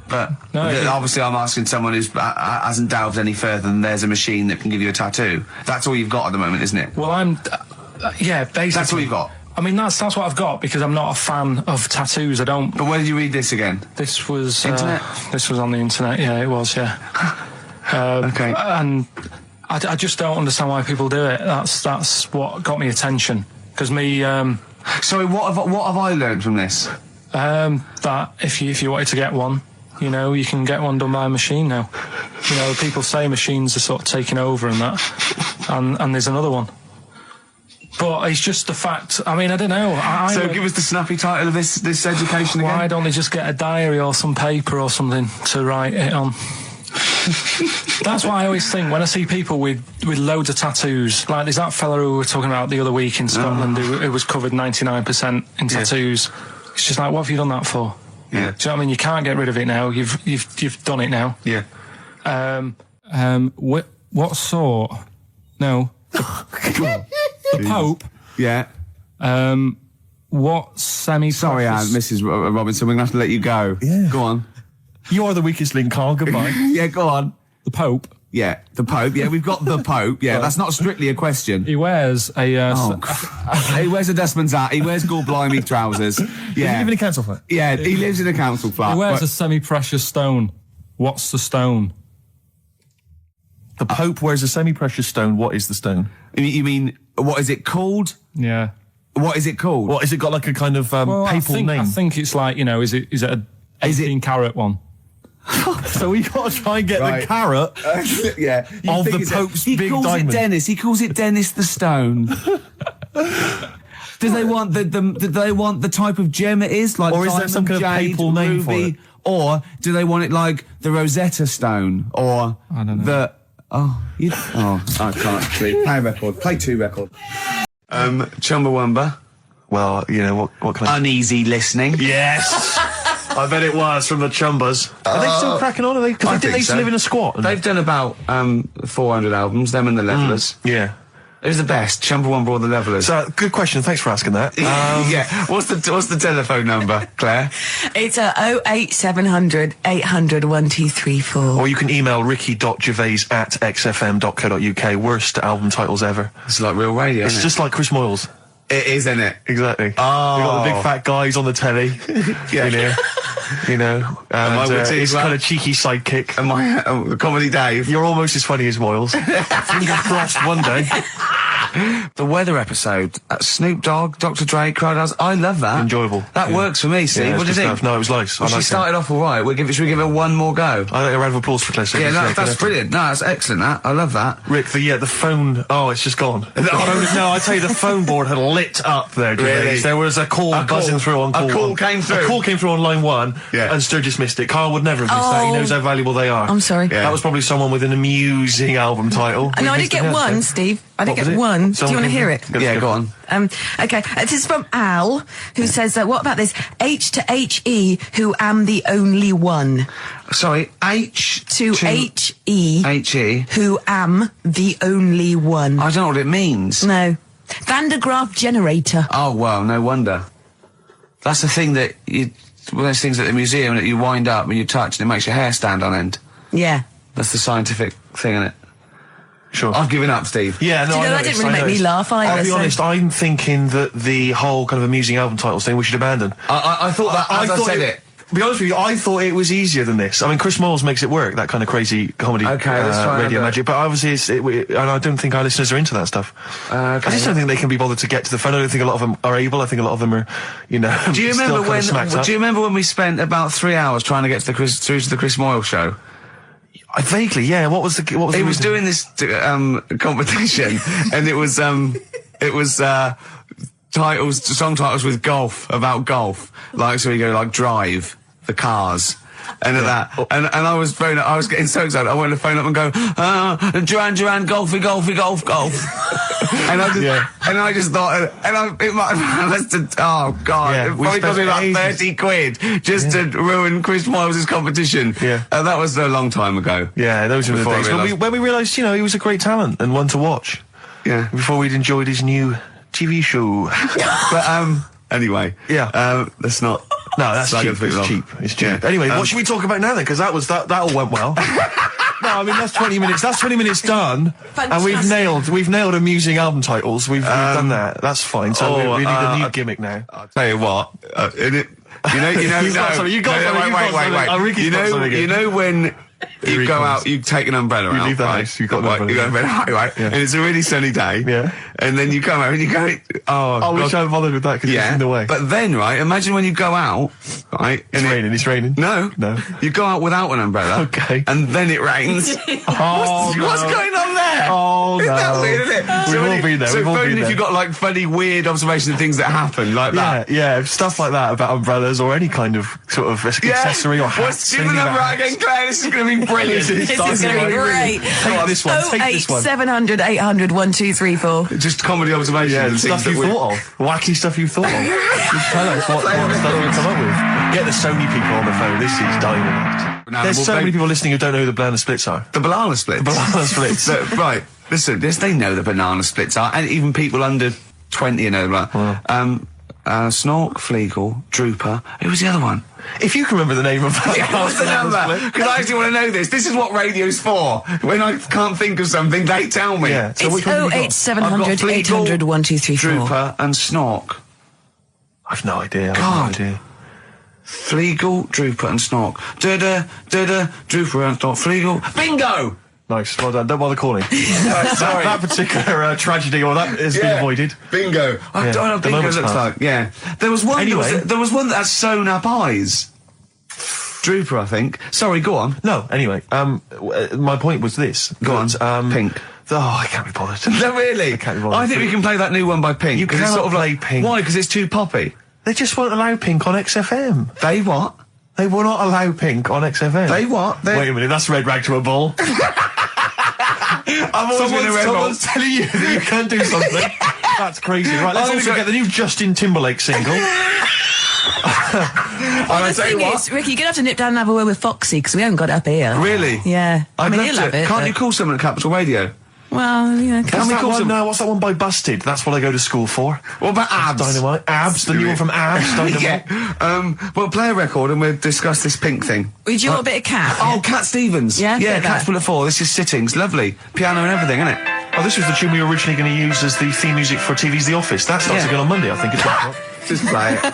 But No, obviously I'm asking someone who hasn't delved any further than there's a machine that can give you a tattoo. That's all you've got at the moment, isn't it? Well, yeah, basically. That's all you've got? I mean, that's what I've got because I'm not a fan of tattoos. I don't. But where did you read this again? This was Internet? This was on the internet. Yeah, it was. Yeah. Okay. And I just don't understand why people do it. That's what got me attention. Because me. Sorry, what have I learned from this? That if you wanted to get one, you know, you can get one done by a machine now. You know, people say machines are sort of taking over and that, and there's another one. But it's just the fact. I mean, I don't know. So give us the snappy title of this education again. Why don't they just get a diary or some paper or something to write it on? That's why I always think when I see people with loads of tattoos, like there's that fella who we were talking about the other week in Scotland who was covered 99% in tattoos. It's just like, what have you done that for? Yeah. Do you know what I mean? You can't get rid of it now. You've done it now. Yeah. What sort? No. The Pope. Yeah. What semi? Sorry, Mrs. Robinson, we're gonna have to let you go. Yeah. Go on. You are the weakest link, Carl. Goodbye. Yeah, go on. The Pope. Yeah, the Pope. Yeah, we've got the Pope. Yeah, that's not strictly a question. He wears a. He wears a dustman's hat. He wears blimey trousers. Does he Yeah. live in a council flat? Yeah, he lives in a council flat. He wears but- a semi-precious stone. What's the stone? The Pope wears a semi-precious stone. What is the stone? You mean, what is it called? Yeah. What is it called? What, has it got like a kind of papal name? I think it's like, you know, is it a 18-carat one? So we got to try and get Right. the carrot Yeah. of the Pope's big He calls diamond. it Dennis. He calls it Dennis the Stone. Do they want do they want the type of gem it is, like Or is there diamond, some kind of jade, papal name for ruby, it? or do they want it like the Rosetta Stone, or I don't know. the I can't play record, play 2 record. Chumbawamba. Well, you know, what kind of... Uneasy listening. Yes! I bet it was from the Chumbas. Are they still cracking on, are they? Because they used to live in a squat. They've done about 400 albums, them and the Levellers. Yeah. Who's the best, Chumbawamba or the Levellers? So, good question. Thanks for asking that. Yeah. What's the telephone number, Claire? It's 08700 800 1234. Or you can email ricky.gervais@xfm.co.uk. Worst album titles ever. It's like real radio, It's isn't just like Chris Moyles. it? It is, isn't it? Exactly. Oh. We got the big fat guys on the telly. Yeah. You know. You know. I And would say his as well. kind of cheeky sidekick. And my Comedy Dave. You're almost as funny as Moyles. Fingers crossed one day. The weather episode, Snoop Dogg, Dr. Dre, Crowdhouse. I love that. Enjoyable. That works for me, Steve. Yeah, What do you it's good think? stuff. No, it was nice. I Well, she liked it. started off all right. Should we give her one more go? I think a round of applause for Claire. Yeah, no, that's brilliant. No, that's excellent. That I love that. Rick, the phone. Oh, it's just gone. The phone, no, I tell you, the phone board had lit up there. Gervais. Really? There was a call buzzing through on call. A call one. came through. A call came through on line 1. Yeah. And Sturgis missed it. Carl would never have missed that. He knows how valuable they are. I'm sorry. Yeah. That was probably someone with an amusing album title. No, I did get one, Steve. I did get one. Do you want to hear it? Yeah, go on. Okay, this is from Al, who says, what about this? H to H-E, who am the only one. Sorry, H To H-E, H-E. who am the only one. I don't know what it means. No. Van de Graaff generator. Oh, well, no wonder. That's the thing that one of those things at the museum that you wind up and you touch and it makes your hair stand on end. Yeah. That's the scientific thing, isn't it? Sure. I've given up, Steve. Yeah, no, Do you know, that didn't really make me laugh either. I'll be so- honest, I'm thinking that the whole kind of amusing album titles thing we should abandon. I thought that as I thought said it. To be honest with you, I thought it was easier than this. I mean, Chris Moyles makes it work, that kind of crazy comedy Okay, let's try radio that. magic, but obviously and I don't think our listeners are into that stuff. I just don't think they can be bothered to get to the phone. I don't think a lot of them are able. I think a lot of them are, you know, Do you remember still kind of smacked up. Do you remember when we spent about 3 hours trying to get to through to the Chris Moyle show? Vaguely, yeah. What was the He was reason? doing this competition, and it was song titles with golf, about golf. Like, so we go like Drive, the Cars. And at that, and I was getting so excited. I wanted to phone up and go, Duran, golfy, golf. and I just thought, it might have lasted, oh God, Yeah, it we probably cost me spent about ages. 30 quid just to ruin Chris Moyles' competition. Yeah. And that was a long time ago. Yeah, those were the Before I days. realised- When we realised, you know, he was a great talent and one to watch. Yeah. Before we'd enjoyed his new TV show. But, anyway. Yeah. Let's not No, that's Slagging cheap. people It's off. cheap. It's cheap. Yeah. Anyway, what should we talk about now then? Because that all went well. No, I mean that's 20 minutes. That's 20 minutes done, and we've nailed amusing album titles. We've done that. That's fine. So we need a new gimmick now. I'll tell you what. You know. You've got something, you've got something, you've got something. Oh, Ricky's got something again. You know when you go out, you take an umbrella out. leave the right? house, you've got an umbrella. You go to bed, right? Yeah. And it's a really sunny day. Yeah. And then you come out and you go, I wish I hadn't bothered with that because it's in the way. But then, right, imagine when you go out, right? It's raining. No. You go out without an umbrella. Okay. And then it rains. What's going on there? Oh, Isn't that weird, isn't it? We've all been there. So We've all been if there. you've got like funny, weird observations of things that happen like that. Yeah, stuff like that about umbrellas or any kind of sort of accessory or hats. Give the number out again, Claire. This is going to be brilliant. This is going to be great. Take this one. Take this one. 700 800 1234. Just comedy observations. Yeah, and stuff things you that thought of. Wacky stuff you thought of. Just tell us what stuff you come up with. Get the Sony people on the phone. This is dynamite. There's so many people listening who don't know who the banana splits are. The banana splits. The banana splits. So, right. Listen, they know the banana splits are, and even people under 20, you know, like, Snork, Fleagle, Drooper. Who was the other one? If you can remember the name of that, What's the number? Because I actually want to know this. This is what radio's for. When I can't think of something, they tell me. Yeah. So It's 08700 800 1234. Drooper and Snork. I've no idea. Fleagle, Drooper and Snork. Drooper and Snork. Fleagle. Bingo! Nice, well done. Don't bother calling. Sorry. That particular tragedy or that has been avoided. Bingo. I don't know what bingo looks like. Yeah. There was one. Anyway. There was one that had sewn up eyes. Drooper, I think. Sorry, go on. No, anyway, my point was this. Go on. Pink. Oh, I can't be bothered. No, really? I can't be bothered. I think we can play that new one by Pink. You 'cause it's cannot play Pink. Why? Because it's too poppy. They just won't allow Pink on XFM. They what? They will not allow Pink on XFM. They what? Wait a minute, that's red rag to a bull. Someone's telling you that you can't do something. That's crazy. Right, let's also get the new Justin Timberlake single. Well, the thing is, Ricky, you're going to have to nip down and have a word with Foxy, because we haven't got it up here. Really? Yeah. I mean, I'd he'll love have to. it. Can't you call someone at Capital Radio? Well, yeah. What's that one by Busted? That's what I go to school for. What about Abs? Dynamite. Abs, the new one from Abs. Dynamite. Yeah. Well, play a record and we'll discuss this Pink thing. Would you want a bit of Cat? Oh, Cat Stevens. Yeah, Yeah, bit of Cat's that. full of four. This is Sittings. Lovely. Piano and everything, isn't it? Oh, this was the tune we were originally going to use as the theme music for TV's The Office. That starts again on Monday, I think. Just play it.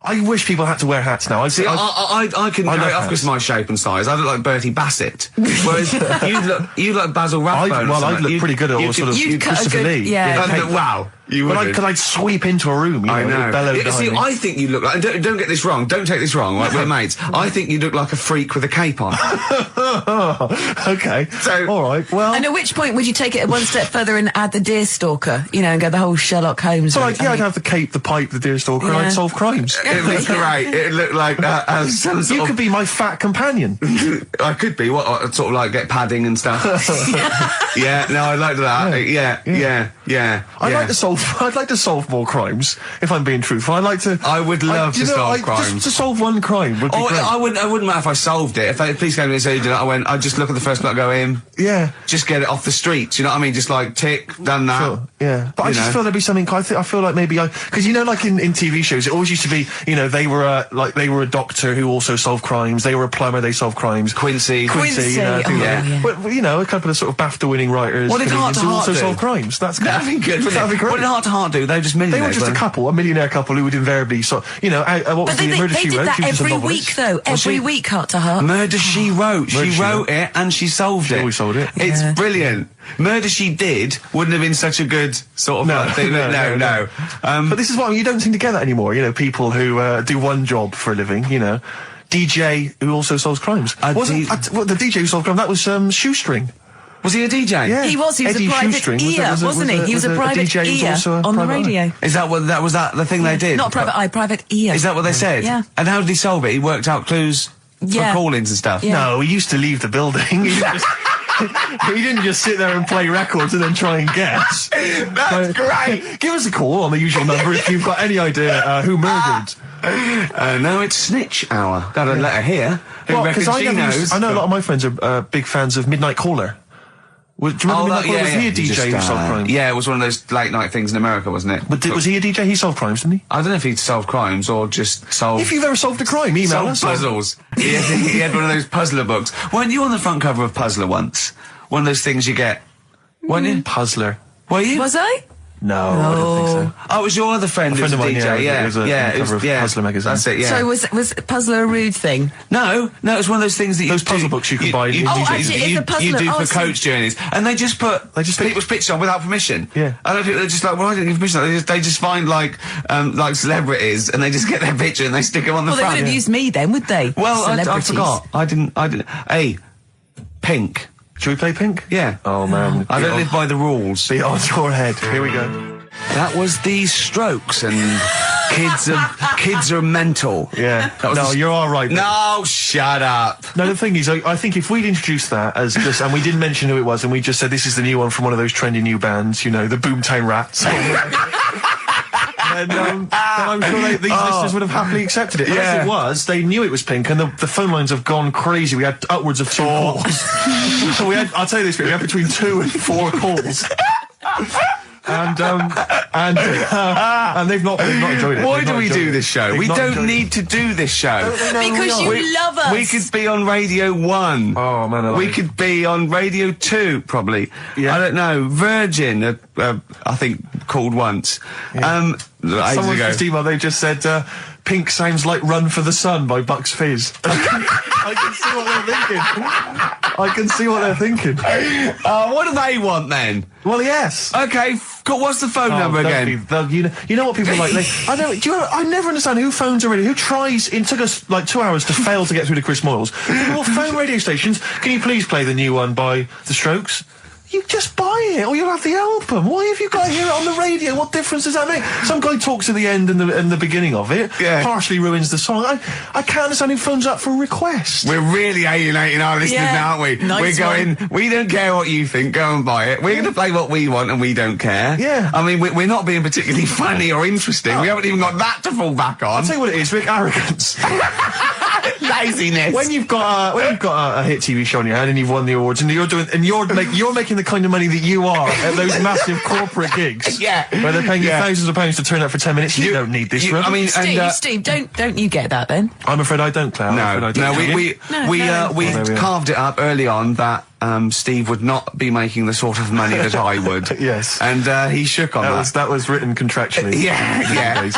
I wish people had to wear hats now. See, I can I know love it off hats. because my shape and size. I look like Bertie Bassett. Whereas you look Basil Rathbone. I'd look pretty good at all sort of You'd cut a Christopher good- Lee. yeah. Kate. Wow. You would. Because I'd sweep into a room, you know, I know. bellow Yeah, behind see, me. I think you look like, and don't get this wrong, don't take this wrong, right, we're mates. I think you look like a freak with a cape on. Okay. So- alright, well... And at which point would you take it one step further and add the Deerstalker, you know, and go the whole Sherlock Holmes? So route? I'd have the cape, the pipe, the Deerstalker, and Yeah. I'd solve crimes. It looked great. It looked like some sort You of... could be my fat companion. I could be, what, sort of like get padding and stuff. Yeah, no, I'd like that. Yeah. I'd like to solve more crimes, if I'm being truthful. I would love to solve crimes. Just to solve one crime would be great. I wouldn't matter if I solved it. If they please came in and said, I'd just look at the first one, go in. Yeah. Just get it off the streets, you know what I mean? Just like, tick, done that. Sure, yeah. But I You just know. feel there'd be something, I feel like maybe because you know, like in TV shows, it always used to be, you know, they were a doctor who also solved crimes, they were a plumber, they solved crimes. Quincy, you know, things like that. yeah. But, you know, a couple of sort of BAFTA-winning writers. What did Heart to who Heart also do? solve crimes. That's good. That'd be good, wouldn't That'd it? be great. What did Heart to Heart do? They were just millionaires. They were just a couple, a millionaire couple who would invariably, you know, what was But the Murder, they She did Wrote? that She was a every novelist. week, though. Every week, Heart to Heart. Murder, She Wrote. Murder, She She wrote it and she solved it. always solved it. It's Yeah. brilliant. Murder, She Did wouldn't have been such a good sort of No, thing. No. But this is what you don't seem to get that anymore. You know, people who do one job for a living. You know, DJ who also solves crimes. The DJ who solved crime? That was Shoestring. Was he a DJ? Yeah, He was a Eddie private Shoestring ear, wasn't he? He was a private DJ who was ear also a on the private eye. radio. Is that what was that the thing they did? Not private eye, private ear. Is that what they said? Yeah. And how did he solve it? He worked out clues Yeah. for call-ins and stuff. Yeah. No, he used to leave the building. He didn't just sit there and play records and then try and guess. That's great. Give us a call on the usual number if you've got any idea who murdered. No, it's Snitch Hour. Got a letter here. Who reckons she knows? I know a lot of my friends are big fans of Midnight Caller. Do you remember was he a DJ who solved crimes? Yeah, it was one of those late night things in America, wasn't it? But was he a DJ? He solved crimes, didn't he? I don't know if he'd solved crimes or just solved... If you've ever solved a crime, email us. Puzzles. he had one of those puzzler books. Weren't you on the front cover of Puzzler once? One of those things you get. Weren't you? Puzzler. Were you? Was I? No, I don't think so. Oh, it was your other friend who was a DJ, it was a cover of Puzzler magazine. That's it, yeah. So was Puzzler a rude thing? No, it's one of those things that those puzzle books you can buy. Actually, it's a puzzler. You do for coach journeys, and they just put people's pictures on without permission. Yeah, I don't think they're just like, well, I didn't give permission. They just find like celebrities, and they just get their picture and they stick them on the front. Well, they would have used me then, would they? Well, I forgot. I didn't. Hey, Pink. Should we play Pink? Yeah. Oh man, I don't live by the rules. Be on your head. Here we go. That was the Strokes, and kids are mental. Yeah. No, you're all right. No, shut up. No, the thing is, I think if we'd introduced that as just, and we didn't mention who it was, and we just said this is the new one from one of those trendy new bands, you know, the Boomtown Rats. then I'm sure these listeners would have happily accepted it. Yeah. As it was, they knew it was Pink, and the phone lines have gone crazy. We had upwards of 2 calls. So I'll tell you this, we had between 2 and 4 calls. And they've not enjoyed it. Why do we do this show? We don't need to do this show. Because you love us. We could be on Radio 1. Oh, man, we could be on Radio 2, probably. Yeah. I don't know. Virgin, I think, called once. Yeah. Someone ago. just emailed, they just said, Pink sounds like Run for the Sun by Bucks Fizz. I can see what they're thinking. What do they want then? Well, yes. Okay, what's the phone number again? You know what people like? I never understand who phones a radio. Who tries? It took us like 2 hours to fail to get through to Chris Moyles. Well, phone radio stations. Can you please play the new one by The Strokes? You just buy it, or you'll have the album. Why have you got to hear it on the radio? What difference does that make? Some guy talks at the end and the beginning of it, partially ruins the song. I can't understand who phones up for a request. We're really alienating our listeners now, aren't we? Nice we don't care what you think, go and buy it. We're going to play what we want and we don't care. Yeah. I mean, we're not being particularly funny or interesting. We haven't even got that to fall back on. I'll tell you what it is, Rick, arrogance. Laziness. When you've got a hit TV show on your hand and you've won the awards and you're making the kind of money that you are at those massive corporate gigs, where they're paying you thousands of pounds to turn up for 10 minutes. You don't need this. I mean, Steve, don't you get that then? I'm afraid I don't, Claire. We carved it up early on that Steve would not be making the sort of money that I would. Yes. And he shook on that. That was written contractually. Yeah.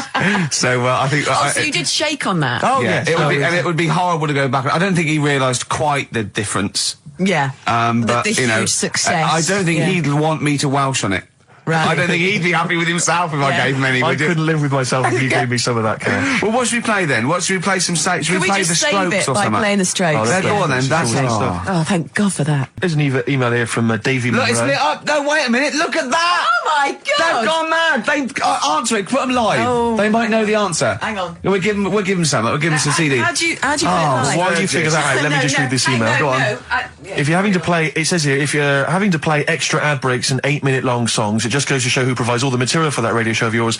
So I think. So you did shake on that. Oh yes. It would be horrible to go back. I don't think he realised quite the difference. Yeah. But the huge success. I don't think he'd want me to Welsh on it. Right. I don't think he'd be happy with himself if I gave him any. I couldn't live with myself if you gave me some of that cash. Well, what should we play then? Should we play some Should we play the Strokes or something? By playing the Strokes. Go on then. That's it. Oh, thank God for that. There's an email here from Davey Look, Monroe. it's lit up. No, wait a minute. Look at that. Oh my God. They've gone mad. They answer it. Put them live. Oh. They might know the answer. Hang on. We'll give them some. We'll give them some CD. How do you put it live? Why do you figure that out? Let me just read this email. Go on. If you're having to play, it says here, if you're having to play extra ad breaks and 8-minute-long songs, it just goes to show who provides all the material for that radio show of yours.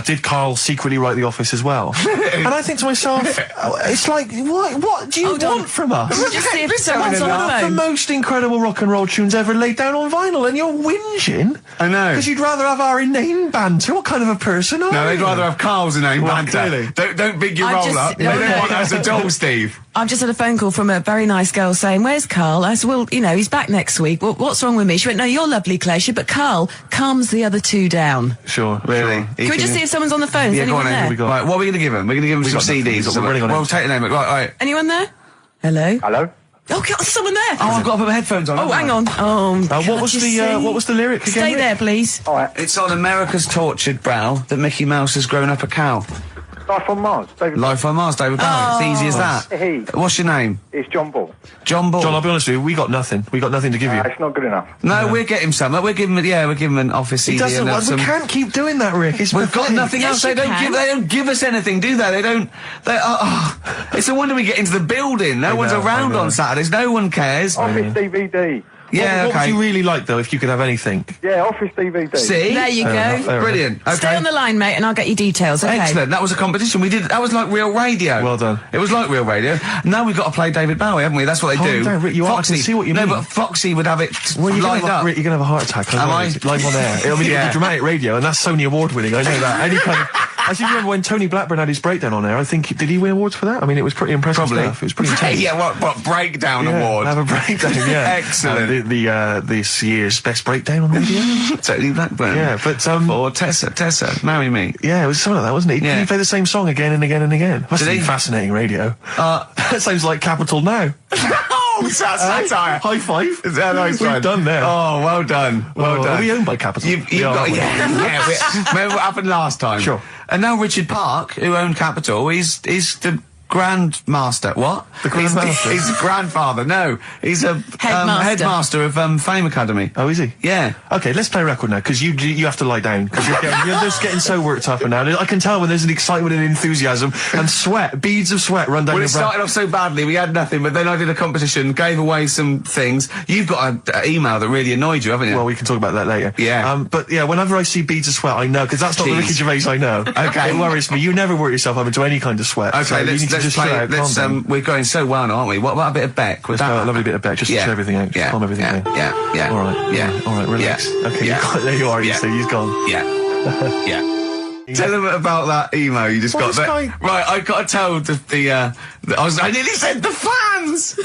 Did Carl secretly write The Office as well? And I think to myself, it's like, what do you want from us? Just see if someone's on the phone. The most incredible rock and roll tunes ever laid down on vinyl, and you're whinging. I know. Because you'd rather have our inane banter. What kind of a person are you? No, they'd rather have Carl's inane banter. Clearly. Don't big your roll up. They don't want us at all, Steve. I've just had a phone call from a very nice girl saying, "Where's Carl?" I said, "Well, he's back next week. What's wrong with me?" She went, "No, you're lovely, Claire." She said, "But Carl calms the other two down." Sure, really. Sure. Can we just see if someone's on the phone? Is anyone there? Right, what are we going to give them? We're going to give them some CDs or something. We'll take the name. Right. Anyone there? Hello? Hello? Oh, God, there's someone there. Oh, I've got to put my headphones on. Oh, hang on. What was the lyric again? Stay there, please. All right. It's on America's tortured brow that Mickey Mouse has grown up a cow. Life on Mars, David. Life on Mars, David Bowie. It's easy as that. Hey. What's your name? It's John Ball. John Ball. John, I'll be honest with you, we got nothing. We got nothing to give you. It's not good enough. No, we'll get him some. We'll give him an office CD. We can't keep doing that, Rick. We've got nothing else. They don't give us anything, do they? It's a wonder we get into the building. No one's around on Saturdays. No one cares. Office DVD. What would you really like, though, if you could have anything? Yeah, Office DVD. See? There you go. Brilliant. Okay. Stay on the line, mate, and I'll get you details, okay? Excellent. That was a competition. That was like real radio. Well done. It was like real radio. Now we've got to play David Bowie, haven't we? That's what they do. Down, Rick, I can see what you mean. No, but Foxy would have it lined up. Rick, you're going to have a heart attack. Am I? Live on air. I mean, Yeah. it's dramatic radio, and that's Sony Award winning. I know that. Any kind of... I seem to remember when Tony Blackburn had his breakdown on air. I think, did he win awards for that? I mean, it was pretty impressive stuff. It was pretty intense. Yeah, what breakdown award? Have a breakdown, yeah. Excellent. This year's best breakdown on radio. Tony Blackburn. Yeah, but or Tessa, Marry Me. Yeah, it was something like that, wasn't it? Yeah. He played the same song again and again and again. Must be fascinating radio. That sounds like Capital Now. Oh, that's satire. High five. Nice We've done there. Oh, well done. Well done. Are we owned by Capital? You've got, remember what happened last time? Sure. And now Richard Park, who owned Capital, is the Grandmaster. What? The Grandmaster? He's the grandfather. No, he's a headmaster of Fame Academy. Oh, is he? Yeah. Okay, let's play a record now, because you have to lie down, because you're just getting so worked up and now. I can tell when there's an excitement and enthusiasm and sweat, beads of sweat run down Well, your it started off so badly, we had nothing, but then I did a competition, gave away some things. You've got an email that really annoyed you, haven't you? Well, we can talk about that later. Yeah. But yeah, whenever I see beads of sweat, I know, because that's not the Ricky Gervais I know. Okay. It worries me. You never work yourself up into any kind of sweat. Okay, so you need to just play chill it. out, calm down. We're going so well now, aren't we? What about a bit of Beck? Let's have a lovely bit of Beck, just to chill everything out, just calm everything down. Yeah. All right. Yeah. All right, relax. Yeah. Okay, Yeah. there you are, you Yeah. see, he's gone. Yeah. Yeah. Tell them about that email you just Well, got this there. guy- Right, I got to tell I nearly said the fans!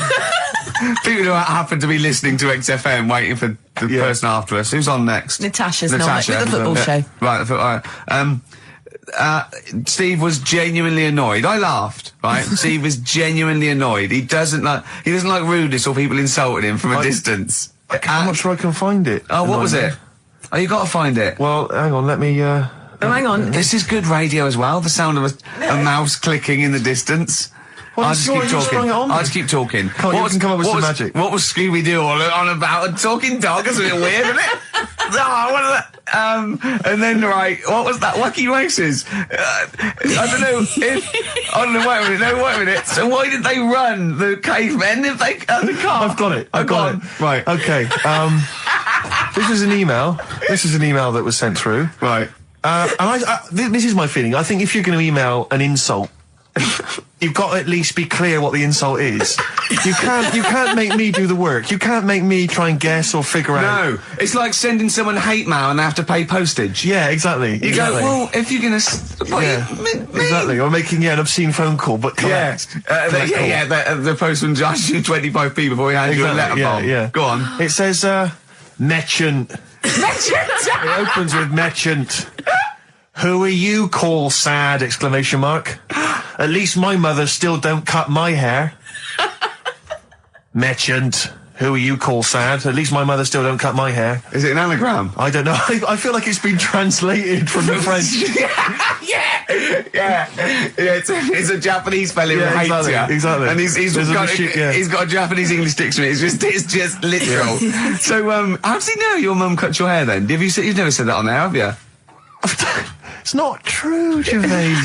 People who happen to be listening to XFM waiting for the person after us. Who's on next? Natasha's not next with the football show. Right, Steve was genuinely annoyed. I laughed, right? Steve was genuinely annoyed. He doesn't like rudeness or people insulting him from a distance. I'm not sure I can find it. Oh, what was it? Oh, you got to find it. Well, hang on, let me, Oh, hang on. This is good radio as well. The sound of a mouse clicking in the distance. Well, I'll just keep talking. I'll just keep talking. You can come up with some magic. What was Scooby-Doo all on about? A talking dog? That's a bit weird, isn't it? What is that? And then, right, what was that? Wacky Races. I don't know if... Oh, no, wait a minute. So why did they run, the cavemen, if they... the car? I've got it. I've got it. Right. Okay. This is an email. This is an email that was sent through. Right. And this is my feeling. I think if you're going to email an insult, you've got to at least be clear what the insult is. You can't make me do the work. You can't make me try and guess or figure out. No, it's like sending someone hate mail and they have to pay postage. Yeah, exactly. You go, well, if you're going to... Exactly. Or making an obscene phone call, but correct. The postman charged you 25p before he hands you a letter bomb. Yeah. Go on. It says, merchant. It opens with merchant. Who are you, call sad, exclamation mark. At least my mother still don't cut my hair. Merchant. Who are you, call sad? At least my mother still don't cut my hair. Is it an anagram? I don't know. I feel like it's been translated from the French. It's a Japanese fella who hates you. Exactly. And he's got a Japanese English dictionary. It's just literal. So, how does he know your mum cut your hair then? You've never said that on there, have you? It's not true, Gervais.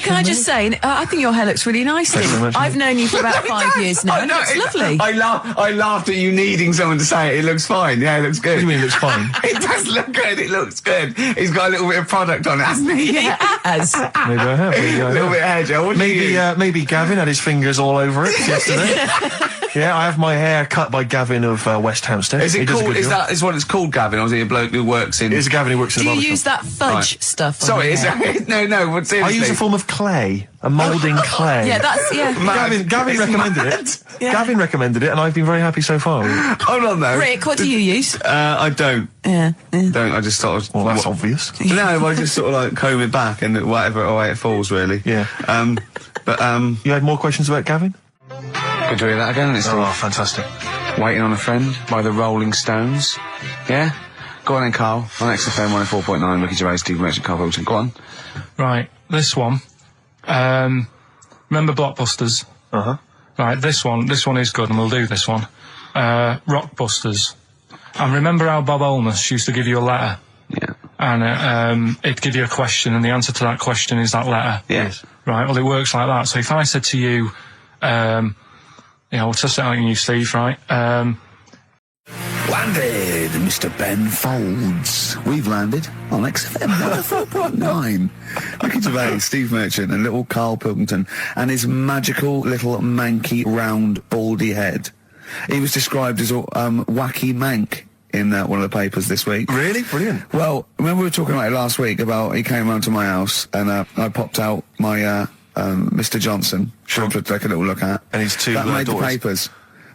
Can I just say, I think your hair looks really nice. I've known you for about 5 years now. And it's lovely. I laughed at you needing someone to say it. It looks fine. Yeah, it looks good. What do you mean it looks fine? It does look good. It looks good. He's got a little bit of product on it, hasn't he? Yes. Maybe I have. A little bit of hair gel. Maybe Gavin had his fingers all over it yesterday. Yeah, I have my hair cut by Gavin of West Hampstead. Is it called? Is what it's called, Gavin? Or is he a bloke who works in? It's Gavin who works in Do the you barber use shop. that fudge stuff? Sorry, no. But seriously, I use a form of clay, a moulding clay. Yeah, that's Gavin recommended it. Yeah. Gavin recommended it, and I've been very happy so far. Hold on, though. Rick, what do you use? I don't. Yeah. Don't. I just sort of. Well, that's obvious. No, I just sort of like comb it back and whatever way it falls, really. Yeah. You had more questions about Gavin? Good to hear that again, isn't it? Oh, fantastic. Waiting on a Friend by the Rolling Stones. Yeah? Go on then, Carl. On XFM 104.9, Ricky Gervais, Steve Merchant, Karl Pilkington. Go on. Right, this one. Remember Blockbusters? Uh-huh. Right, this one is good, and we'll do this one. Rockbusters. And remember how Bob Holness used to give you a letter? Yeah. And it'd give you a question, and the answer to that question is that letter. Yes. Right, well, it works like that. So if I said to you, we'll test it out on you, Steve, right? landed, Mr. Ben Folds. We've landed on XFM 104.9. Ricky Gervais, Steve Merchant, and little Karl Pilkington, and his magical little manky, round, baldy head. He was described as wacky mank in one of the papers this week. Really? Brilliant. Well, remember we were talking about it last week about he came round to my house and I popped out my Mr. Johnson, showed to take a little look at. And his two that made daughters. the papers.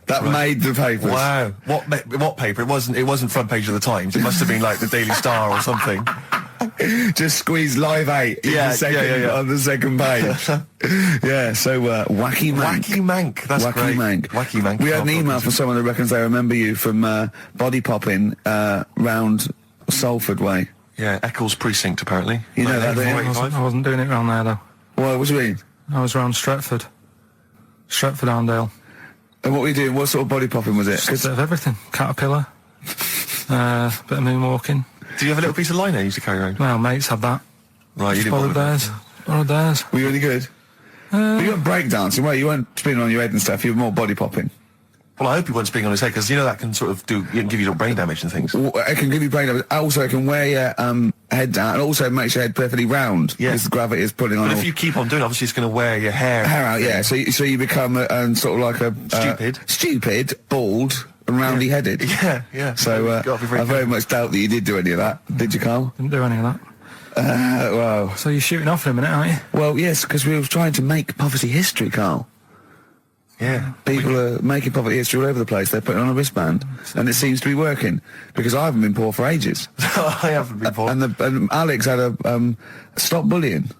That made the papers. Wow. What paper? It wasn't front page of the Times. It must have been like the Daily Star or something. Just squeeze Live 8 on the second page. Yeah, so Wacky Mank. Wacky Mank, that's Wacky great. Mank. Wacky Mank. We had an email from someone that reckons they remember you from body popping round Salford way. Yeah, Eccles Precinct, apparently. You know that, I wasn't doing it round there, though. What do you mean? I was round Stretford. Stretford-Arndale. And what were you doing? What sort of body popping was it? Just a bit of everything. Caterpillar. Bit of moonwalking. Do you have a little piece of lino you used to carry around? Well, mates had that. Right, you didn't Followed theirs. Followed theirs. Were you any good? But you weren't breakdancing, well, you weren't spinning on your head and stuff, you were more body popping. Well, I hope he wasn't spinning on his head, because you know that can sort of give you little brain damage and things. Well, it can give you brain damage. Also, it can wear your head down, and also makes your head perfectly round. Yeah. Because the gravity is pulling on. But if you keep on doing it, obviously it's going to wear your hair out, yeah. So you become sort of like a stupid, bald, and roundy headed. Yeah, yeah. So I very much doubt that you did do any of that. Did you, Carl? Didn't do any of that. Well. So you're shooting off in a minute, aren't you? Well, yes, because we were trying to make poverty history, Carl. Yeah. People are making poverty history all over the place. They're putting on a wristband, and it seems to be working, because I haven't been poor for ages. I haven't been poor. And Alex had a stop bullying.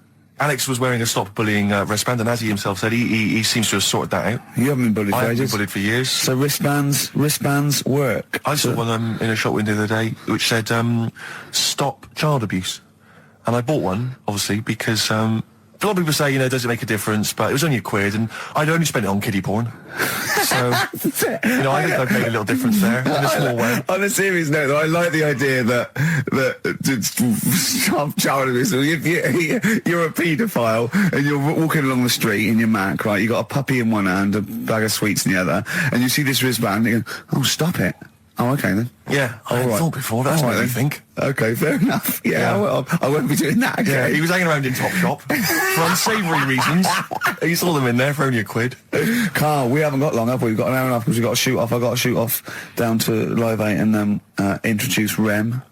Alex was wearing a stop bullying wristband, and as he himself said, he seems to have sorted that out. You haven't been bullied for I haven't ages? been bullied for years. So wristbands work. I saw one in a shop window the other day which said, stop child abuse. And I bought one, obviously, because a lot of people say, does it make a difference? But it was only £1, and I'd only spent it on kiddie porn. So, I think I've made a little difference there, in a small way. On a serious note, though, I like the idea that child abuse. If you're a paedophile and you're walking along the street in your Mac, right? You got a puppy in one hand, a bag of sweets in the other, and you see this wristband, and you go, "Oh, stop it." Oh, okay then. Yeah, I hadn't thought before. That's what I think. Okay, fair enough. Yeah. Well, I won't be doing that again. Yeah, he was hanging around in Topshop for unsavoury reasons. He saw them in there for only £1. Carl, we haven't got long, have we? We've got an hour and a half because we've got to shoot off. I've got to shoot off down to Live 8 and introduce Rem.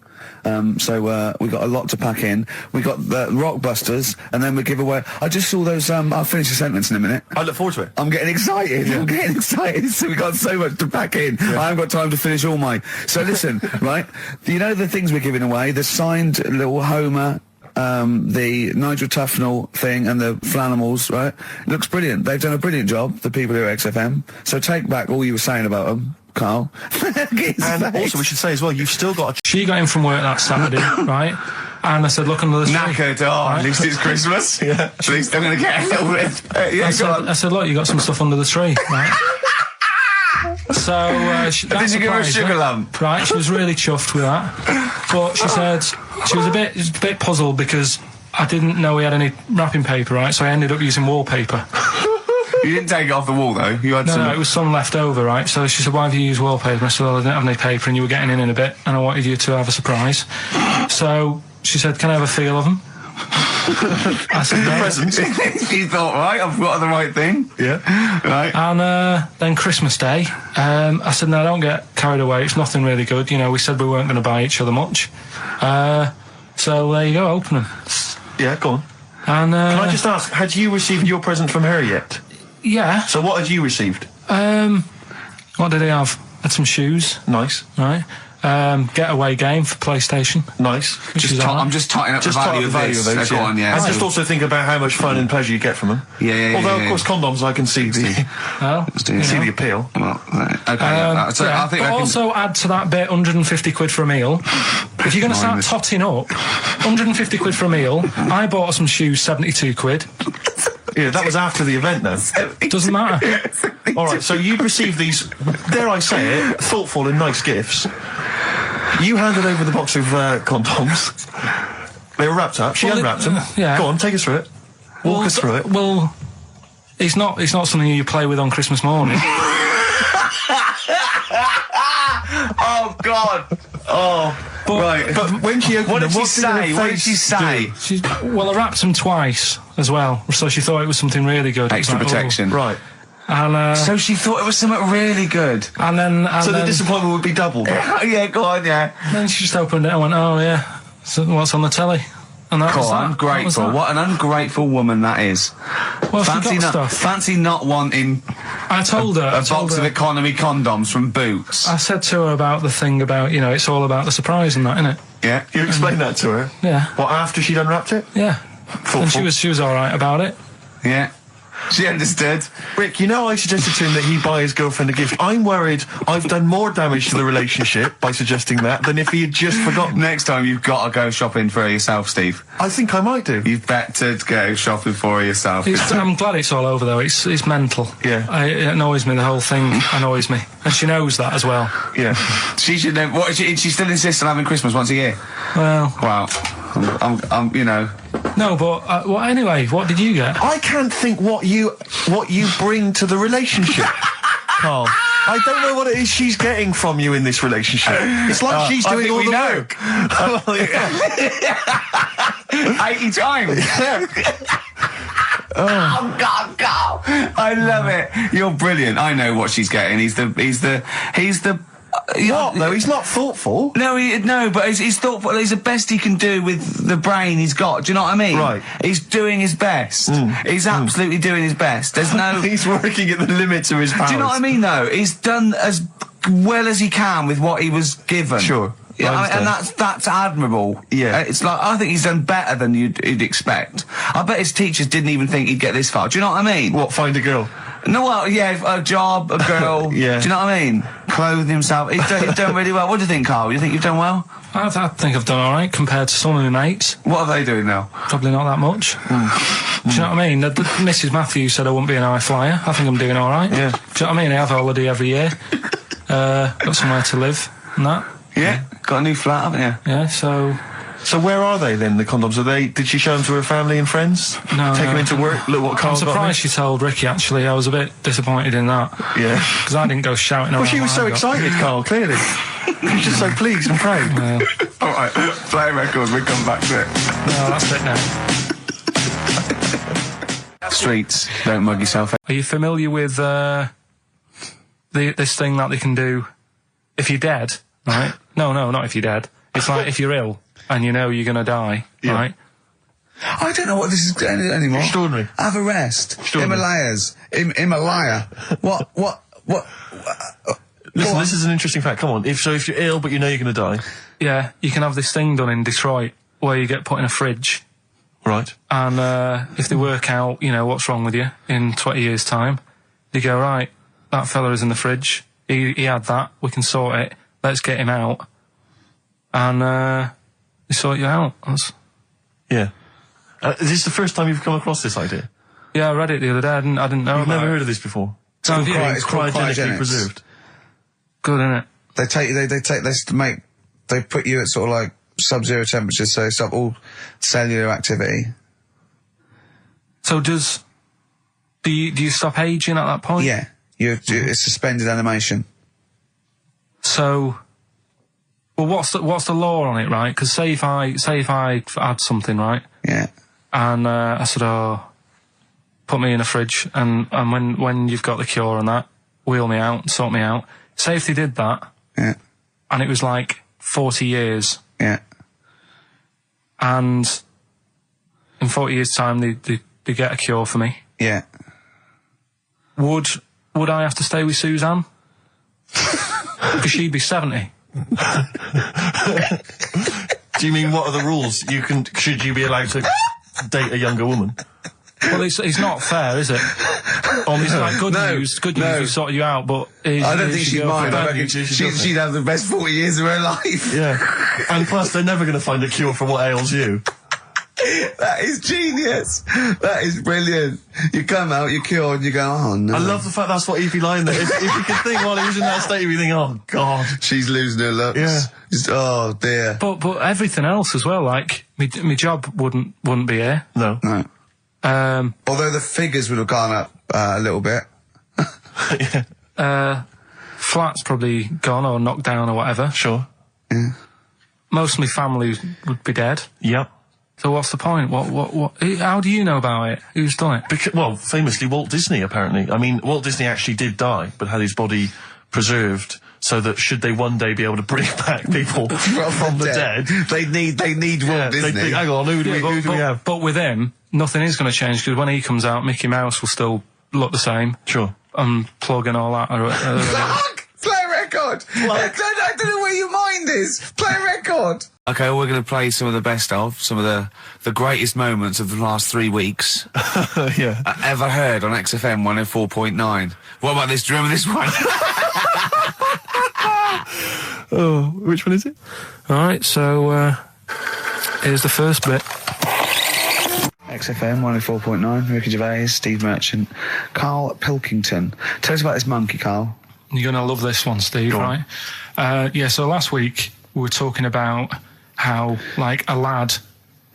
So we got a lot to pack in. We got the Rockbusters, and then we give away. I just saw those. I'll finish the sentence in a minute. I look forward to it. I'm getting excited. Yeah. I'm getting excited. So we got so much to pack in. Yeah. I haven't got time to finish all my. So listen, right? You know the things we're giving away. The signed little Homer. The Nigel Tufnell thing and the Flanimals, right? Looks brilliant. They've done a brilliant job, the people here at XFM. So take back all you were saying about them, Carl. And also, we should say as well, you've still got She got in from work that Saturday, right? And I said, look under the tree. Knackered, right? at least it's Christmas. Yeah. At least I'm going to get a little bit. I said, look, you got some stuff under the tree, right? So, did you give her a sugar lump? Right, she was really chuffed with that. But she said she was a bit puzzled because I didn't know we had any wrapping paper, right? So I ended up using wallpaper. You didn't take it off the wall, though? You had No, it was some left over, right? So she said, why have you used wallpaper? I said, well, I didn't have any paper and you were getting in a bit and I wanted you to have a surprise. So she said, can I have a feel of them? I said, no. presents. You thought, right, I've got the right thing. Yeah. Right. And then Christmas Day, I said, no, don't get carried away. It's nothing really good. We said we weren't going to buy each other much. So there you go, open them. Yeah, go on. And can I just ask, had you received your present from her yet? Yeah. So what had you received? What did he have? Had some shoes. Nice. Right. Getaway game for PlayStation. Nice. I'm just totting up the value of this. Those, Go on, yeah. And just also think about how much fun and pleasure you get from them. Yeah. Although, of course, condoms, I can see the the appeal. Well, okay. So I think but also add to that bit 150 quid for a meal. If you're going to start totting up, 150 quid for a meal. I bought her some shoes, 72 quid. Yeah, that was after the event, though. Doesn't matter. All right, so you received these, dare I say it, thoughtful and nice gifts. You handed over the box of condoms. They were wrapped up. She unwrapped them. Yeah. Go on, take us through it. Walk us through it. Well, it's not something you play with on Christmas morning. Oh Oh, God. Oh. But when she opened What did them, she say? What did she say? Well, I wrapped them twice as well, so she thought it was something really good. Extra Like, protection. Right. And, So she thought it was something really good. and then... So the disappointment would be doubled. Yeah, go on, yeah. Then she just opened it and went, oh, yeah, so what's on the telly? And that was that. Ungrateful. What an ungrateful woman that is. Well, she got stuff. Fancy not wanting I told her. a box of economy condoms from Boots. I said to her about the thing about, you know, it's all about the surprise and that, innit? Yeah. You explained that to her? Yeah. What, after she'd unwrapped it? Yeah. And she was alright about it. Yeah. She understood. Rick, you know I suggested to him that he buy his girlfriend a gift. I'm worried I've done more damage to the relationship by suggesting that than if he had just forgotten. Next time you've got to go shopping for her yourself, Steve. I think I might do. You've better go shopping for her yourself. I'm glad it's all over though. It's mental. Yeah. It annoys me. The whole thing annoys me, and she knows that as well. Yeah. She should know. What? She still insists on having Christmas once a year. Well. Wow. I'm you know. No, but well, anyway, what did you get? I can't think what you bring to the relationship, Carl. I don't know what it is she's getting from you in this relationship. It's like she's doing all the work. Well, yeah. 80 times. Oh God, I love it. You're brilliant. I know what she's getting. He's the. What though? He's not thoughtful. No, but he's thoughtful. He's the best he can do with the brain he's got. Do you know what I mean? Right. He's doing his best. He's absolutely doing his best. There's no. He's working at the limits of his powers. Do you know what I mean? Though he's done as well as he can with what he was given. Sure. Yeah, and that's admirable. Yeah. It's like, I think he's done better than you'd expect. I bet his teachers didn't even think he'd get this far. Do you know what I mean? What, find a girl? No, well, yeah, a job, a girl. Yeah. Do you know what I mean? Clothing himself. He's done really well. What do you think, Carl? You think you've done well? I think I've done alright compared to some of my mates. What are they doing now? Probably not that much. Do you know what I mean? Mrs. Matthews said I wouldn't be an high flyer. I think I'm doing alright. Yeah. Do you know what I mean? I have a holiday every year. Got somewhere to live and that. Yeah. Got a new flat, haven't you? Yeah, so where are they then, the condoms? Did she show them to her family and friends? No. Take them into work? Look what Carl's I'm surprised she told Ricky, actually. I was a bit disappointed in that. Yeah. Because I didn't go shouting around. Well, she was so excited, Carl, clearly. She was just so pleased and proud. Well. Alright, play a record, we'll come back to it. No, that's it now. Streets, don't mug yourself. Are you familiar with this thing that they can do if you're dead, right? No, not if you're dead. It's like if you're ill and you know you're going to die, right? I don't know what this is anymore. Extraordinary. Have a rest. Himalayas. Himalaya. What? Listen, this is an interesting fact. Come on. If you're ill but you know you're going to die. Yeah, you can have this thing done in Detroit where you get put in a fridge. Right. And if they work out, you know, what's wrong with you in 20 years' time, they go, right, that fella is in the fridge. He had that. We can sort it. Let's get him out. And they sort you out. Yeah. Is this the first time you've come across this idea? Yeah, I read it the other day. I didn't know You've about never it. heard of this before? It's called Cryogenically preserved. Good, isn't it? They take this to make. They put you at sort of like sub-zero temperatures, so stop all cellular activity. So do you stop aging at that point? Yeah, it's suspended animation. So, well, what's the law on it, right? Because say if I had something, right? Yeah. And I said, oh, put me in a fridge, and when you've got the cure and that, wheel me out, sort me out. Say if they did that. Yeah. And it was like 40 years. Yeah. And in 40 years' time, they get a cure for me. Yeah. Would I have to stay with Suzanne? Because she'd be 70. Do you mean what are the rules? Should you be allowed to date a younger woman? Well, it's not fair, is it? It's like good news, we sorted you out, but I don't think she'd mind. I reckon she'd have the best 40 years of her life. Yeah. And plus, they're never going to find a cure for what ails you. That is genius. That is brilliant. You come out, you're cured, and you go, oh no. I love the fact that's what he'd be lying there. If you could think while he was in that state, you'd be thinking, oh God. She's losing her looks. Yeah. Oh dear. But everything else as well, like, my job wouldn't be here. No. No. Although the figures would have gone up a little bit. flat's probably gone or knocked down or whatever. Sure. Most of my family would be dead. Yep. So what's the point? What? How do you know about it? Who's done it? Because, well, famously Walt Disney, apparently. I mean, Walt Disney actually did die, but had his body preserved so that should they one day be able to bring back people from the dead, they need Walt Disney. Hang on, who do we have? But with him, nothing is going to change, because when he comes out, Mickey Mouse will still look the same. Sure. Unplug and all that. Play a record! I don't know where your mind is! Play a record! Okay, we're going to play some of the best of, some of the greatest moments of the last 3 weeks. Yeah. Ever heard on XFM 104.9. What about this? Do you remember this one? Oh, which one is it? Alright, so, here's the first bit. XFM 104.9, Ricky Gervais, Steve Merchant, Karl Pilkington. Tell us about this monkey, Karl. You're going to love this one, Steve, right? Yeah, so last week we were talking about how, like, a lad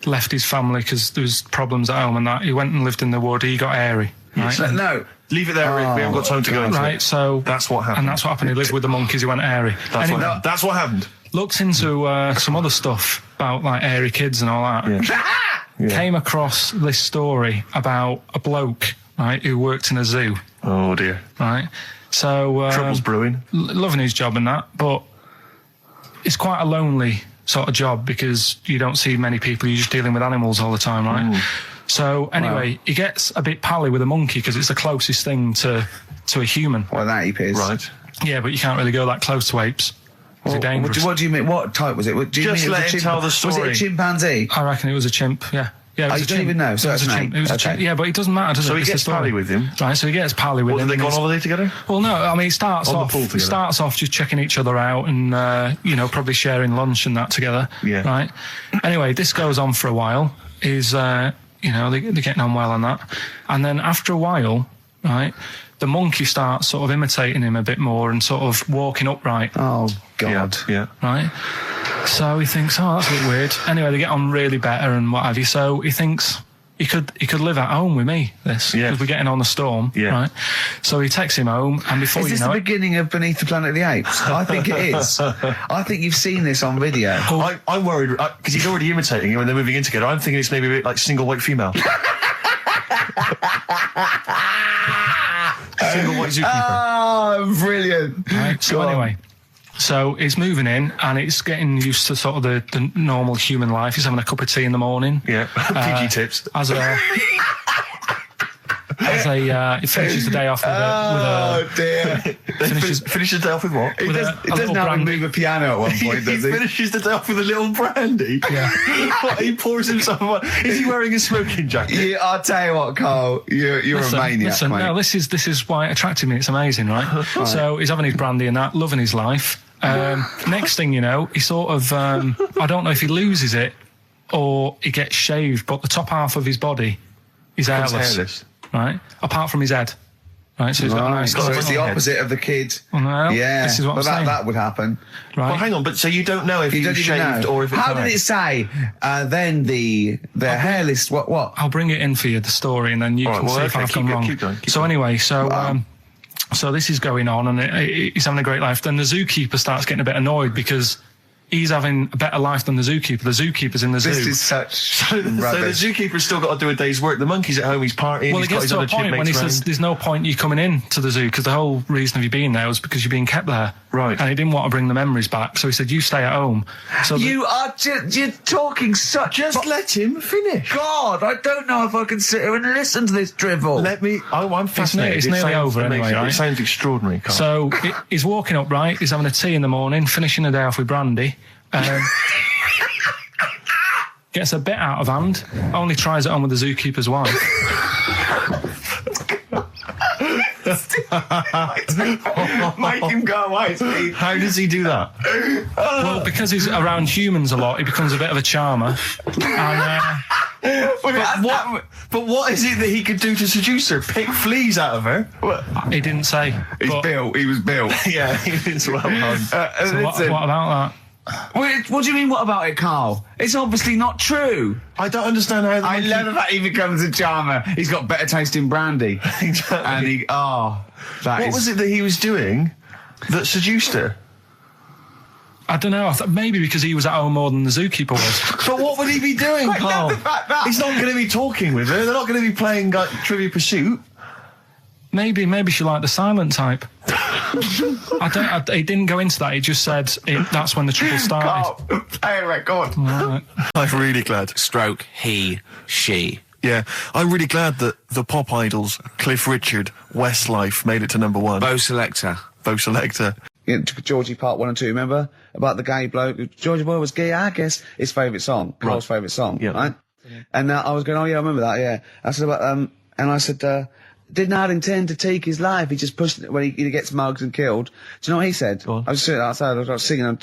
left his family because there was problems at home and that. He went and lived in the wood. He got airy, right? No. Leave it there, Rick. We haven't got time to go into it. Right, so... That's what happened. And that's what happened. He lived with the monkeys. He went airy. That's what happened. Looked into some other stuff about, like, airy kids and all that. Yeah. Came across this story about a bloke, right, who worked in a zoo. Oh, dear. Right? So... Trouble's brewing. Loving his job and that, but it's quite a lonely sort of job because you don't see many people. You're just dealing with animals all the time, right? Ooh. So anyway, he gets a bit pally with a monkey because it's the closest thing to a human. Well, that ape is. Right. Yeah, but you can't really go that close to apes. They're dangerous. What do you mean? What type was it? Do you Just mean let him tell the story. Was it a chimpanzee? I reckon it was a chimp, yeah. Yeah, You don't even know, so that's an ape. It was a chimp. Yeah, but it doesn't matter, does it? So he It's gets the story. pally with him. Right, so he gets pally with him. Did they go on holiday together? Well, no, I mean, it starts On the off pool together. starts off just checking each other out and, probably sharing lunch and that together. Yeah. Right? Anyway, this goes on for a while. They're getting on well on that. And then after a while, right, the monkey starts sort of imitating him a bit more and sort of walking upright. Oh, God. Yeah. Right? So he thinks, oh, that's a bit weird. Anyway, they get on really better and what have you. So he thinks he could live at home with me, because we're getting on the storm. Yeah. Right? So he takes him home, and before Is this the beginning of Beneath the Planet of the Apes? I think it is. I think you've seen this on video. I'm worried, because he's already imitating him and they're moving in together. I'm thinking it's maybe a bit like Single White Female. Single White Zookeeper. Oh, brilliant. Right, so anyway, so it's moving in and it's getting used to sort of the normal human life. He's having a cup of tea in the morning. Yeah, PG tips. He finishes the day off with a... Oh, dear. Finishes the day off with what? He doesn't have to move a piano at one point, does he? He finishes the day off with a little brandy? Yeah. He pours himself one. Is he wearing a smoking jacket? Yeah, I'll tell you what, Carl, you're a maniac, mate. No, this is why it attracted me. It's amazing, right? So he's having his brandy and that, loving his life. Next thing you know, he sort of... I don't know if he loses it or he gets shaved, but the top half of his body is hairless. Right? Apart from his head. Right, so he's got a nice... So it's the opposite of the kid. Well, no, yeah, this is what I'm saying. That would happen. Right. Well, hang on, but so you don't know if he was shaved or if it's... How did it say? Then the hairless... What? I'll bring it in for you, the story, and then you can see if I've gone wrong. Keep going. So anyway, so this is going on, and he's having a great life. Then the zookeeper starts getting a bit annoyed because he's having a better life than the zookeeper. The zookeeper's in the zoo. This is such rubbish. So the zookeeper's still got to do a day's work. The monkey's at home, he's partying. Well, it gets to a point when he says there's no point you coming in to the zoo because the whole reason of you being there was because you're being kept there. Right. And he didn't want to bring the memories back, so he said, you stay at home. So you're talking such... Just let him finish. God, I don't know if I can sit here and listen to this drivel. I'm fascinated. It's nearly over anyway, right? It sounds extraordinary, Carl. So he's walking up, right? He's having a tea in the morning, finishing the day off with brandy. Gets a bit out of hand, only tries it on with the zookeeper's wife. Make him go away, Steve. How does he do that? Well, because he's around humans a lot, he becomes a bit of a charmer. And, but what is it that he could do to seduce her? Pick fleas out of her? He didn't say. He was built. Yeah, he was well done. So what about that? What do you mean, what about it, Carl? It's obviously not true. I don't understand how... I love the fact he becomes a charmer. He's got better taste in brandy. Exactly. And What was it that he was doing that seduced her? I don't know. Maybe because he was at home more than the zookeeper was. But what would he be doing, Carl? He's not going to be talking with her. They're not going to be playing like, Trivia Pursuit. Maybe she liked the silent type. He didn't go into that. He just said that's when the trouble started. Carl, play a record. Right. I'm really glad. Stroke, he, she. Yeah, I'm really glad that the pop idols, Cliff Richard, Westlife, made it to number 1. Bo Selector. Yeah, Georgie Part 1 and 2, remember? About the gay bloke. Georgie Boy was gay, I guess. His favourite song. Carl's favourite song, right? And I was going, oh yeah, I remember that, yeah. I said about, and I said, did not intend to take his life. He just pushed it when he gets mugged and killed. Do you know what he said? I was sitting outside, I was singing,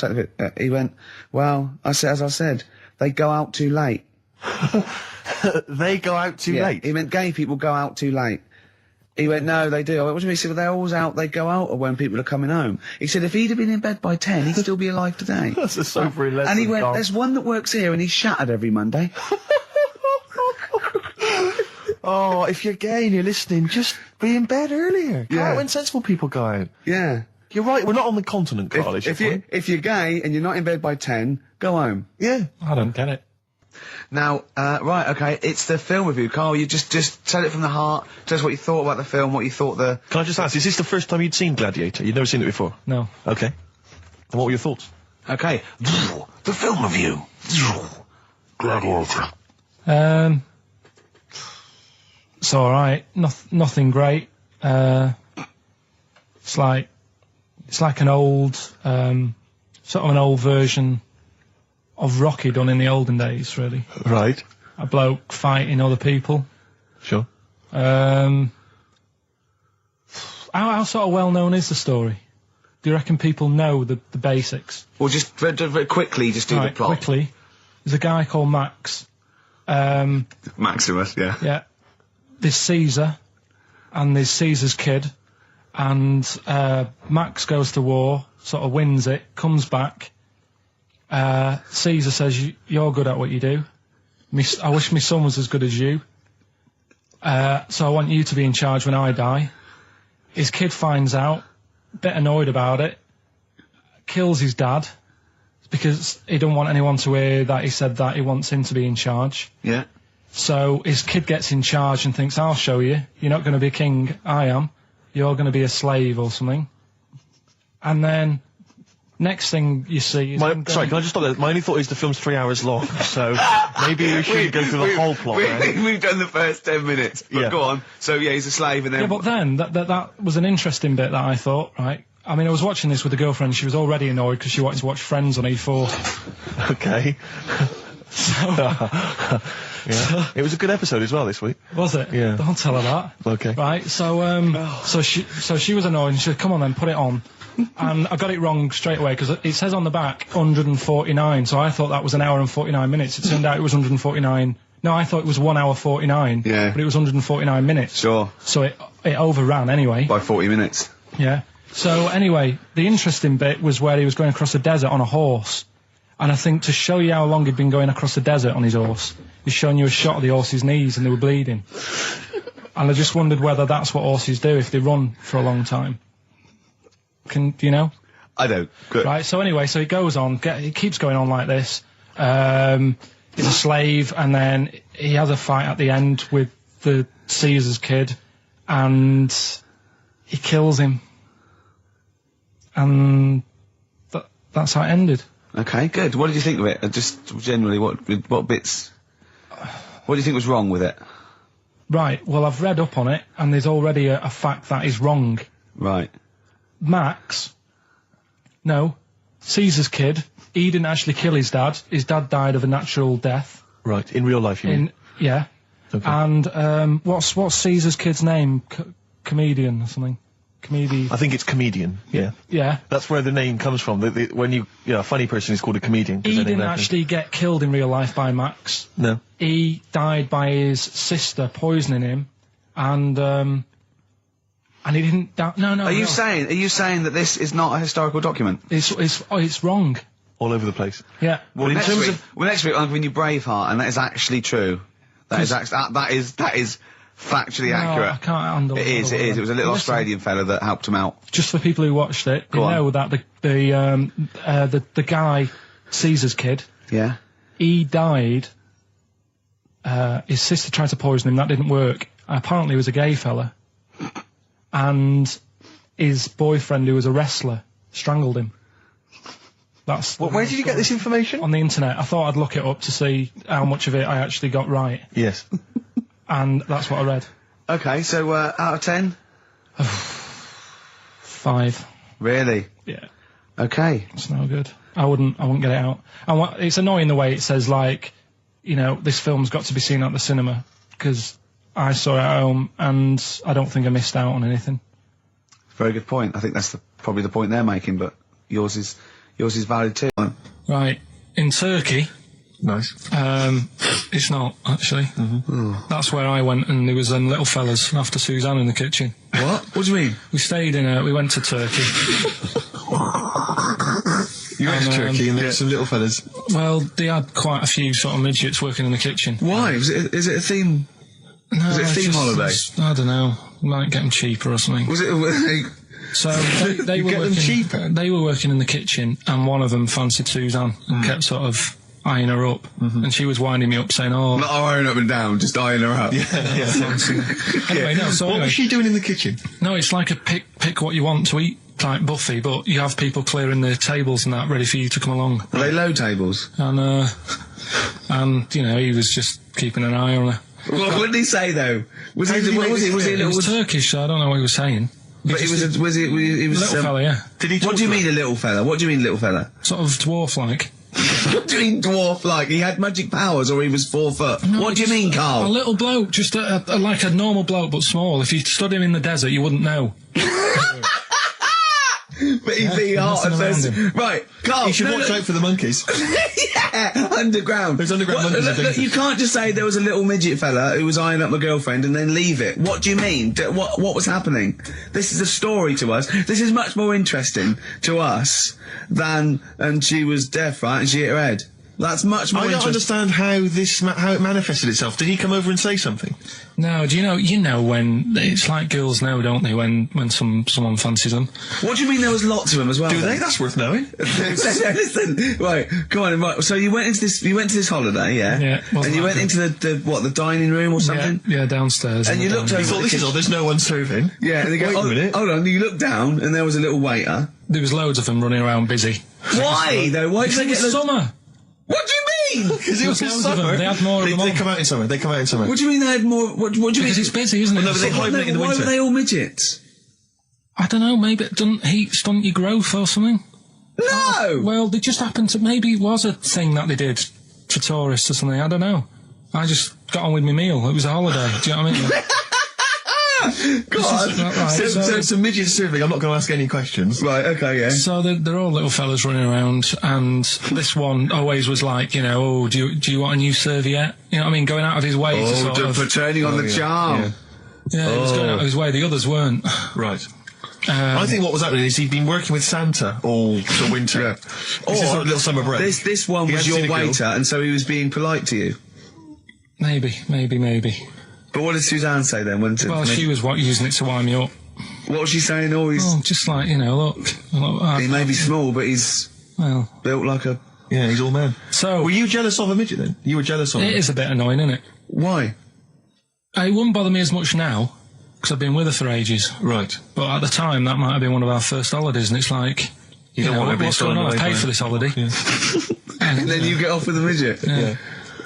he went, well, as I said, they go out too late. They go out too late? He meant gay people go out too late. He went, no, they do. I went, what do you mean? He said, well, they're always out, they go out when people are coming home. He said, if he'd have been in bed by 10, he'd still be alive today. That's a sobering lesson, And he went, Carl. there's one that works here and he's shattered every Monday. Oh, if you're gay and you're listening, just be in bed earlier. Go out when sensible people go out. Yeah. You're right, we're not on the continent, Carl, If you're gay and you're not in bed by 10, go home. Yeah. I don't get it. Now, right, okay, it's the film review. Carl, you just tell it from the heart. Tell us what you thought about the film, what you thought the... Can I just ask, is this the first time you'd seen Gladiator? You'd never seen it before? No. Okay. And what were your thoughts? Okay. The film review. Gladiator. It's alright. Nothing great. It's like an old, sort of an old version of Rocky done in the olden days, really. Right. A bloke fighting other people. Sure. How sort of well known is the story? Do you reckon people know the basics? Well, just very quickly, just do the plot. Quickly. There's a guy called Max. Maximus, yeah. Yeah. There's Caesar, and there's Caesar's kid, and Max goes to war, sort of wins it, comes back. Caesar says, you're good at what you do. I wish my son was as good as you. So I want you to be in charge when I die. His kid finds out, a bit annoyed about it, kills his dad, because he don't want anyone to hear that he said that he wants him to be in charge. Yeah. So his kid gets in charge and thinks, I'll show you. You're not going to be a king, I am. You're going to be a slave or something. And then... next thing you see is... Sorry, can I just stop there? My only thought is the film's 3 hours long, so maybe we shouldn't go through the whole plot. We've done the first 10 minutes, but go on. So, yeah, he's a slave and then... Yeah, but then, that was an interesting bit that I thought, right? I mean, I was watching this with a girlfriend, she was already annoyed because she wanted to watch Friends on E4. Okay. Yeah. It was a good episode as well this week. Was it? Yeah. Don't tell her that. Okay. Right, so she was annoyed and she said, come on then, put it on. And I got it wrong straight away because it says on the back 149, so I thought that was an hour and 49 minutes. It turned out it was 149. No, I thought it was 1 hour 49. Yeah. But it was 149 minutes. Sure. So it overran anyway. By 40 minutes. Yeah. So anyway, the interesting bit was where he was going across the desert on a horse. And I think to show you how long he'd been going across the desert on his horse, he's showing you a shot of the horse's knees and they were bleeding. And I just wondered whether that's what horses do if they run for a long time. Do you know? I don't. Good. Right, so anyway, so he goes on, he keeps going on like this. He's a slave, and then he has a fight at the end with the Caesar's kid, and he kills him. And that's how it ended. Okay, good. What did you think of it? Just generally, what bits... what do you think was wrong with it? Right, well, I've read up on it, and there's already a fact that is wrong. Right. Caesar's kid, he didn't actually kill his dad. His dad died of a natural death. Right, in real life, you mean? Yeah. Okay. And, what's Caesar's kid's name? Comedian or something? I think it's comedian, yeah. Yeah. That's where the name comes from. When a funny person is called a comedian. He didn't actually get killed in real life by Max. No. He died by his sister poisoning him, and he didn't die. No. Are you saying that this is not a historical document? It's wrong. All over the place. Yeah. Well, next week I'm giving you Braveheart, and that is actually true. That is factually No, accurate? I can't handle it. It is. It was a little Australian fella that helped him out. Just for people who watched it, Go on. know that the guy, Caesar's kid, Yeah. he died. His sister tried to poison him. That didn't work. Apparently, he was a gay fella, and his boyfriend, who was a wrestler, strangled him. That's Well, where did you get this information? on the internet. I thought I'd look it up to see how much of it I actually got right, Yes. and that's what I read. Okay, so out of 10? 5. Really? Yeah. Okay. It's no good. I wouldn't get it out. And it's annoying the way it says, like, you know, this film's got to be seen at the cinema, because I saw it at home, and I don't think I missed out on anything. Very good point. I think that's probably the point they're making, but yours is valid too. Right. In Turkey, Nice. it's not, actually. That's where I went, and there was them little fellas after Suzanne in the kitchen. What? What do you mean? We stayed we went to Turkey. You went to Turkey and there were some little fellas. Well, they had quite a few sort of midgets working in the kitchen. Why? Is it a theme? No, Was it a theme holiday? I don't know. Might get them cheaper or something. Was it? So they were get them working, cheaper? They were working in the kitchen, and one of them fancied Suzanne and kept sort of eyeing her up, and she was winding me up saying, "Oh, Not eyeing up and down, just eyeing her up. anyway, no." So What anyway, was she doing in the kitchen? no, it's like a pick what you want to eat type buffet, but you have people clearing the tables and that ready for you to come along. Are they low tables? And you know, he was just keeping an eye on her. What did he say though? Was he? Was he? It was Turkish, so I don't know what he was saying. But he was. He was Little fella, yeah. Did he? What do you mean a little fella? What do you mean little fella? Sort of dwarf-like. What do you mean dwarf like? He had magic powers or he was 4 foot? No, What do you mean, A Carl? little bloke, just like a normal bloke, but small. If you stood him in the desert, you wouldn't know. But he'd be hot and nothing says, around right, Carl. You should watch out for the monkeys. Yeah, underground. There's underground monkeys Look, in you can't just say there was a little midget fella who was eyeing up my girlfriend and then leave it. What do you mean? What was happening? This is a story to us. This is much more interesting to us than, and she was deaf, right, and she hit her head. That's much more I don't interesting. understand how it manifested itself. Did he come over and say something? No, do you know when it's like girls know, don't they? When someone fancies them. What do you mean there was lots of them as well? Do then? they? That's worth knowing. Listen, right, go on. Right, so you went to this holiday, yeah? Yeah. And you went into the dining room or something? Yeah, downstairs. And you looked You over. thought, this is all, there's no one serving. Yeah, and they go, Wait a oh, minute. hold on. You looked down, and there was a little waiter. There was loads of them running around busy. Why though? Why did Because they it get was the summer. What do you mean? Because it was Loads of them. summer. They had more of them They on. come out in summer. They come out in summer. What do you mean they had more? What do you Because mean? it's busy, isn't it? Well, no, but they hibernate in the Why winter. were they all midgets? I don't know, maybe it doesn't heat stunt your growth or something. No. Well, they just happened to, maybe it was a thing that they did for tourists or something, I don't know. I just got on with my meal, it was a holiday, do you know what I mean? God. Right, So it's a midget serving. I'm not going to ask any questions. Right. Okay. Yeah. So they're all little fellas running around, and this one always was like, you know, oh, do you want a new serviette? You know what I mean? Going out of his way to sort of... for turning on the charm. Yeah, he was going out of his way, the others weren't. Right. I think what was happening is he'd been working with Santa all the winter. Yeah. This is sort of little summer break. This one He was had your seen a girl. waiter, and so he was being polite to you. Maybe. But what did Suzanne say then? Well, she was using it to wind me up. What was she saying? Oh, he's just like, you know, look. he may be small, but he's built like a... Yeah, he's all man. So... Were you jealous of a midget then? You were jealous of him? It is a bit annoying, isn't it? Why? It wouldn't bother me as much now, because I've been with her for ages. Right. But at the time, that might have been one of our first holidays, and it's like, you don't know, want to be what's going on? I paid for this holiday. Yeah. And then you get off with a midget. Yeah.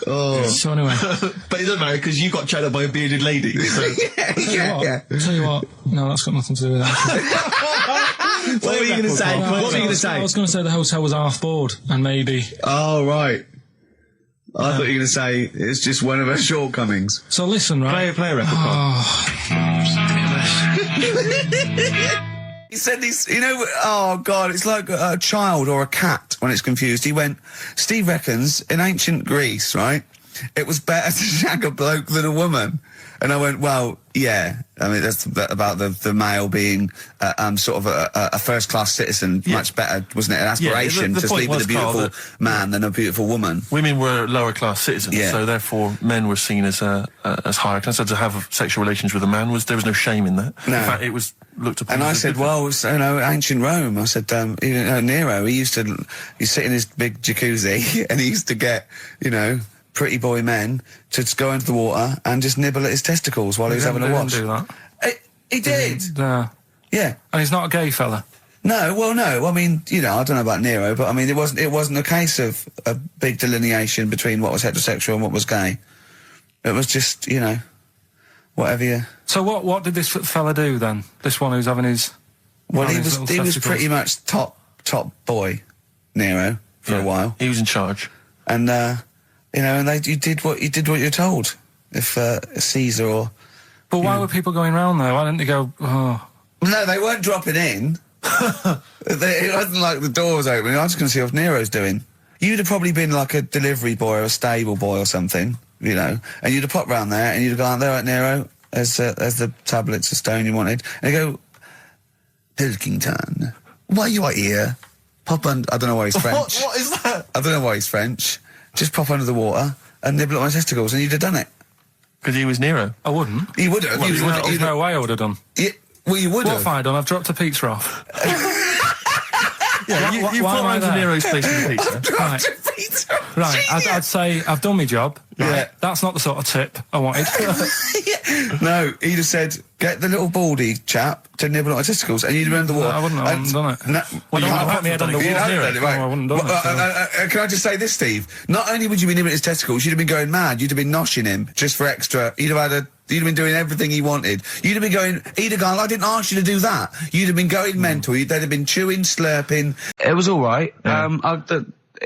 Oh. So anyway. But it doesn't matter, because you got chatted up by a bearded lady. So. yeah. Tell you what, no, that's got nothing to do with that. What were you going to say? What were you going to say? I was going to say the hotel was half board, and maybe... Oh, right. I thought you were going to say it's just one of her shortcomings. So listen, right? Play a record. He said this, you know, oh God, it's like a child or a cat when it's confused. He went, Steve reckons in ancient Greece, right, it was better to shag a bloke than a woman. And I went, well, yeah. I mean, that's about the male being sort of a first-class citizen. Much better, wasn't it? An aspiration the to sleep with a beautiful man than a beautiful woman. Women were lower-class citizens, so therefore men were seen as higher class. So to have sexual relations with a man there was no shame in that. No. In fact, it was looked upon. And I said, well, ancient Rome. I said, Nero. He used to sit in his big jacuzzi and he used to get, pretty boy men to just go into the water and just nibble at his testicles while he was having a wash. He didn't do that. He did. Yeah. And he's not a gay fella. No, well, no. I mean, I don't know about Nero, but I mean, it wasn't a case of a big delineation between what was heterosexual and what was gay. It was just, whatever you. So what did this fella do then? This one who's having his. Well, he was pretty much top boy, Nero, for a while. He was in charge. And you did what you're told. If Caesar or. But why were people going round there? Why didn't they go? Oh. No, they weren't dropping in. It wasn't like the door was opening. I was going to see what Nero's doing. You'd have probably been like a delivery boy or a stable boy or something, and you'd have popped round there and you'd have gone, there, right, Nero, as the tablets of stone you wanted, and you go, Pilkington, why you are here? Pop under. I don't know why he's French. What is that? I don't know why he's French. Just pop under the water and nibble at my testicles, and you'd have done it. Because he was Nero. I wouldn't. You would have. There's no way I would have done. Yeah, well, you would have. What have I done? I've dropped a pizza off. You put around to Nero's place with the pizza. I've dropped a pizza. Right, I'd say I've done my job. Right? Yeah. That's not the sort of tip I wanted. No, he'd have said, get the little baldy chap to nibble at my testicles, and you'd have been under the water. I wouldn't have done it. No, Well, you would have put me head on the wall, Nero. Right. No, I wouldn't have done it. Can I just say this, Steve? Not only would you be nibbling at his testicles, you'd have been going mad. You'd have been noshing him just for extra. You'd have been doing everything he wanted. You'd have been going, he'd have gone, I didn't ask you to do that. You'd have been going mental. They'd have been chewing, slurping. It was all right.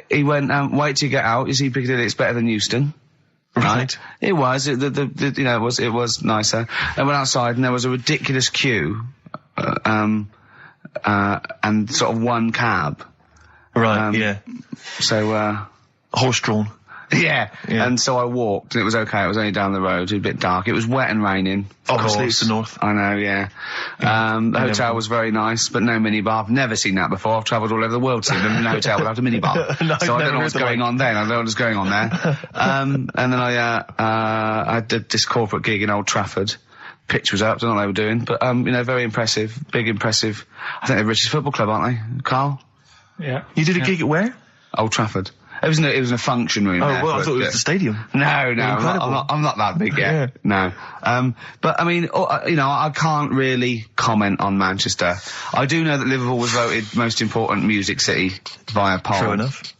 He went, wait till you get out. You see Piccadilly, it's better than Euston. Right. It was. It was nicer. I went outside and there was a ridiculous queue, and sort of one cab. Right. So, horse-drawn. Yeah. And so I walked, and it was okay. It was only down the road. It was a bit dark. It was wet and raining. Obviously, it's the north. I know, yeah. The hotel was very nice, but no minibar. I've never seen that before. I've travelled all over the world seeing them in a hotel without a minibar. No, so I don't know what's going on then. I don't know what's going on there. And then I did this corporate gig in Old Trafford. Pitch was up, don't know what they were doing, but, very impressive. Big impressive. I think they're the richest football club, aren't they? Carl? Yeah. You did a gig at where? Old Trafford. It was in a function room. Oh, well, I thought it was the stadium. No, I'm not that big yet. No. But I mean, I can't really comment on Manchester. I do know that Liverpool was voted most important music city via poll. True enough.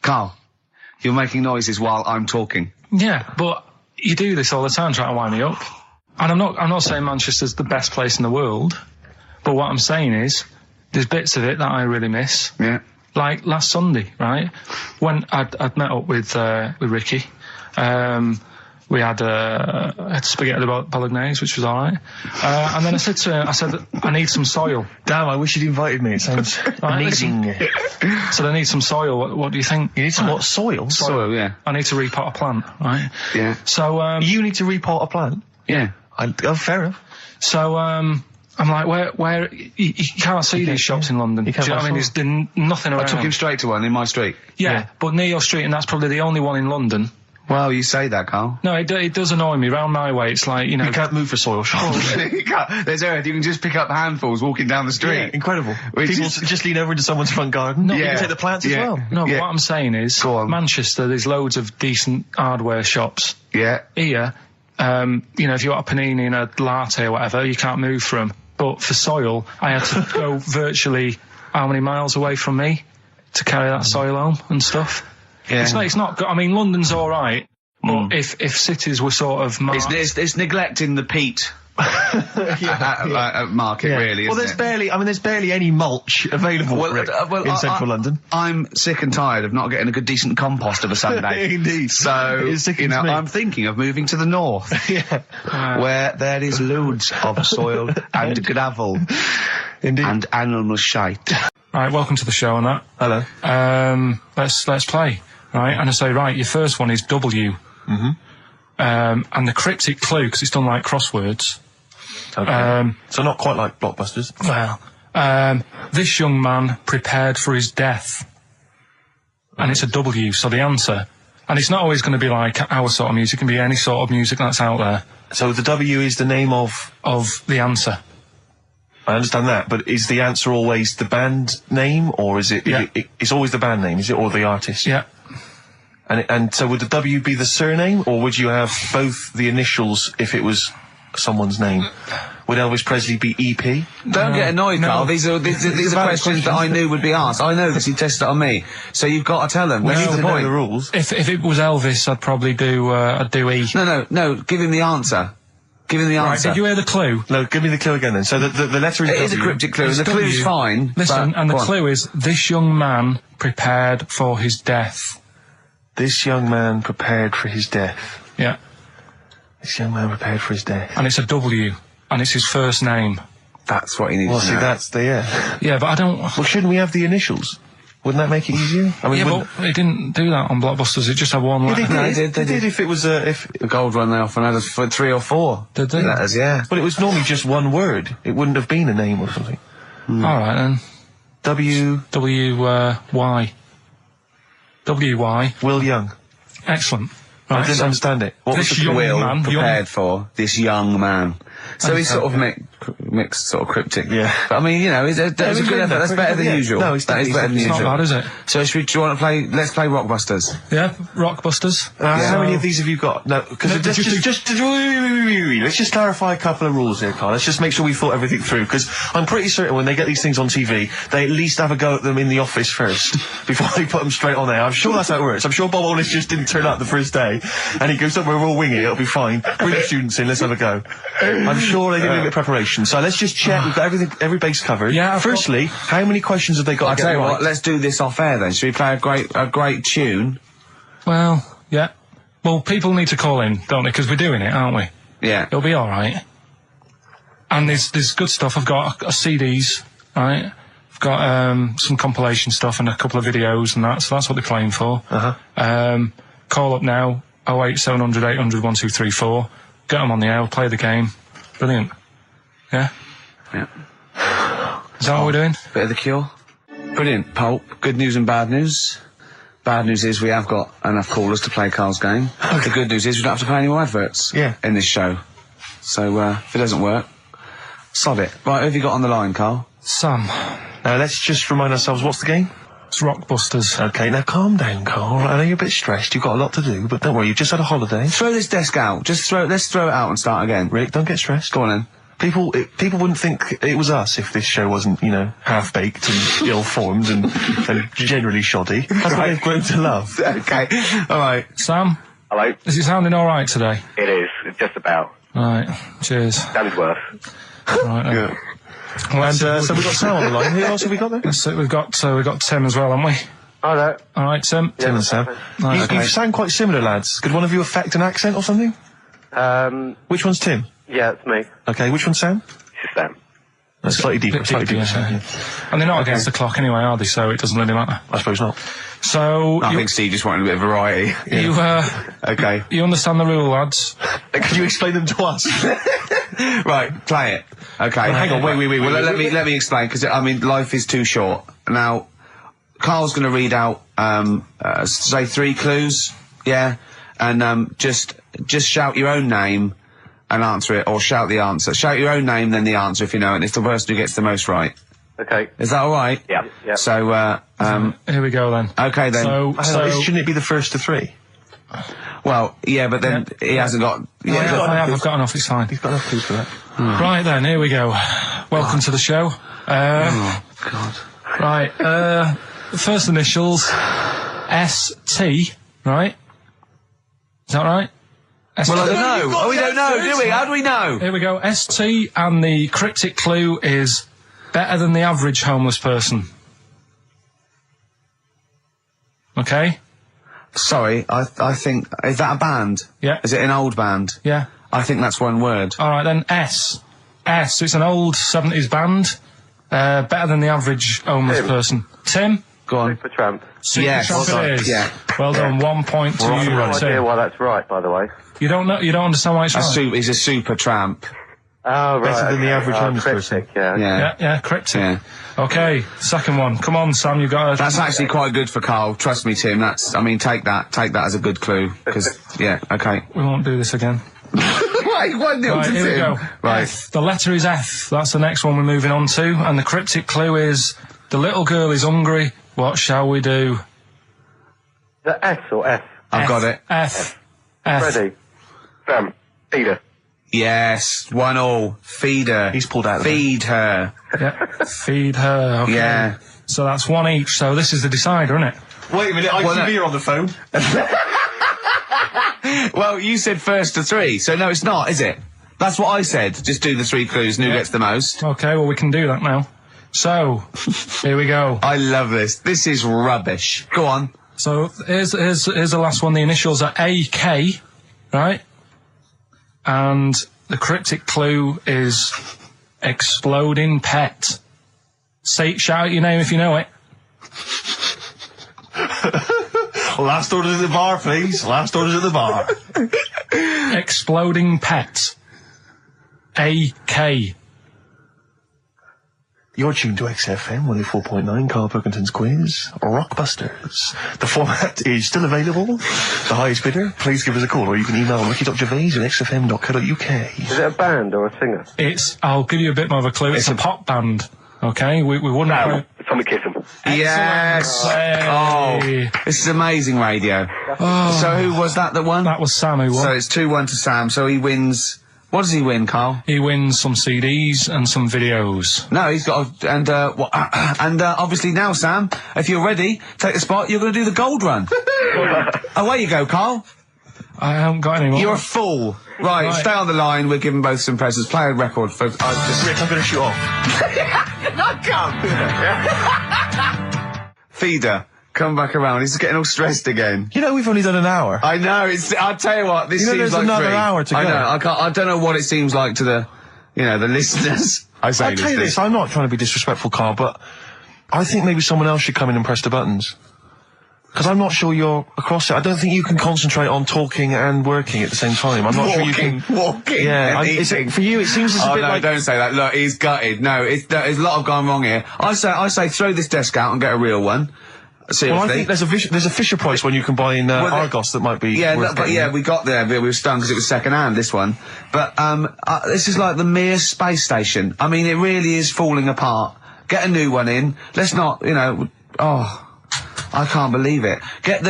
Carl, you're making noises while I'm talking. Yeah, but you do this all the time trying to wind me up. And I'm not saying Manchester's the best place in the world, but what I'm saying is there's bits of it that I really miss. Yeah. Like last Sunday, right? When I'd met up with Ricky, we had spaghetti bolognese, which was all right. And then I said to her, I need some soil. Damn, I wish you'd invited me. It sounds amazing. So I need some soil. What do you think? You need some what? Soil? Soil, yeah. I need to repot a plant, right? Yeah. So you need to repot a plant? Yeah. Fair enough. So I'm like, where you can't see these shops in London. Do you know what I mean? There's nothing around. I took him straight to one in my street. Yeah, but near your street, and that's probably the only one in London. Well, you say that, Carl. No, it does annoy me. Round my way, it's like, You can't move for soil shops. You can't. There's earth. You can just pick up handfuls walking down the street. Yeah, incredible. People just lean over into someone's front garden. No, you can take the plants as well. No, but what I'm saying is, Manchester, there's loads of decent hardware shops. Yeah. Here, if you want a panini and a latte or whatever, you can't move from. But for soil, I had to go virtually how many miles away from me to carry that soil home and stuff. Yeah. It's not good. I mean, London's all right, but if cities were sort of it's neglecting the peat market, really. Well, there's barely any mulch available in central London. I'm sick and tired of not getting a good decent compost of a Sunday. Indeed. So I'm thinking of moving to the north, where there is loads of soil and gravel, indeed, and animal shite. Right, welcome to the show on that. Hello. Let's play. right? And I say, right, your first one is W. Mm-hmm. And the cryptic clue, because it's done like crosswords. Okay. So not quite like Blockbusters. Well, this young man prepared for his death. And it's a W, so the answer. And it's not always going to be like our sort of music, it can be any sort of music that's out there. So the W is the name of the answer. I understand that, but is the answer always the band name, or is it? Yeah. It's always the band name, is it, or the artist? Yeah. And so would the W be the surname, or would you have both the initials if it was someone's name? Would Elvis Presley be EP? Don't get annoyed, Carl. These are questions that I knew would be asked. I know this. You tested it on me, so you've got to tell them. We need What's to the know point? the rules. If it was Elvis, I'd probably do E. No. Give him the answer. Give him the Right, answer. did you hear the clue? No, give me the clue again then. So the letter is It W. is a cryptic clue, and It's the clue's W. fine. Listen, but- and the go on. clue is, this young man prepared for his death. This young man prepared for his death. Yeah. This young man prepared for his death. And it's a W, and it's his first name. That's what he needs Well, to see, know. that's the, yeah. Yeah, but I don't... Well, shouldn't we have the initials? Wouldn't that make it easier? I mean, Yeah, wouldn't- but it didn't do that on Blockbusters, it just had one letter. No, they they did if it was if. The gold one they often had us for 3 or 4. Did they? Letters, yeah. But it was normally just one word. It wouldn't have been a name or something. Alright then. W. Y. W-Y. Will Young. Excellent. I Right, didn't so understand it. What was this the young Will man... prepared for this young man. So he's sort of mixed sort of cryptic. Yeah. But I mean, you know, that's a good effort. That's better than Yeah. usual. No, it's that is better than It's not usual. bad, is it? So do you want to play? Let's play Rockbusters. Yeah, Rockbusters. How many of these have you got? No, because No, let's just clarify a couple of rules here, Carl. Let's just make sure we thought everything through, because I'm pretty certain when they get these things on TV, they at least have a go at them in the office first before they put them straight on there. I'm sure that's how it works. I'm sure Bob Wallace just didn't turn up the first day, and he goes, "Don't worry, we'll wing it. It'll be fine. Bring the students in. Let's have a go." I'm sure they did a bit of preparation. So let's just check. We've got every base covered. Yeah. Firstly, how many questions have they got I'll to tell get you right? what. Let's do this off air then. Should we play a great tune? Well, yeah. Well, people need to call in, don't they? Because we're doing it, aren't we? Yeah. It'll be alright. And there's good stuff. I've got CDs, right? I've got some compilation stuff and a couple of videos and that, so that's what they're playing for. Call up now, 08700 800 1234. Get them on the air, we'll play the game. Brilliant. Yeah? Yeah. Is that what we're doing? Bit of the Cure. Brilliant, Pulp. Good news and bad news. Bad news is we have got enough callers to play Carl's game. The good news is we don't have to pay any more adverts in this show. So, if it doesn't work, sod it. Right, who have you got on the line, Carl? Sam. Now, let's just remind ourselves, what's the game? It's Rockbusters. Okay, now calm down, Carl. I know you're a bit stressed. You've got a lot to do, but don't worry, you've just had a holiday. Throw this desk out. Let's throw it out and start again. Rick, don't get stressed. Go on then. People wouldn't think it was us if this show wasn't, half-baked and ill-formed and generally shoddy. That's what they've grown to love. Okay. All right. Sam? Hello? Is it sounding alright today? It is. Just about. Right. Cheers. Sounded worse. Right then. Yeah. And so we've got Sam on the line. Who else have we got there? So we've got Tim as well, haven't we? Hi there. Alright, Tim. Tim and Sam. Right, You sound quite similar, lads. Could one of you affect an accent or something? Which one's Tim? Yeah, it's me. Okay, which one's Sam? This is Sam. That's slightly deeper, slightly deeper. Yeah. And they're not against the clock anyway, are they? So it doesn't really matter. I suppose not. So I think Steve just wanted a bit of variety. Okay. You understand the rule, lads? Can you explain them to us? Right, play it. Okay. Hang on, wait. Well, let me explain, because life is too short. Now, Carl's going to read out, say 3 clues, yeah, and just shout your own name and answer it, or shout the answer. Shout your own name, then the answer if you know it. And it's the person who gets the most right. Okay. Is that all right? Yeah. So, here we go then. okay then. So shouldn't it be the first to 3? Well, yeah, but then he hasn't got. I've got enough. It's fine. He's got enough clues for that. Right then, here we go. Welcome to the show. Oh God. Right. The first initials ST. Right. Is that right? ST. Well, I don't know. Oh, we don't know, do we? How do we know? Here we go. ST, and the cryptic clue is better than the average homeless person. Okay? Sorry, I think, is that a band? Yeah. Is it an old band? Yeah. I think that's one word. Alright then, S. It's an old 70s band. Better than the average homeless person. Tim? Go Go on. Supertramp. Yes. Supertramp it is. Yeah. Well done. 1 point to I have you, no idea Tim. why that's right, by the way. You don't know. You don't understand why it's right. He's a super tramp. Oh, right. Better than the average homeless cryptic, person. yeah. Yeah, cryptic. Yeah. Okay, second one. Come on, Sam. You got. That's actually quite good for Carl. Trust me, Tim. I mean, take that as a good clue. Because, yeah, okay. We won't do this again. Wait, 1-0 Right, to here we Tim. go. Right. F. The letter is F. That's the next one we're moving on to. And the cryptic clue is, the little girl is hungry. What shall we do? The S or F? I've got it. F. Ready. Sam. Peter. Yes, 1-1. Feed her. He's pulled out. Feed her. Yeah. Feed her. Okay. Yeah. So that's one each. So this is the decider, isn't it? Wait a minute, ITV are on the phone. Well, you said first to 3, so no, it's not, is it? That's what I said. Just do the 3 clues and who gets the most. Okay, well, we can do that now. So, here we go. I love this. This is rubbish. Go on. So, here's the last one. The initials are AK, right? And the cryptic clue is exploding pet. Shout out your name if you know it. Last orders at the bar, please. Last orders at the bar. Exploding pet. AK. You're tuned to XFM 104.9, Karl Pilkington's quiz, Rockbusters. The format is still available. The highest bidder, please give us a call, or you can email ricky.gervais@xfm.co.uk. Is it a band or a singer? I'll give you a bit more of a clue. It's a pop band. Okay, we wouldn't. No, Tommy Kissam. Yes. Hey. Oh, this is amazing radio. So who was that won? That was Sam who won. So it's 2-1 to Sam. So he wins. What does he win, Carl? He wins some CDs and some videos. No, he's got obviously now, Sam, if you're ready, take the spot. You're going to do the gold run. Away you go, Carl. I haven't got any more. You're a fool. Right, stay on the line. We're giving both some presents. Play a record for. Rick, I'm going to shoot off. Not come. Feeder, come back around. He's getting all stressed again. You know, we've only done an hour. I know. I'll tell you what. This You know, seems there's like another 3. hour to go. I know. I don't know what it seems like to the listeners. I say I'll tell you this, I'm not trying to be disrespectful, Carl, but I think maybe someone else should come in and press the buttons. Because I'm not sure you're across it. I don't think you can concentrate on talking and working at the same time. I'm not sure you can... Walking Yeah, and for eating. you it seems it's a bit no, like... don't say that. Look, he's gutted. No, there's a lot of gone wrong here. I say throw this desk out and get a real one. Seriously. Well, I think there's a Fisher Price one you can buy in Argos that might be worth getting. we got there, but we were stung because it was second hand, this one. But this is like the Mir space station. I mean, it really is falling apart. Get a new one in. Let's not, I can't believe it. I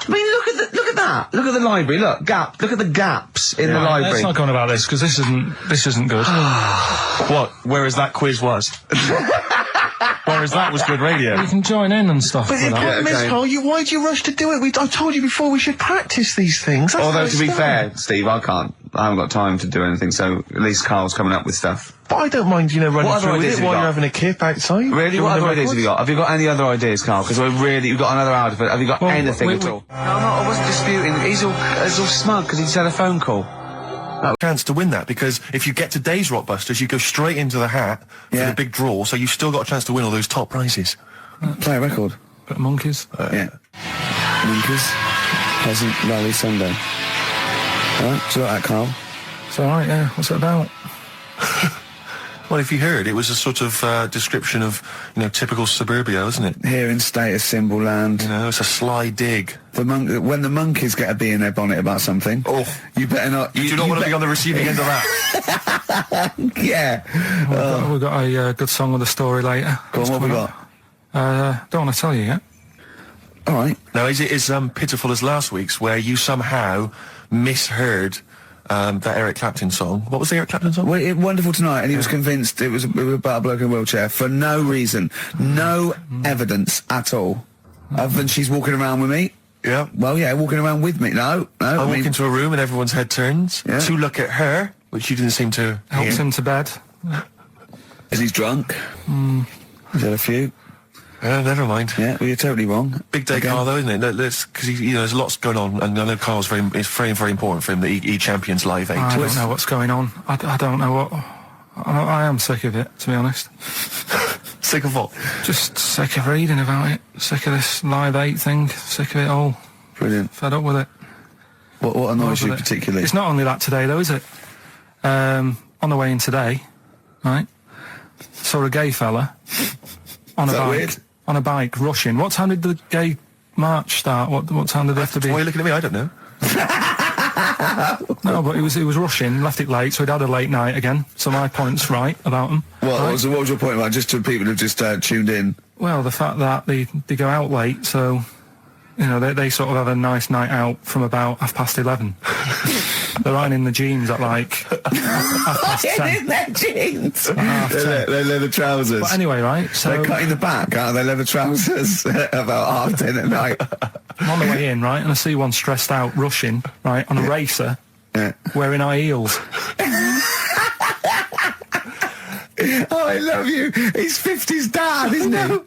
mean, look at that. Look at the library. Look at the gaps in the library. Let's not go on about this because this isn't good. What? Whereas that quiz was. Whereas that was good radio. You can join in and stuff. But the problem is, Carl, why do you rush to do it? I told you before we should practice these things. That's Although, how to it's be done. fair, Steve, I haven't got time to do anything, so at least Carl's coming up with stuff. But I don't mind, running What other through with ideas it have you while got? you're having a kip outside. Really? doing What the other ideas records. have you got? Have you got any other ideas, Carl? Because you've got another hour, but have you got anything at all? No, I wasn't disputing. He's all smug because he just had a phone call. Chance to win that, because if you get today's Rockbusters, you go straight into the hat for the big draw, so you've still got a chance to win all those top prizes. Play a record. Bit of monkeys. Yeah. Monkeys. Pleasant Rally Sunday. Alright, so that, Carl. It's alright, yeah. What's it about? Well, if you heard, it was a sort of description of, typical suburbia, isn't it? Here in status symbol land. It's a sly dig. When the monkeys get a bee in their bonnet about something, you better not... You do not want to be on the receiving end of that. Yeah. We've got a good song with a story later. Go on, what have we got? Don't want to tell you yet. All right. Now, is it as pitiful as last week's, where you somehow misheard that Eric Clapton song? What was the Eric Clapton song? Well, Wonderful Tonight, and he was convinced it was about a bloke in a wheelchair for no reason, no evidence at all, other than she's walking around with me. Yeah. Well, yeah, walking around with me. No. I walk into a room and everyone's head turns to look at her, which you didn't seem to Helps him to bed. Is he drunk? He's had a few. Never mind. Yeah, well, you're totally wrong. Big day, Carl, though, isn't it? Because there's lots going on, and I know Carl's it's very, very important for him that he champions Live 8. I don't know what's going on. I don't know what... I am sick of it, to be honest. Sick of what? Just sick of reading about it. Sick of this Live 8 thing. Sick of it all. Brilliant. Fed up with it. What annoys you With it. particularly? It's not only that today, though, is it? On the way in today, right, saw a gay fella on a that bike. weird? On a bike, rushing. What time did the gay march start? What time did they have to be? Why are you looking at me? I don't know. No, but he was rushing, left it late, so he'd had a late night again. So my point's right about him. What was your point about, just to people who've just tuned in? Well, the fact that they go out late, so, you know, they sort of have a nice night out from about 11:30. They're riding in the jeans at like half past 10. In their jeans. Half 10. Their leather trousers. But anyway, right, so They're cutting the back out of their leather trousers about 10:30 at night. I'm on the way in, right, and I see one stressed out, rushing, right, on a racer, wearing high heels. Oh, I love you. He's 50's dad, isn't he?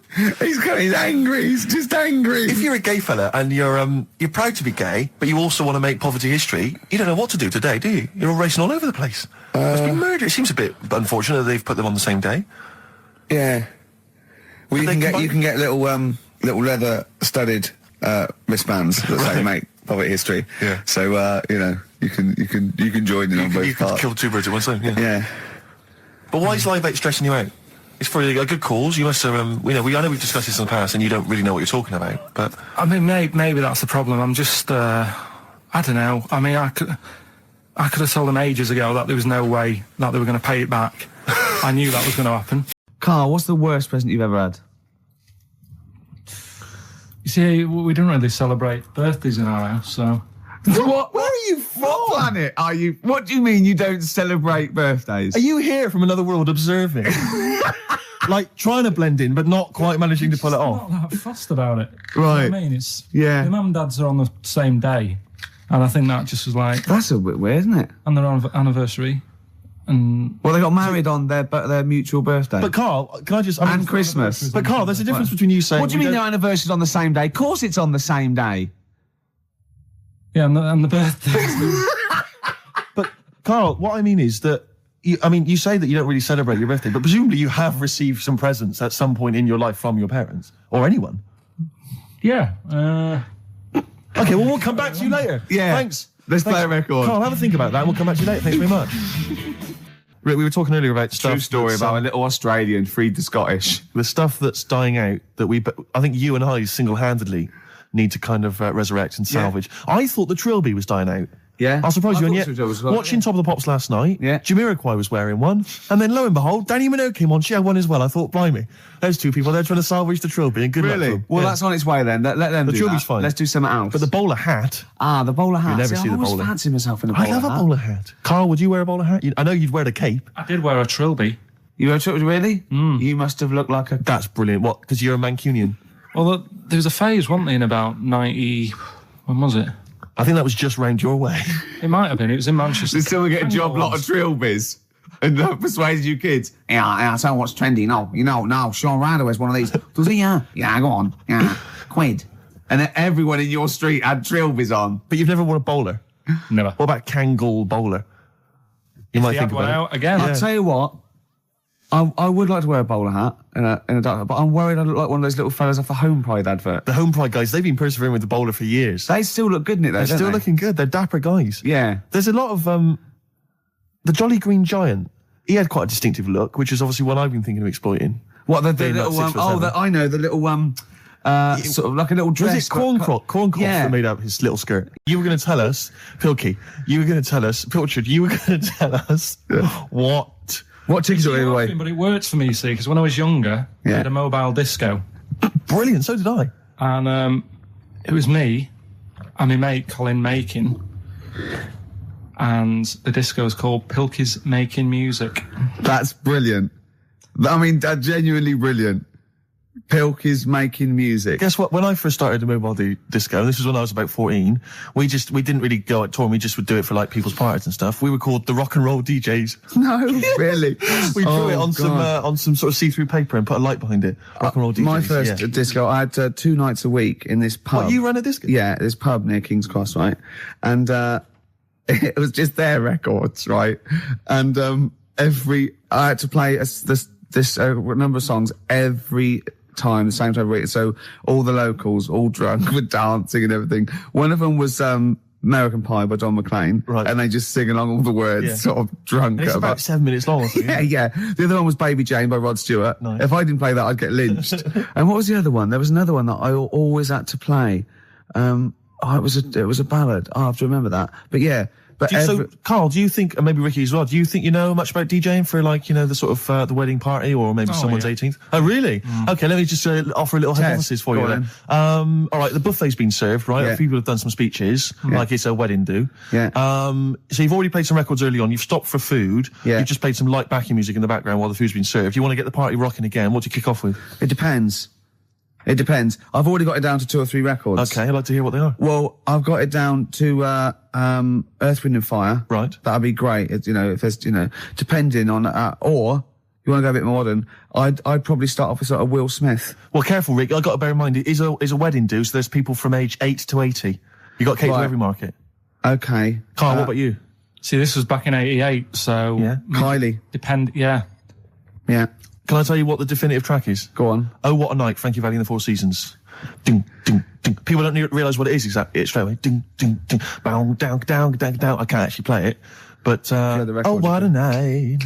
He's angry. He's just angry. If you're a gay fella and you're proud to be gay, but you also want to make poverty history, you don't know what to do today, do you? You're all racing all over the place. Must be murder. It seems a bit unfortunate that they've put them on the same day. Yeah. Well, you can get little leather studded wristbands that say make poverty history. Yeah. So you can join in on both You could parts. kill two birds at one stone. Yeah. But why is Live 8 stressing you out? It's for a good cause. You must have, I know we've discussed this in the past, and you don't really know what you're talking about. But I mean, maybe that's the problem. I'm just, I don't know. I mean, I could have told them ages ago that there was no way that they were going to pay it back. I knew that was going to happen. Carl, what's the worst present you've ever had? You see, we don't really celebrate birthdays in our house, so. What? Where are you from? What planet are you? What do you mean you don't celebrate birthdays? Are you here from another world observing? Like, trying to blend in, but not quite managing to pull it off? Not that fussed about it. Right. You know what I mean? It's, Yeah. the mum and dads are on the same day, and I think that just was like. That's a bit weird, isn't it? And their anniversary. And well, they got married on their mutual birthday. But Carl, can I just... and Christmas. But Carl, there's a difference between you saying... What do you mean their anniversary's on the same day? Of course it's on the same day. Yeah, and the birthday. But Carl, what I mean is that you say that you don't really celebrate your birthday, but presumably you have received some presents at some point in your life from your parents or anyone. Yeah. Okay, well, we'll come back to you later. Yeah. Thanks. Let's play a record. Carl, have a think about that. We'll come back to you later. Thanks very much. Rick, we were talking earlier about stuff. True story about a little Australian freed the Scottish. The stuff that's dying out that I think you and I single-handedly need to kind of resurrect and salvage. Yeah. I thought the trilby was dying out. Yeah. I'll surprise you. And yet, well, watching Top of the Pops last night, Jamiroquai was wearing one, and then lo and behold, Danny Minogue came on. She had one as well. I thought, blimey, those two people, they're trying to salvage the trilby, and good luck to them. Well, that's on its way then. Let them do that. The trilby's fine. Let's do something else. But the bowler hat. Ah, the bowler hat. You never see the I bowler. always fancy myself in a bowler hat. I love a bowler hat. Carl, would you wear a bowler hat? I know you'd wear the cape. I did wear a trilby. You wear a trilby, really? You must have looked like a... That's brilliant. What? Because you're a Mancunian? Well, there was a phase, wasn't there, in about 90... When was it? I think that was just round your way. It might have been. It was in Manchester. Did someone get a job lot of trilbies and persuaded you kids? Yeah, I tell you what's trendy. No, Sean Ryder wears one of these. Does he? Yeah, go on. Yeah, quid. And then everyone in your street had trilbies on. But you've never worn a bowler? Never. What about Kangol bowler? You might think about it. Again. I'll tell you what. I would like to wear a bowler hat in a dark, but I'm worried I look like one of those little fellas off the Home Pride advert. The Home Pride guys, they've been persevering with the bowler for years. They still look good in it, though. They're still looking good. They're dapper guys. Yeah. There's a lot of the Jolly Green Giant. He had quite a distinctive look, which is obviously one I've been thinking of exploiting. What the little I know the little sort of like a little dress. Was it corncroft that made up his little skirt? You were going to tell us, Pilkey. You were going to tell us, Pilchard. You were going to tell us what tickets are away. But it worked for me, you see, because when I was younger, we had a mobile disco. Brilliant, so did I. And it was me and my mate Colin Makin, and the disco was called Pilkey's Making Music. That's brilliant. I mean, that's genuinely brilliant. Pilkey's Making Music. Guess what? When I first started the mobile disco, this was when I was about 14, we didn't really go out touring, we just would do it for like people's parties and stuff. We were called the Rock and Roll DJs. No, really? We drew it on some sort of see-through paper and put a light behind it. Rock and Roll DJs. My first disco, I had 2 nights a week in this pub. What, you ran a disco? Yeah, this pub near King's Cross, right? And it was just their records, right? And I had to play this number of songs every time, the same time every week. So all the locals, all drunk, were dancing and everything. One of them was American Pie by Don McLean, right? And they just sing along all the words, sort of drunk. And it's about 7 minutes long. Yeah. The other one was Baby Jane by Rod Stewart. Nice. If I didn't play that, I'd get lynched. And what was the other one? There was another one that I always had to play. It was a ballad. I have to remember that. But yeah. But so, Carl, do you think, and maybe Ricky as well, do you think you know much about DJing for, like, you know, the sort of the wedding party or maybe someone's 18th? Oh, really? Okay, let me just offer a little hypothesis for you then. All right, the buffet's been served, right? Yeah. People have done some speeches, like it's a wedding do. Yeah. So you've already played some records early on, you've stopped for food, you've just played some light backing music in the background while the food's been served. You want to get the party rocking again, what do you kick off with? It depends. It depends. I've already got it down to 2 or 3 records. Okay, I'd like to hear what they are. Well, I've got it down to Earth, Wind and Fire. Right. That'd be great. It's, you know, if there's, you know, depending on, or you want to go a bit more modern, I'd probably start off with sort of Will Smith. Well, careful, Rick. I've got to bear in mind, it is a wedding do, so there's people from age 8 to 80. You got to cater to every market. Okay. Carl, what about you? See, this was back in '88, so Kylie. Yeah. Can I tell you what the definitive track is? Go on. Oh, What a Night, Frankie Valli and the Four Seasons. Ding, ding, ding. People don't realise what it is exactly. It's straight away. Ding, ding, ding. Bow, down, down, down, down. I can't actually play it. But, Oh, What a Night.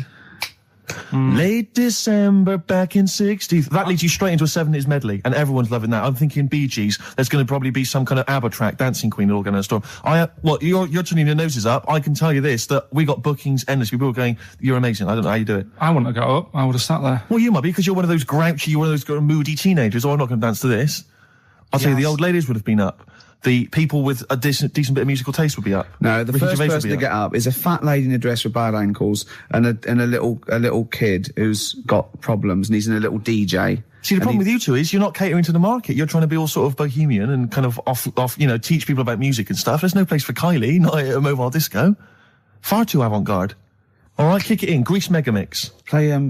Late December back in 60. That leads you straight into a 70s medley, and everyone's loving that. I'm thinking Bee Gees. There's going to probably be some kind of ABBA track, Dancing Queen, all going to storm. You're turning your noses up. I can tell you this, that we got bookings endless. People are going, you're amazing. I don't know how you do it. I wouldn't have got up. I would have sat there. Well, you might be, because you're one of those grouchy, you're one of those moody teenagers. Oh, I'm not going to dance to this. I'll tell you, the old ladies would have been up. The people with a decent bit of musical taste would be up. No, the Ricky first Gervais person to get up is a fat lady in a dress with bad ankles and a little kid who's got problems and he's in a little DJ. See, the problem with you two is you're not catering to the market. You're trying to be all sort of bohemian and kind of off, you know, teach people about music and stuff. There's no place for Kylie, not at a mobile disco. Far too avant-garde. All right, kick it in. Grease Megamix. Play a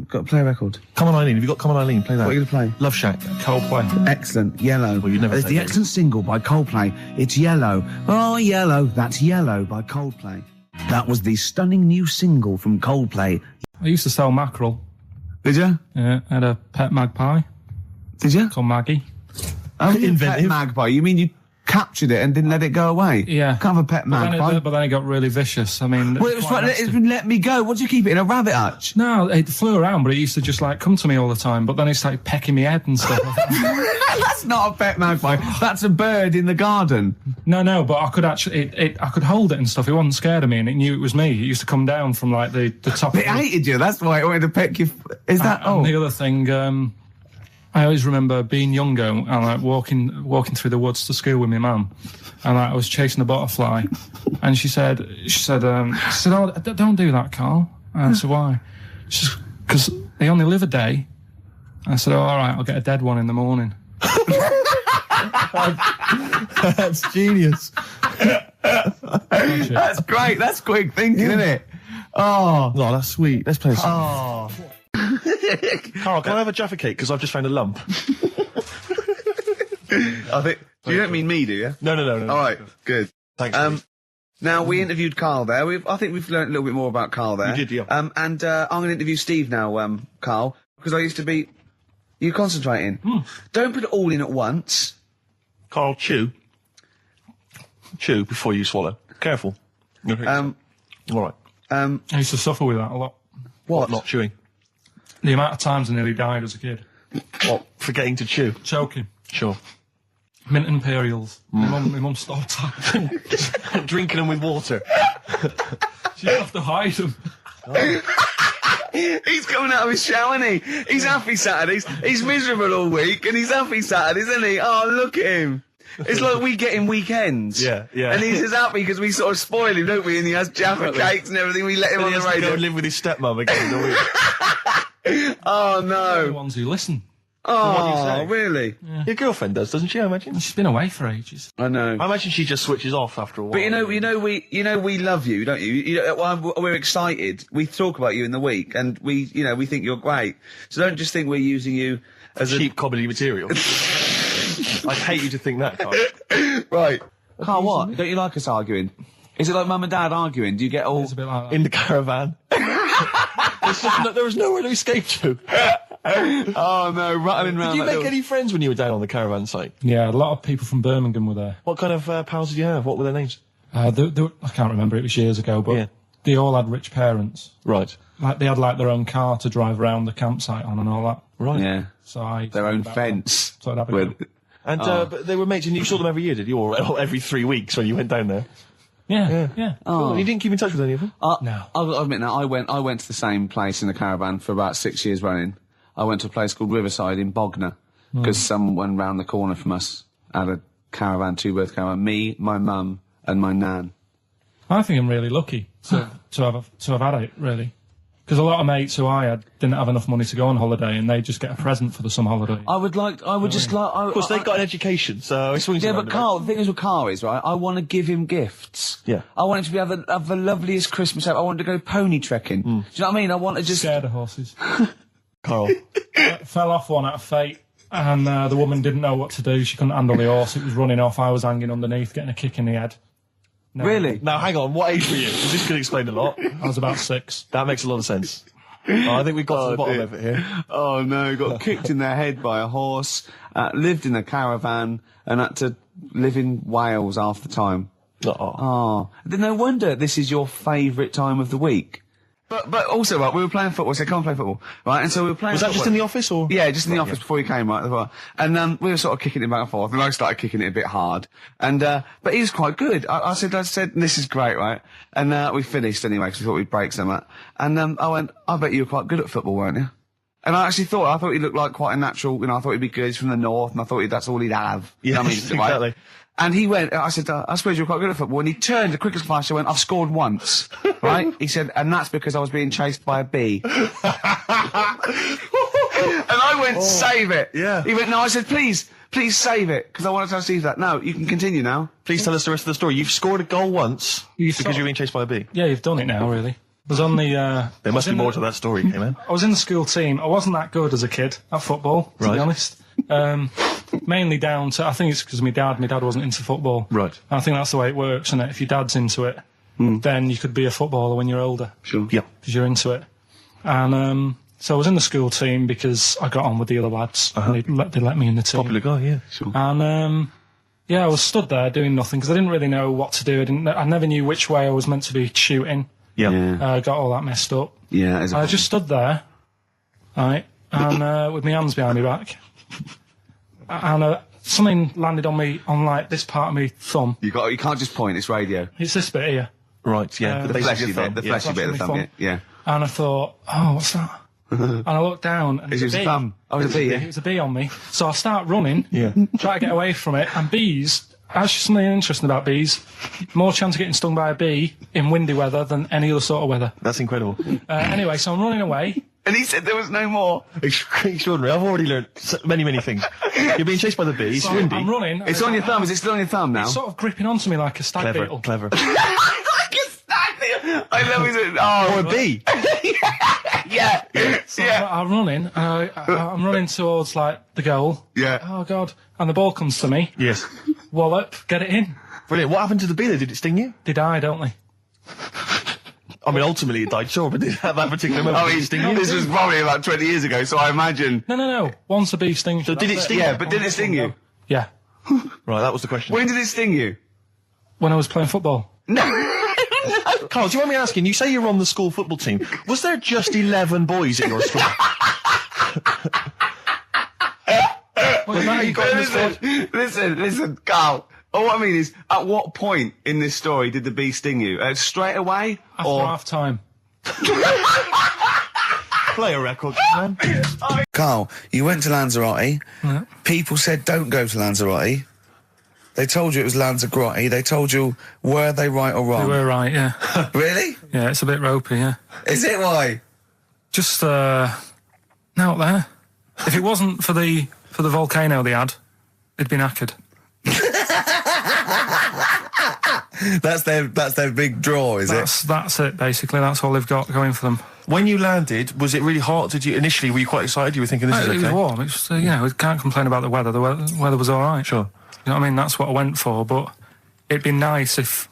record. Come on, Eileen. Have you got Come on, Eileen? Play that. What are you going to play? Love Shack. Coldplay. Excellent. Yellow. Well, you'd never It's say the that. excellent single by Coldplay. It's Yellow. Oh, Yellow. That's Yellow by Coldplay. That was the stunning new single from Coldplay. I used to sell mackerel. Did you? Yeah, I had a pet magpie. Did you? Called Maggie. Oh, Inventive. pet magpie. You mean you captured it and didn't let it go away? Yeah. Can't have a pet magpie. But then it got really vicious. I mean... Well, it was fine. Let me go. What do you keep it in, a rabbit hutch? No, it flew around, but it used to just, like, come to me all the time. But then it started pecking me head and stuff. That's not a pet magpie. That's a bird in the garden. No, but I could actually... I could hold it and stuff. It wasn't scared of me, and it knew it was me. It used to come down from, like, the top... It hated you. That's why it wanted to peck you. Is that... And the other thing... I always remember being younger and like walking through the woods to school with my mum, and like, I was chasing a butterfly, and she said, "Oh, don't do that, Carl." And I said, "Why?" She said, "Because they only live a day." I said, "Oh, all right, I'll get a dead one in the morning." That's genius. That's great. That's quick thinking, isn't it? Oh, no, that's sweet. Let's play a Oh. song. Carl, can I have a Jaffa cake? Because I've just found a lump. I think. You don't mean me, do you? No. All right, good. Thanks. Now we interviewed Carl there. I think we've learned a little bit more about Carl there. We did, yeah. And I'm going to interview Steve now, Carl, because I used to be. You concentrating. Don't put it all in at once. Carl, chew. Chew before you swallow. Careful. All right. I used to suffer with that a lot. What? Not chewing. The amount of times I nearly died as a kid. What? Forgetting to chew. Choking. Sure. Mint Imperials. My mum stopped. Drinking them with water. She'd have to hide them. He's coming out of his shower, isn't he? He's happy Saturdays. He's miserable all week, and he's happy Saturdays, isn't he? Oh, look at him. It's like we get him weekends. Yeah. And he's just happy because we sort of spoil him, don't we? And he has Jaffa cakes and everything. We let him on the He radio. has to go and live with his stepmom again in a week. Oh, no. They're the ones who listen. Oh, really? Yeah. Your girlfriend does, doesn't she? I imagine. She's been away for ages. I know. I imagine she just switches off after a while. But we love you, don't you? We're excited. We talk about you in the week, and we think you're great. So don't just think we're using you as cheap comedy material. I'd hate you to think that, Carl. Right. Carl, what? Don't you like us arguing? Is it like mum and dad arguing? Do you get all... It's a bit like that. In the caravan. There was nowhere to escape to. Oh no, rattling round. Did you make any friends when you were down on the caravan site? Yeah, a lot of people from Birmingham were there. What kind of pals did you have? What were their names? I can't remember, it was years ago, but they all had rich parents. Right. Like, they had, like, their own car to drive around the campsite on and all that. Right. Yeah. So their own fence. So that'd be good. And but they were mates, and you saw them every year, did you? Or every 3 weeks when you went down there? Yeah. Oh. Cool. You didn't keep in touch with any of them? No. I'll admit now, I went to the same place in the caravan for about 6 years running. I went to a place called Riverside in Bognor, because someone round the corner from us had a caravan, two-berth caravan. Me, my mum, and my nan. I think I'm really lucky to have had it, really. Because a lot of mates who I had didn't have enough money to go on holiday, and they just get a present for the summer holiday. Of course, they got an education, so it swings around. But Carl, the thing is with Carl is, right, I want to give him gifts. Yeah. I want him to have the loveliest Christmas ever. I want him to go pony trekking. Do you know what I mean? I want to just... Scared of horses. Carl. Fell off one out of fate, and the woman didn't know what to do. She couldn't handle the horse. It was running off. I was hanging underneath, getting a kick in the head. No. Really? Now, hang on, what age were you? 'Cause this could explain a lot. I was about 6. That makes a lot of sense. I think we've got to the bottom of it here. Oh no, got kicked in the head by a horse, lived in a caravan, and had to live in Wales half the time. Oh. No wonder this is your favourite time of the week. But also, right, we were playing football, so come and play football, right? And so we were playing Was that football. just in the office, or? Yeah, just in the office before you came, right? And we were sort of kicking it back and forth, and I started kicking it a bit hard. And but he was quite good. I said, this is great, right? And we finished anyway, because we thought we'd break something. And I went, I bet you were quite good at football, weren't you? And I actually thought he looked like quite a natural, I thought he'd be good. He's from the north, and I thought that's all he'd have. Yeah, you know what I mean? exactly. Right? And he went, I said, I suppose you're quite good at football. And he turned the quickest flash and went, I've scored once. Right? He said, and that's because I was being chased by a bee. And I went, save it. Yeah. He went, no, I said, please save it, because I want to see that. No, you can continue now. Please tell us the rest of the story. You've scored a goal once because you're being chased by a bee. Yeah, you've done it now, really. I was on the... there must be more to that story, man. I was in the school team. I wasn't that good as a kid at football, to be honest. Mainly down to, I think it's because my dad wasn't into football. Right. And I think that's the way it works, isn't it? If your dad's into it, then you could be a footballer when you're older. Sure. Yeah. Because you're into it. And so I was in the school team because I got on with the other lads. And they let me in the team. Popular guy, yeah. Sure. And I was stood there doing nothing because I didn't really know what to do. I never knew which way I was meant to be shooting. Yeah. I got all that messed up. Yeah. I just stood there, right, and with my hands behind my back. And something landed on me, on like this part of my thumb. You can't just point, it's radio. It's this bit here. Right, yeah. The fleshy bit, the fleshy bit of the thumb, yeah. And I thought, oh, what's that? And I looked down, and it was a bee. Thumb. Oh, it was a bee, yeah. It was a bee on me. So I start running, Yeah. try to get away from it, and bees, actually something interesting about bees, more chance of getting stung by a bee in windy weather than any other sort of weather. That's incredible. Anyway, so I'm running away. And he said there was no more. Extraordinary. I've already learned many things. You're being chased by the bees. So Windy. I'm running. It's on your thumb. Is it still on your thumb now? It's sort of gripping onto me like a stag beetle. Clever. Like a stag beetle. I love it. Oh, Or a bee. yeah. So I'm running. I'm running towards like the goal. Yeah. Oh God! And the ball comes to me. Yes. Wallop, get it in. Brilliant. What happened to the bee though? Did it sting you? They die, don't they? I mean, ultimately it died, sure, but at that particular moment, did it sting you? This was probably about 20 years ago, so I imagine. No. Once a bee stings you. So did it sting you? Yeah, but did it sting you? Yeah. Right, that was the question. When did it sting you? When I was playing football. No. Carl, do you want me asking, you say you're on the school football team. Was there just 11 boys at your school? Was that how you got in the squad? Listen, Carl. All I mean is, at what point in this story did the bee sting you? Straight away? After half time. Play a record, man. Carl, you went to Lanzarote. Yeah. People said don't go to Lanzarote. They told you it was Lanzarote. They told you, were they right or wrong? They were right, yeah. Really? Yeah, it's a bit ropey, yeah. Is it? Why? Just, out there. If it wasn't for the volcano they had, it'd been knackered. That's their big draw, is it? That's it, basically. That's all they've got going for them. When you landed, was it really hot? Were you quite excited? You were thinking this is okay? It was warm. It was, we can't complain about the weather. The weather was all right. Sure. You know what I mean? That's what I went for, but it'd be nice if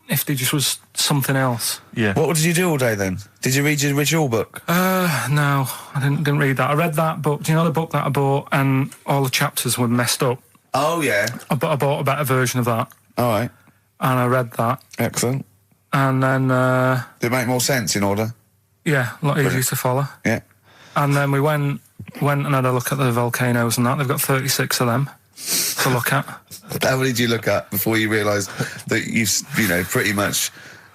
if there just was something else. Yeah. What did you do all day then? Did you read your ritual book? No, I didn't read that. I read that book. Do you know the book that I bought and all the chapters were messed up? Oh, yeah. I bought a better version of that. All right. And I read that. Excellent. And then... Did it make more sense in order? Yeah, a lot easier to follow. Yeah. And then we went and had a look at the volcanoes and that. They've got 36 of them to look at. How many did you look at before you realised that you know, pretty much,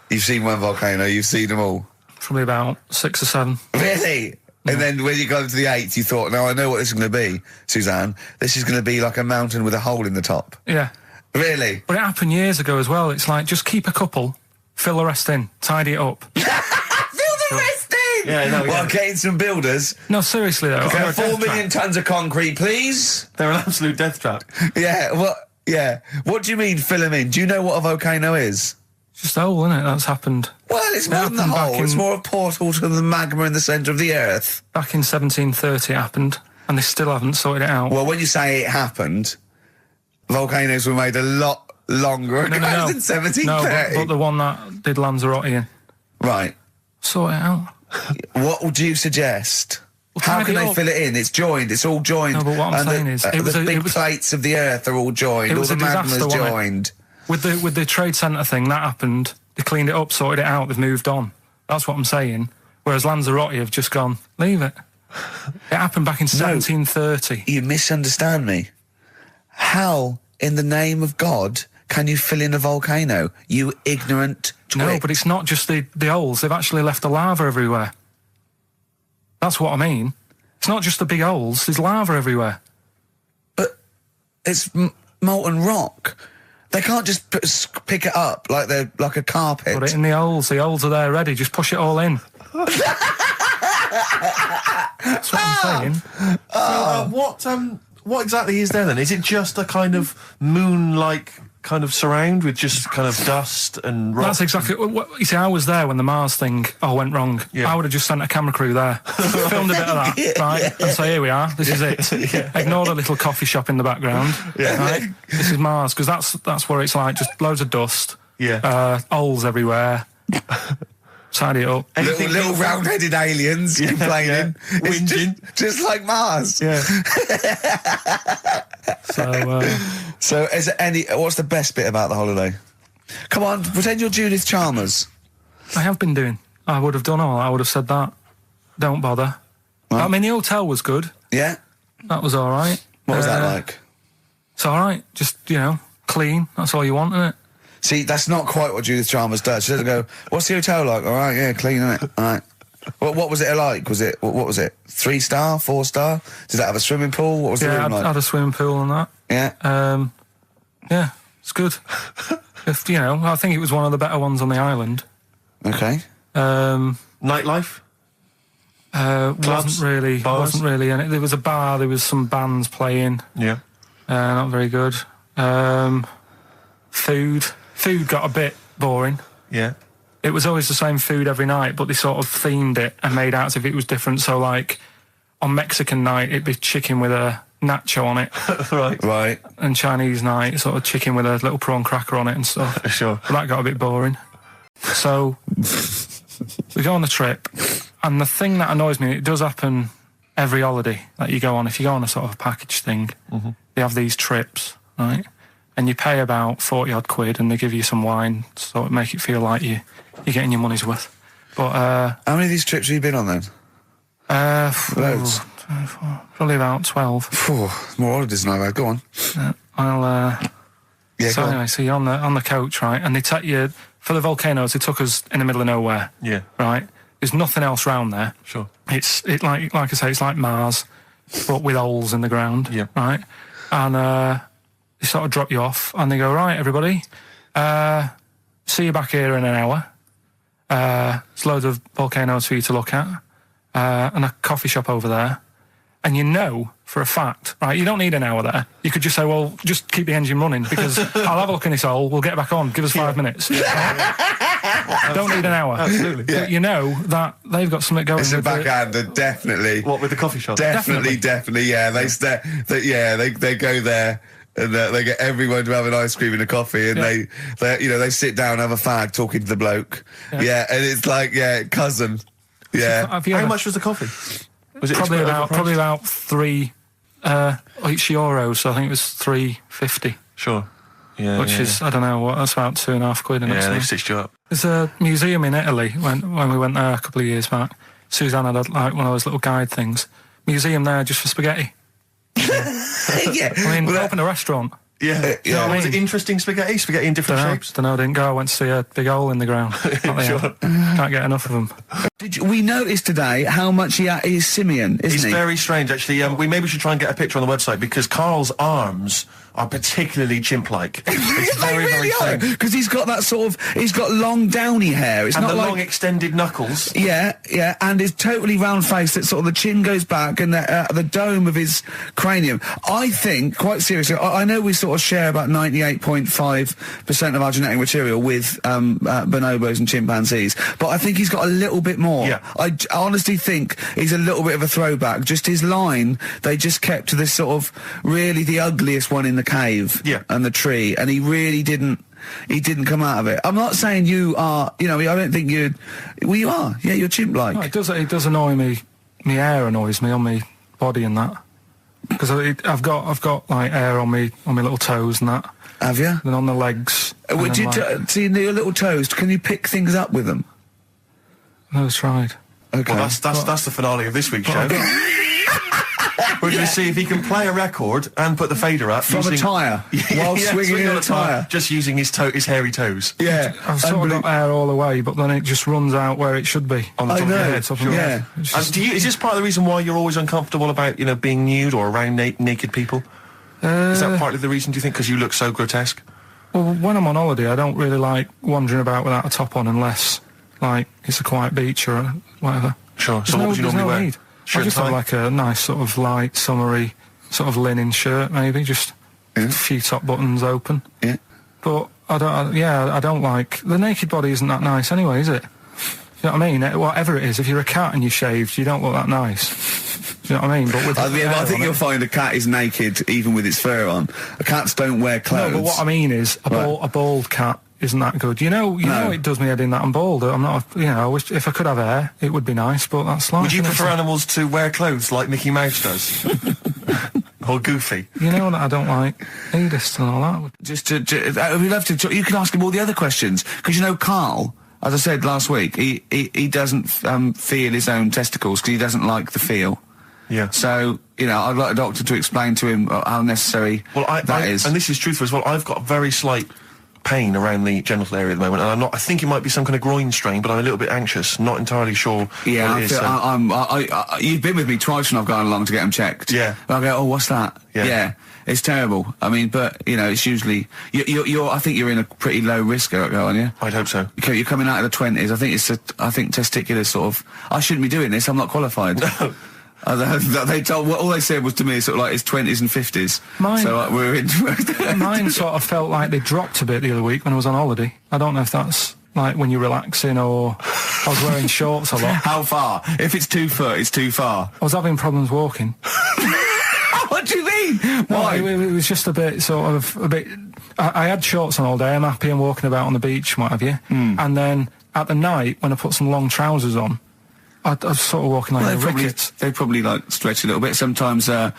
you've seen one volcano, you've seen them all? Probably about 6 or 7. Really? And then when you got to the 8th, you thought, now I know what this is going to be, Suzanne. This is going to be like a mountain with a hole in the top. Yeah. Really? But it happened years ago as well. It's like, just keep a couple, fill the rest in, tidy it up. Fill the rest in! Yeah, no, Well, getting some builders. No, seriously though. Okay, 4 million tonnes of concrete, please. They're an absolute death trap. Yeah, what do you mean fill them in? Do you know what a volcano is? Just a hole, isn't it? That's happened. Well, it's more than the hole. It's more a portal to the magma in the centre of the earth. Back in 1730 it happened, and they still haven't sorted it out. Well, when you say it happened, volcanoes were made a lot longer ago than 1730. No, but the one that did Lanzarote in. Right. Sort it out. What would you suggest? Well, How can tidy they up. fill it in? It's joined. It's all joined. No, but what I'm saying is, it was the a- big it was- plates of the earth are all joined. It All was the a disaster, magma's wasn't it? joined. With the trade centre thing, that happened. They cleaned it up, sorted it out, they've moved on. That's what I'm saying. Whereas Lanzarote have just gone, leave it. It happened back in 1730. You misunderstand me. How, in the name of God, can you fill in a volcano? You ignorant twit. No, but it's not just the holes. They've actually left the lava everywhere. That's what I mean. It's not just the big holes. There's lava everywhere. But it's molten rock. They can't just pick it up like they're like a carpet. Put it in the holes. The holes are there ready. Just push it all in. That's what I'm saying. What exactly is there then? Is it just a kind of moon-like kind of surround with just kind of dust and rock? That's exactly what you see. I was there when the Mars thing went wrong. Yeah. I would have just sent a camera crew there, filmed a bit of that, right, and say, "Here we are. This is it." Ignore the little coffee shop in the background. Right? This is Mars, because that's what it's like. Just loads of dust. Holes everywhere. Tidy it up. Little round-headed aliens complaining. It's just like Mars. Yeah. So is there any... What's the best bit about the holiday? Come on, pretend you're Judith Chalmers. I have been doing. I would have done all. I would have said that. Don't bother. I mean, the hotel was good. Yeah? That was all right. What was that like? It's all right. Just, clean. That's all you want, isn't it? See, that's not quite what Judith Chalmers does. She doesn't go, what's the hotel like? All right, yeah, clean, innit? All right. What was it like? What was it? 3-star, 4-star? Did it have a swimming pool? What was the room like? I had a swimming pool and that. Yeah? Yeah, it's good. I think it was one of the better ones on the island. Okay. Nightlife? Wasn't really in it. There was a bar, there was some bands playing. Yeah. Not very good. Food got a bit boring. Yeah. It was always the same food every night, but they sort of themed it and made out as if it was different. So, like, on Mexican night, it'd be chicken with a nacho on it. Right. And Chinese night, sort of chicken with a little prawn cracker on it and stuff. Sure. But that got a bit boring. So, we go on the trip, and the thing that annoys me, it does happen every holiday that you go on. If you go on a sort of package thing, they have these trips, right? And you pay about 40-odd quid, and they give you some wine, so it make it feel like you're getting your money's worth. But how many of these trips have you been on then? Loads. Probably about 12. More holidays than I've had. Go on. So anyway, so you're on the coach, right? And they take you for the volcanoes. They took us in the middle of nowhere. Yeah. Right. There's nothing else round there. Sure. It's like I say, it's like Mars, but with holes in the ground. Yeah. Right. And they sort of drop you off, and they go, right, everybody, see you back here in an hour. There's loads of volcanoes for you to look at, and a coffee shop over there. And you know for a fact, right, you don't need an hour there. You could just say, well, just keep the engine running, because I'll have a look in this hole, we'll get back on, give us 5 minutes. Don't need an hour. Absolutely. Yeah. But you know that they've got something going. It's a with backhander, definitely. What, with the coffee shop? Definitely, yeah. They go there and they get everyone to have an ice cream and a coffee, and they sit down, have a fag, talking to the bloke. Yeah, and it's like, cousin. Yeah. How much was the coffee? Was it probably about €3 each euro? So I think it was $3.50. Sure. Yeah. Which is, I don't know what, that's about £2.50. Yeah, they've stitched you up. There's a museum in Italy when we went there a couple of years back. Suzanne had like one of those little guide things. Museum there just for spaghetti. Yeah. I mean, open a restaurant. Yeah. Was it interesting spaghetti? Spaghetti in different shapes? Don't know, I didn't go. I went to see a big hole in the ground. Sure. Can't get enough of them. We noticed today how much he is simian, isn't he? He's very strange, actually. We maybe should try and get a picture on the website, because Karl's arms are particularly chimp-like. It's very, very strange. Because he's got that he's got long downy hair. It's and not the like long extended knuckles. Yeah, and his totally round face that sort of the chin goes back and the dome of his cranium. I think, quite seriously, I know we sort of share about 98.5% of our genetic material with bonobos and chimpanzees, but I think he's got a little bit more. Yeah. I honestly think he's a little bit of a throwback. Just his line, they just kept to this sort of really the ugliest one in the cave and the tree, and he really didn't come out of it. I'm not saying you are, I don't think you are. Yeah, you're chimp-like. No, it does annoy me. My hair annoys me on my body and that. Because I've got like hair on me little toes and that. Have you? And on the legs. Would you see your little toes? Can you pick things up with them? No, it's tried. Okay. Well, that's the finale of this week's show. We're going to see if he can play a record and put the fader up from a tyre while swinging in a tyre, just using his hairy toes. Yeah, I've sort of got hair all the way, but then it just runs out where it should be. On the top of your head. Top of your head. And is this part of the reason why you're always uncomfortable about being nude or around naked people? Is that partly the reason, do you think, because you look so grotesque? Well, when I'm on holiday, I don't really like wandering about without a top on unless, like, it's a quiet beach or whatever. Sure. So what would you normally wear? Need. I just have like a nice sort of light, summery, sort of linen shirt, maybe, just a few top buttons open. Yeah. But I don't like... The naked body isn't that nice anyway, is it? You know what I mean? Whatever it is, if you're a cat and you're shaved, you don't look that nice. You know what I mean? But with I think you'll find a cat is naked even with its fur on. Cats don't wear clothes. No, but what I mean is a bald cat isn't that good. You know it does me head in that I'm bald. I'm not, I wish if I could have hair, it would be nice, but that's life. Would you prefer animals to wear clothes like Mickey Mouse does? Or Goofy? You know that I don't like nudist and all that. We'd love to. You can ask him all the other questions, because Karl, as I said last week, he doesn't feel his own testicles because he doesn't like the feel. Yeah. So, I'd like a doctor to explain to him how necessary that is. And this is truthful as well. I've got a very slight pain around the genital area at the moment, and I think it might be some kind of groin strain, but I'm a little bit anxious, not entirely sure what it is. You've been with me twice when I've gone along to get them checked. Yeah. And I go, oh, what's that? Yeah. It's terrible. I mean, but, it's usually... I think you're in a pretty low risk, aren't you? I'd hope so. You're coming out of the 20s. I think testicular sort of... I shouldn't be doing this, I'm not qualified. No. They told all they said was to me sort of like it's 20s and 50s. We're into mine sort of felt like they dropped a bit the other week when I was on holiday. I don't know if that's like when you're relaxing or I was wearing shorts a lot. How far? If it's 2 foot, it's too far. I was having problems walking. What do you mean? Why? No, it was just a bit I had shorts on all day. I'm happy and walking about on the beach and what have you. And then at the night when I put some long trousers on, I was sort of walking like rickets. They probably like stretch a little bit. Sometimes, I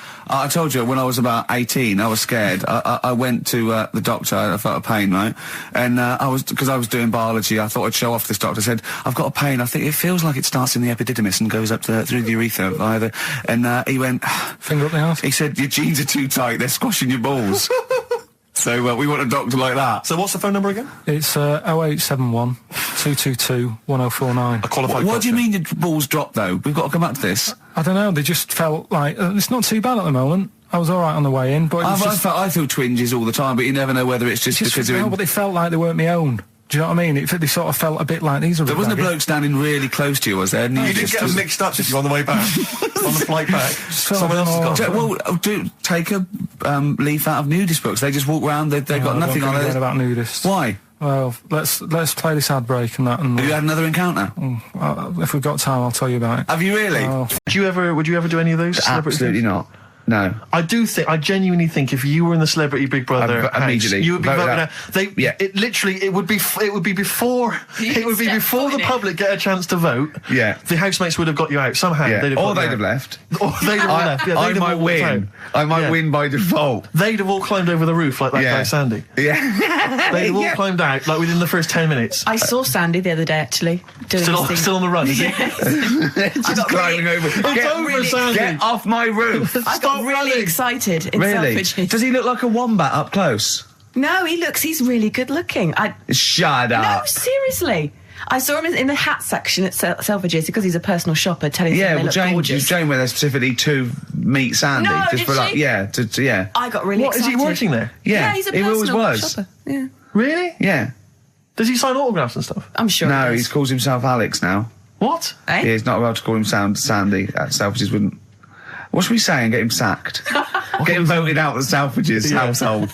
told you when I was about 18, I was scared. I went to the doctor. I felt a pain, right? And because I was doing biology, I thought I'd show off this doctor. I said, I've got a pain. I think it feels like it starts in the epididymis and goes up through the urethra either. And he went, finger up the arse. He said, your jeans are too tight. They're squashing your balls. So we want a doctor like that. So what's the phone number again? It's 0871 222 1049. A qualified What do you mean your balls dropped, though? We've got to come back to this. I don't know, they just felt like... it's not too bad at the moment. I was all right on the way in, but I feel twinges all the time, but you never know whether it's just because they're but they felt like they weren't my own. Do you know what I mean? They sort of felt a bit like these are... There wasn't a bloke standing really close to you, was there? No, you didn't get them mixed up, did you, on the way back? On the flight back? Someone else has got... Well, take a leaf out of nudist books. They just walk around, they've got nothing on it. About nudists. Why? Well, let's play this ad break and that. And have you had another encounter? If we've got time, I'll tell you about it. Have you really? Would you ever do any of those? Absolutely not. No. I genuinely think if you were in the Celebrity Big Brother house, immediately you would be voted voted out. out. It would be before the public get a chance to vote. Yeah. The housemates would have got you out somehow. Yeah. They'd have Or got you they'd have out. left. Or they'd have left. Yeah, I they'd have might all walked out. win. I might win by default. They'd have all climbed over the roof like that guy Sandy. Yeah. They'd have all climbed out like within the first 10 minutes. I saw Sandy the other day, actually. Doing Still on the run, is he? Just climbing over. Get off my roof. I got really excited in Really? Selfridges. Does he look like a wombat up close? No, he's really good looking. Shut up. No, seriously. I saw him in the hat section at Selfridges because he's a personal shopper telling us they look gorgeous. Jane went there specifically to meet Sandy. No, just did for she? Yeah. I got really excited. Is he working there? Yeah, he's a he always personal was. shopper. Yeah. Really? Yeah. Does he sign autographs and stuff? I'm sure No, he he calls himself Alex now. What? Yeah, he's not allowed to call him Sandy. Selfridges wouldn't. What should we say and get him sacked? Get him voted out of the Selfridges household.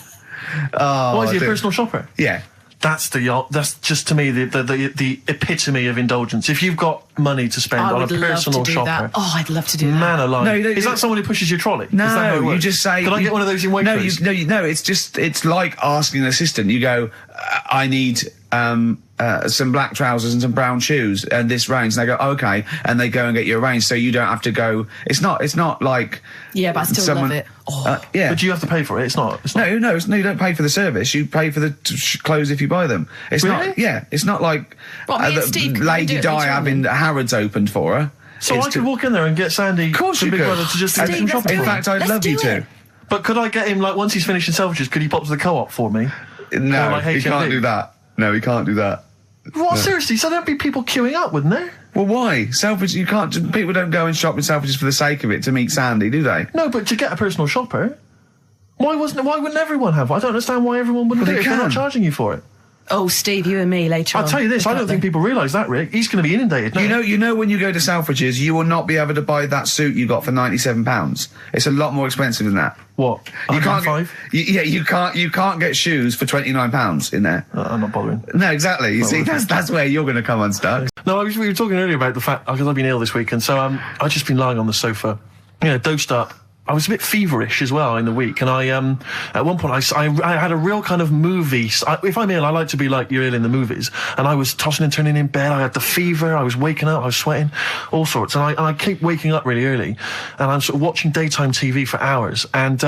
Oh, What, is he a personal shopper? Yeah. That's just to me the epitome of indulgence. If you've got money to spend on a personal shopper, that. Oh, I'd love to do that. Man alive. No, you don't- is that someone who pushes your trolley? No, is that how it works? you just say. Can I get one of those in Waitrose? No. It's like asking an assistant. You go, I need some black trousers and some brown shoes and this range. And they go, okay, and they go and get you a range, so you don't have to go. It's not like. Yeah, but I still love it. Yeah, but you have to pay for it. It's not. No, you don't pay for the service. You pay for the clothes if you buy them. It's really? not. Yeah, it's not like Lady Di having Harrods opened for her. So I could walk in there and get Sandy, of course from you Big could. Brother, to just do some shopping. In for fact, me. I'd love you to. But could I get him, like, once he's finished in Selfridges, could he pop to the Co-op for me? No, like he can't HMV? do that. No, he can't do that. What, No. seriously? So there'd be people queuing up, wouldn't there? Well, why? Selfridges, you can't. People don't go and shop in Selfridges for the sake of it to meet Sandy, do they? No, but to get a personal shopper, why wouldn't everyone have one? I don't understand why everyone wouldn't Well, do it they if they're not can. charging you for it. Oh, Steve, you and me later on. I'll tell you this, I don't think people realise that, Rick. He's going to be inundated now. You know when you go to Selfridges, you will not be able to buy that suit you got for £97. It's a lot more expensive than that. What? You can't £105? you can't get shoes for £29 in there. I'm not bothering. No, exactly. You see, that's where you're going to come unstuck. No, we were talking earlier about the fact, because I've been ill this week, and so I've just been lying on the sofa, dosed up. I was a bit feverish as well in the week, and I at one point I had a real kind of movie. If I'm ill, I like to be like you're ill in the movies, and I was tossing and turning in bed. I had the fever. I was waking up. I was sweating, all sorts, and I keep waking up really early, and I'm sort of watching daytime TV for hours, and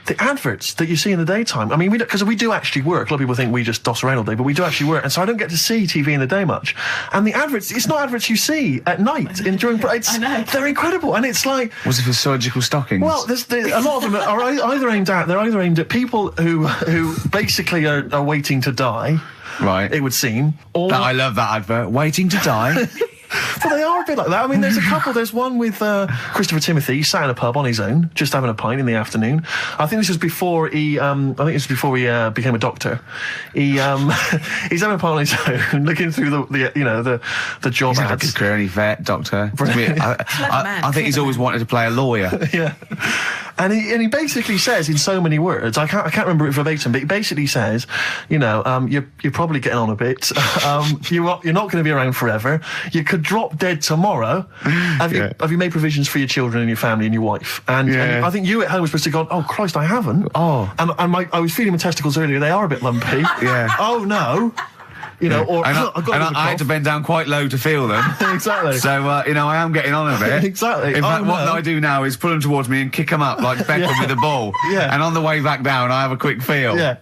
the adverts that you see in the daytime, I mean, because we do actually work. A lot of people think we just doss around all day, but we do actually work, and so I don't get to see TV in the day much. And the adverts, it's not adverts you see at night during. I know. They're incredible, and it's like. Was it for surgical stockings? Well, a lot of them are either aimed at people who basically are waiting to die. Right. It would seem. Or I love that advert. Waiting to die. Well, they are a bit like that. I mean, there's a couple. There's one with Christopher Timothy. He sat in a pub on his own, just having a pint in the afternoon. I think this was before he. Became a doctor. He's having a pint on his own, looking through the job He's had a ads. good career, any vet, doctor. I think he's always wanted to play a lawyer. Yeah. And he basically says in so many words, I can't remember it verbatim, but he basically says, you're probably getting on a bit. You're not going to be around forever. You could drop dead tomorrow. Have you made provisions for your children and your family and your wife? And I think you at home were supposed to go, oh Christ, I haven't. Oh. And I was feeling my testicles earlier. They are a bit lumpy. Yeah. Oh no. Or I had to bend down quite low to feel them. Exactly. So, I am getting on a bit. Exactly. In fact, what no. I do now is pull them towards me and kick them up like Beckham with the ball. Yeah. And on the way back down, I have a quick feel. Yeah.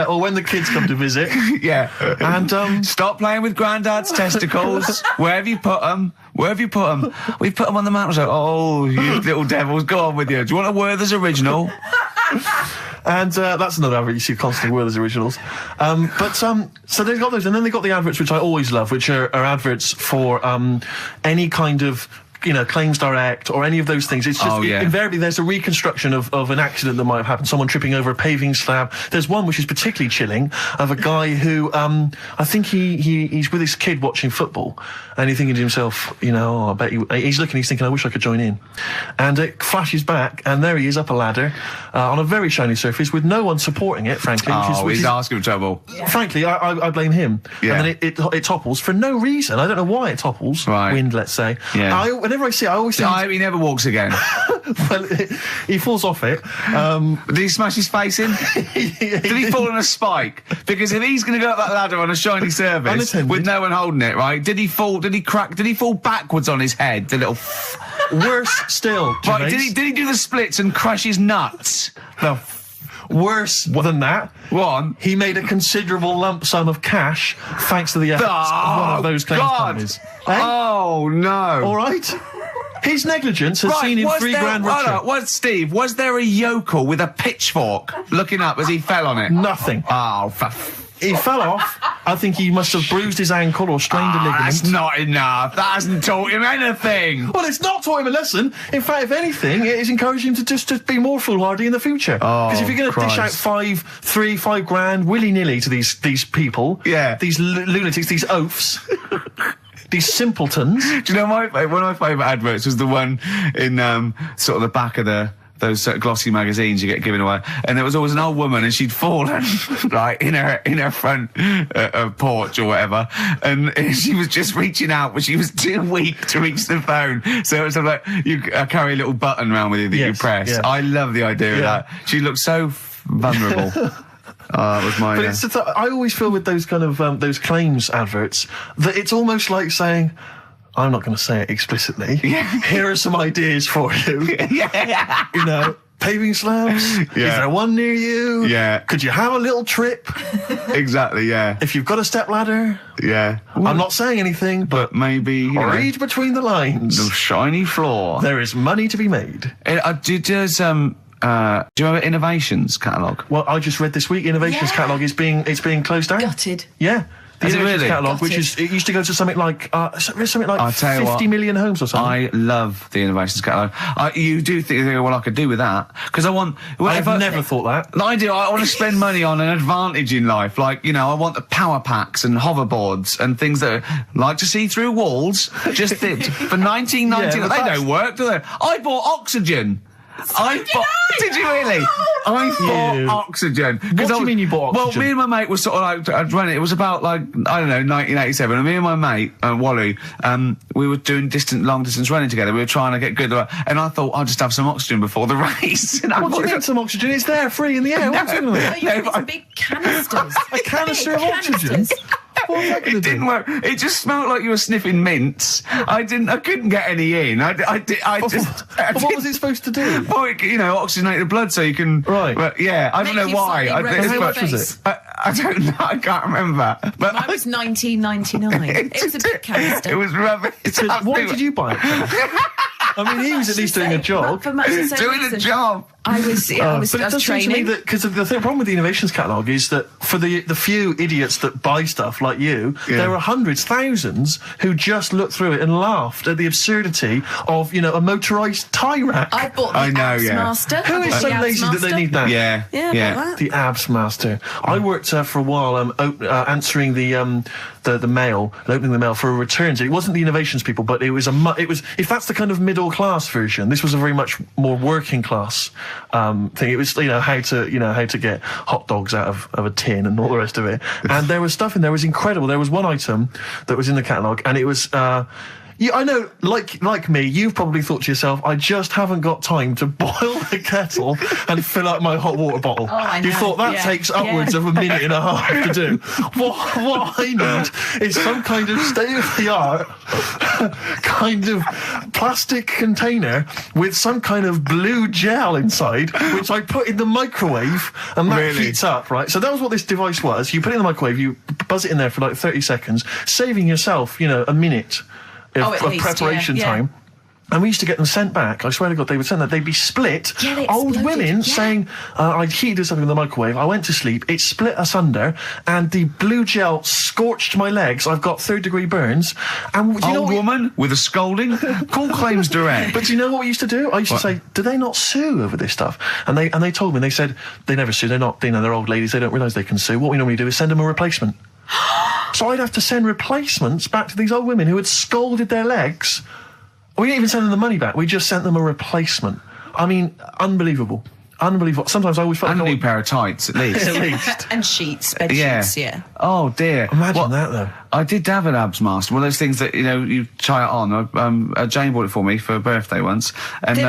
Or when the kids come to visit. Yeah. And stop playing with Grandad's testicles. Where have you put them? Where have you put them? We've put them on the mountain. So, oh, you little devils, go on with you. Do you want a Werther's original? And that's another advert you see constantly, Werther's originals. So they've got those, and then they've got the adverts which I always love, which are adverts for any kind of Claims Direct or any of those things. It's just invariably there's a reconstruction of an accident that might have happened. Someone tripping over a paving slab. There's one which is particularly chilling of a guy who I think he's with his kid watching football, and he's thinking to himself, I bet he's thinking, I wish I could join in. And it flashes back, and there he is up a ladder on a very shiny surface with no one supporting it, frankly. He's asking for trouble. Frankly, I blame him. Yeah. And then it topples for no reason. I don't know why it topples. Right. Wind, let's say. Yeah. whenever I see it, I always think... I hope he never walks again. Well, he falls off it. Did he smash his face in? Did he fall on a spike? Because if he's going to go up that ladder on a shiny surface Unattended. with no one holding it, right? Did he fall? Did he crack? Did he fall backwards on his head? The little. Worse still, Gervais. Right? Did he do the splits and crush his nuts? No. Worse than that. One. He made a considerable lump sum of cash thanks to the efforts of one of those claims companies. Eh? Oh no! All right. His negligence has seen him $3,000 richer. Steve, was there a yokel with a pitchfork looking up as he fell on it? Nothing. Oh, he fell off. I think he must have bruised his ankle or strained a ligament. That's not enough. That hasn't taught him anything. Well, it's not taught him a lesson. In fact, if anything, it has encouraged him to just be more foolhardy in the future. Because if you're going to dish out $5,000 willy-nilly to these people, these lunatics, these oafs, these simpletons. Do you know one of my favourite adverts was the one in sort of the back of those glossy magazines you get given away, and there was always an old woman, and she'd fallen right in her front porch or whatever, and she was just reaching out, but she was too weak to reach the phone. So it was sort of like you carry a little button around with you that you press. Yeah. I love the idea of that. She looked so vulnerable. That was mine. But I always feel with those kind of those claims adverts that it's almost like saying, I'm not going to say it explicitly. Here are some ideas for you. You know, paving slabs. Is there one near you? Could you have a little trip? Exactly. If you've got a step ladder. I'm not saying anything, but maybe read between the lines. The shiny floor. There is money to be made. Do you remember Innovations catalogue? Well, I just read this week. Innovations catalogue is being closed down. Gutted. Yeah. The Innovations catalogue, Gutted. which it used to go to something like 50 million homes or something. I love the Innovations catalogue. You do think, well, I could do with that because I want. I've never thought that. I do. I want to spend money on an advantage in life, like I want the power packs and hoverboards and things that like to see through walls. Just for 1990, they don't work, do they? I bought oxygen. Did you really? I bought oxygen. What do you mean you bought oxygen? Well, me and my mate was sort of like, I'd run it. It was about like, I don't know, 1987. And me and my mate, Wally, we were doing long distance running together. We were trying to get good. And I thought, I'll just have some oxygen before the race. What do you mean some oxygen? It's there, free in the air. What's going on? You got big canisters. A canister of oxygen? It didn't work. It just smelled like you were sniffing mints. I couldn't get any in. What was it supposed to do? Well, oxygenate the blood so you can. Right. But I don't know why. How much was it? I don't know. I can't remember. But Mine was 1999. It was a big canister. It was rubbish. Why did you buy it? I mean, he was at least doing a job. For much the same Doing reason. a job. I was but it does seem to me training. that because the problem with the Innovations catalogue is that for the few idiots that buy stuff like you, there are hundreds, thousands who just looked through it and laughed at the absurdity of a motorised tie rack. I bought the Abs Master. Who is so lazy that they need that? Yeah, about that. The Abs Master. I worked for a while answering the mail, and opening the mail for a returns. It wasn't the Innovations people, but it was if that's the kind of middle class version, this was a very much more working class thing. It was how to get hot dogs out of a tin and all the rest of it. And there was stuff in there was incredible. There was one item that was in the catalogue, and it was. I know, like me, you've probably thought to yourself, I just haven't got time to boil the kettle and fill up my hot water bottle. Oh, I know. You thought that takes upwards of a minute and a half to do. What I need is some kind of state-of-the-art kind of plastic container with some kind of blue gel inside, which I put in the microwave, and that heats up, right? So that was what this device was. You put it in the microwave, you buzz it in there for like 30 seconds, saving yourself, a minute of preparation time. And we used to get them sent back. I swear to God, they would send that. They'd be split. Yeah, they Old exploded, women saying, I'd heated something in the microwave. I went to sleep. It split asunder, and the blue gel scorched my legs. I've got 3rd-degree burns. And do you know Old woman with a scolding. Call claims direct. But do you know what we used to do? I used to say, do they not sue over this stuff? And they told me. They said they never sue. They're not. They're old ladies. They don't realise they can sue. What we normally do is send them a replacement. So I'd have to send replacements back to these old women who had scalded their legs. We didn't even send them the money back. We just sent them a replacement. I mean, unbelievable. unbelievable. Sometimes I always felt And a like new pair of tights, at least. at least. And sheets, bed Yeah. sheets, yeah. Oh dear. Imagine that though. I did have an abs master, one of those things that, you know, you try it on. Jane bought it for me for a birthday once. And, The the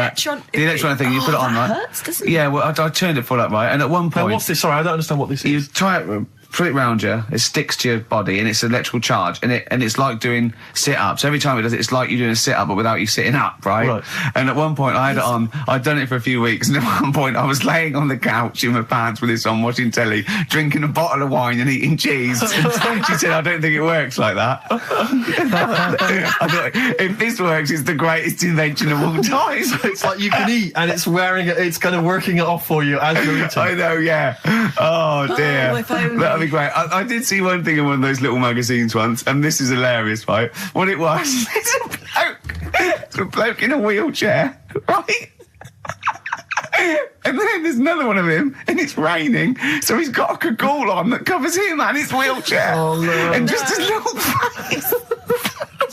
electron thing, you put it on, that right? hurts, doesn't it? Yeah, well, I turned it full up, right? And at one Now, point... what's this? Sorry, I don't understand what this You is. try it, put it round you, it sticks to your body, and it's electrical charge, and it's like doing sit-ups. Every time it does it, it's like you're doing a sit-up, but without you sitting up, right? And at one point, I had it on, I'd done it for a few weeks, and at one point, I was laying on the couch in my pants with this on, watching telly, drinking a bottle of wine and eating cheese. She said, I don't think it works like that. I thought, if this works, it's the greatest invention of all time. It's like you can eat, and it's wearing it. It's kind of working it off for you as you're eating. I know, yeah. Oh dear. if only. That'd be great. I did see one thing in one of those little magazines once, and this is hilarious, right? What it was, it's a bloke in a wheelchair, right? And then there's another one of him, and it's raining, so he's got a cagoule on that covers him and his wheelchair. Oh, no. And just his little face.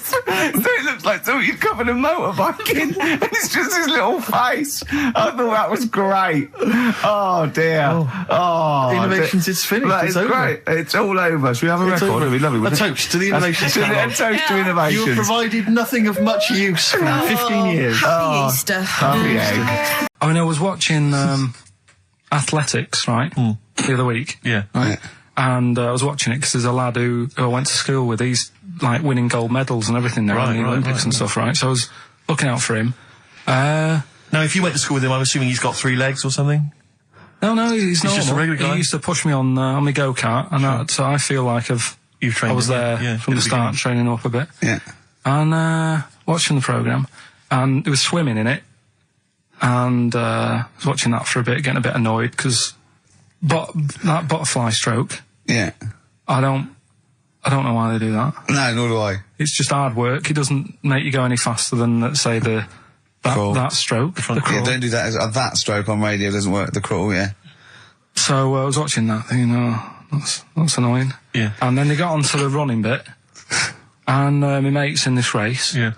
So it looks like somebody's covered a motorbike in, and it's just his little face. I thought that was great. Oh dear. Oh, Innovations, it's finished. That It's is over. great. It's all over. Should we have a It's record? over. It'd be lovely. A wouldn't it? toast to the innovations. A toast to innovations. You have provided nothing of much use for 15 years. Happy Easter. Happy egg. I mean, I was watching athletics, right, the other week. Yeah. Right? And I was watching it because there's a lad who I went to school with. He's like winning gold medals and everything now in the Olympics and stuff, right? So I was looking out for him. Now, if you went to school with him, I'm assuming he's got 3 legs or something? No, he's normal. just a regular guy? He used to push me on my go-kart, and so I feel like You've trained I was him, there yeah, from at the the start, beginning. training up a bit. Yeah. And watching the programme, and it was swimming in it, and I was watching that for a bit, getting a bit annoyed, because that butterfly stroke, Yeah. I don't know why they do that. No, nor do I. It's just hard work. It doesn't make you go any faster than, let's say, that stroke. The Yeah, crawl. don't do that. That stroke on radio doesn't work. The crawl, yeah. So I was watching that, thinking, that's annoying. Yeah. And then they got onto the running bit, and my mate's in this race. Yeah.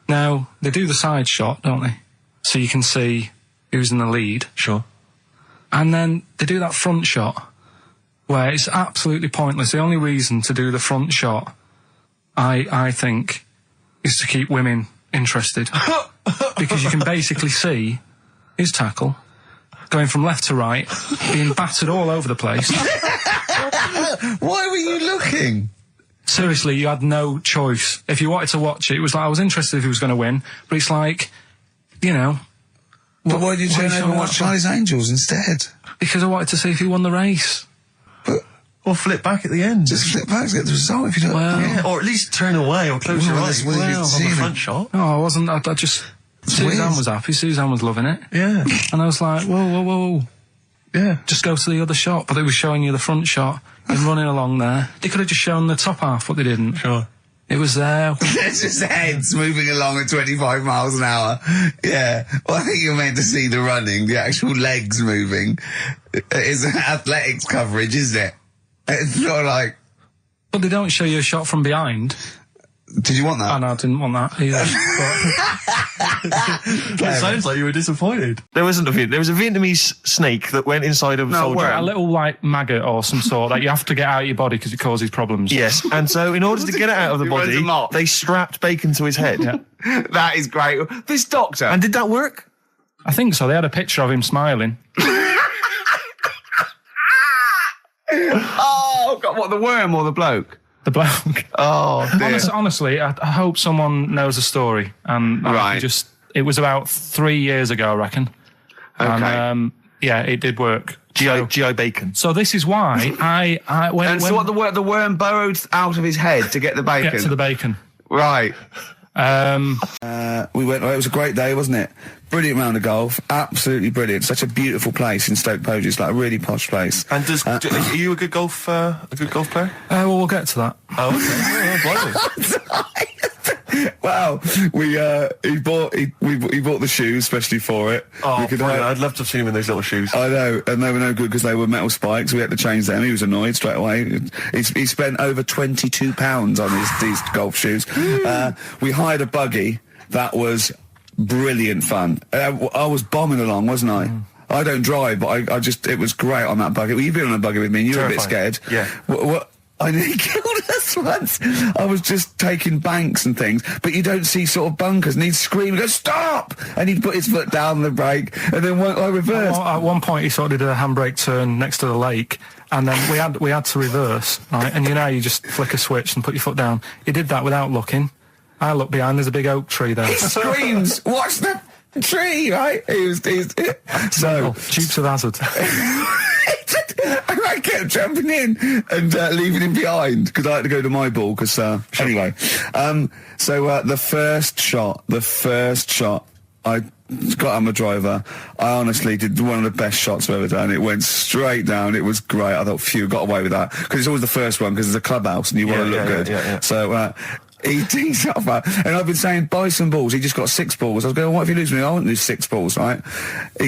Now, they do the side shot, don't they? So you can see who's in the lead. Sure. And then they do that front shot, where it's absolutely pointless. The only reason to do the front shot, I think, is to keep women interested. Because you can basically see his tackle going from left to right, being battered all over the place. Why were you looking? Seriously, you had no choice. If you wanted to watch it, it was like, I was interested if he was going to win, but it's like, you know... But why did you turn over showing and watch that for? Charlie's Angels instead? Because I wanted to see if he won the race. But Or flip back at the end. just flip back to get the result if you don't... Well- Yeah, or at least turn away or close your Well, eyes that's what you on see the then. front shot. No, I wasn't. I just... Suzanne weird. was happy. Suzanne was loving it. Yeah. And I was like, whoa. Yeah. Just go to the other shot. But they were showing you the front shot and running along there. They could have just shown the top half, but they didn't. Sure. It was there. It's just heads moving along at 25 miles an hour. Yeah. Well, I think you're meant to see the running, the actual legs moving. It's athletics coverage, isn't it? It's not like... But they don't show you a shot from behind. Did you want that? And I didn't want that either. It sounds like you were disappointed. There was a Vietnamese snake that went inside of a soldier. A little, like, maggot or some sort that you have to get out of your body because it causes problems. Yes, and so in order to get it out of the body, they strapped bacon to his head. Yeah. That is great. This doctor... And did that work? I think so. They had a picture of him smiling. Oh, God, what, the worm or the bloke? The bloke. Oh, dear. Honestly, I hope someone knows the story. And Right. it was about 3 years ago, I reckon. Okay. And, yeah, it did work. GI bacon. So this is why I when And so what, the worm burrowed out of his head to get the bacon? get to the bacon. Right. We went. It was a great day, wasn't it? Brilliant round of golf, absolutely brilliant. Such a beautiful place in Stoke Poges, like a really posh place. And are you a good golf player? Well, we'll get to that. Oh, okay. Wow, he bought the shoes especially for it. Oh, We could brilliant. hire- I'd love to have seen him in those little shoes. I know, and they were no good because they were metal spikes. We had to change them. He was annoyed straight away. He spent over £22 on these golf shoes. We hired a buggy that was brilliant fun. I was bombing along, wasn't I? I don't drive, but I just, it was great on that buggy. Well, you've been on a buggy with me, and you were a bit scared. Yeah. What? I nearly killed us once. I was just taking banks and things, but you don't see sort of bunkers, and he'd scream and go, stop! And he'd put his foot down the brake, and then I reversed. At one point, he sort of did a handbrake turn next to the lake, and then we had to reverse, right? And you just flick a switch and put your foot down. He did that without looking. I looked behind, there's a big oak tree there. He screams, watch the tree, right? So Dukes of Hazzard. I kept jumping in and leaving him behind because I had to go to my ball. Because anyway, so the first shot, I got on the driver. I honestly did one of the best shots I've ever done. It went straight down. It was great. I thought, phew, got away with that because it's always the first one because it's a clubhouse and you want to look good. Yeah. So. He tees up, and I've been saying, buy some balls. He just got 6 balls. I was going, what if you lose me? I won't lose 6 balls, right? He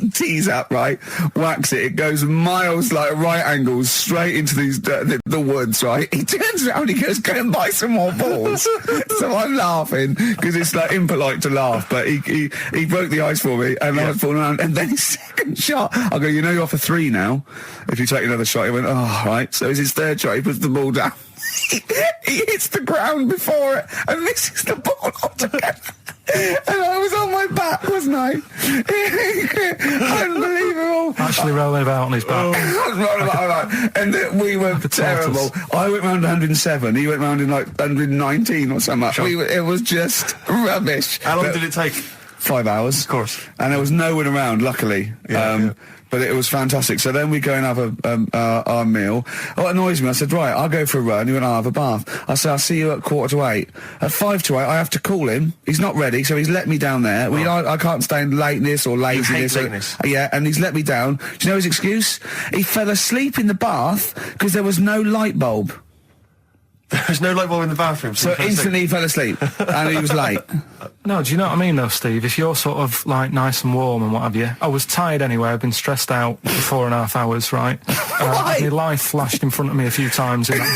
tees up, right? Whacks it. It goes miles, like right angles, straight into these the woods, right? He turns around, he goes, go and buy some more balls. So I'm laughing because it's like impolite to laugh, but he broke the ice for me, and I was falling around. And then his second shot, I go, you're off a 3 now. If you take another shot, he went, oh, right. So it's his third shot. He puts the ball down. He hits the ground before it and misses the ball altogether. And I was on my back, wasn't I? Unbelievable. Actually rolling about on his back. And we were terrible. I went round 107. He went round in like 119 or something. Sure. It was just rubbish. How long did it take? 5 hours. Of course. And there was no one around, luckily. But it was fantastic. So then we go and have our meal. What annoys me, I said, right, I'll go for a run. He went, I'll have a bath. I said, I'll see you at 7:45. At 7:55, I have to call him. He's not ready, so he's let me down there. I can't stand lateness or laziness. Yeah, and he's let me down. Do you know his excuse? He fell asleep in the bath because there was no light bulb. There's no light bulb in the bathroom. So instantly he fell asleep, and he was late. No, do you know what I mean though, Steve? If you're sort of like nice and warm and what have you, I was tired anyway. I've been stressed out for 4.5 hours, right? My life flashed in front of me a few times in that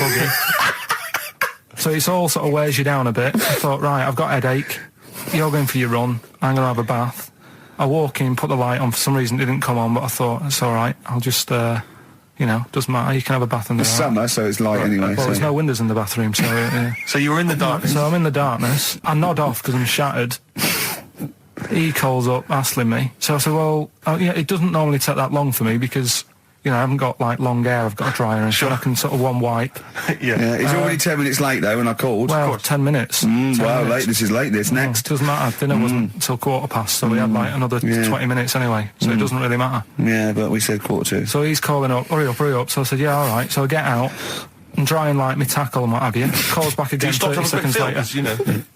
buggy. So it's all sort of wears you down a bit. I thought, right, I've got a headache. You're going for your run. I'm going to have a bath. I walk in, put the light on. For some reason it didn't come on, but I thought, it's all right. I'll just... doesn't matter. You can have a bath in there. It's summer, so it's light anyway. Well, there's no windows in the bathroom, so... So you were in the darkness? So I'm in the darkness. I nod off because I'm shattered. He calls up, hassling me. So I said, well, it doesn't normally take that long for me because, I haven't got, like, long hair. I've got a dryer and so I can sort of one wipe. Yeah. He's already 10 minutes late, though, when I called. Well, 10 minutes. 10 minutes. Late. This is late, this. Next. Doesn't matter. Dinner wasn't until 7:15, so we had, like, another 20 minutes anyway. So it doesn't really matter. Yeah, but we said 7:45. So he's calling up, hurry up. So I said, yeah, all right. So I get out and dry and like me tackle and what have you. Calls back again 30 seconds later.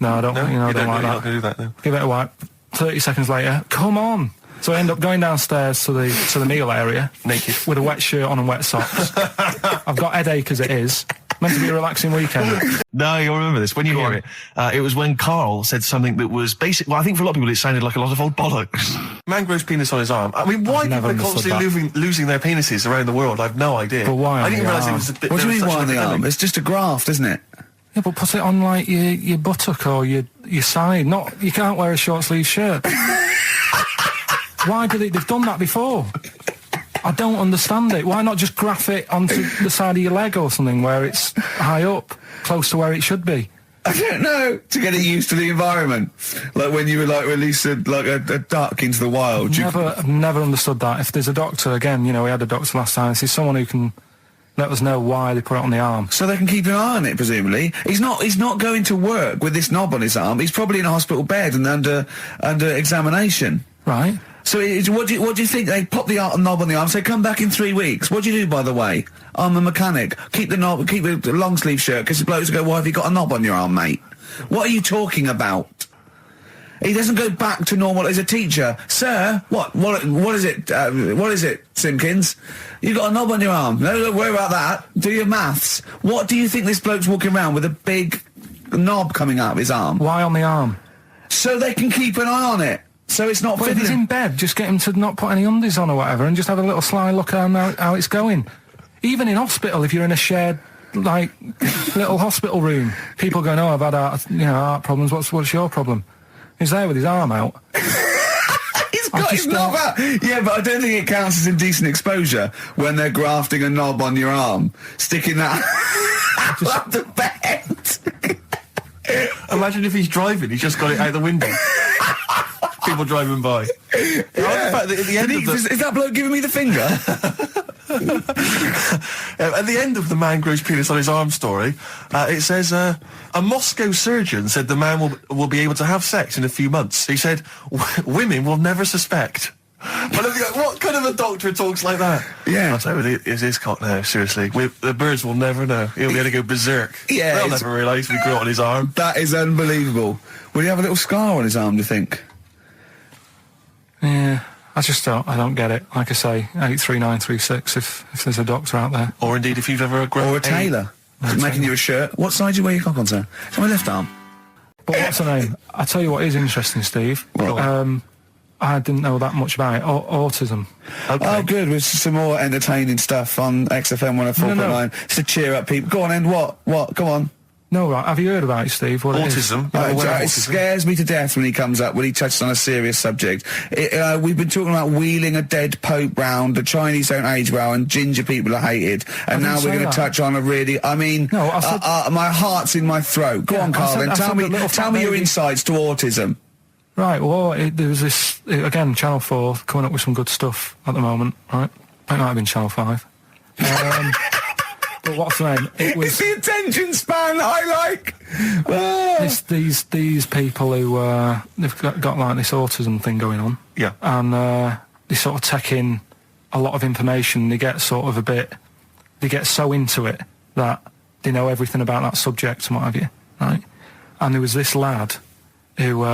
No, I don't. I don't like that. Do that no. Give it a wipe. 30 seconds later, come on. So I end up going downstairs to the meal area, naked, with a wet shirt on and wet socks. I've got headache as it is. Meant to be a relaxing weekend. No, you'll remember this when you hear it. It was when Karl said something that was basic. Well, I think for a lot of people it sounded like a lot of old bollocks. Man grows penis on his arm. I mean, why people are constantly losing their penises around the world? I've no idea. But why? I didn't realise it was a bit. What do you mean why on the arm? It's just a graft, isn't it? Yeah, but put it on like your buttock or your side. You can't wear a short sleeve shirt. Why do they've done that before? I don't understand it. Why not just graph it onto the side of your leg or something where it's high up, close to where it should be? I don't know. To get it used to the environment, like when you were like released a duck into the wild. I've never understood that. If there's a doctor, again, we had a doctor last time. There's someone who can let us know why they put it on the arm. So they can keep an eye on it, presumably. He's not going to work with this knob on his arm. He's probably in a hospital bed and under examination. Right. So what do you think? They pop the knob on the arm, say, come back in 3 weeks. What do you do, by the way? I'm a mechanic. Keep the long sleeve shirt, because the blokes go, why have you got a knob on your arm, mate? What are you talking about? He doesn't go back to normal as a teacher. Sir, what is it? What is it, Simpkins? You got a knob on your arm. No, don't worry about that. Do your maths. What do you think this bloke's walking around with a big knob coming out of his arm? Why on the arm? So they can keep an eye on it. So it's not... But if he's in bed, just get him to not put any undies on or whatever and just have a little sly look at how it's going. Even in hospital, if you're in a shared, like, little hospital room, people going, I've had heart problems, what's your problem? He's there with his arm out. He's got his knob out. Yeah, but I don't think it counts as indecent exposure when they're grafting a knob on your arm, sticking that up the bed. Imagine if he's driving, he's just got it out the window. People driving by. Yeah. The fact that at the end Is that bloke giving me the finger? At the end of the man grows penis on his arm story, it says, a Moscow surgeon said the man will be able to have sex in a few months. He said, women will never suspect. But what kind of a doctor talks like that? Yeah. I'll tell you, it is his cock now, seriously. The birds will never know. He'll be able to go berserk. Yeah. They'll never realise we grew it on his arm. That is unbelievable. Will he have a little scar on his arm, do you think? Yeah, I don't get it. Like I say, 83936 if there's a doctor out there. Or indeed if you've ever grown... Or a tailor. Making you a shirt. What side do you wear your cock on, sir? It's on my left arm. But what's the name? I tell you what is interesting, Steve. I didn't know that much about it. Autism. Okay. Oh, good. With some more entertaining stuff on XFM 104.9. Just to cheer up people. Go on, End. What? Go on. No, right. Have you heard about it, Steve? What autism. It scares me to death when he comes up, when he touches on a serious subject. We've been talking about wheeling a dead pope round, the Chinese don't age well, and ginger people are hated. And now we're going to touch on a really, I mean, my heart's in my throat. Go on, Carl, then tell me your insights to autism. Right, well, there was this, again, Channel 4 coming up with some good stuff at the moment, right? It might have been Channel 5. But what's the name? It's the attention span I like. These people who they've got like this autism thing going on. Yeah. And they sort of take in a lot of information. They get sort of they get so into it that they know everything about that subject and what have you, right? And there was this lad who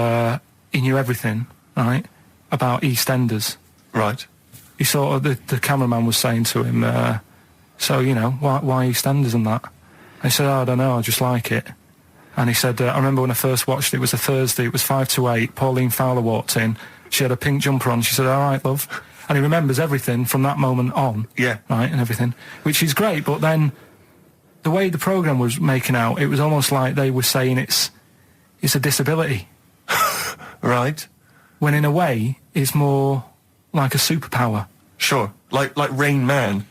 he knew everything, right, about EastEnders. Right. He sort of the cameraman was saying to him. So, you know, why EastEnders and that? And he said, I don't know, I just like it. And he said, I remember when I first watched it was a Thursday, it was 5 to 8, Pauline Fowler walked in, she had a pink jumper on, she said, all right, love. And he remembers everything from that moment on. Yeah. Right, and everything, which is great, but then the way the programme was making out, it was almost like they were saying it's a disability. Right. When in a way, it's more like a superpower. Sure, like Rain Man.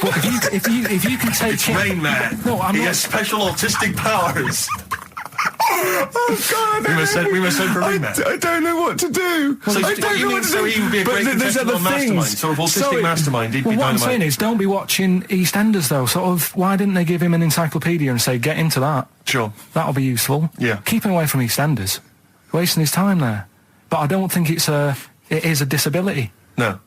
But if you can take it's Rain Man. No, he has special autistic powers. Oh God! We must send for Rain Man. I don't know what to do. So he would be a great contestant mastermind, sort of autistic mastermind. He'd be what I'm dynamite. saying is, don't be watching EastEnders though. Sort of, why didn't they give him an encyclopedia and say, get into that? Sure. That'll be useful. Yeah. Keep him away from EastEnders. Wasting his time there. But I don't think it is a disability. No.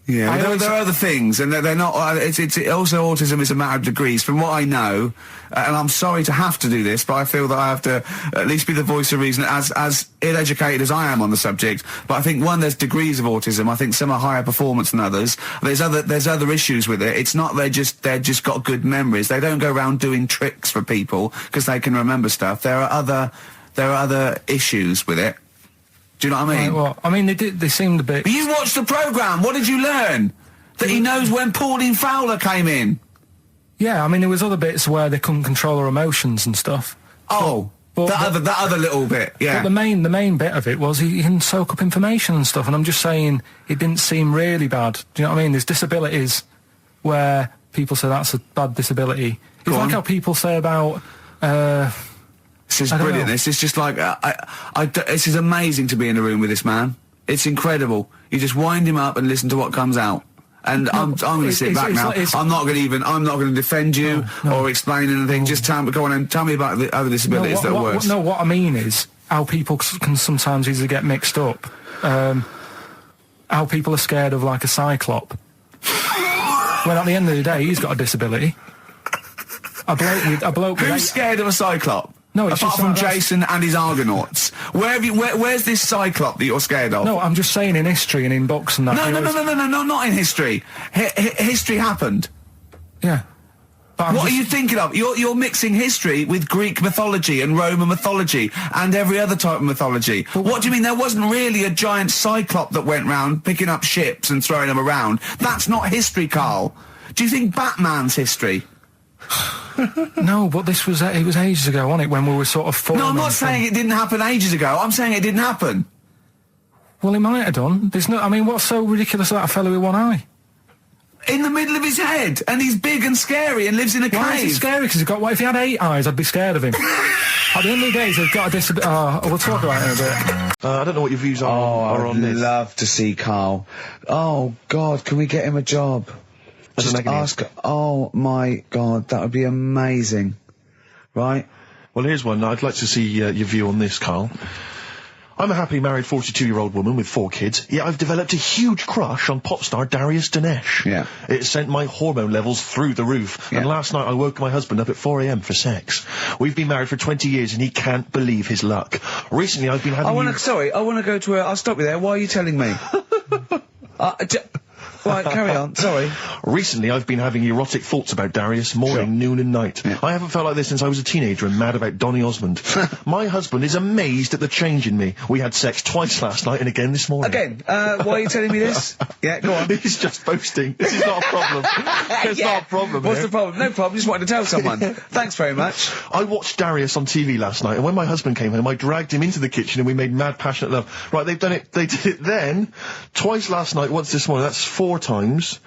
Yeah, there are other things, and they're not. It's also autism is a matter of degrees. From what I know, and I'm sorry to have to do this, but I feel that I have to at least be the voice of reason, as ill-educated as I am on the subject. But I think there's degrees of autism. I think some are higher performance than others. There's other issues with it. It's not they're just got good memories. They don't go around doing tricks for people because they can remember stuff. There are other issues with it. Do you know what I mean? Right, well, I mean, they seemed a bit... But you watched the programme, what did you learn? That he knows when Pauline Fowler came in? Yeah, I mean, there was other bits where they couldn't control their emotions and stuff. Oh, that other little bit, yeah. But the main bit of it was he can soak up information and stuff, and I'm just saying, it didn't seem really bad. Do you know what I mean? There's disabilities where people say that's a bad disability. It's like how people say about... This is brilliant. This is just like this is amazing to be in a room with this man. It's incredible. You just wind him up and listen to what comes out. And I'm going to sit back now. I'm not going to defend you or explain anything. Just go on and tell me about the other disabilities that are worse. What I mean is how people can sometimes easily get mixed up. How people are scared of like a cyclop. When at the end of the day, he's got a disability. A bloke Who's scared of a cyclop? No, it's apart just from like Jason and his Argonauts. Where's this cyclop that you're scared of? No, I'm just saying in history and in books and that. No, not in history. History happened. Yeah. What are you thinking of? You're mixing history with Greek mythology and Roman mythology and every other type of mythology. What do you mean? There wasn't really a giant cyclop that went round picking up ships and throwing them around. That's not history, Carl. Do you think Batman's history? No, but it was ages ago, wasn't it, when we were sort of forming... No, I'm not saying it didn't happen ages ago. I'm saying it didn't happen. Well, he might have done. There's no. I mean, what's so ridiculous about a fellow with one eye? In the middle of his head, and he's big and scary and lives in a Why is he cave. scary? Because he's got. What if he had 8 eyes? I'd be scared of him. At the end of the day, he's got a disability. We'll talk about it in a bit. I don't know what your views are on I'd this. love to see Carl. Oh, God, can we get him a job? As Just an agony. ask... Oh, my God, that would be amazing. Right? Well, here's one. I'd like to see your view on this, Carl. I'm a happy married 42-year-old woman with 4 kids, yet I've developed a huge crush on pop star Darius Dinesh. Yeah. It sent my hormone levels through the roof, and last night I woke my husband up at 4 a.m. for sex. We've been married for 20 years and he can't believe his luck. Recently I've been having... I want to go to a... I'll stop you there. Why are you telling me? Right, carry on. Sorry. Recently, I've been having erotic thoughts about Darius morning, noon and night. Yeah. I haven't felt like this since I was a teenager and mad about Donny Osmond. My husband is amazed at the change in me. We had sex twice last night and again this morning. Again, why are you telling me this? Yeah, go on. He's just boasting. This is not a problem. It's not a problem. What's here. the problem? No problem, just wanted to tell someone. Thanks very much. I watched Darius on TV last night, and when my husband came home, I dragged him into the kitchen and we made mad, passionate love. Right, they did it then, twice last night, once this morning. That's 4 times.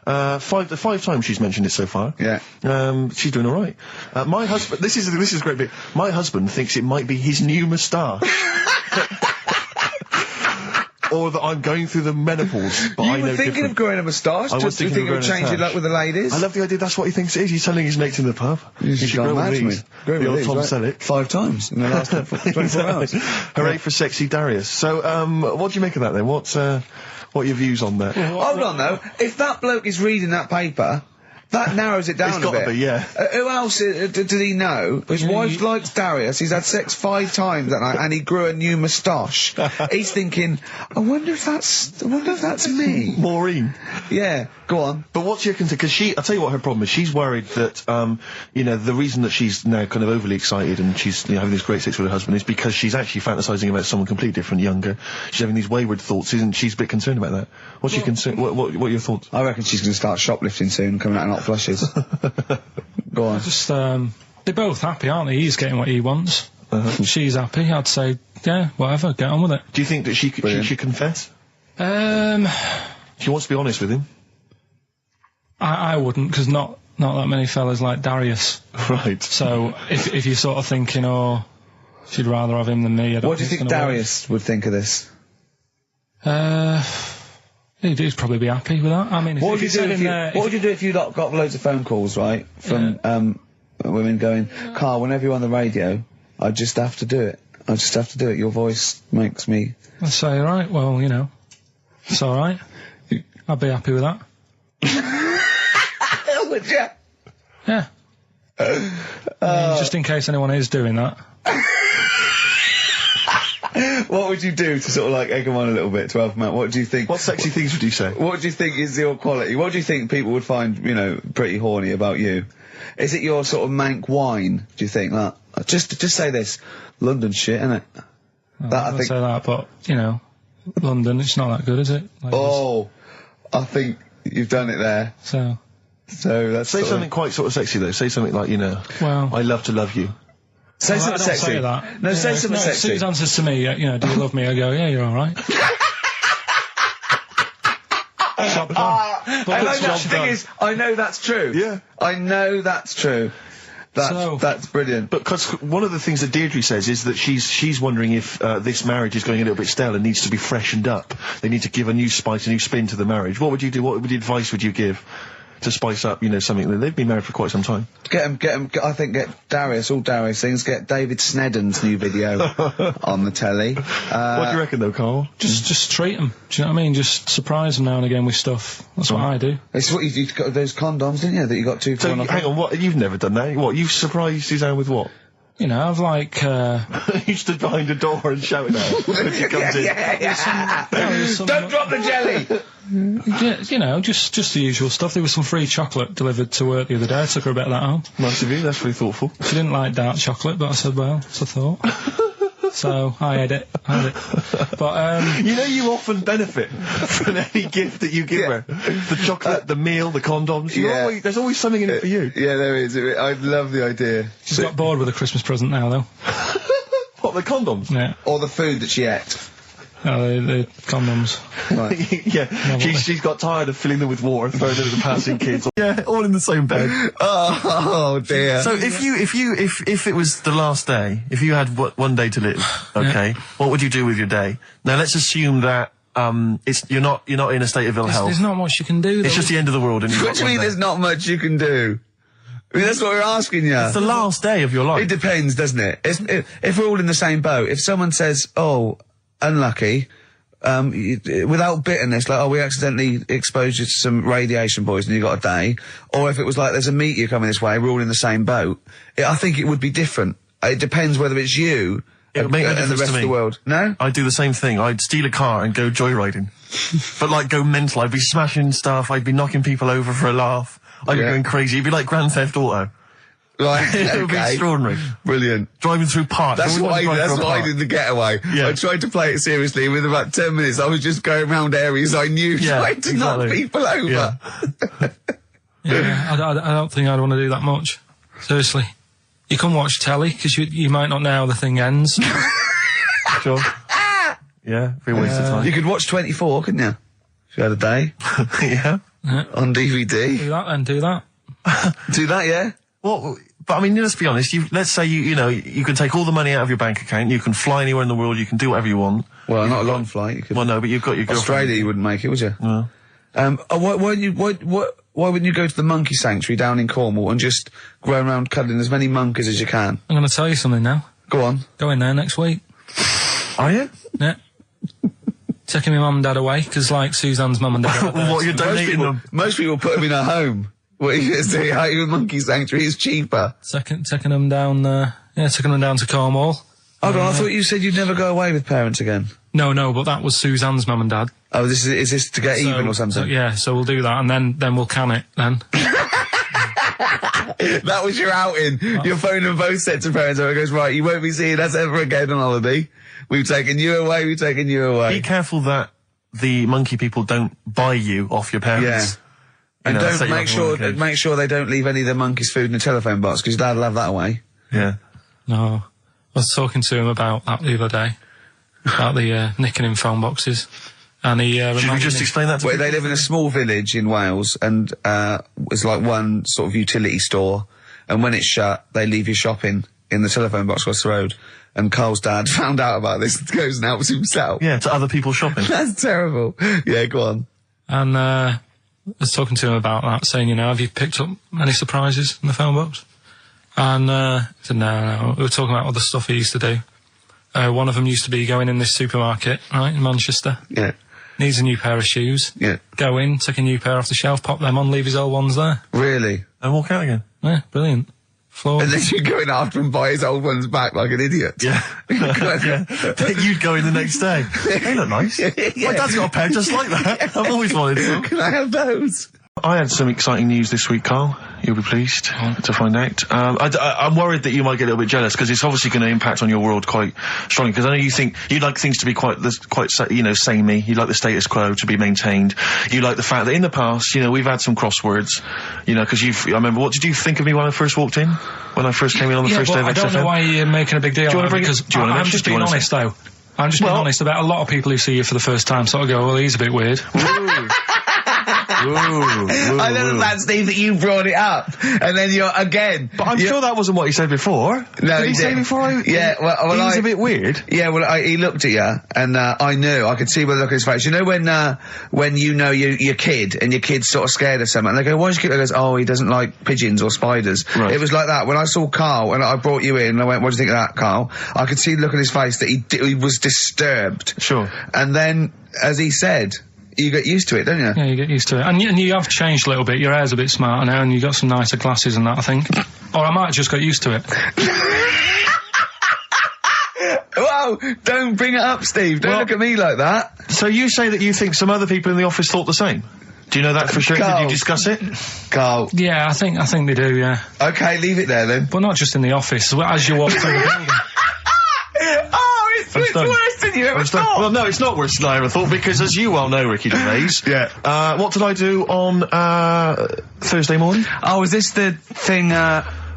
5 times she's mentioned it so far. Yeah. She's doing all right. My husband, this is a great bit. My husband thinks it might be his new moustache. Or that I'm going through the menopause, but I know You were thinking different. of growing a moustache? I was Just thinking think of it would growing a change your moustache. luck with the ladies? I love the idea. That's what he thinks it is. He's telling his mates in the pub. You should go grow mad with for me. these. Grow The with old these, Tom right? Selleck. 5 times in the last 24 hours. Hooray for sexy Darius. So, what do you make of that then? What are your views on that? Hold on though, if that bloke is reading that paper, that narrows it down It's a gotta bit. be, yeah. Who else did he know? His wife likes Darius, he's had sex 5 times that night, and he grew a new moustache. He's thinking, I wonder if that's me. Maureen. Yeah, go on. But what's your concern? Because I'll tell you what her problem is. She's worried that, the reason that she's now kind of overly excited and she's having this great sex with her husband is because she's actually fantasizing about someone completely different, younger. She's having these wayward thoughts, isn't she? She's a bit concerned about that. What's your concern? What are your thoughts? I reckon she's going to start shoplifting soon and coming out in hot flushes. Go on. Just, they're both happy, aren't they? He's getting what he wants. She's happy. I'd say, yeah, whatever, get on with it. Do you think that she should confess? She wants to be honest with him. I wouldn't, because not that many fellas like Darius. Right. So, if you're sort of thinking, oh, she'd rather have him than me, I don't What do you think Darius would think of this? He'd probably be happy with that. I mean, What would you do if you got loads of phone calls, right, from women going, Carl, whenever you're on the radio, I just have to do it. I just have to do it. Your voice makes me... I'd say, right, well, it's alright. I'd be happy with that. Would you? Yeah. I mean, just in case anyone is doing that. What would you do to sort of like egg them on a little bit to help them out? What do you think? What sexy things would you say? What do you think is your quality? What do you think people would find, pretty horny about you? Is it your sort of mank wine, do you think? Like, just say this. London shit, innit? I think say that, but, London, it's not that good, is it? Ladies? I think you've done it there. So that's Say something quite sort of sexy, though. Say something like, well, I love to love you. Say something sexy. Say that. No, say something sexy. Sue's answers to me, do you love me? I go, yeah, you're alright. I know that's true. Yeah. I know that's true. That's brilliant. But because one of the things that Deirdre says is that she's wondering if this marriage is going a little bit stale and needs to be freshened up. They need to give a new spice, a new spin to the marriage. What would you do? What advice would you give to spice up, something that they've been married for quite some time? Get Darius, all Darius things, get David Snedden's new video on the telly. What do you reckon though, Carl? Just treat them. Do you know what I mean? Just surprise them now and again with stuff. That's what I do. It's what you got those condoms, didn't you? That you got 2 for So, 1 hang on, what? You've never done that? What? You've surprised Suzanne with what? I've like, you stood behind a door and shouted at her when she comes in. Don't drop the jelly! Yeah, just the usual stuff. There was some free chocolate delivered to work the other day. I took her a bit of that home. Nice of you, that's really thoughtful. She didn't like dark chocolate, but I said, well, it's a thought. So, I had it. But, you often benefit from any gift that you give her. The chocolate, the meal, the condoms. There's always something in it for you. Yeah, there is. I love the idea. She's got bored with a Christmas present now, though. What, the condoms? Yeah. Or the food that she ate. No, the condoms. Right. Yeah, she's got tired of filling them with water and throwing them at the passing kids. Yeah, all in the same bed. Oh dear. So if it was the last day, if you had one day to live, okay, what would you do with your day? Now let's assume that you're not in a state of ill health. There's not much you can do, though. It's just the end of the world. And What do you mean there's not much you can do? I mean, that's what we're asking you. It's the last day of your life. It depends, doesn't it? If we're all in the same boat, if someone says, oh, unlucky, without bitterness, like, oh, we accidentally exposed you to some radiation poison, you got a day, or if it was like, there's a meteor coming this way, we're all in the same boat, I think it would be different. It depends whether it's you It would make no and the difference rest to of me. the world. No? I'd do the same thing. I'd steal a car and go joyriding. But like go mental. I'd be smashing stuff. I'd be knocking people over for a laugh. I'd be going crazy. It'd be like Grand Theft Auto. Right, It would be extraordinary. Brilliant. Driving through parks. That's what I did the getaway. Yeah. I tried to play it seriously. Within about 10 minutes, I was just going around areas I knew, trying to knock people over. Yeah, I don't think I'd want to do that much. Seriously. You can watch telly, because you might not know how the thing ends. Sure. Yeah, be a waste of time. You could watch 24, couldn't you? If you had a day. Yeah. On DVD. Do that then, do that. Do that, yeah? Well, but I mean, let's be honest. Let's say you can take all the money out of your bank account. You can fly anywhere in the world. You can do whatever you want. Well, not a long flight. You could. Well, no, but you've got your girlfriend. Australia, you wouldn't make it, would you? No. Why wouldn't you go to the monkey sanctuary down in Cornwall and just go around cuddling as many monkeys as you can? I'm going to tell you something now. Go on. Go in there next week. Are you? Yeah. Taking my mum and dad away, because like Suzanne's mum and dad are there. What, you're donating them? Most people put them in a home. What are you going to say? Your monkey sanctuary is cheaper. Taking them down, taking them down to Cornwall. Hold on, I thought you said you'd never go away with parents again. No, but that was Suzanne's mum and dad. Oh, is this to get even or something? So we'll do that, and then we'll can it, then. That was your outing. You're phoning both sets of parents over and goes, right, you won't be seeing us ever again on holiday. We've taken you away, Be careful that the monkey people don't buy you off your parents. Yeah. And don't make sure they don't leave any of the monkeys' food in the telephone box, because Dad'll have that away. Yeah. No. I was talking to him about that the other day. About the nicking in phone boxes. And he Should we just explain that to They live in a small village in Wales, and it's like one sort of utility store, and when it's shut, they leave you shopping in the telephone box across the road. And Carl's dad found out about this and goes and helps himself. Yeah, to other people shopping. That's terrible. Yeah, go on. And I was talking to him about that, saying, have you picked up any surprises in the phone box? And he said, no. We were talking about other stuff he used to do. One of them used to be going in this supermarket, right, in Manchester. Yeah. Needs a new pair of shoes. Yeah. Go in, take a new pair off the shelf, pop them on, leave his old ones there. Really? And walk out again. Yeah, brilliant. And then you go in after and buy his old ones back like an idiot. Yeah. Then you'd go in the next day. They look nice. My dad's got a pair just like that. I've always wanted some. Can I have those? I had some exciting news this week, Carl. You'll be pleased to find out. I'm worried that you might get a little bit jealous, because it's obviously going to impact on your world quite strongly, because I know you think you'd like things to be quite samey. You like the status quo to be maintained. You like the fact that in the past, we've had some crosswords, because I remember, what did you think of me when I first walked in? When I first came in on the first day of XFM? I don't know why you're making a big deal out of it, because I'm just being honest, though. I'm just being honest about a lot of people who see you for the first time sort of go, well, he's a bit weird. I love that, Steve, that you brought it up, and then you're again. But I'm sure that wasn't what he said before. No, did he say before? Well, he's a bit weird. Yeah, well, he looked at you, and I knew, I could see by the look of his face. You know when you know your kid, and your kid's sort of scared of something, and they go, "Why is your kid?" He goes, "Oh, he doesn't like pigeons or spiders." Right. It was like that when I saw Carl, and I brought you in, and I went, "What do you think of that, Carl?" I could see the look on his face that he was disturbed. Sure. And then, as he said, you get used to it, don't you? Yeah, you get used to it. And you have changed a little bit. Your hair's a bit smarter now, and you got some nicer glasses and that, I think. Or I might have just got used to it. Whoa! Don't bring it up, Steve. Don't look at me like that. So you say that you think some other people in the office thought the same? Do you know that for sure? Carl. Did you discuss it? Carl. Yeah, I think they do, yeah. Okay, leave it there then. But not just in the office, as you walk through the building. It's worse than you ever thought. Well, no, it's not worse than I ever thought, because as you well know, Ricky Gervais, yeah. What did I do on Thursday morning? Oh, is this the thing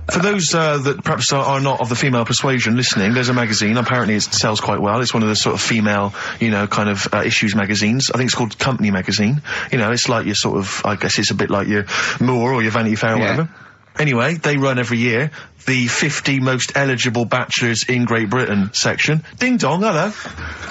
For those that perhaps are not of the female persuasion listening, there's a magazine. Apparently it sells quite well. It's one of the sort of female, kind of issues magazines. I think it's called Company Magazine. It's like your sort of, I guess it's a bit like your Moore or your Vanity Fair or whatever. Anyway, they run every year the 50 most eligible bachelors in Great Britain section. Ding dong, hello.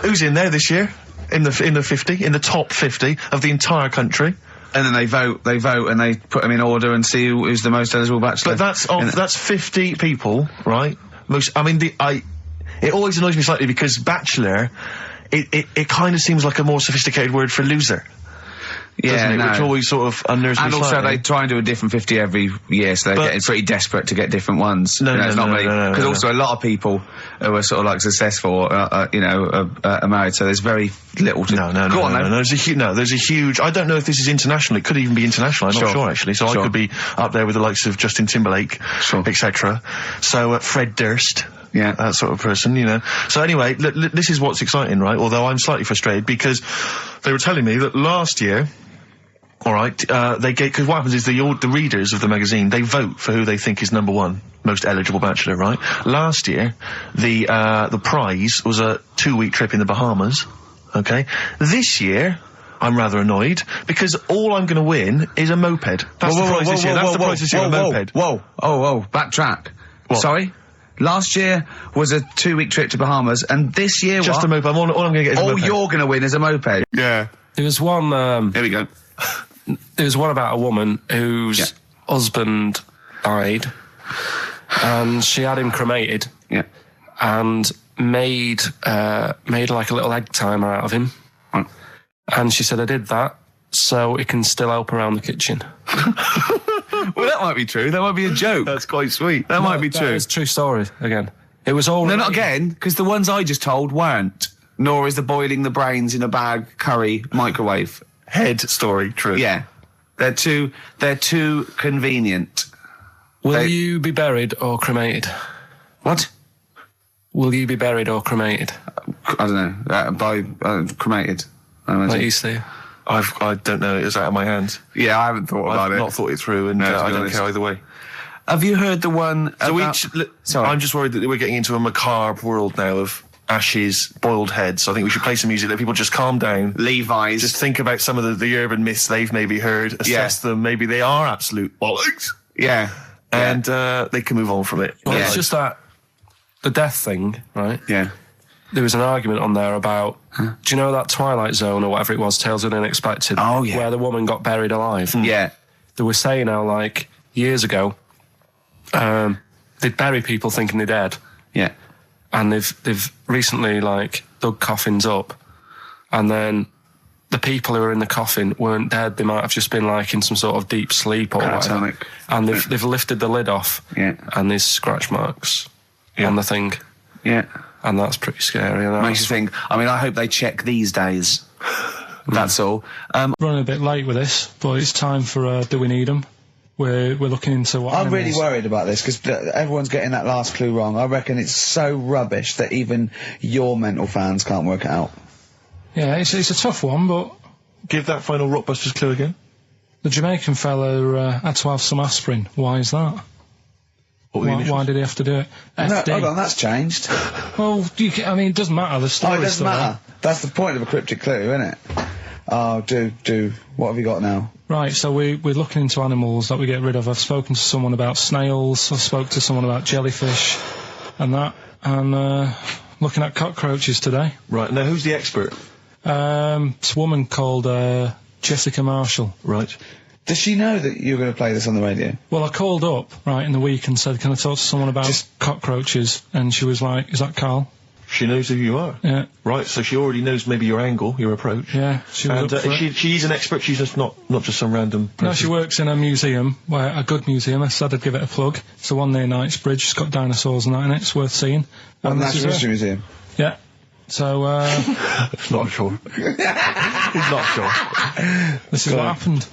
Who's in there this year? In the 50, in the top 50 of the entire country. And then they vote, and they put them in order and see who's the most eligible bachelor. But that's 50 people, right? It always annoys me slightly because bachelor, it kind of seems like a more sophisticated word for loser. Yeah, no. Which always sort of unnerves me And also slightly. they try and do a different 50 every year, so they're getting pretty desperate to get different ones. No, Because also a lot of people who are sort of like successful, are married, so there's very little to... No. There's a huge... I don't know if this is international. It could even be international. I'm not sure, actually. So I could be up there with the likes of Justin Timberlake, etc. So, Fred Durst... Yeah. That sort of person, So anyway, this is what's exciting, right? Although I'm slightly frustrated because they were telling me that last year... Alright, because what happens is the readers of the magazine, they vote for who they think is number one most eligible bachelor, right? Last year, the prize was a 2-week trip in the Bahamas, okay? This year, I'm rather annoyed, because all I'm gonna win is a moped. That's the prize this year, that's the prize this year, a moped. Backtrack. What? Sorry? Last year was a 2-week trip to Bahamas, and this year Just a moped, all I'm gonna get is a moped. All you're gonna win is a moped. Yeah. There was one, Here we go. There was one about a woman whose husband died, and she had him cremated. Yeah. And made like a little egg timer out of him. Right. And she said, I did that so it can still help around the kitchen. Well, that might be true. That might be a joke. That's quite sweet. That might be true. It's a true story, again. It was all... No, not again, because the ones I just told weren't. Nor is the boiling the brains in a bag curry microwave. Head story, true. Yeah. They're too convenient. Will you be buried or cremated? What? Will you be buried or cremated? I don't know. Cremated. I imagine. Like you see. I don't know, it's out of my hands. Yeah, I haven't thought about it. I've not thought it through, and I don't care either way. Have you heard the one about... Sorry. I'm just worried that we're getting into a macabre world now of ashes, boiled heads. So I think we should play some music that people just calm down. Levi's. Just think about some of the urban myths they've maybe heard, assess them. Maybe they are absolute bollocks. Yeah. And they can move on from it. Well, it's just that the death thing, right? Yeah. There was an argument on there about, do you know that Twilight Zone or whatever it was, Tales of the Unexpected? Oh, yeah. Where the woman got buried alive. Yeah. They were saying how, like, years ago, they'd bury people thinking they're dead. Yeah. And they've recently, like, dug coffins up, and then the people who were in the coffin weren't dead. They might have just been, like, in some sort of deep sleep or whatever. And they've lifted the lid off. Yeah. And there's scratch marks on the thing. Yeah. And that's pretty scary. Makes you think. I mean, I hope they check these days. That's all. Running a bit late with this, but it's time for Do We Need 'Em? We're looking into what I'm animals... really worried about this because everyone's getting that last clue wrong. I reckon it's so rubbish that even your mental fans can't work it out. Yeah, it's a tough one, but... Give that final Rockbusters clue again. The Jamaican fella had to have some aspirin. Why is that? Why did he have to do it? No, hold on, that's changed. Well, it doesn't matter. The story. Oh, it doesn't matter. That's the point of a cryptic clue, isn't it? Oh, do. What have you got now? Right, so we're looking into animals that we get rid of. I've spoken to someone about snails. I spoke to someone about jellyfish, and that. And looking at cockroaches today. Right. Now, who's the expert? It's a woman called Jessica Marshall. Right. Does she know that you're going to play this on the radio? Well, I called up, right, in the week and said, can I talk to someone about cockroaches? And she was like, is that Carl? She knows who you are? Yeah. Right, so she already knows maybe your angle, your approach. Yeah, she was up for it. She's an expert, she's just not just some random person. No, she works in a museum, a good museum. I said I'd give it a plug. It's the one near Knightsbridge. It's got dinosaurs and that in it. It's worth seeing. Natural History Museum? Yeah. So, not sure. He's not sure. This is what happened.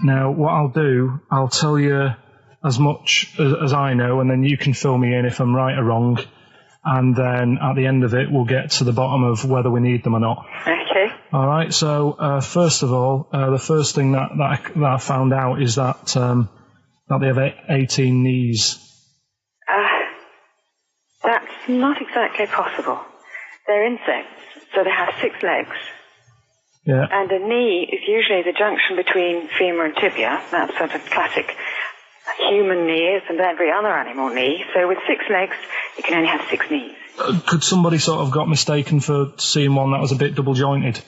Now, what I'll do, I'll tell you as much as I know, and then you can fill me in if I'm right or wrong. And then at the end of it, we'll get to the bottom of whether we need them or not. Okay. All right. So first of all, the first thing that I found out is that they have 18 knees. That's not exactly possible. They're insects, so they have 6 legs. Yeah. And a knee is usually the junction between femur and tibia. That's sort of classic human knees and every other animal knee. So with 6 legs, you can only have 6 knees. Could somebody sort of got mistaken for seeing one that was a bit double jointed?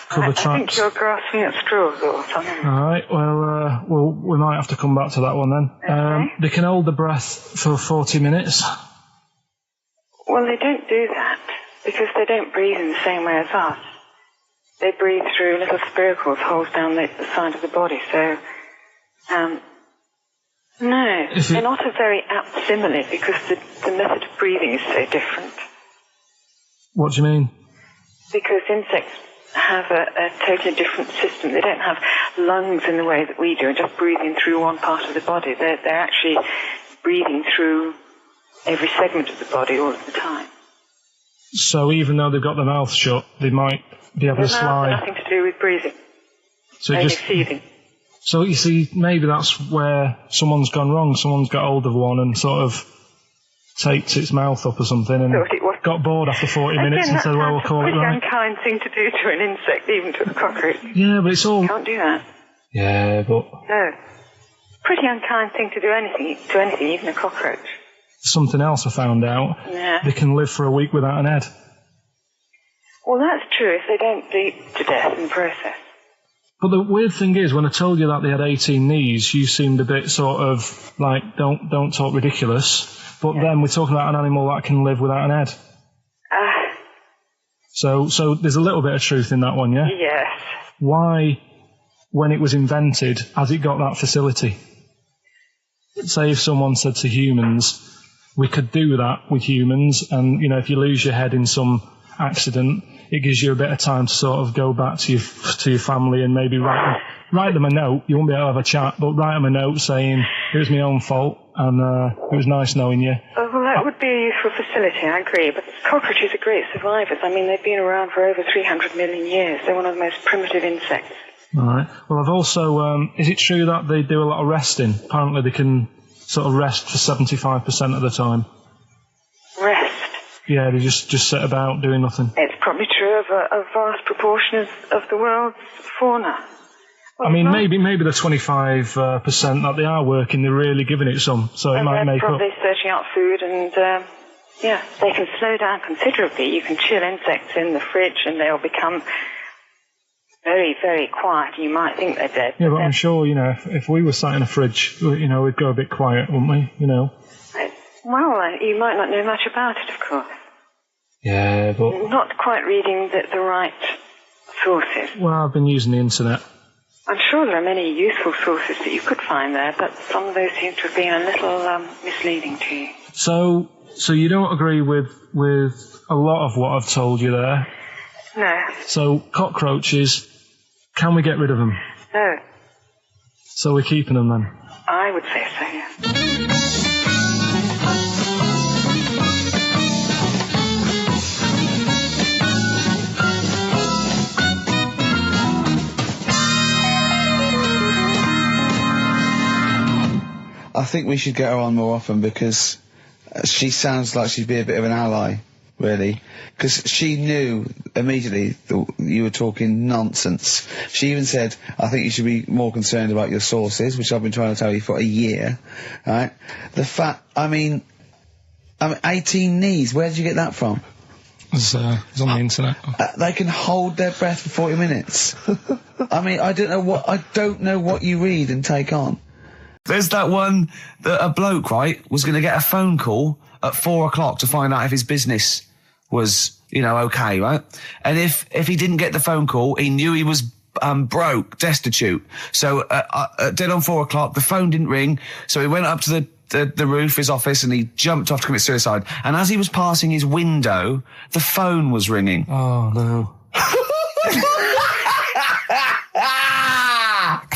I think you're grasping at straws or something. All right. Well, we might have to come back to that one then. Okay. They can hold the breath for 40 minutes. Well, they don't do that because they don't breathe in the same way as us. They breathe through little spiracles, holes down the side of the body. So, no, they're not a very apt simile because the method of breathing is so different. What do you mean? Because insects have a totally different system. They don't have lungs in the way that we do, just breathing through one part of the body. They're actually breathing through every segment of the body all of the time. So even though they've got their mouth shut, they might be able to slide. Nothing to do with breathing. So only just feeding. So you see, maybe that's where someone's gone wrong. Someone's got hold of one and sort of taped its mouth up or something and got bored after 40 minutes and said, well, we'll call it right. It's a pretty unkind thing to do to an insect, even to a cockroach. Yeah, but it's all... You can't do that. Yeah, but... No. Pretty unkind thing to do anything, even a cockroach. Something else I found out. Yeah. They can live for a week without an head. Well, that's true if they don't bleed to death in the process. But the weird thing is, when I told you that they had 18 knees, you seemed a bit sort of like, don't talk ridiculous. But then we're talking about an animal that can live without an head. So there's a little bit of truth in that one, yeah? Yes. Why, when it was invented, has it got that facility? Say if someone said to humans, we could do that with humans, and, you know, if you lose your head in some accident, it gives you a bit of time to sort of go back to your family and maybe write them a note. You won't be able to have a chat, but write them a note saying, it was my own fault, and it was nice knowing you. Well, that would be a useful facility, I agree, but cockroaches are great survivors. I mean, they've been around for over 300 million years. They're one of the most primitive insects. All right. Well, I've also, is it true that they do a lot of resting? Apparently they can sort of rest for 75% of the time. Rest? Yeah, they just sit about doing nothing. It's probably true of a vast proportion of the world's fauna. Well, I mean, maybe the 25% that they are working, they're really giving it some, so it might make up. They're probably searching out food and, yeah, they can slow down considerably. You can chill insects in the fridge and they'll become very, very quiet. You might think they're dead. Yeah, but I'm sure, you know, if we were sat in a fridge, you know, we'd go a bit quiet, wouldn't we, you know? Well, you might not know much about it, of course. Yeah, but... Not quite reading the right sources. Well, I've been using the internet. I'm sure there are many useful sources that you could find there, but some of those seem to have been a little misleading to you. So you don't agree with a lot of what I've told you there? No. So, cockroaches, can we get rid of them? No. So we're keeping them then? I would say so, yeah. I think we should get her on more often because she sounds like she'd be a bit of an ally, really. Because she knew immediately that you were talking nonsense. She even said, I think you should be more concerned about your sources, which I've been trying to tell you for a year, right? The fact, I mean 18 knees, where did you get that from? It's on the internet. They can hold their breath for 40 minutes. I mean, I don't know what you read and take on. There's that one that a bloke, right, was going to get a phone call at 4 o'clock to find out if his business was, you know, okay, right? And if he didn't get the phone call, he knew he was broke, destitute. So dead on 4 o'clock, the phone didn't ring, so he went up to the roof of his office and he jumped off to commit suicide. And as he was passing his window, the phone was ringing. Oh, no.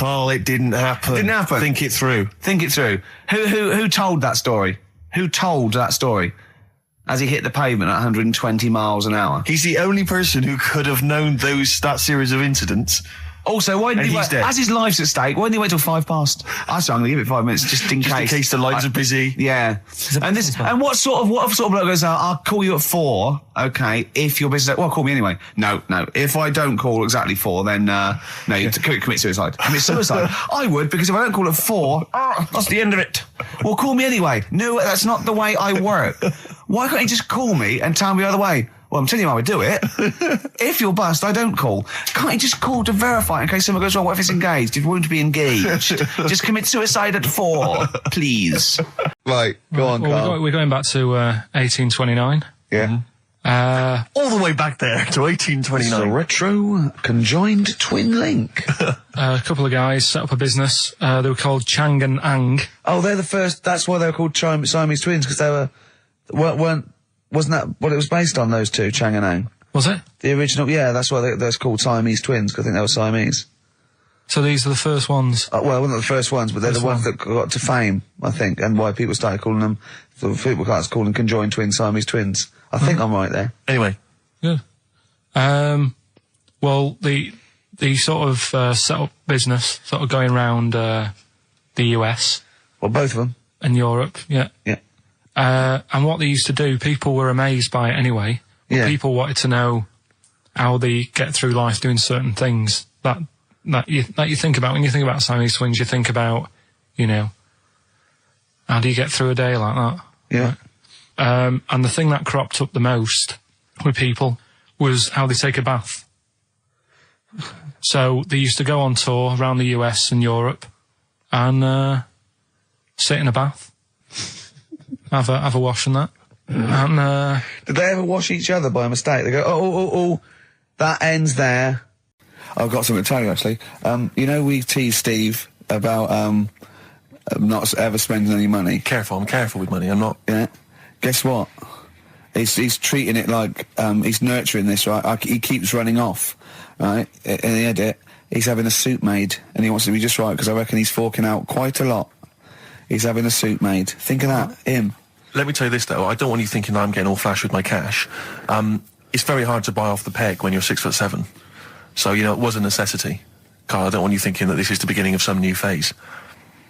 Carl, it didn't happen. Didn't happen. Think it through. Think it through. Who told that story? Who told that story? As he hit the pavement at 120 miles an hour. He's the only person who could have known that series of incidents. Also, why didn't he wait? As his life's at stake, why didn't he wait till 5 past? I'm going to give it 5 minutes just in case. Just in case the lines are busy. Yeah. And what sort of bloke goes, I'll call you at 4, okay, if your business... Well, call me anyway. No. If I don't call exactly 4, then, no, you commit suicide. Commit suicide. I would, because if I don't call at 4, that's the end of it. Well, call me anyway. No, that's not the way I work. Why can't you just call me and tell me the other way? Well, I'm telling you how I do it. If you're bust, I don't call. Can't you just call to verify in case something goes wrong? What if it's engaged? If you want to be engaged, just commit suicide at 4, please. Right, go on, Carl. We're going back to 1829. Yeah. All the way back there to 1829. It's a retro conjoined twin link. A couple of guys set up a business. They were called Chang and Ang. Oh, they're the first. That's why they were called Siamese twins, because they wasn't that what it was based on, those two, Chang and Ang? Was it? The original, yeah, that's why they're called Siamese twins, because I think they were Siamese. So these are the first ones? Well, not the first ones, but they're the ones that got to fame, I think, and why people started calling them, people started calling conjoined twins Siamese twins. I think I'm right there. Anyway. Good. Well, the sort of set up business, sort of going around the US. Well, both of them. And Europe, yeah. Yeah. And what they used to do, people were amazed by it anyway. Yeah. People wanted to know how they get through life doing certain things that you think about. When you think about Siamese twins, you think about, how do you get through a day like that? Yeah. Right? And the thing that cropped up the most with people was how they take a bath. So they used to go on tour around the US and Europe and sit in a bath. Have a wash and that. And, did they ever wash each other by mistake? They go, oh, that ends there. I've got something to tell you, actually. We teased Steve about not ever spending any money. I'm careful with money, I'm not. Yeah. Guess what? He's treating it like, he's nurturing this, right? He keeps running off, right? In the edit, he's having a suit made, and he wants to be just right, because I reckon he's forking out quite a lot. He's having a suit made. Think of that, him. Let me tell you this, though. I don't want you thinking that I'm getting all flash with my cash. It's very hard to buy off the peg when you're 6'7". So, it was a necessity. Carl, I don't want you thinking that this is the beginning of some new phase.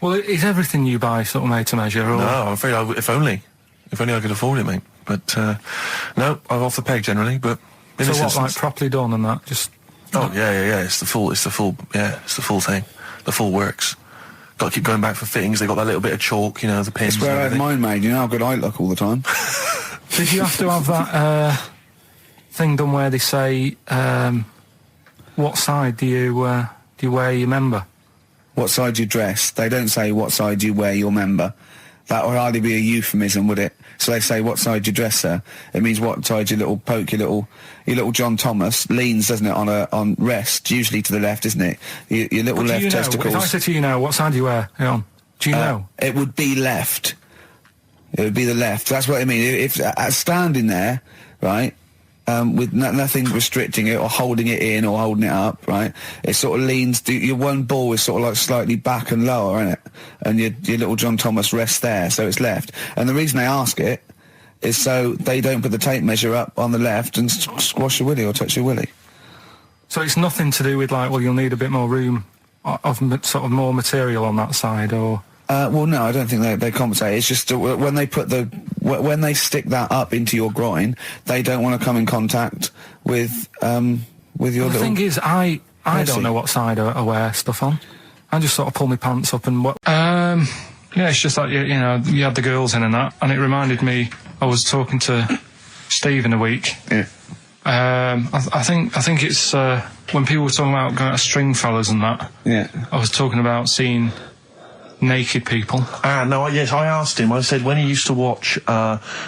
Well, is everything you buy sort of made to measure? Or? No, I'm afraid if only I could afford it, mate. But, no, I'm off the peg generally, but... So what, like properly done and that? Just... Oh, yeah. It's the full thing. The full works. Got to keep going back for fittings. They got that little bit of chalk, the pins. That's where I had mine made. You know how good I look all the time. Did you have to have that thing done where they say what side do you wear your member? What side you dress? They don't say what side you wear your member. That would hardly be a euphemism, would it? So they say what side you dress, sir. It means what side your little John Thomas leans, doesn't it, on rest, usually to the left, isn't it? Your little left testicles. If I said to you now, what side do you wear? Hang on. Do you know? It would be left. It would be the left. That's what I mean. If standing there, right, with nothing restricting it or holding it in or holding it up, right, it sort of leans. Your one ball is sort of like slightly back and lower, isn't it? And your little John Thomas rests there, so it's left. And the reason they ask it is so they don't put the tape measure up on the left and squash your willy or touch your willy. So it's nothing to do with like, well, you'll need a bit more room of sort of more material on that side, or... Well, no, I don't think they compensate. It's just when they when they stick that up into your groin, they don't want to come in contact with your little... The thing is, I don't know what side I wear stuff on. I just sort of pull my pants up and... Yeah, it's just like, you had the girls in and that, and it reminded me, I was talking to Steve in a week. Yeah. I think it's when people were talking about going to Stringfellas and that. Yeah. I was talking about seeing naked people. Yes, I asked him. I said when he used to watch,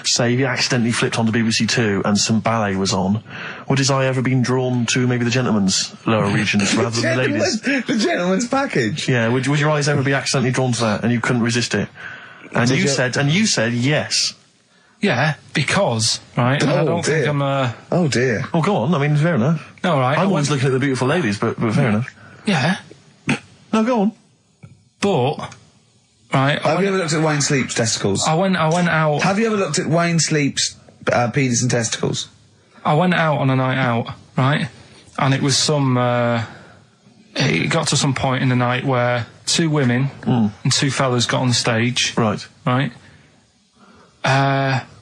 say, he accidentally flipped onto BBC Two and some ballet was on. Would his eye ever been drawn to maybe the gentleman's lower regions rather than the ladies? The gentleman's package. Yeah. Would your eyes ever be accidentally drawn to that and you couldn't resist it? And you said yes. Yeah, because, right, I don't think I'm Oh, dear. Oh, go on, I mean, fair enough. No, right. I'm always looking at the beautiful ladies, but fair enough. Yeah. No, go on. But, right. Have you ever looked at Wayne Sleep's testicles? I went out. Have you ever looked at Wayne Sleep's penis and testicles? I went out on a night out, right? And it was it got to some point in the night where 2 women and 2 fellas got on the stage. Right. Right.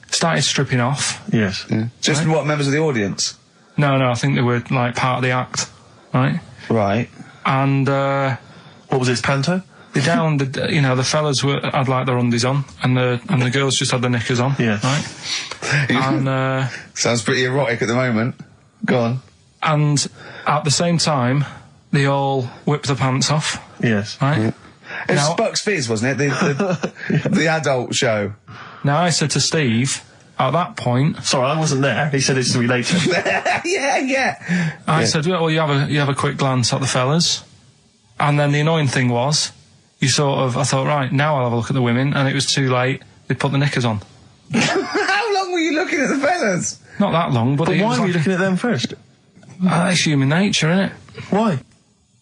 Started stripping off. Yes. Yeah. Just what, members of the audience? No, I think they were like part of the act, right? Right. And what was it, panto? The fellas had like their undies on, and the girls just had their knickers on. Yeah. Right. And sounds pretty erotic at the moment. Go on. And at the same time, they all whipped their pants off. Yes. Right. Yeah. It was Bucks Fizz, wasn't it? The adult show. Now I said to Steve, at that point... Sorry, I wasn't there. He said it's to me later. yeah. I said, well, you have a quick glance at the fellas. And then the annoying thing was, I thought, right, now I'll have a look at the women, and it was too late. They put the knickers on. How long were you looking at the fellas? Not that long, but why were you looking at them first? It's human nature, isn't it? Why?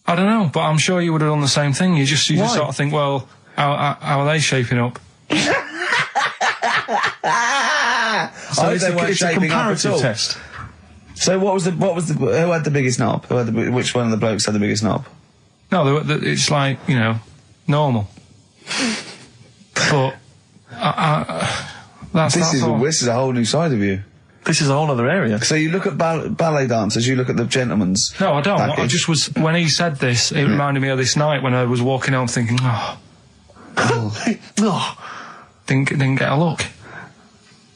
I don't know, but I'm sure you would have done the same thing. You just sort of think, well, how are they shaping up? So it's a comparative test. So who had the biggest knob? Which one of the blokes had the biggest knob? No, it's like, normal. But this is a whole new side of you. This is a whole other area. So you look at ballet dancers, you look at the gentleman's. No, I don't. package. I just was, when he said this, it reminded me of this night when I was walking home thinking, didn't get a look.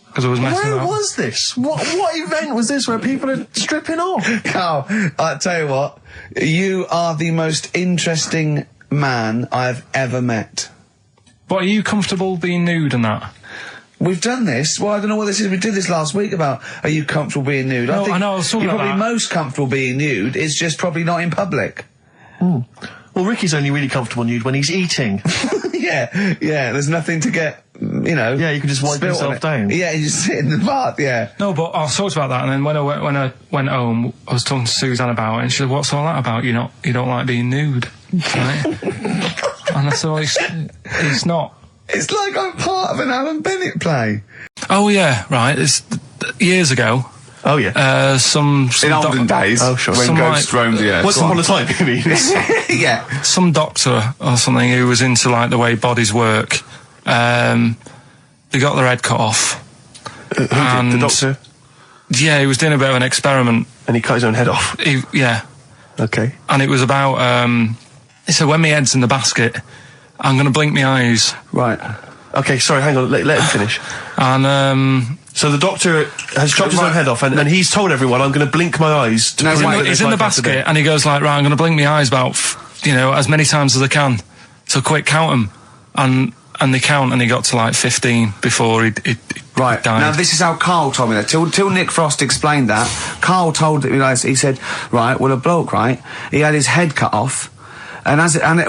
Because I was messing Where up. was this? What event was this where people are stripping off? Carl, I'll tell you what, you are the most interesting man I've ever met. But are you comfortable being nude and that? We've done this. Well, I don't know what this is. We did this last week about, are you comfortable being nude? No, I know, I was talking you're about probably that. most comfortable being nude. It's just probably not in public. Well, Ricky's only really comfortable nude when he's eating. Yeah, there's nothing to get, Yeah, you can just wipe yourself down. Yeah, you just sit in the bath, yeah. No, but I talked about that, and then when I went home, I was talking to Suzanne about it, and she said, "What's all that about? You don't like being nude, right?" And I said, "Well, it's not." It's like I'm part of an Alan Bennett play. Oh yeah, right. It's years ago. Oh yeah. Some in olden days. Oh sure. When ghosts roamed the earth. Once upon a time, you mean? Yeah. Some doctor or something who was into like the way bodies work. They got their head cut off. Who did? The doctor? Yeah, he was doing a bit of an experiment. And he cut his own head off? Yeah. Okay. And it was about, he said, when my head's in the basket, I'm going to blink my eyes. Right. Okay, sorry, hang on, let him finish. And, so the doctor has chopped his own head off, and he's told everyone, I'm going to blink my eyes. He's in the basket, and he goes like, right, I'm going to blink my eyes about, as many times as I can. So quick, count them. And they count, and he got to like 15 before he Right. died. Now, this is how Carl told me that. Till Nick Frost explained that, Carl told me, he said, right, well, a bloke, right, he had his head cut off, and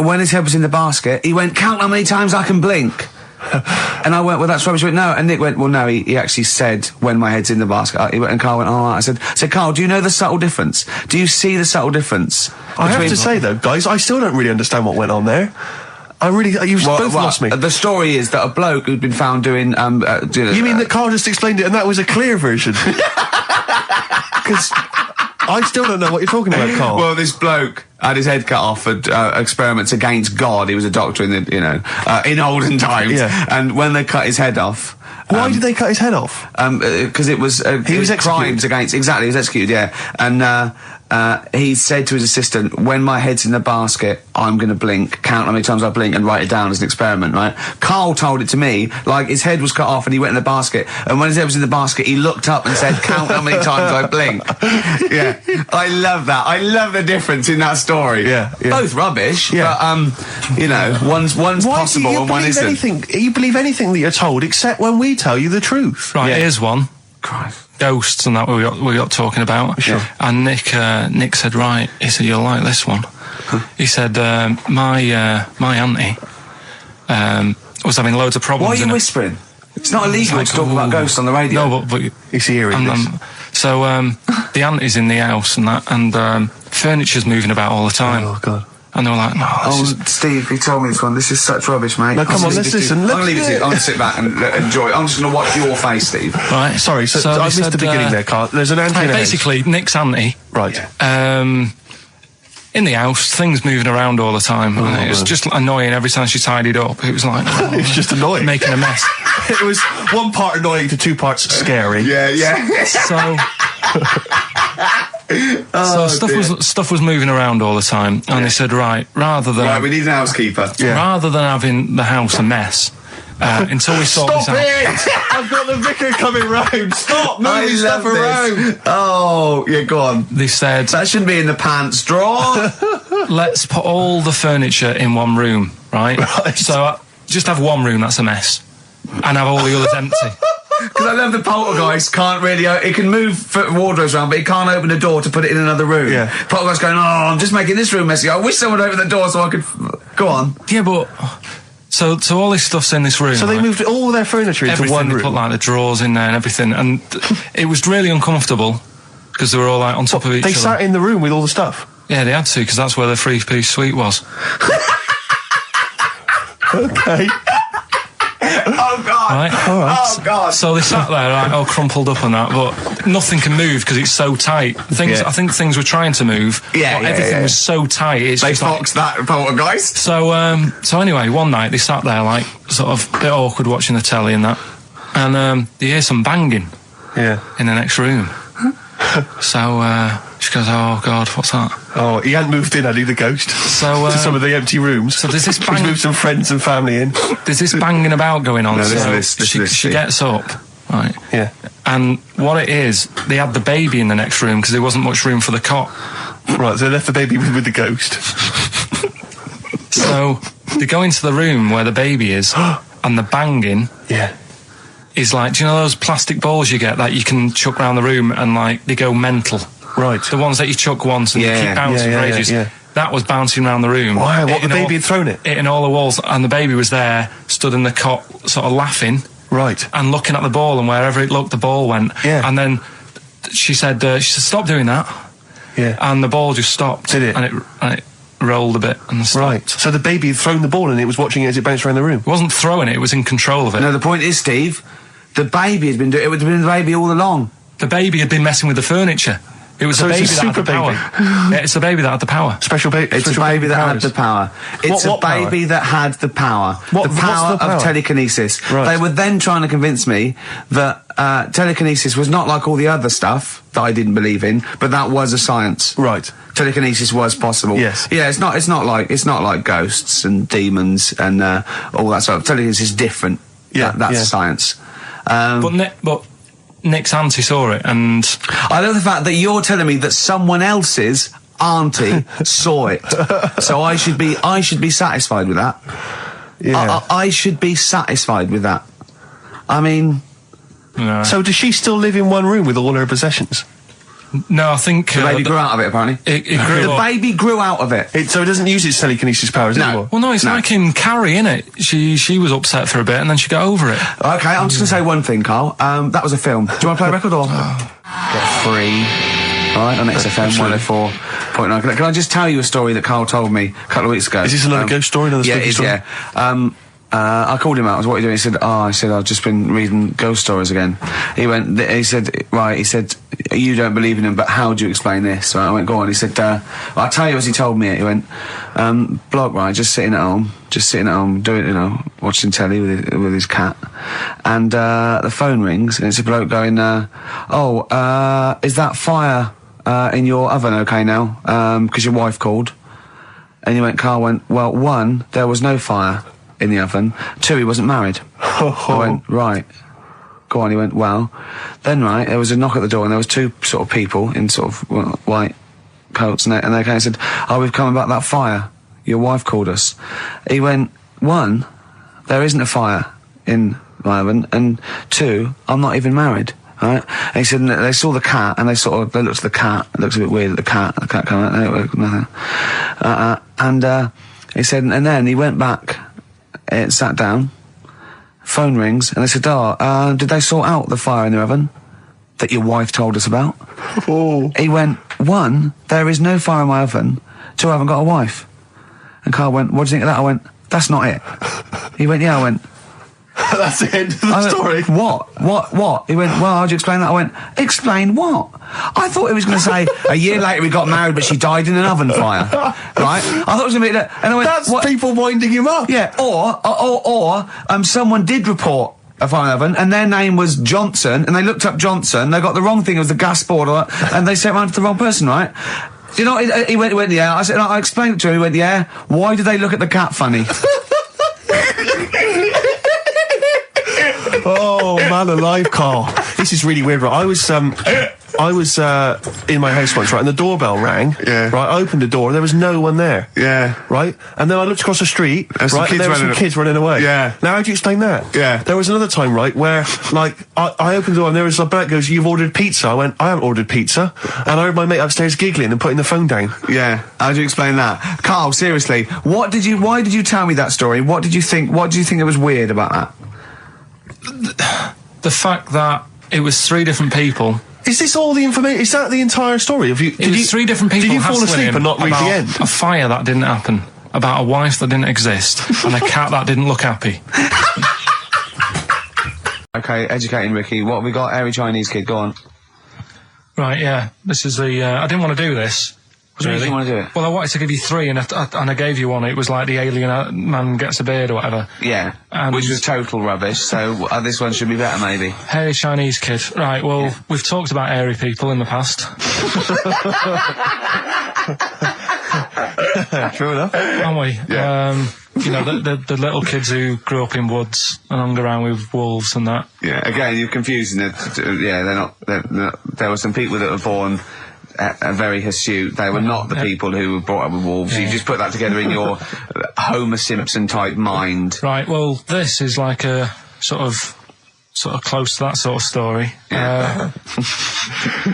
when his head was in the basket, he went, count how many times I can blink. And I went, well, that's rubbish. He went, no. And Nick went, well, no, he actually said, when my head's in the basket. And Carl went, all right. I said, Carl, do you know the subtle difference? Do you see the subtle difference? I have to say, though, guys, I still don't really understand what went on there. You've both lost me. The story is that a bloke who'd been found doing, You mean that Carl just explained it and that was a clear version? Because I still don't know what you're talking about, Carl. Well, this bloke had his head cut off at experiments against God. He was a doctor in the, in olden times. Yeah. And when they cut his head off, why did they cut his head off? Because it was he was crimes against. Exactly, he was executed. Yeah, and he said to his assistant, "When my head's in the basket, I'm going to blink. Count how many times I blink and write it down as an experiment." Right? Carl told it to me like his head was cut off and he went in the basket, and when his head was in the basket, he looked up and said, "Count how many times I blink." Yeah, I love that. I love the difference in that story. Yeah. Both rubbish. Yeah. But one's possible and one isn't. You believe anything that you're told, except when we tell you the truth. Right, here's one. Christ. Ghosts and that we got talking about. Sure. And Nick said, right, he said, you'll like this one. He said, my auntie was having loads of problems. Why are you whispering? It's not illegal to talk about ghosts on the radio. No, but he's hearing this. So the auntie's in the house and that, and furniture's moving about all the time. Oh, God. And they were like, no, Steve, he told me this one. This is such rubbish, mate. No, come on, let's listen. I'm going to leave it to you. I'm going to sit back and enjoy it. I'm just going to watch your face, Steve. Right. Sorry, so I missed the beginning there, Carl. There's an auntie in a house. Basically, Nick's auntie. Right. In the house, things moving around all the time. And it was just annoying every time she tidied up. It was like... it was just annoying. Making a mess. It was one part annoying to two parts scary. Yeah. So... stuff was moving around all the time, and they said, right, rather than... Right, we need an housekeeper. Rather than having the house a mess, until we sort this out... Stop it! I've got the vicar coming round. Stop moving stuff around. Oh, yeah, go on. They said... That shouldn't be in the pants drawer. Let's put all the furniture in one room, right? So just have one room that's a mess, and have all the others empty. Because I love the poltergeist can't really... it can move wardrobes around, but it can't open a door to put it in another room. Yeah. Poltergeist going, I'm just making this room messy. I wish someone would open the door so I could... Go on. Yeah, but... So all this stuff's in this room. So they moved all their furniture into one room? They put, like, the drawers in there and everything, and it was really uncomfortable, because they were all, like, on top of each other. They sat in the room with all the stuff? Yeah, they had to, because that's where the three-piece suite was. Okay. Oh, God. Right? All right. Oh, God. So they sat there, like, all crumpled up and that, but nothing can move because it's so tight. I think things were trying to move, but everything was so tight. They foxed that poltergeist. So anyway, one night they sat there, like, sort of a bit awkward watching the telly and that, and they hear some banging in the next room. So she goes, oh, God, what's that? Oh, he hadn't moved in, had he, the ghost? So to some of the empty rooms. So there's this He's moved some friends and family in. There's this banging about going on. No, so she gets up, right? Yeah. And what it is, they had the baby in the next room because there wasn't much room for the cot. Right, so they left the baby with the ghost. So they go into the room where the baby is, and the banging is like, do you know those plastic balls you get that you can chuck around the room and, like, they go mental? Right. The ones that you chuck once and you keep bouncing for ages. That was bouncing around the room. Wow, what, the baby had thrown it? Hitting all the walls, and the baby was there, stood in the cot, sort of laughing. Right. And looking at the ball, and wherever it looked, the ball went. Yeah. And then she said, stop doing that. Yeah. And the ball just stopped. Did it? And it rolled a bit and stopped. Right. So the baby had thrown the ball and it was watching it as it bounced around the room? It wasn't throwing it, it was in control of it. No, the point is, Steve, the baby had been doing it. It would have been the baby all along. The baby had been messing with the furniture. It was so the baby it's a that had the power. Yeah, it's the baby that had the power. Special baby. It's a baby that had the power. It's a baby that had the power. The power of telekinesis. Right. They were then trying to convince me that telekinesis was not like all the other stuff that I didn't believe in, but that was a science. Right. Telekinesis was possible. Yes. Yeah, it's not like ghosts and demons and all that sort of. Telekinesis is different. Yeah. That's science. But Nick's auntie saw it, and I love the fact that you're telling me that someone else's auntie saw it. So I should be satisfied with that. Yeah. I should be satisfied with that. I mean... No. So does she still live in one room with all her possessions? No, I think... The baby grew out of it, apparently. The baby grew out of it. So it doesn't use its telekinesis powers anymore? Well, no, it's like in Carrie, innit? She was upset for a bit and then she got over it. Okay, I'm just going to say one thing, Carl. That was a film. Do you want to play a record or...? Get free. All right, on XFM 104.9. Can I just tell you a story that Carl told me a couple of weeks ago? Is this another ghost story? Another spooky story? Yeah. I called him out. I was, what are you doing? He said, I've just been reading ghost stories again. He said, you don't believe in them, but how do you explain this? So I went, go on. He said, I'll tell you as he told me it. He went, bloke, right, just sitting at home, doing, watching telly with his cat. And, the phone rings and it's a bloke going, is that fire, in your oven okay now? 'Cause your wife called. And Carl went, well, 1, there was no fire in the oven. 2, he wasn't married. I went, right. Go on. He went, well, then, right, there was a knock at the door and there was 2 sort of people in sort of white coats and they came and said, we've come about that fire. Your wife called us. He went, 1, there isn't a fire in my oven, and 2, I'm not even married. Right? And he said, and they saw the cat and they looked at the cat. It looks a bit weird at the cat came out, nothing. He said, and then he went back, sat down, phone rings, and they said, did they sort out the fire in the oven that your wife told us about? Oh. He went, 1, there is no fire in my oven. 2, I haven't got a wife. And Carl went, what do you think of that? I went, that's not it. He went, yeah. I went, that's the end of the story. What? He went, well, how'd you explain that? I went, explain what? I thought he was going to say, a year later we got married, but she died in an oven fire. Right? I thought it was going to be that. And I went, that's what? People winding him up. Yeah, or someone did report a fire oven, and their name was Johnson, and they looked up Johnson, they got the wrong thing, it was the gas board, and they sent around to the wrong person, right? You know, he went, yeah. I said, I explained it to him, he went, yeah. Why did they look at the cat funny? Oh, man alive, Carl. This is really weird, right? I was in my house once, right, and the doorbell rang. Yeah. Right, I opened the door, and there was no one there. Yeah. Right? And then I looked across the street, right, and there were some kids running away. Yeah. Now, how do you explain that? Yeah. There was another time, right, where, like, I opened the door, and there was a bird goes, you've ordered pizza. I went, I haven't ordered pizza. And I heard my mate upstairs giggling and putting the phone down. Yeah. How do you explain that? Carl, seriously, why did you tell me that story? What did you think it was weird about that? The fact that it was 3 different people. Is this all the information? Is that the entire story? It was 3 different people. Did you fall asleep and not read the end? A fire that didn't happen, about a wife that didn't exist, and a cat that didn't look happy. Okay, educating Ricky. What have we got? Airy Chinese kid, go on. Right, yeah. This is the. I didn't want to do this. Really? You didn't want to do it? Well, I wanted to give you 3, and I gave you one. It was like the alien man gets a beard or whatever. Yeah, which was total rubbish, so this one should be better, maybe. Hairy Chinese kid. Right, well, yeah. We've talked about airy people in the past. True enough. Aren't we? Yeah. You know, the little kids who grew up in woods and hung around with wolves and that. Yeah, again, you're confusing it. Yeah, they're not, there were some people that were born very hirsute. They were not the people who were brought up with wolves. Yeah. You just put that together in your Homer Simpson type mind. Right, well, this is like a sort of close to that sort of story. Yeah.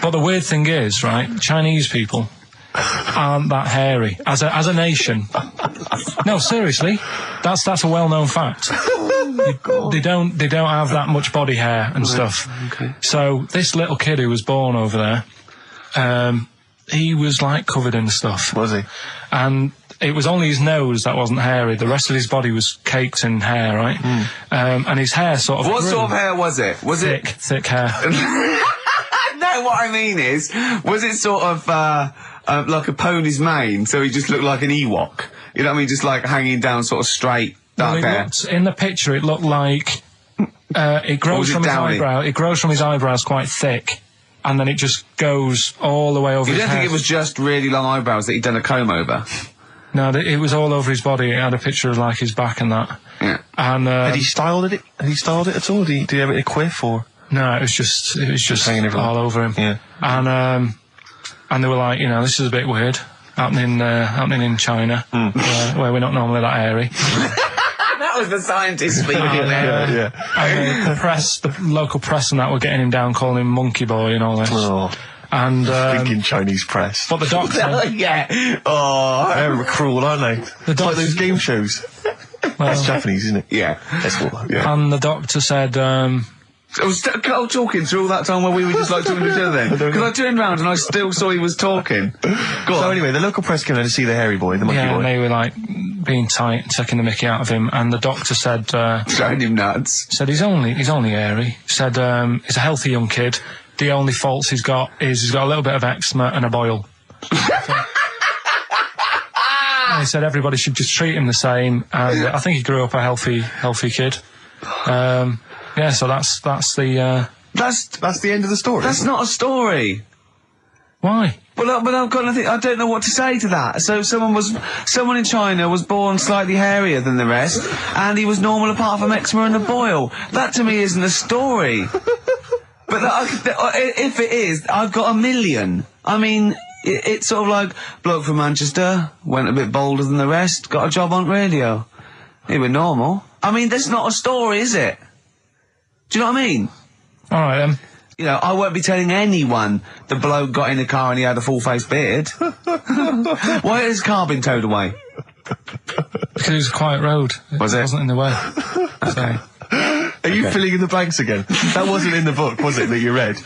But the weird thing is, right, Chinese people aren't that hairy as a nation. No, seriously, that's a well-known fact. They don't have that much body hair and stuff. Okay. So this little kid who was born over there, he was like covered in stuff. Was he? And it was only his nose that wasn't hairy. The rest of his body was caked in hair, right? And his hair sort of What grew. sort of hair was it? Was thick hair. No, what I mean is, was it sort of like a pony's mane, so he just looked like an Ewok? You know what I mean? Just like hanging down sort of straight, dark hair. In the picture, it looked like it grows from his eyebrow. It grows from his eyebrows quite thick, and then it just goes all the way over his head. You don't think it was just really long eyebrows that he'd done a comb over? No, it was all over his body. It had a picture of like his back and that. Yeah. And had he styled it? Had he styled it at all? Did he have any quiff or? No, it was just hanging everywhere. all over him. Yeah. And they were like, you know, this is a bit weird happening in China, where we're not normally that hairy. That was the scientist speaking there. Yeah. And the local press and that were getting him down, calling him Monkey Boy and all this. Oh. And thinking Chinese press. But the doctor, yeah. Oh, they're cruel, aren't they? The doctor, like those game shows. That's Japanese, isn't it? Yeah. That's what. Yeah. And the doctor said, I was talking through all that time while we were just like talking to each other then. Because I turned round and I still saw he was talking. Go on. So anyway, the local press came in to see the hairy boy, the monkey boy. And they were like being tight, taking the mickey out of him, and the doctor said, throwing him nuts. Said he's only hairy. Said he's a healthy young kid. The only faults he's got is he's got a little bit of eczema and a boil. And he said everybody should just treat him the same, and I think he grew up a healthy kid. Yeah, so that's the end of the story. That's not a story. Why? Well, but I've got nothing. I don't know what to say to that. So someone in China was born slightly hairier than the rest, and he was normal apart from eczema and a boil. That to me isn't a story. But if it is, I've got a million. I mean, it's sort of like bloke from Manchester went a bit bolder than the rest, got a job on radio. He was normal. I mean, that's not a story, is it? Do you know what I mean? All right, then. You know, I won't be telling anyone the bloke got in the car and he had a full-face beard. Why has his car been towed away? Because it was a quiet road. It wasn't in the way. So. Are you filling in the blanks again? That wasn't in the book, was it, that you read?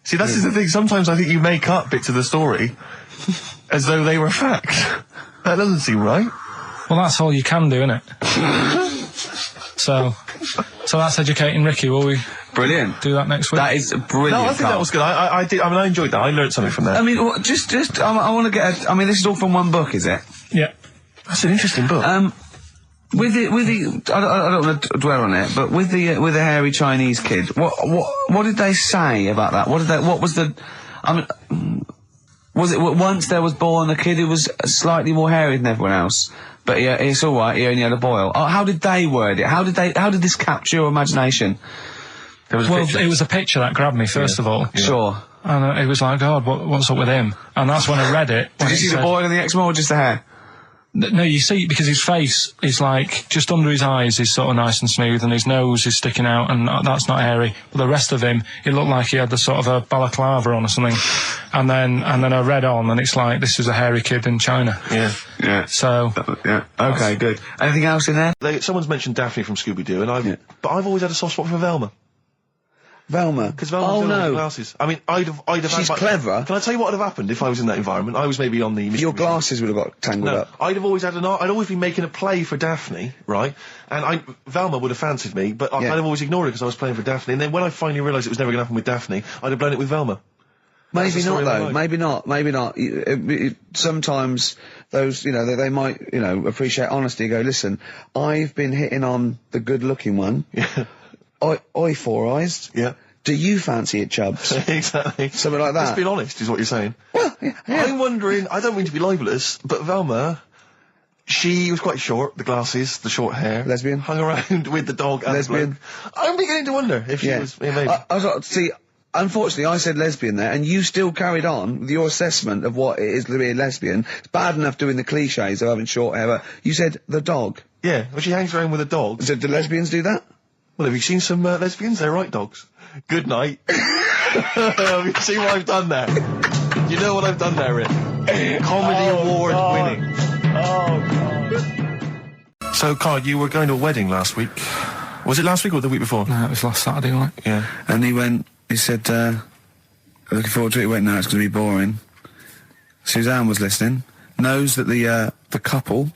See, that's the thing. Sometimes I think you make up bits of the story as though they were fact. That doesn't seem right. Well, that's all you can do, isn't it? So that's educating Ricky. Will we? Brilliant. Do that next week. That is brilliant. No, I think that was good. I did. I mean, I enjoyed that. I learned something from that. I mean, I want to get. I mean, this is all from one book, is it? Yeah. That's an interesting book. With the, I don't want to dwell on it, but with the hairy Chinese kid, what did they say about that? What was the, I mean, was it once there was born a kid who was slightly more hairy than everyone else, but yeah, it's all right. He only had a boil. How did they word it? How did this capture your imagination? It was a picture that grabbed me first of all. Yeah. Sure. And it was like, God, what's up with him? And that's when I read it. Did you see the boil and the eczema or just the hair? No, you see, because his face is like, just under his eyes is sort of nice and smooth, and his nose is sticking out, and that's not hairy. But the rest of him, it looked like he had the sort of a balaclava on or something. And then I read on, and it's like, this was a hairy kid in China. Yeah. Yeah. So. Yeah. Okay, good. Anything else in there? Someone's mentioned Daphne from Scooby-Doo, and but I've always had a soft spot for Velma. Velma? Because Velma's no glasses. I mean, I'd have She's clever. Can I tell you what would have happened if I was in that environment? I was maybe on the... Your glasses would have got tangled up. I'd have always had I'd always been making a play for Daphne, right? And Velma would have fancied me, but I'd have always ignored it because I was playing for Daphne. And then when I finally realised it was never going to happen with Daphne, I'd have blown it with Velma. Maybe not, though. Maybe not. Maybe not. Sometimes those, you know, they might, you know, appreciate honesty and go, listen, I've been hitting on the good-looking one. Yeah. Oi, Four Eyes. Yeah. Do you fancy it, Chubbs? Exactly. Something like that. Let's be honest, is what you're saying. Well, yeah. I'm wondering, I don't mean to be libelous, but Velma, she was quite short, the glasses, the short hair. Lesbian. Hung around with the dog and lesbian. The bloke. I'm beginning to wonder if she was, maybe. See, unfortunately, I said lesbian there, and you still carried on with your assessment of what it is to be a lesbian. It's bad enough doing the cliches of having short hair, but you said the dog. Yeah, well, she hangs around with a dog. So do lesbians do that? Well, have you seen some lesbians? They're right dogs. Good night. Have you seen what I've done there? You know what I've done there, Rick? Comedy award winning. Oh, God. So, Carl, you were going to a wedding last week. Was it last week or the week before? No, it was last Saturday, right? Yeah. And he said, looking forward to it. He went, no, it's going to be boring. Suzanne was listening, knows that the couple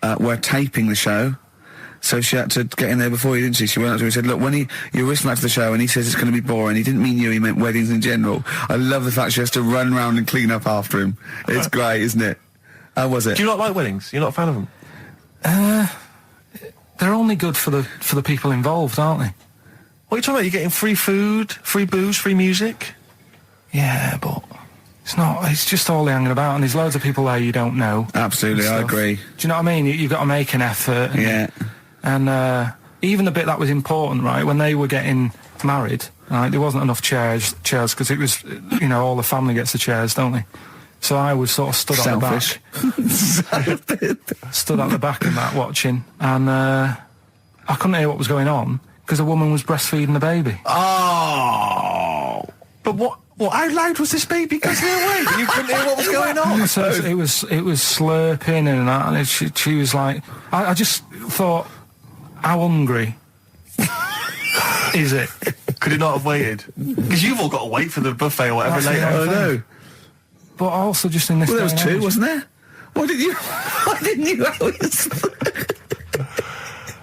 were taping the show. So she had to get in there before you, didn't she? She went up to him and said, look, when you're listening back to the show and he says it's going to be boring, he didn't mean you, he meant weddings in general. I love the fact she has to run round and clean up after him. It's great, isn't it? How was it? Do you not like weddings? You're not a fan of them? They're only good for the people involved, aren't they? What are you talking about? You're getting free food, free booze, free music? Yeah, but it's just all hanging about, and there's loads of people there you don't know. Absolutely, I agree. Do you know what I mean? You've got to make an effort. And even the bit that was important, right, when they were getting married, right, there wasn't enough chairs, because it was, you know, all the family gets the chairs, don't they? So I was sort of stood at the back. Stood at the back in that watching, and I couldn't hear what was going on, because a woman was breastfeeding the baby. Oh! But what, how loud was this baby going away? You couldn't hear what was going on? So it was slurping and that, and she was like, I just thought, how hungry is it? Could it not have waited? Because you've all got to wait for the buffet or whatever later. I know. But also just in this. Well, there was two, wasn't there? Why didn't you?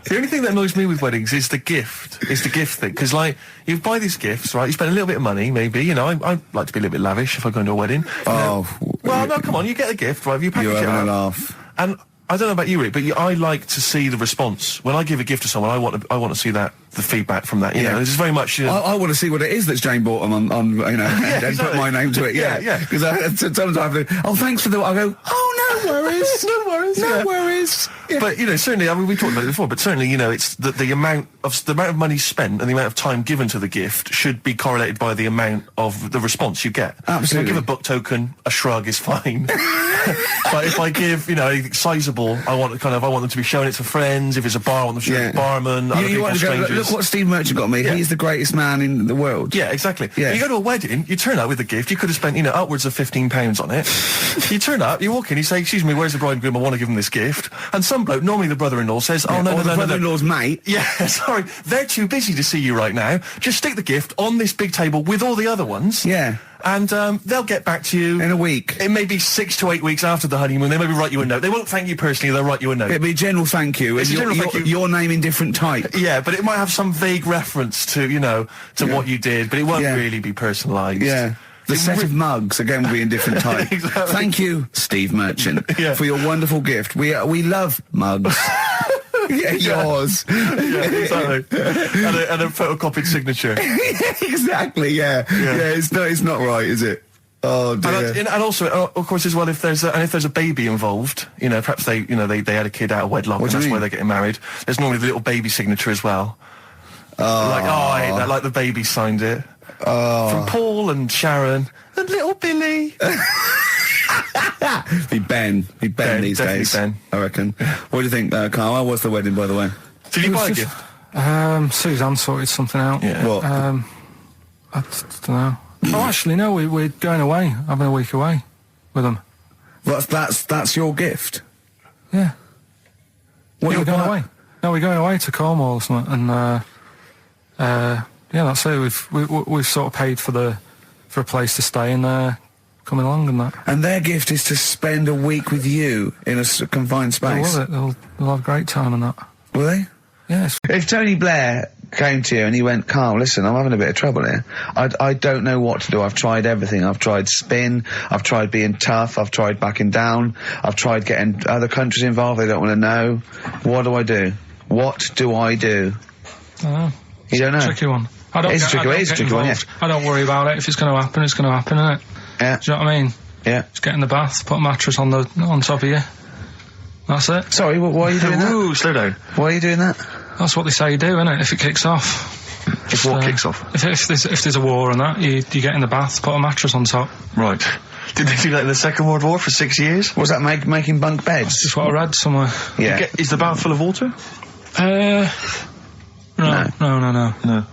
The only thing that annoys me with weddings is the gift. It's the gift thing. Because, like, you buy these gifts, right? You spend a little bit of money, maybe. You know, I like to be a little bit lavish if I go into a wedding. Oh. Well, no, come on. You get a gift, right? You package it up. You're having a laugh. And I don't know about you, Rick, but I like to see the response. When I give a gift to someone, I want to see the feedback from that. You know, this is very much. You know, I want to see what it is that's Jane bought them on you know, and put my name to it. Yeah. Because sometimes I have to. Oh, thanks for the. I go. Oh, no worries. No worries. No worries. Yeah. But you know, certainly, I mean, we talked about it before. But certainly, you know, it's the amount of money spent and the amount of time given to the gift should be correlated by the amount of the response you get. Absolutely. If I give a book token, a shrug is fine. But if I give, you know, anything sizable, I want them to be showing it to friends. If it's a bar, I want them to show it to barman, other people, want to strangers. Go, look what Steve Merchant got me. Yeah. He's the greatest man in the world. Yeah, exactly. Yeah. You go to a wedding, you turn up with a gift, you could have spent, you know, upwards of £15 on it. You turn up, you walk in, you say, excuse me, where's the bride and groom? I want to give them this gift. And some bloke, normally the brother-in-law, says, oh, no, the brother-in-law's mate. Yeah, sorry, they're too busy to see you right now. Just stick the gift on this big table with all the other ones. Yeah. And they'll get back to you in a week. It may be 6 to 8 weeks after the honeymoon. They maybe write you a note. They won't thank you personally. They'll write you a note. It'll be a general thank you. It's a general thank you. Your name in different type. Yeah, but it might have some vague reference to to what you did, but it won't really be personalised. Yeah. The set of mugs, again, will be in different type. Exactly. Thank you, Steve Merchant, for your wonderful gift. We love mugs. Yeah, yours. Yeah, exactly. and a photocopied signature. Exactly, yeah. It's not right, is it? Oh dear. And also, of course, as well, if there's a baby involved, perhaps they had a kid out of wedlock, and that's why they're getting married. There's normally the little baby signature as well. I hate that. Like the baby signed it. From Paul and Sharon and little Billy. Be Ben these days. Ben. I reckon. What do you think, Carl? How was the wedding, by the way? Did you buy a gift? Suzanne sorted something out. Yeah. What? I don't know. Oh, actually, no. We're going away, having a week away with them. That's your gift. Yeah. What we're going away. No, we're going away to Cornwall or something, and that's it. We've sort of paid for a place to stay and coming along and that. And their gift is to spend a week with you in a confined space. They'll love it. They'll have a great time and that. Will they? Yes. If Tony Blair came to you and he went, Carl, listen, I'm having a bit of trouble here. I don't know what to do. I've tried everything. I've tried spin. I've tried being tough. I've tried backing down. I've tried getting other countries involved. They don't want to know. What do I do? What do I do? I don't know. You don't know? Tricky one. It's a tricky one, yeah. I don't worry about it. If it's going to happen, it's going to happen, innit? Yeah. Do you know what I mean? Yeah. Just get in the bath, put a mattress on top of you. That's it. Sorry, why are you doing that? Ooh, slow down. Why are you doing that? That's what they say you do, innit? If it kicks off. If what kicks off? If there's a war and that, you get in the bath, put a mattress on top. Right. Did they do that in the Second World War for 6 years? Was that making bunk beds? That's just what I read somewhere. Yeah. Is the bath full of water? No.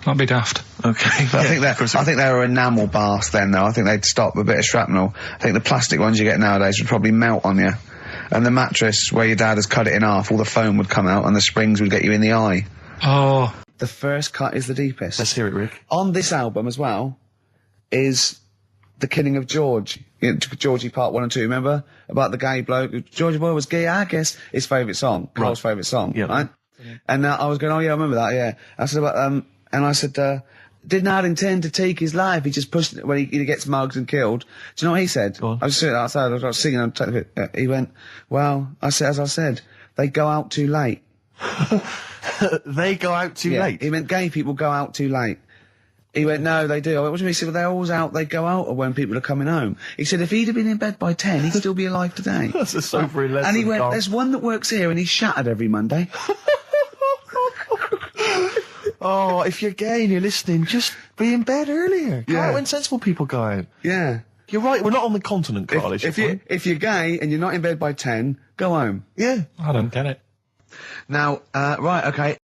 That'd be daft. Okay. But I think they were enamel baths then, though. I think they'd stop a bit of shrapnel. I think the plastic ones you get nowadays would probably melt on you. And the mattress, where your dad has cut it in half, all the foam would come out and the springs would get you in the eye. Oh. The first cut is the deepest. Let's hear it, Rick. On this album as well is The Killing of George. Georgie Part 1 and 2, remember? About the gay bloke. Georgie Boy was gay, I guess. His favourite song. Carl's favourite song, right? And I was going, oh yeah, I remember that, yeah. I said about, and I said, did not intend to take his life. He just pushed it when he gets mugged and killed. Do you know what he said? I was sitting outside, I was singing, he went, well, as I said, they go out too late. They go out too late? He meant gay people go out too late. He went, no, they do. I went, what do you mean? He said, well, they're always out, they go out when people are coming home. He said, if he'd have been in bed by 10, he'd still be alive today. That's a sobering lesson, And he went, Carl. there's one that works here and he's shattered every Monday. Oh, if you're gay and you're listening, just be in bed earlier. Go out when sensible people go out. Yeah. You're right, we're not on the continent, Carl. If you're gay and you're not in bed by 10, go home. Yeah. I don't get it. Now, right, okay.